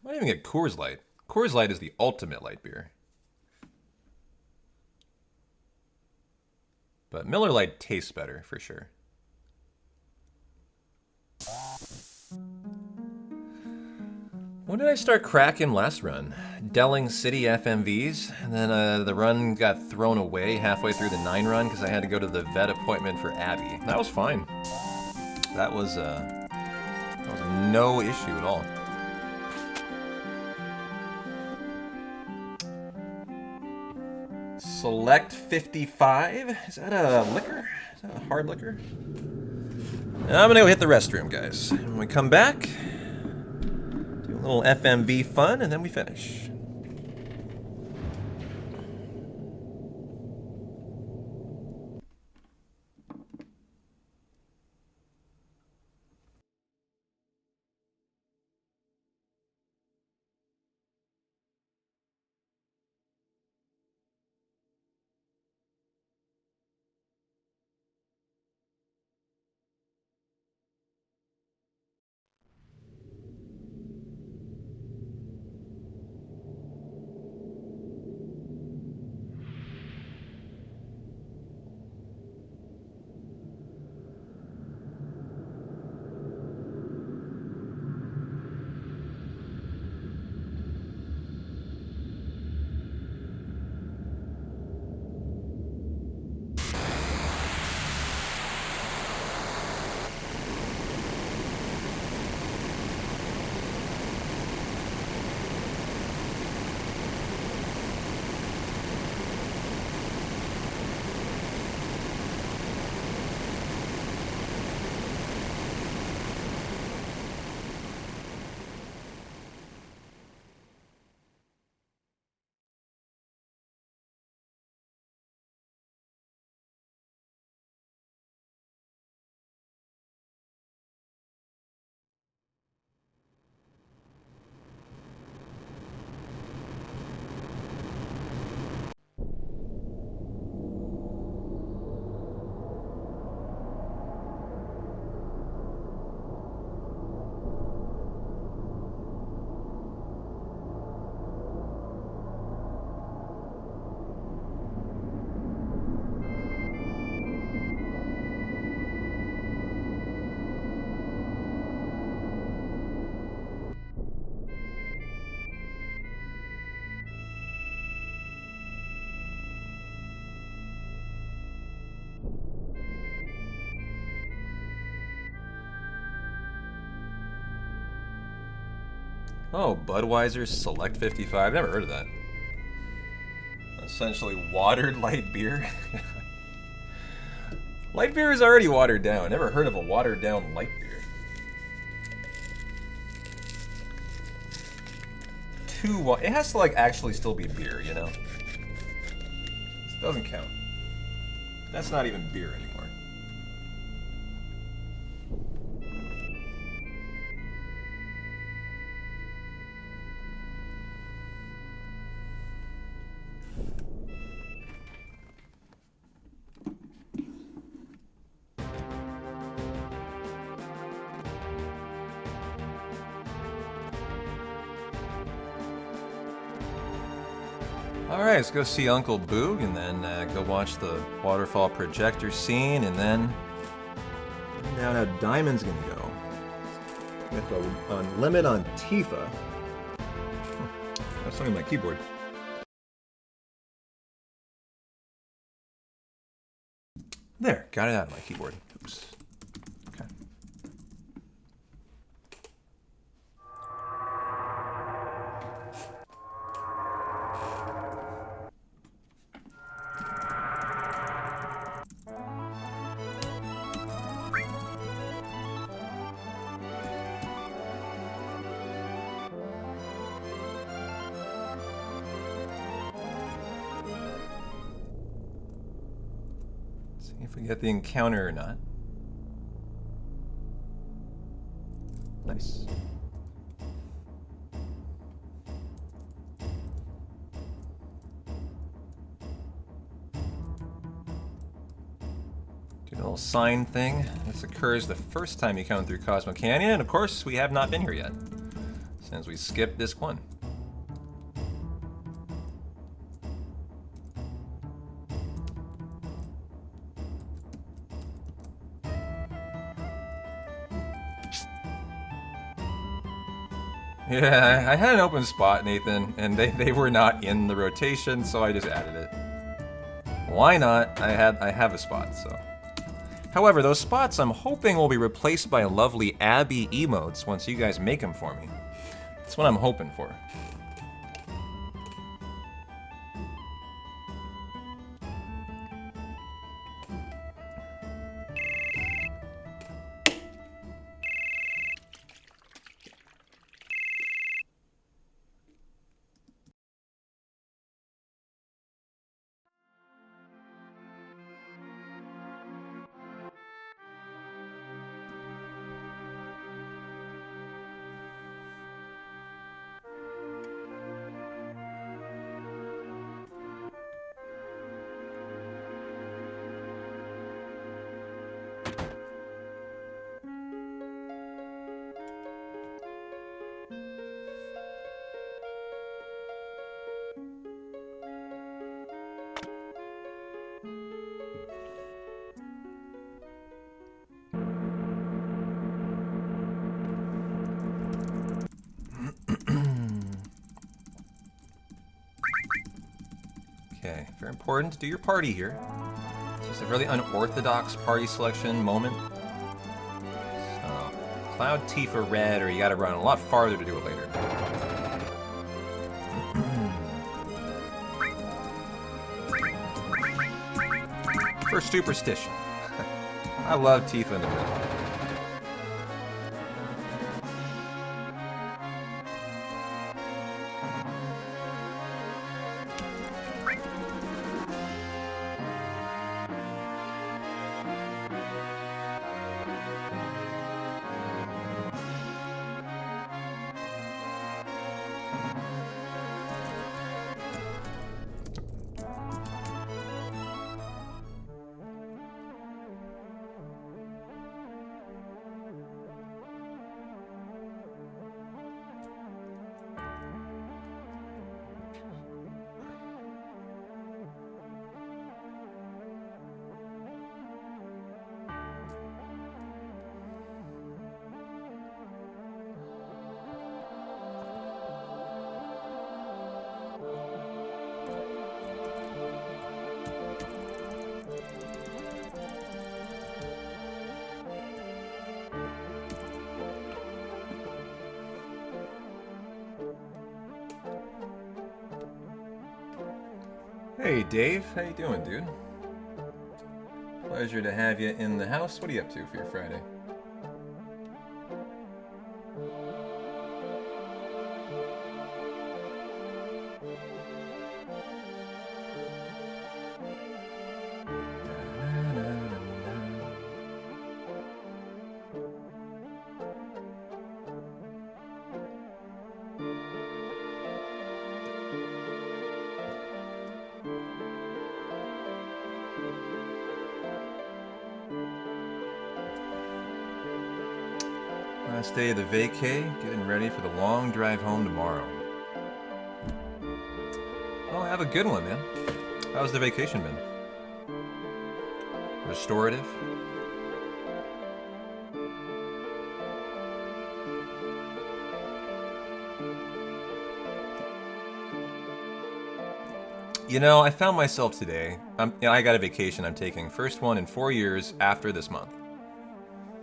I might even get Coors Light. Coors Light is the ultimate light beer. But Miller Lite tastes better, for sure. When did I start cracking last run? Delling City FMVs, and then the run got thrown away halfway through the 9 run because I had to go to the vet appointment for Abby. That was fine. That was no issue at all. Select 55? Is that a liquor? Is that a hard liquor? And I'm gonna go hit the restroom, guys. When we come back, do a little FMV fun, and then we finish. Oh, Budweiser Select 55. Never heard of that. Essentially watered light beer. Light beer is already watered down. Never heard of a watered down light beer. It has to like actually still be beer, you know? It doesn't count. That's not even beer anymore. Alright, let's go see Uncle Boog and then go watch the waterfall projector scene and then find out how Diamond's gonna go. With a limit on Tifa. That's something on my keyboard. There, got it out of my keyboard. Oops. Okay. If we get the encounter or not. Nice. Do a little sign thing. This occurs the first time you come through Cosmo Canyon, and of course we have not been here yet, since we skipped disc 1. Yeah, I had an open spot, Nathan, and they were not in the rotation, so I just added it. Why not? I have a spot, so. However, those spots I'm hoping will be replaced by lovely Abby emotes once you guys make them for me. That's what I'm hoping for. Okay, very important to do your party here. It's just a really unorthodox party selection moment. So, Cloud Tifa Red, or you gotta run a lot farther to do it later. For superstition. I love Tifa in the middle. Hey Dave, how you doing, dude? Pleasure to have you in the house. What are you up to for your Friday? Last day of the vacay, getting ready for the long drive home tomorrow. Oh, have a good one, man. How's the vacation been? Restorative? You know, I found myself today. I got a vacation I'm taking, first one in 4 years after this month.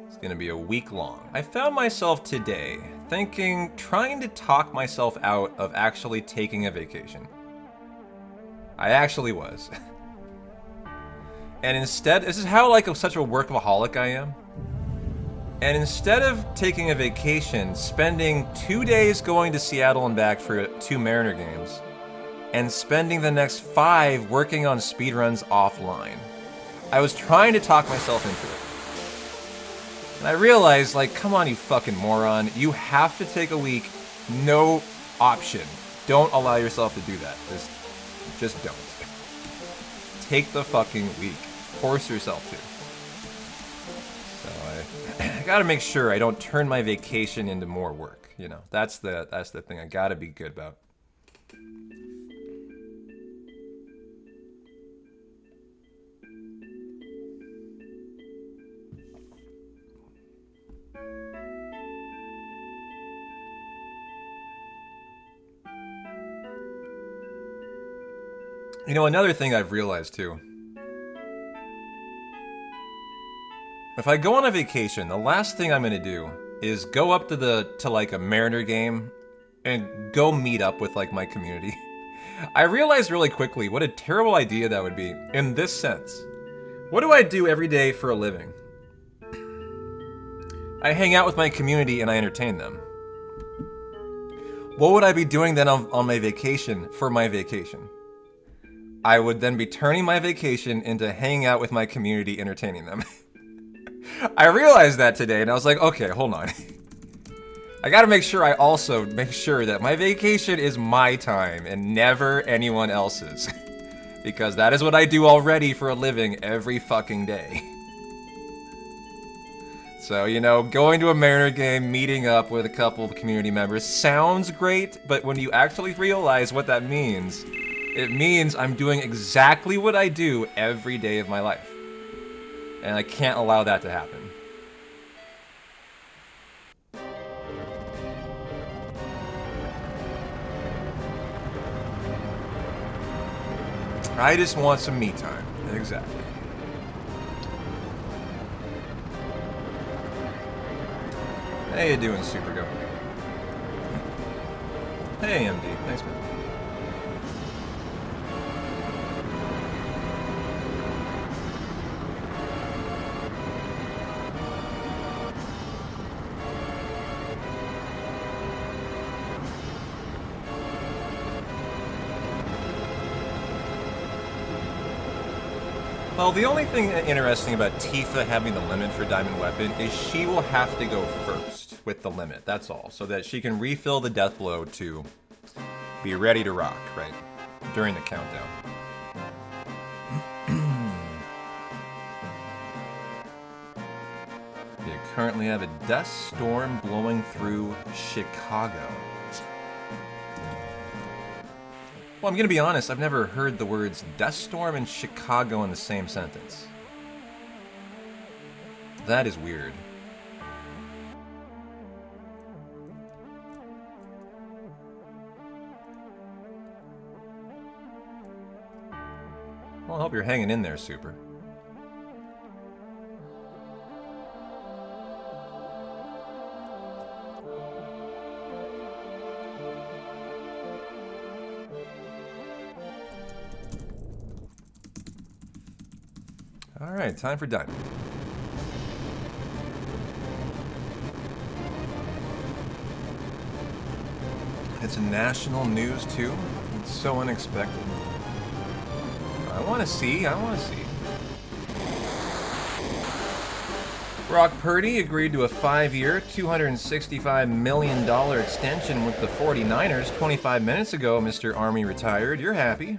It's gonna be a week long. I found myself today thinking, trying to talk myself out of actually taking a vacation. I actually was. And instead, this is how such a workaholic I am. And instead of taking a vacation, spending 2 days going to Seattle and back for 2 Mariner games, and spending the next 5 working on speedruns offline, I was trying to talk myself into it. And I realized, come on, you fucking moron. You have to take a week. No option. Don't allow yourself to do that. Just don't. Take the fucking week. Force yourself to. So I gotta make sure I don't turn my vacation into more work. You know, that's the thing I gotta be good about. You know, another thing I've realized too. If I go on a vacation, the last thing I'm gonna do is go up to a Mariner game and go meet up with my community. I realized really quickly what a terrible idea that would be in this sense. What do I do every day for a living? I hang out with my community and I entertain them. What would I be doing then on my vacation for my vacation? I would then be turning my vacation into hanging out with my community, entertaining them. I realized that today, and I was like, okay, hold on. I gotta make sure I also make sure that my vacation is my time and never anyone else's. Because that is what I do already for a living every fucking day. So, you know, going to a Mariner game, meeting up with a couple of community members sounds great, but when you actually realize what that means, it means I'm doing exactly what I do every day of my life. And I can't allow that to happen. I just want some me time. Exactly. How you doing, Supergo? Hey, MD. Thanks, man. Well, the only thing interesting about Tifa having the limit for Diamond Weapon is she will have to go first with the limit, that's all. So that she can refill the death blow to be ready to rock, right? During the countdown. You currently have a dust storm blowing through Chicago. Well, I'm gonna be honest, I've never heard the words dust storm and Chicago in the same sentence. That is weird. Well, I hope you're hanging in there, Super. Alright, time for dining. It's national news too. It's so unexpected. I want to see. Brock Purdy agreed to a 5-year, $265 million extension with the 49ers 25 minutes ago, Mr. Army retired. You're happy.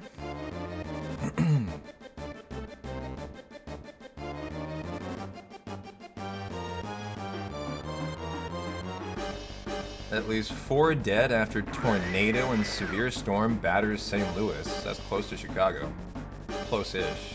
At least 4 dead after tornado and severe storm batters St. Louis. That's close to Chicago. Close-ish.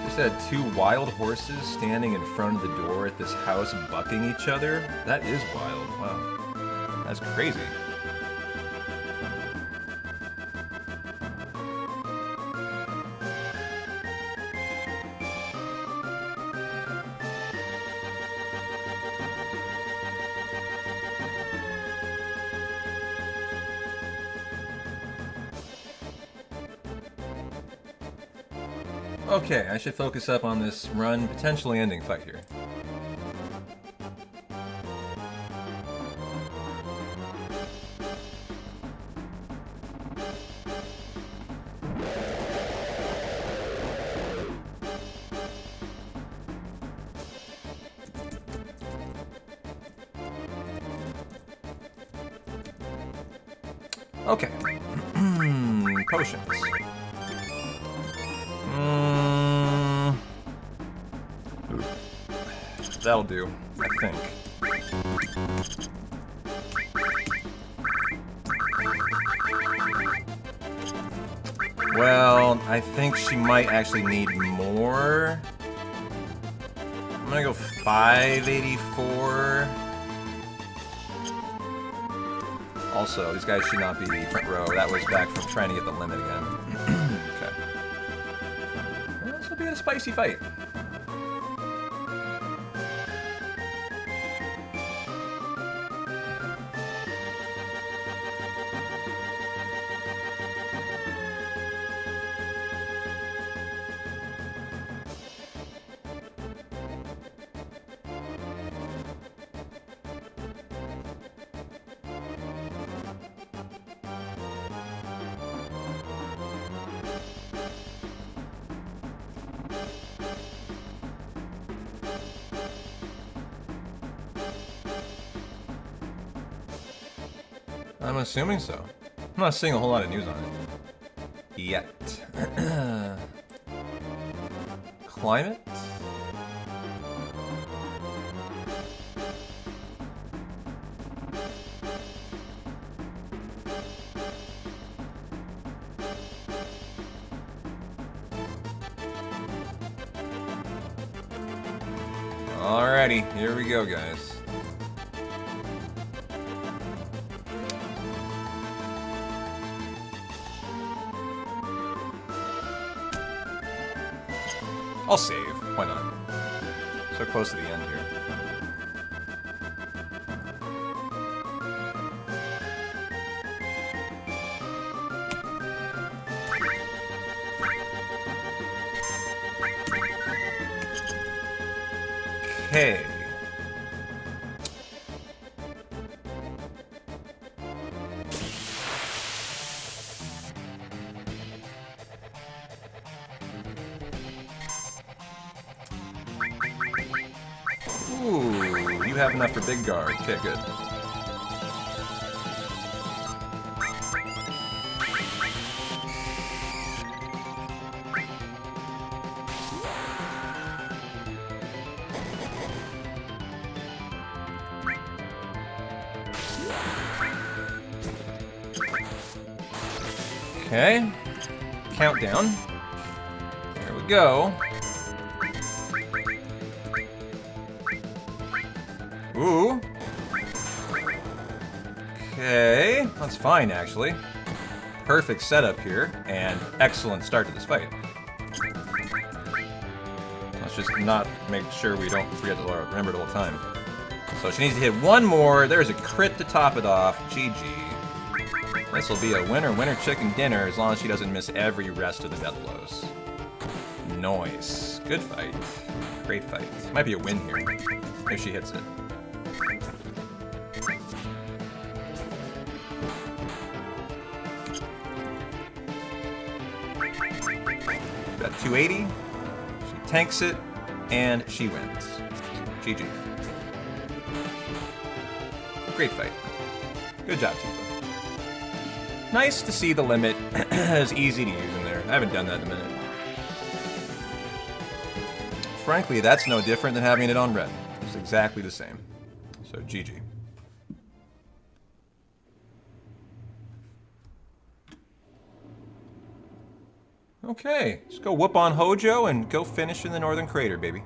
Just had 2 wild horses standing in front of the door at this house bucking each other. That is wild. Wow. That's crazy. Okay, I should focus up on this run, potentially ending fight here. Okay. Potions. That'll do, I think. Well, I think she might actually need more. I'm gonna go 584. Also, these guys should not be front row. That was back from trying to get the limit again. Okay. Well, this will be a spicy fight. I'm assuming so. I'm not seeing a whole lot of news on it. Yet. Climate? Alrighty, here we go, guys. I'll save. Why not? So close to the end here. Okay. Ooh, you have enough for big guard. Okay, good. Okay. Countdown. There we go. Ooh. Okay. That's fine, actually. Perfect setup here, and excellent start to this fight. Let's just not make sure we don't forget to remember the whole time. So she needs to hit one more. There's a crit to top it off. GG. This will be a winner chicken dinner as long as she doesn't miss every rest of the death blows. Nice. Good fight. Great fight. Might be a win here if she hits it. Got 280. She tanks it, and she wins. GG. Great fight. Good job, Tifa. Nice to see the limit is easy to use in there. I haven't done that in a minute. Frankly, that's no different than having it on red. It's exactly the same. So, GG. Okay, let's go whoop on Hojo and go finish in the Northern Crater, baby.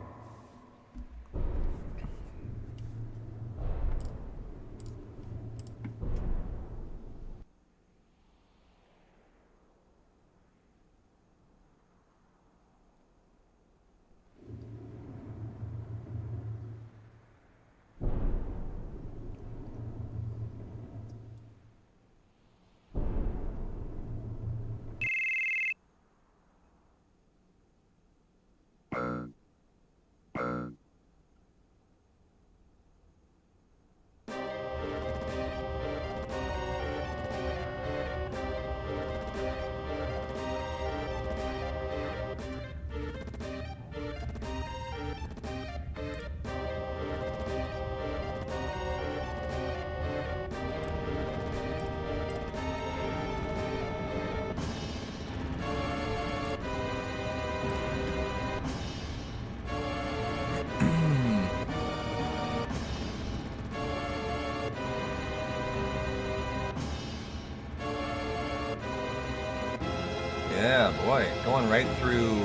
Yeah, boy, going right through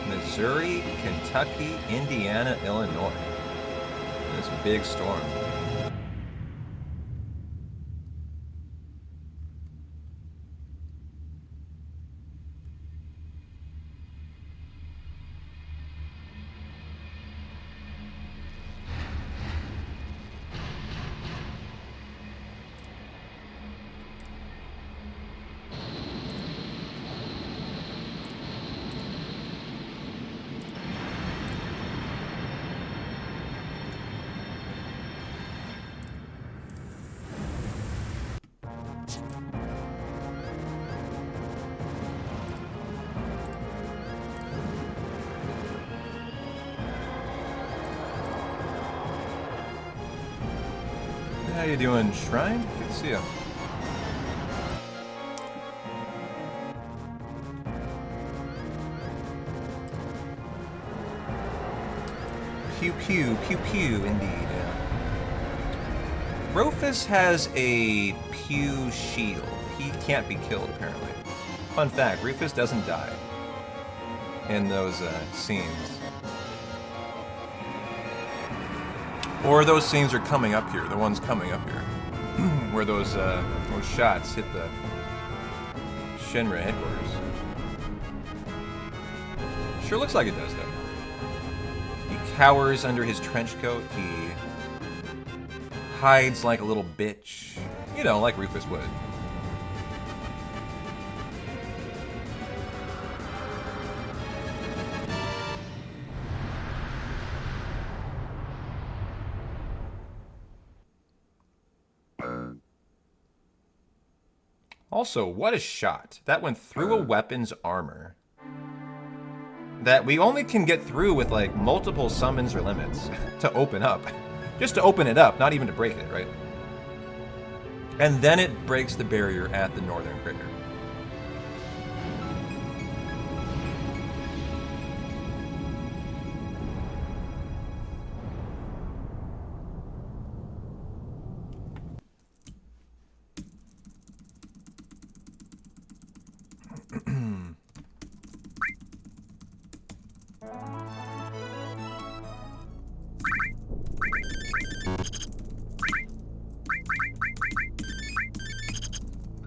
Missouri, Kentucky, Indiana, Illinois. This big storm. How you doing, Shrine? Good to see you. Pew pew, pew pew, indeed. Yeah. Rufus has a pew shield. He can't be killed, apparently. Fun fact, Rufus doesn't die in those scenes. Or those scenes are coming up here, the ones coming up here. Where those shots hit the Shinra headquarters. Sure looks like it does, though. He cowers under his trench coat. He hides like a little bitch. You know, like Rufus would. Also, what a shot. That went through a weapon's armor. That we only can get through with, like, multiple summons or limits to open up. Just to open it up, not even to break it, right? And then it breaks the barrier at the Northern Crater.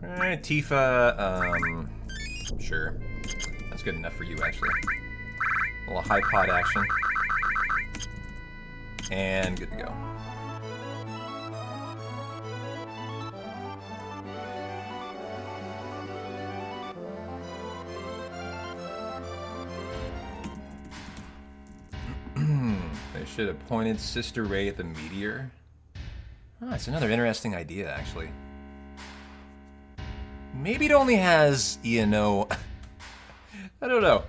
Alright, Tifa, sure. That's good enough for you, actually. A little high pod action. And good to go. Should have pointed Sister Ray at the meteor. Oh, it's another interesting idea, actually. Maybe it only has, you know, I don't know.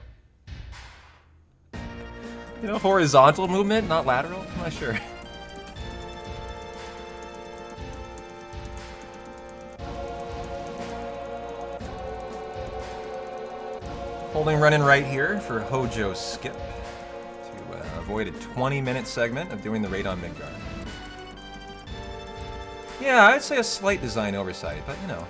You know, horizontal movement, not lateral? I'm not sure. Holding running right here for Hojo's skip to avoid a 20-minute segment of doing the raid on Midgard. Yeah, I'd say a slight design oversight, but you know.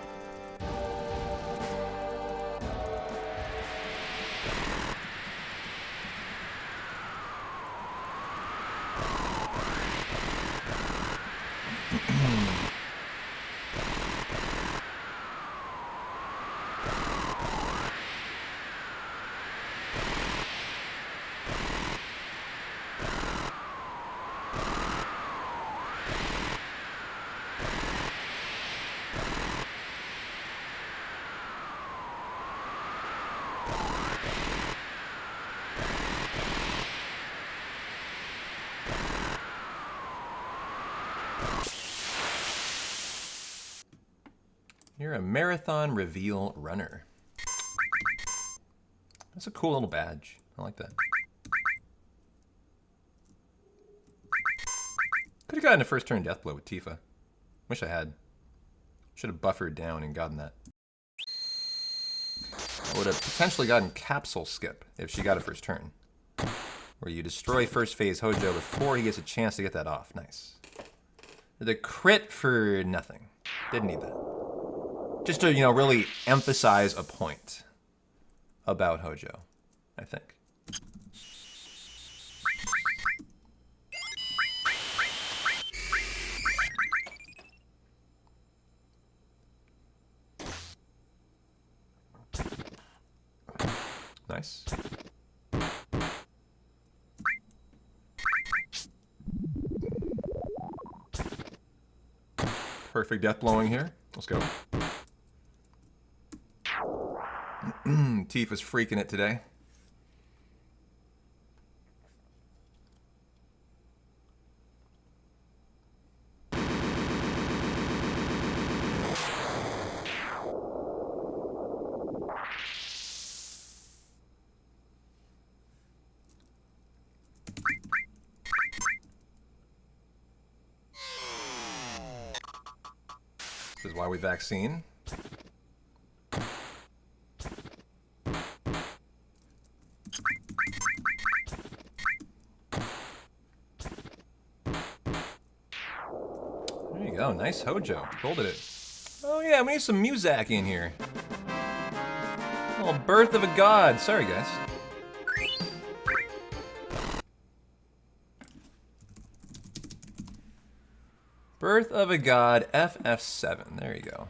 You're a marathon reveal runner. That's a cool little badge. I like that. Could have gotten a first turn death blow with Tifa. Wish I had. Should have buffered down and gotten that. I would have potentially gotten capsule skip if she got a first turn. Where you destroy first phase Hojo before he gets a chance to get that off. Nice. The crit for nothing. Didn't need that. Just to, you know, really emphasize a point about Hojo, I think. Nice. Perfect death blowing here. Let's go. Tifa's freaking it today. This is why we vaccine. Oh, nice Hojo. Folded it. Oh yeah, we need some Muzak in here. Oh, Birth of a God. Sorry, guys. Birth of a God, FF7. There you go.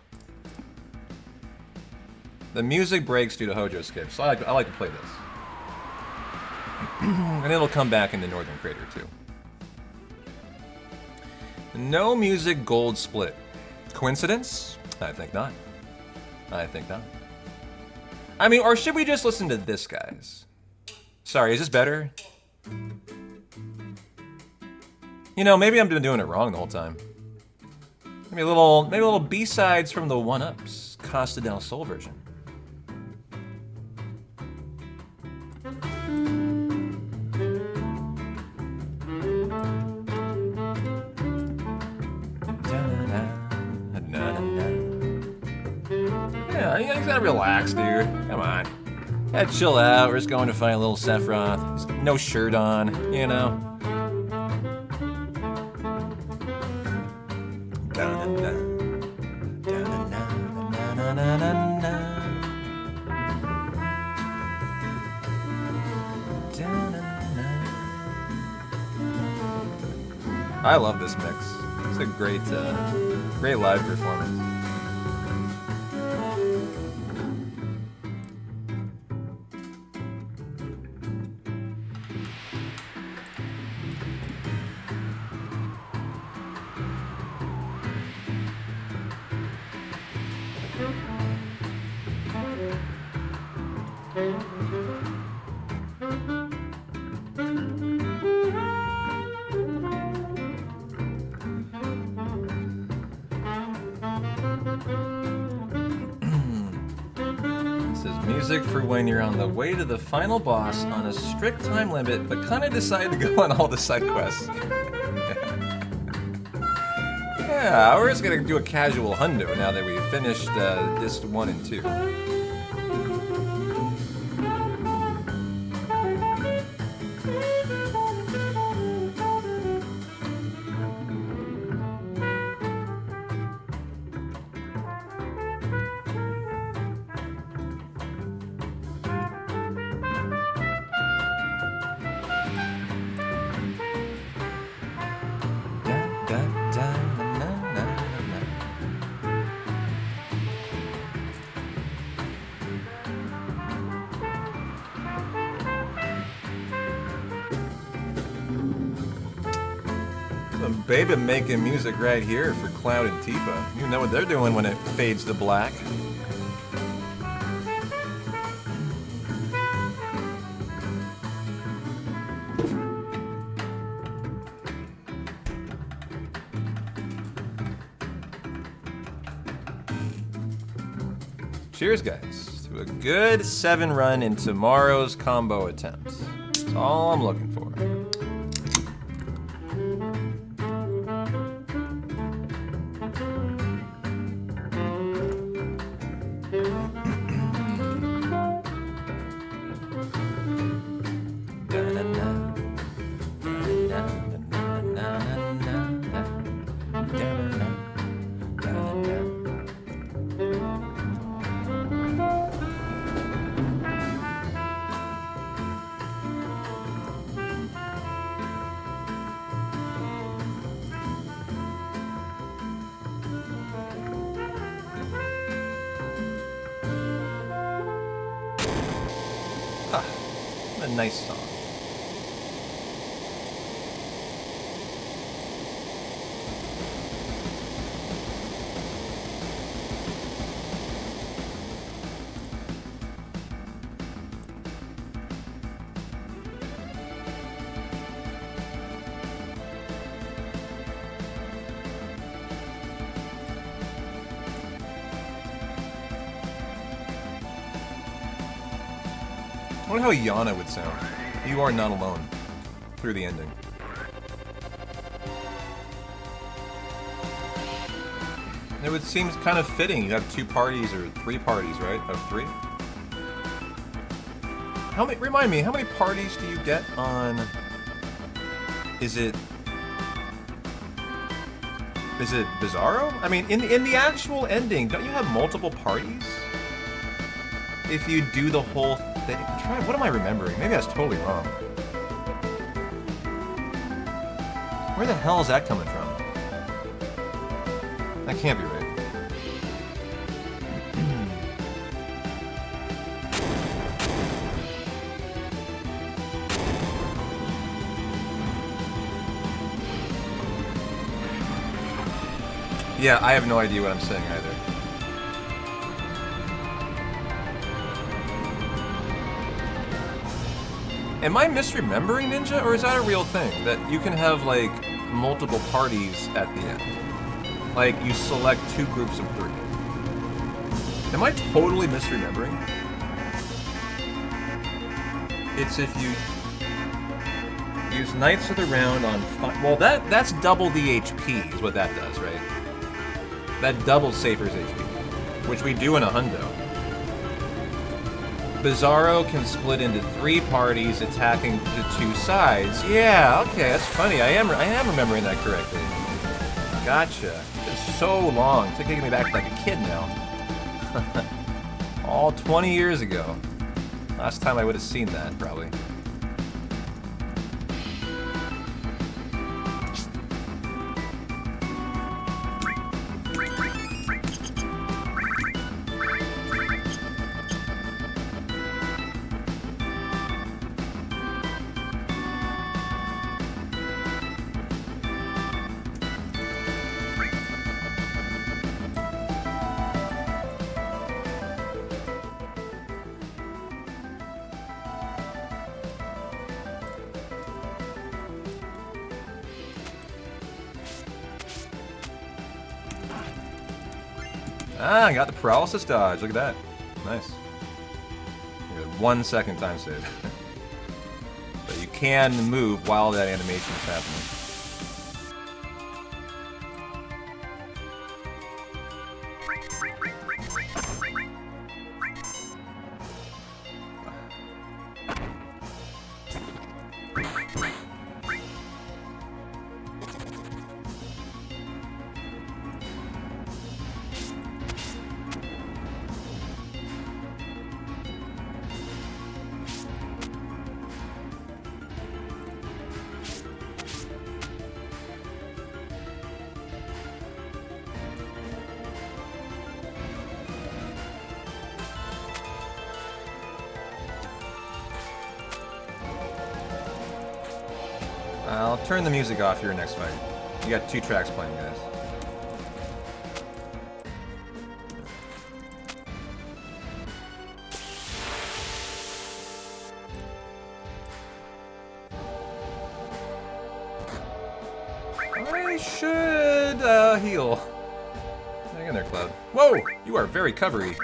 The music breaks due to Hojo skip, so I like to play this. And it'll come back in the Northern Crater, too. No music gold split. Coincidence? I think not. I think not. I mean, or should we just listen to this, guys? Sorry, is this better? You know, maybe I'm doing it wrong the whole time. Maybe a little B-sides from the 1-Ups. Costa del Sol version. Yeah, you gotta relax, dude. Come on. Gotta chill out. We're just going to fight a little Sephiroth. He's no shirt on, you know. I love this mix. It's a great, great live performance. music for when you're on the way to the final boss on a strict time limit, but kind of decide to go on all the side quests. Yeah, we're just gonna do a casual hundo now that we've finished Disc 1 and 2. Baby making music right here for Cloud and Tifa. You know what they're doing when it fades to black. Cheers, guys, to a good 7 run in tomorrow's combo attempt. That's all I'm looking for. What a nice song. I wonder how Yana would sound. You are not alone through the ending. It would seem kind of fitting. You have 2 parties or 3 parties, right? Of 3? How many? Remind me, how many parties do you get on? Is it Bizarro? I mean, in the actual ending, don't you have multiple parties? If you do the whole thing. What am I remembering? Maybe that's totally wrong. Where the hell is that coming from? That can't be right. Yeah, I have no idea what I'm saying either. Am I misremembering Ninja, or is that a real thing? That you can have, like, multiple parties at the end? Like, you select 2 groups of 3. Am I totally misremembering? It's if you use Knights of the Round on... Well, that's double the HP, is what that does, right? That doubles Safer's HP, which we do in a hundo. Bizarro can split into 3 parties attacking the 2 sides. Yeah, okay, that's funny. I am remembering that correctly. Gotcha. It's so long. It's taking me back like a kid now. All 20 years ago. Last time I would have seen that, probably. Ah, I got the paralysis dodge. Look at that. Nice. 1 second time save. But you can move while that animation is happening. I'll turn the music off your next fight. You got 2 tracks playing, guys. I should heal. Hang in there, Cloud. Whoa! You are very covery.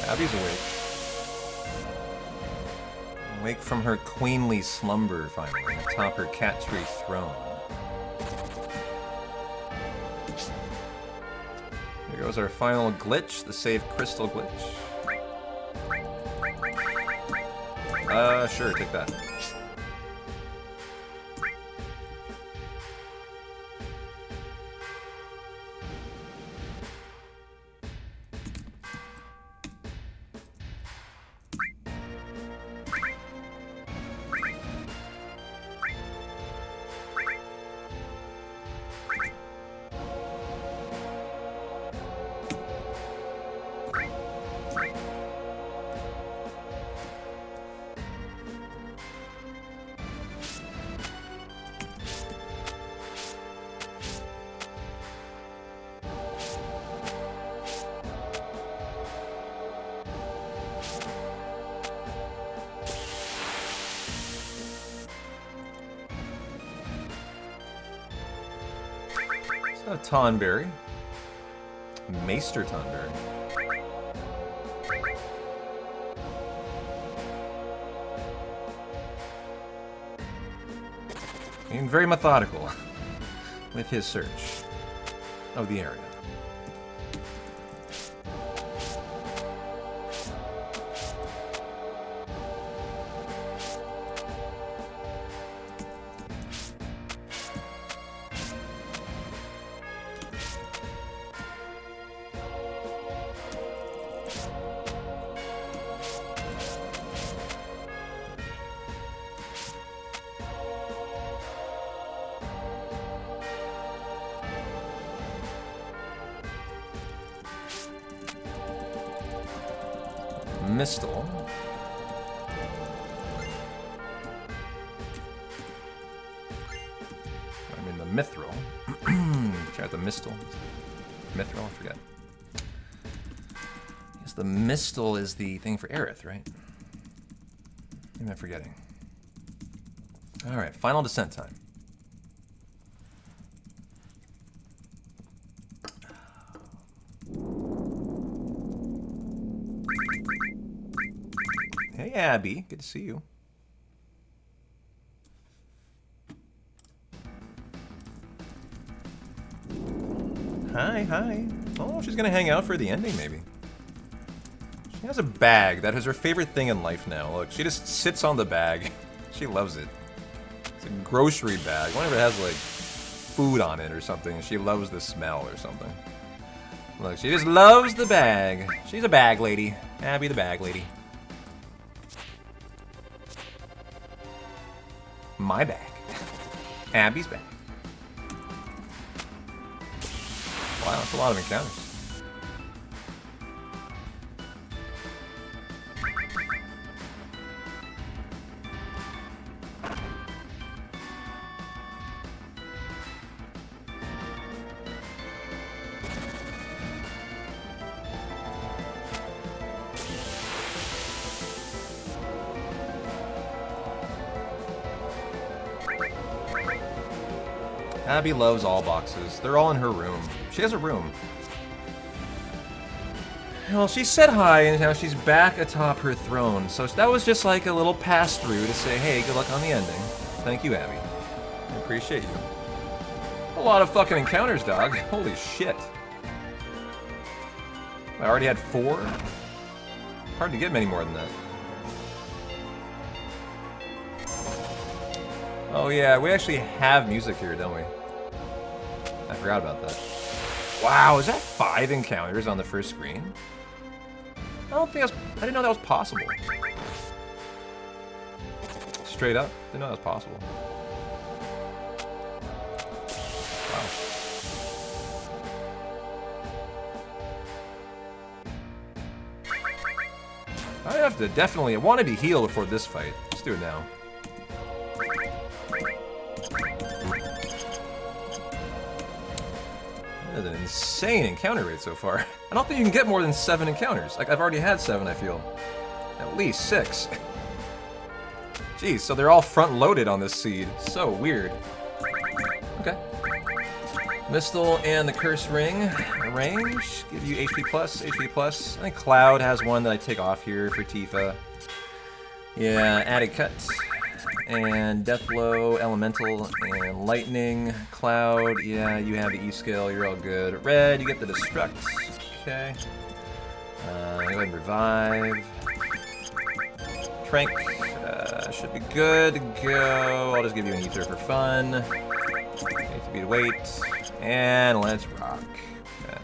Abby's awake. Awake from her queenly slumber, finally, atop her cat tree throne. Here goes our final glitch, the save crystal glitch. Sure, take that. Tonberry. Maester Tonberry. Being very methodical with his search of the area. Mistle. I mean the Mithril. Check out the Mistle. Mithril, I forget. Yes, the Mistle is the thing for Aerith, right? Maybe I'm forgetting. Alright, final descent time. Hey, Abby. Good to see you. Hi, hi. Oh, she's gonna hang out for the ending, maybe. She has a bag. That is her favorite thing in life now. Look, she just sits on the bag. She loves it. It's a grocery bag. Whenever it has, like, food on it or something, she loves the smell or something. Look, she just loves the bag. She's a bag lady. Abby the bag lady. My bag. Abby's bag. Wow, that's a lot of encounters. Abby loves all boxes. They're all in her room. She has a room. Well, she said hi, and now she's back atop her throne. So that was just like a little pass-through to say, hey, good luck on the ending. Thank you, Abby. I appreciate you. A lot of fucking encounters, dog. Holy shit. I already had 4? Hard to get many more than that. Oh yeah, we actually have music here, don't we? I forgot about that. Wow, is that 5 encounters on the first screen? I didn't know that was possible. Straight up, didn't know that was possible. Wow. I have to definitely, I want to be healed before this fight. Let's do it now. That is an insane encounter rate so far. I don't think you can get more than 7 encounters. Like, I've already had 7, I feel. At least 6. Jeez, so they're all front-loaded on this seed. So weird. Okay. Mistle and the Curse Ring. Range. Give you HP plus, HP plus. I think Cloud has one that I take off here for Tifa. Yeah, added cut. And Death Blow, Elemental, and Lightning. Cloud, yeah, you have the E-Skill, you're all good. Red, you get the Destruct. Okay. Go ahead and Revive. Trank, should be good to go. I'll just give you an Ether for fun. Need to beat weight. And let's rock. Okay.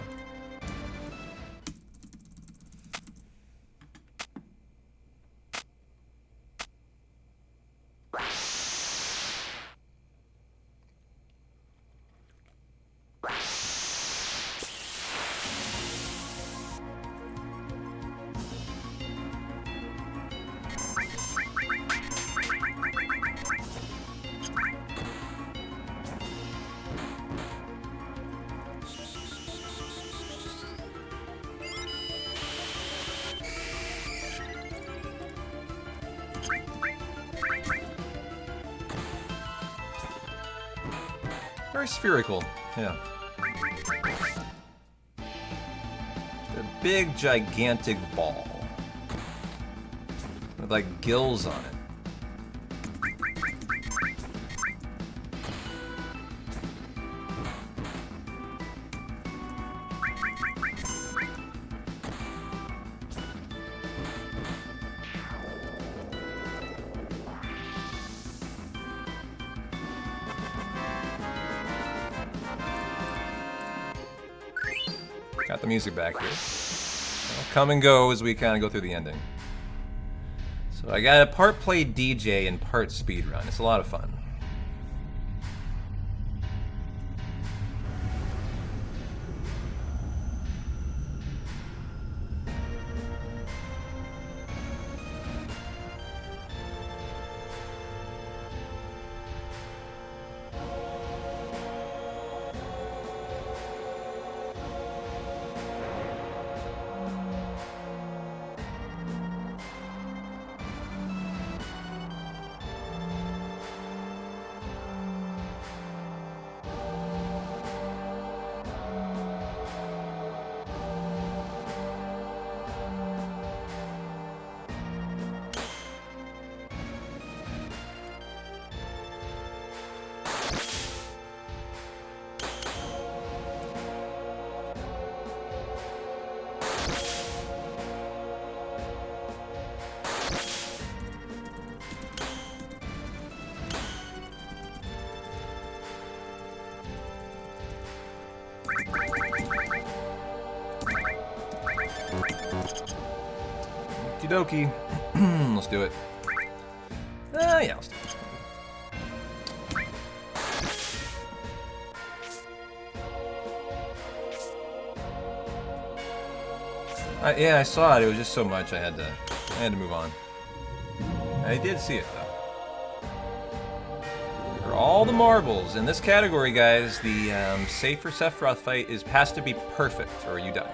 Very spherical, yeah. A big, gigantic ball. With like gills on it. Got the music back here. It'll come and go as we kind of go through the ending. So I got a part play DJ and part speedrun. It's a lot of fun. Okie dokie. Let's do it. Yeah, let's do it. Yeah, I saw it. It was just so much I had to move on. I did see it though. For all the marbles in this category, guys, the safer Sephiroth fight has to be perfect or you die.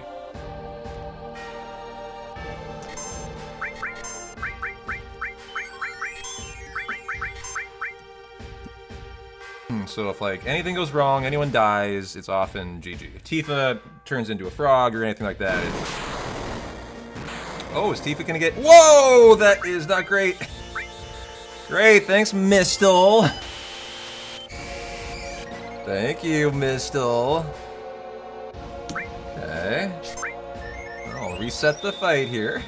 So if like anything goes wrong, anyone dies, it's often GG. If Tifa turns into a frog or anything like that, it's... Oh, is Tifa gonna get... Whoa! That is not great. Great, thanks, Mistle. Thank you, Mistle. Okay. I'll reset the fight here.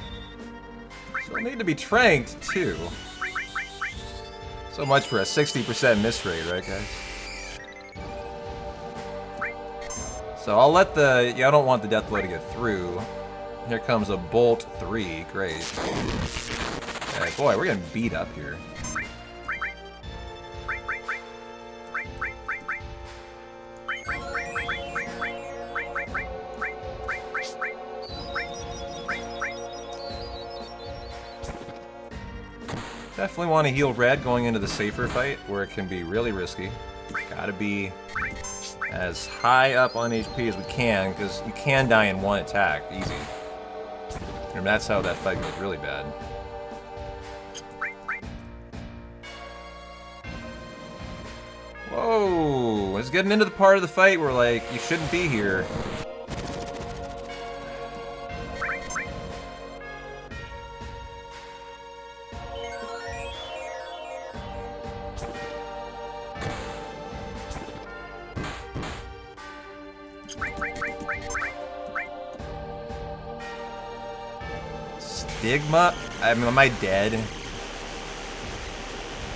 So I'll need to be tranked, too. So much for a 60% miss rate, right, guys? So I'll let the... Yeah, I don't want the death blow to get through. Here comes a Bolt 3. Great. Okay, boy, we're getting beat up here. Definitely want to heal red going into the safer fight, where it can be really risky. Gotta be as high up on HP as we can, because you can die in one attack, easy. And that's how that fight goes really bad. Whoa! It's getting into the part of the fight where, like, you shouldn't be here. Stigma? I mean, am I dead?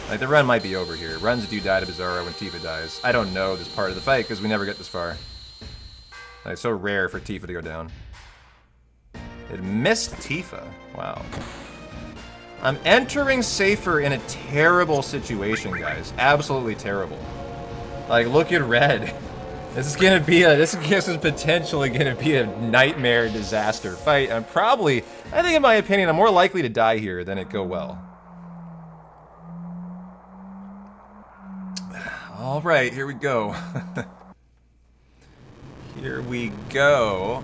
Like, the run might be over here. Runs do die to Bizarro when Tifa dies. I don't know this part of the fight, because we never get this far. Like, it's so rare for Tifa to go down. It missed Tifa. Wow. I'm entering safer in a terrible situation, guys. Absolutely terrible. Like, look at red. This is gonna be this is potentially gonna be a nightmare disaster fight. I think in my opinion, I'm more likely to die here than it go well. All right, here we go. Here we go.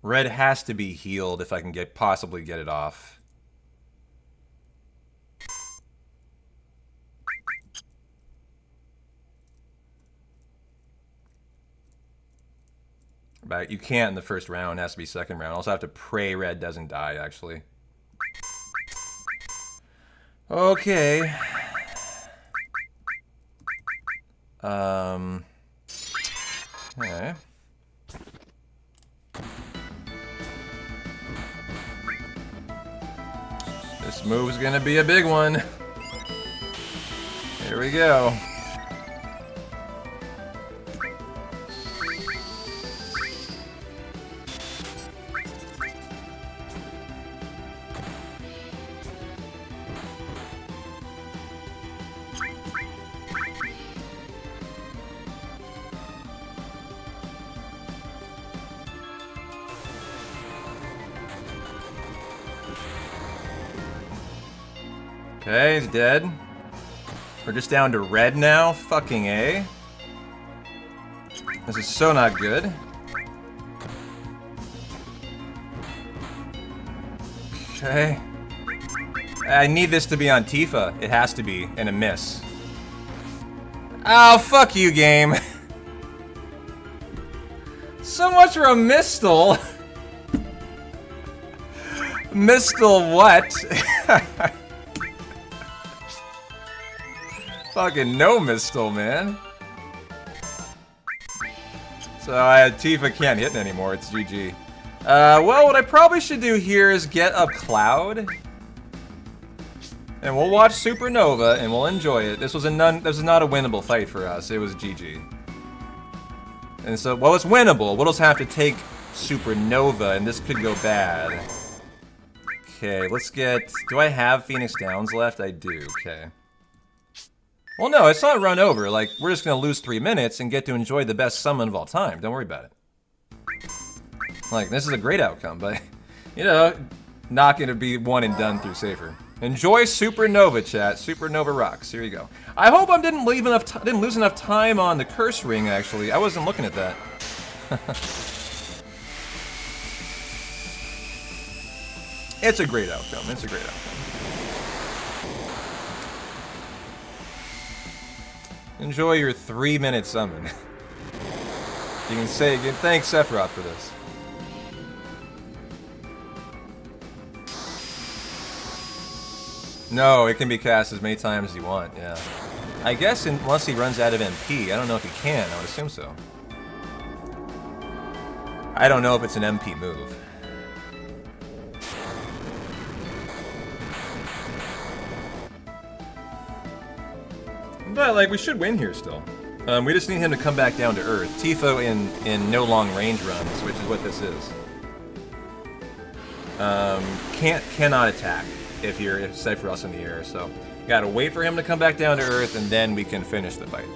Red has to be healed if I can possibly get it off. But you can't in the first round, it has to be second round. I also have to pray red doesn't die, actually. Okay. Okay. This move's gonna be a big one. Here we go. Okay, he's dead. We're just down to red now. Fucking A. This is so not good. Okay. I need this to be on Tifa. It has to be, and a miss. Oh, fuck you, game. So much for a Mistle. Mistle what? Fucking no Mistle, man. So Tifa can't hit anymore, it's GG. Well, what I probably should do here is get a Cloud. And we'll watch Supernova, and we'll enjoy it. This was not a winnable fight for us, it was GG. And so, well, it's winnable. We'll just have to take Supernova, and this could go bad. Okay, let's get... Do I have Phoenix Downs left? I do, okay. Well, no, it's not run over. Like, we're just gonna lose 3 minutes and get to enjoy the best summon of all time. Don't worry about it. Like, this is a great outcome, but, you know, not gonna be one and done through Safer. Enjoy Supernova, chat. Supernova rocks. Here you go. I hope I didn't lose enough time on the curse ring, actually. I wasn't looking at that. It's a great outcome. It's a great outcome. Enjoy your 3-minute summon. You can say again, thanks Sephiroth for this. No, it can be cast as many times as you want, yeah. I guess unless he runs out of MP. I don't know if he can, I would assume so. I don't know if it's an MP move. But, like, we should win here still. We just need him to come back down to Earth. Tifo in no long range runs, which is what this is. Cannot attack if Sephiroth's in the air, so gotta wait for him to come back down to Earth, and then we can finish the fight.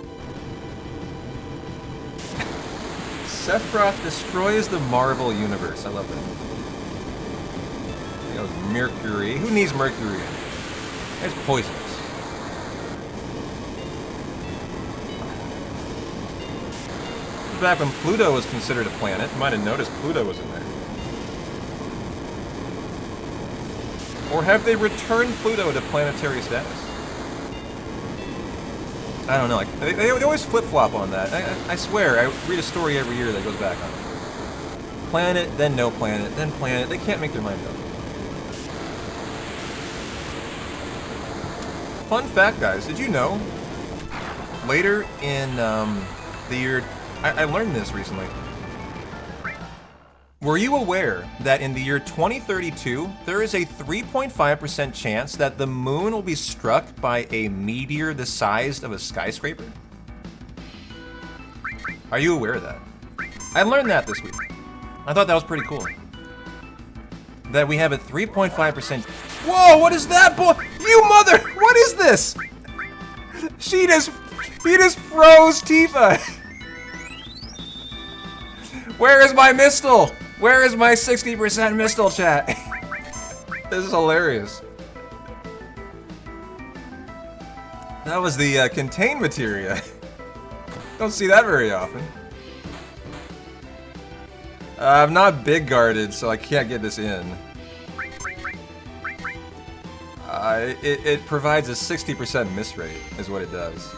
Sephiroth destroys the Marvel Universe. I love that. You know, Mercury. Who needs Mercury? It's poisonous. Back when Pluto was considered a planet, you might have noticed Pluto was in there. Or have they returned Pluto to planetary status? I don't know. Like, they always flip-flop on that. I swear, I read a story every year that goes back on it. Planet, then no planet, then planet. They can't make their mind up. Fun fact, guys. Did you know? Later in the year... I learned this recently. Were you aware that in the year 2032, there is a 3.5% chance that the moon will be struck by a meteor the size of a skyscraper? Are you aware of that? I learned that this week. I thought that was pretty cool. That we have a 3.5%... Whoa, what is that, boy? You mother! What is this? He just froze Tifa! Where is my Mistle? Where is my 60% Mistle, chat? This is hilarious. That was the contain materia. Don't see that very often. I'm not big guarded, so I can't get this in. It provides a 60% miss rate, is what it does.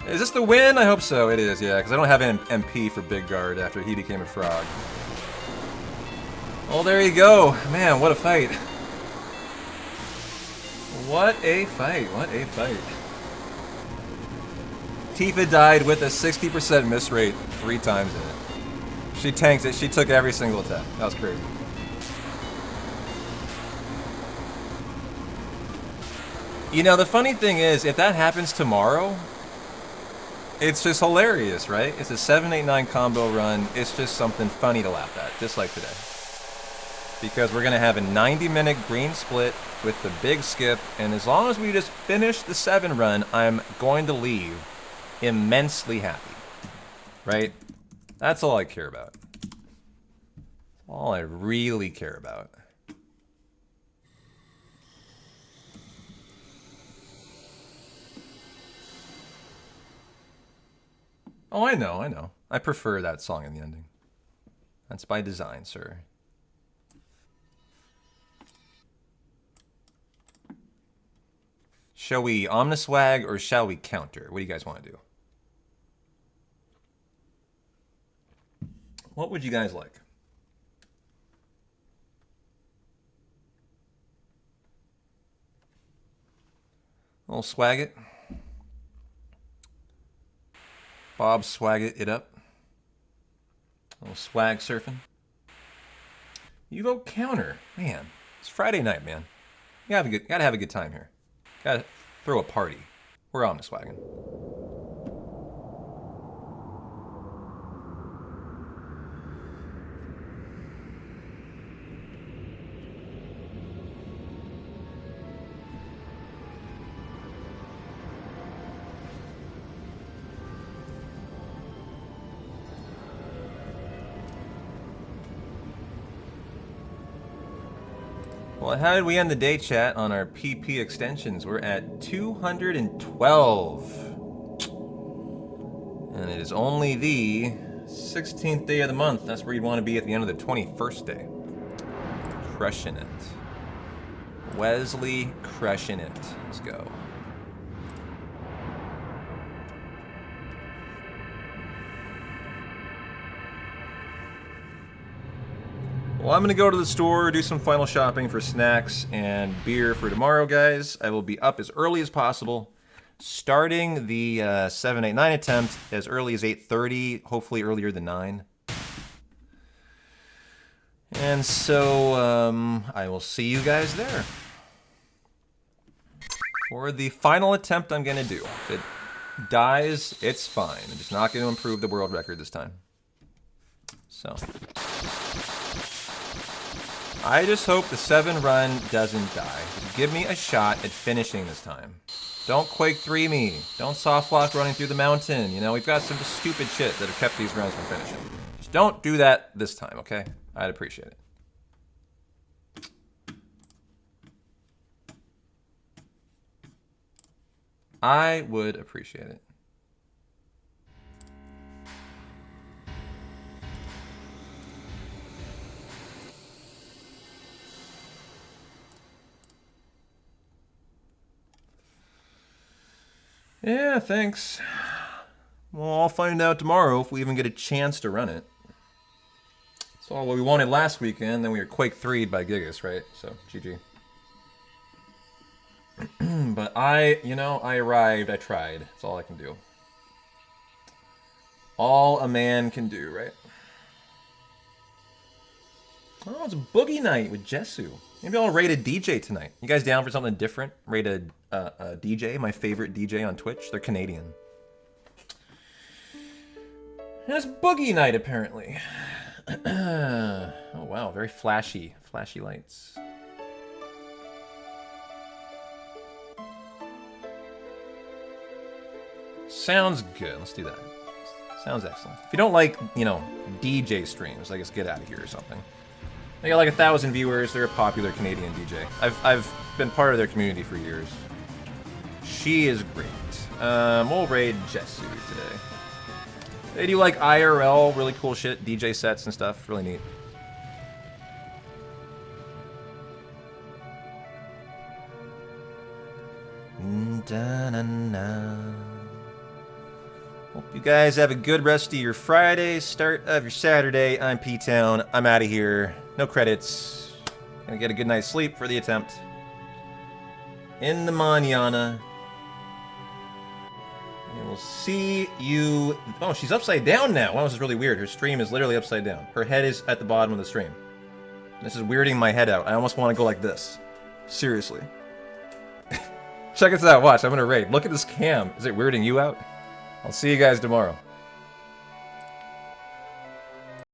Is this the win? I hope so. It is, yeah, because I don't have an MP for Big Guard after he became a frog. Well, there you go. Man, what a fight. What a fight. What a fight. Tifa died with a 60% miss rate 3 times in it. She tanked it. She took every single attack. That was crazy. You know, the funny thing is, if that happens tomorrow... It's just hilarious, right? It's a 789 combo run. It's just something funny to laugh at, just like today. Because we're going to have a 90-minute green split with the big skip, and as long as we just finish the 7 run, I'm going to leave immensely happy. Right? That's all I care about. All I really care about. Oh, I know, I know. I prefer that song in the ending. That's by design, sir. Shall we Omniswag or shall we counter? What do you guys want to do? What would you guys like? We'll swag it. Bob swag it up. A little swag surfing. You vote counter. Man, it's Friday night, man. You gotta have a good time here. Gotta throw a party. We're on the swaggin'. Well, how did we end the day, chat, on our PP extensions? We're at 212. And it is only the 16th day of the month. That's where you'd want to be at the end of the 21st day. Crushing it. Wesley crushing it. Let's go. Well, I'm going to go to the store, do some final shopping for snacks and beer for tomorrow, guys. I will be up as early as possible, starting the 7, 8, 9 attempt as early as 8:30, hopefully earlier than 9. And so I will see you guys there for the final attempt I'm going to do. If it dies, it's fine. I'm just not going to improve the world record this time. So I just hope the 7 run doesn't die. Give me a shot at finishing this time. Don't Quake 3 me. Don't soft lock running through the mountain. You know, we've got some stupid shit that have kept these runs from finishing. Just don't do that this time, okay? I'd appreciate it. I would appreciate it. Yeah, thanks. Well, I'll find out tomorrow if we even get a chance to run it. That's all what we wanted last weekend, then we were Quake 3'd by Gigas, right? So, GG. But I arrived, I tried. That's all I can do. All a man can do, right? Oh, it's a boogie night with Jesu. Maybe I'll raid a DJ tonight. You guys down for something different? Raid a DJ, my favorite DJ on Twitch. They're Canadian. And it's boogie night, apparently. Oh, wow. Very flashy. Flashy lights. Sounds good. Let's do that. Sounds excellent. If you don't like, DJ streams, I guess get out of here or something. They got like 1,000 viewers. They're a popular Canadian DJ. I've been part of their community for years. She is great. We'll raid Jesu today. They do like IRL, really cool shit, DJ sets and stuff. Really neat. Hope you guys have a good rest of your Friday, start of your Saturday. I'm P-Town. I'm out of here. No credits. Gonna get a good night's sleep for the attempt. In the mañana. And we'll see you... Oh, she's upside down now. Wow, this is really weird. Her stream is literally upside down. Her head is at the bottom of the stream. This is weirding my head out. I almost want to go like this. Seriously. Check this out. Watch. I'm gonna raid. Look at this cam. Is it weirding you out? I'll see you guys tomorrow.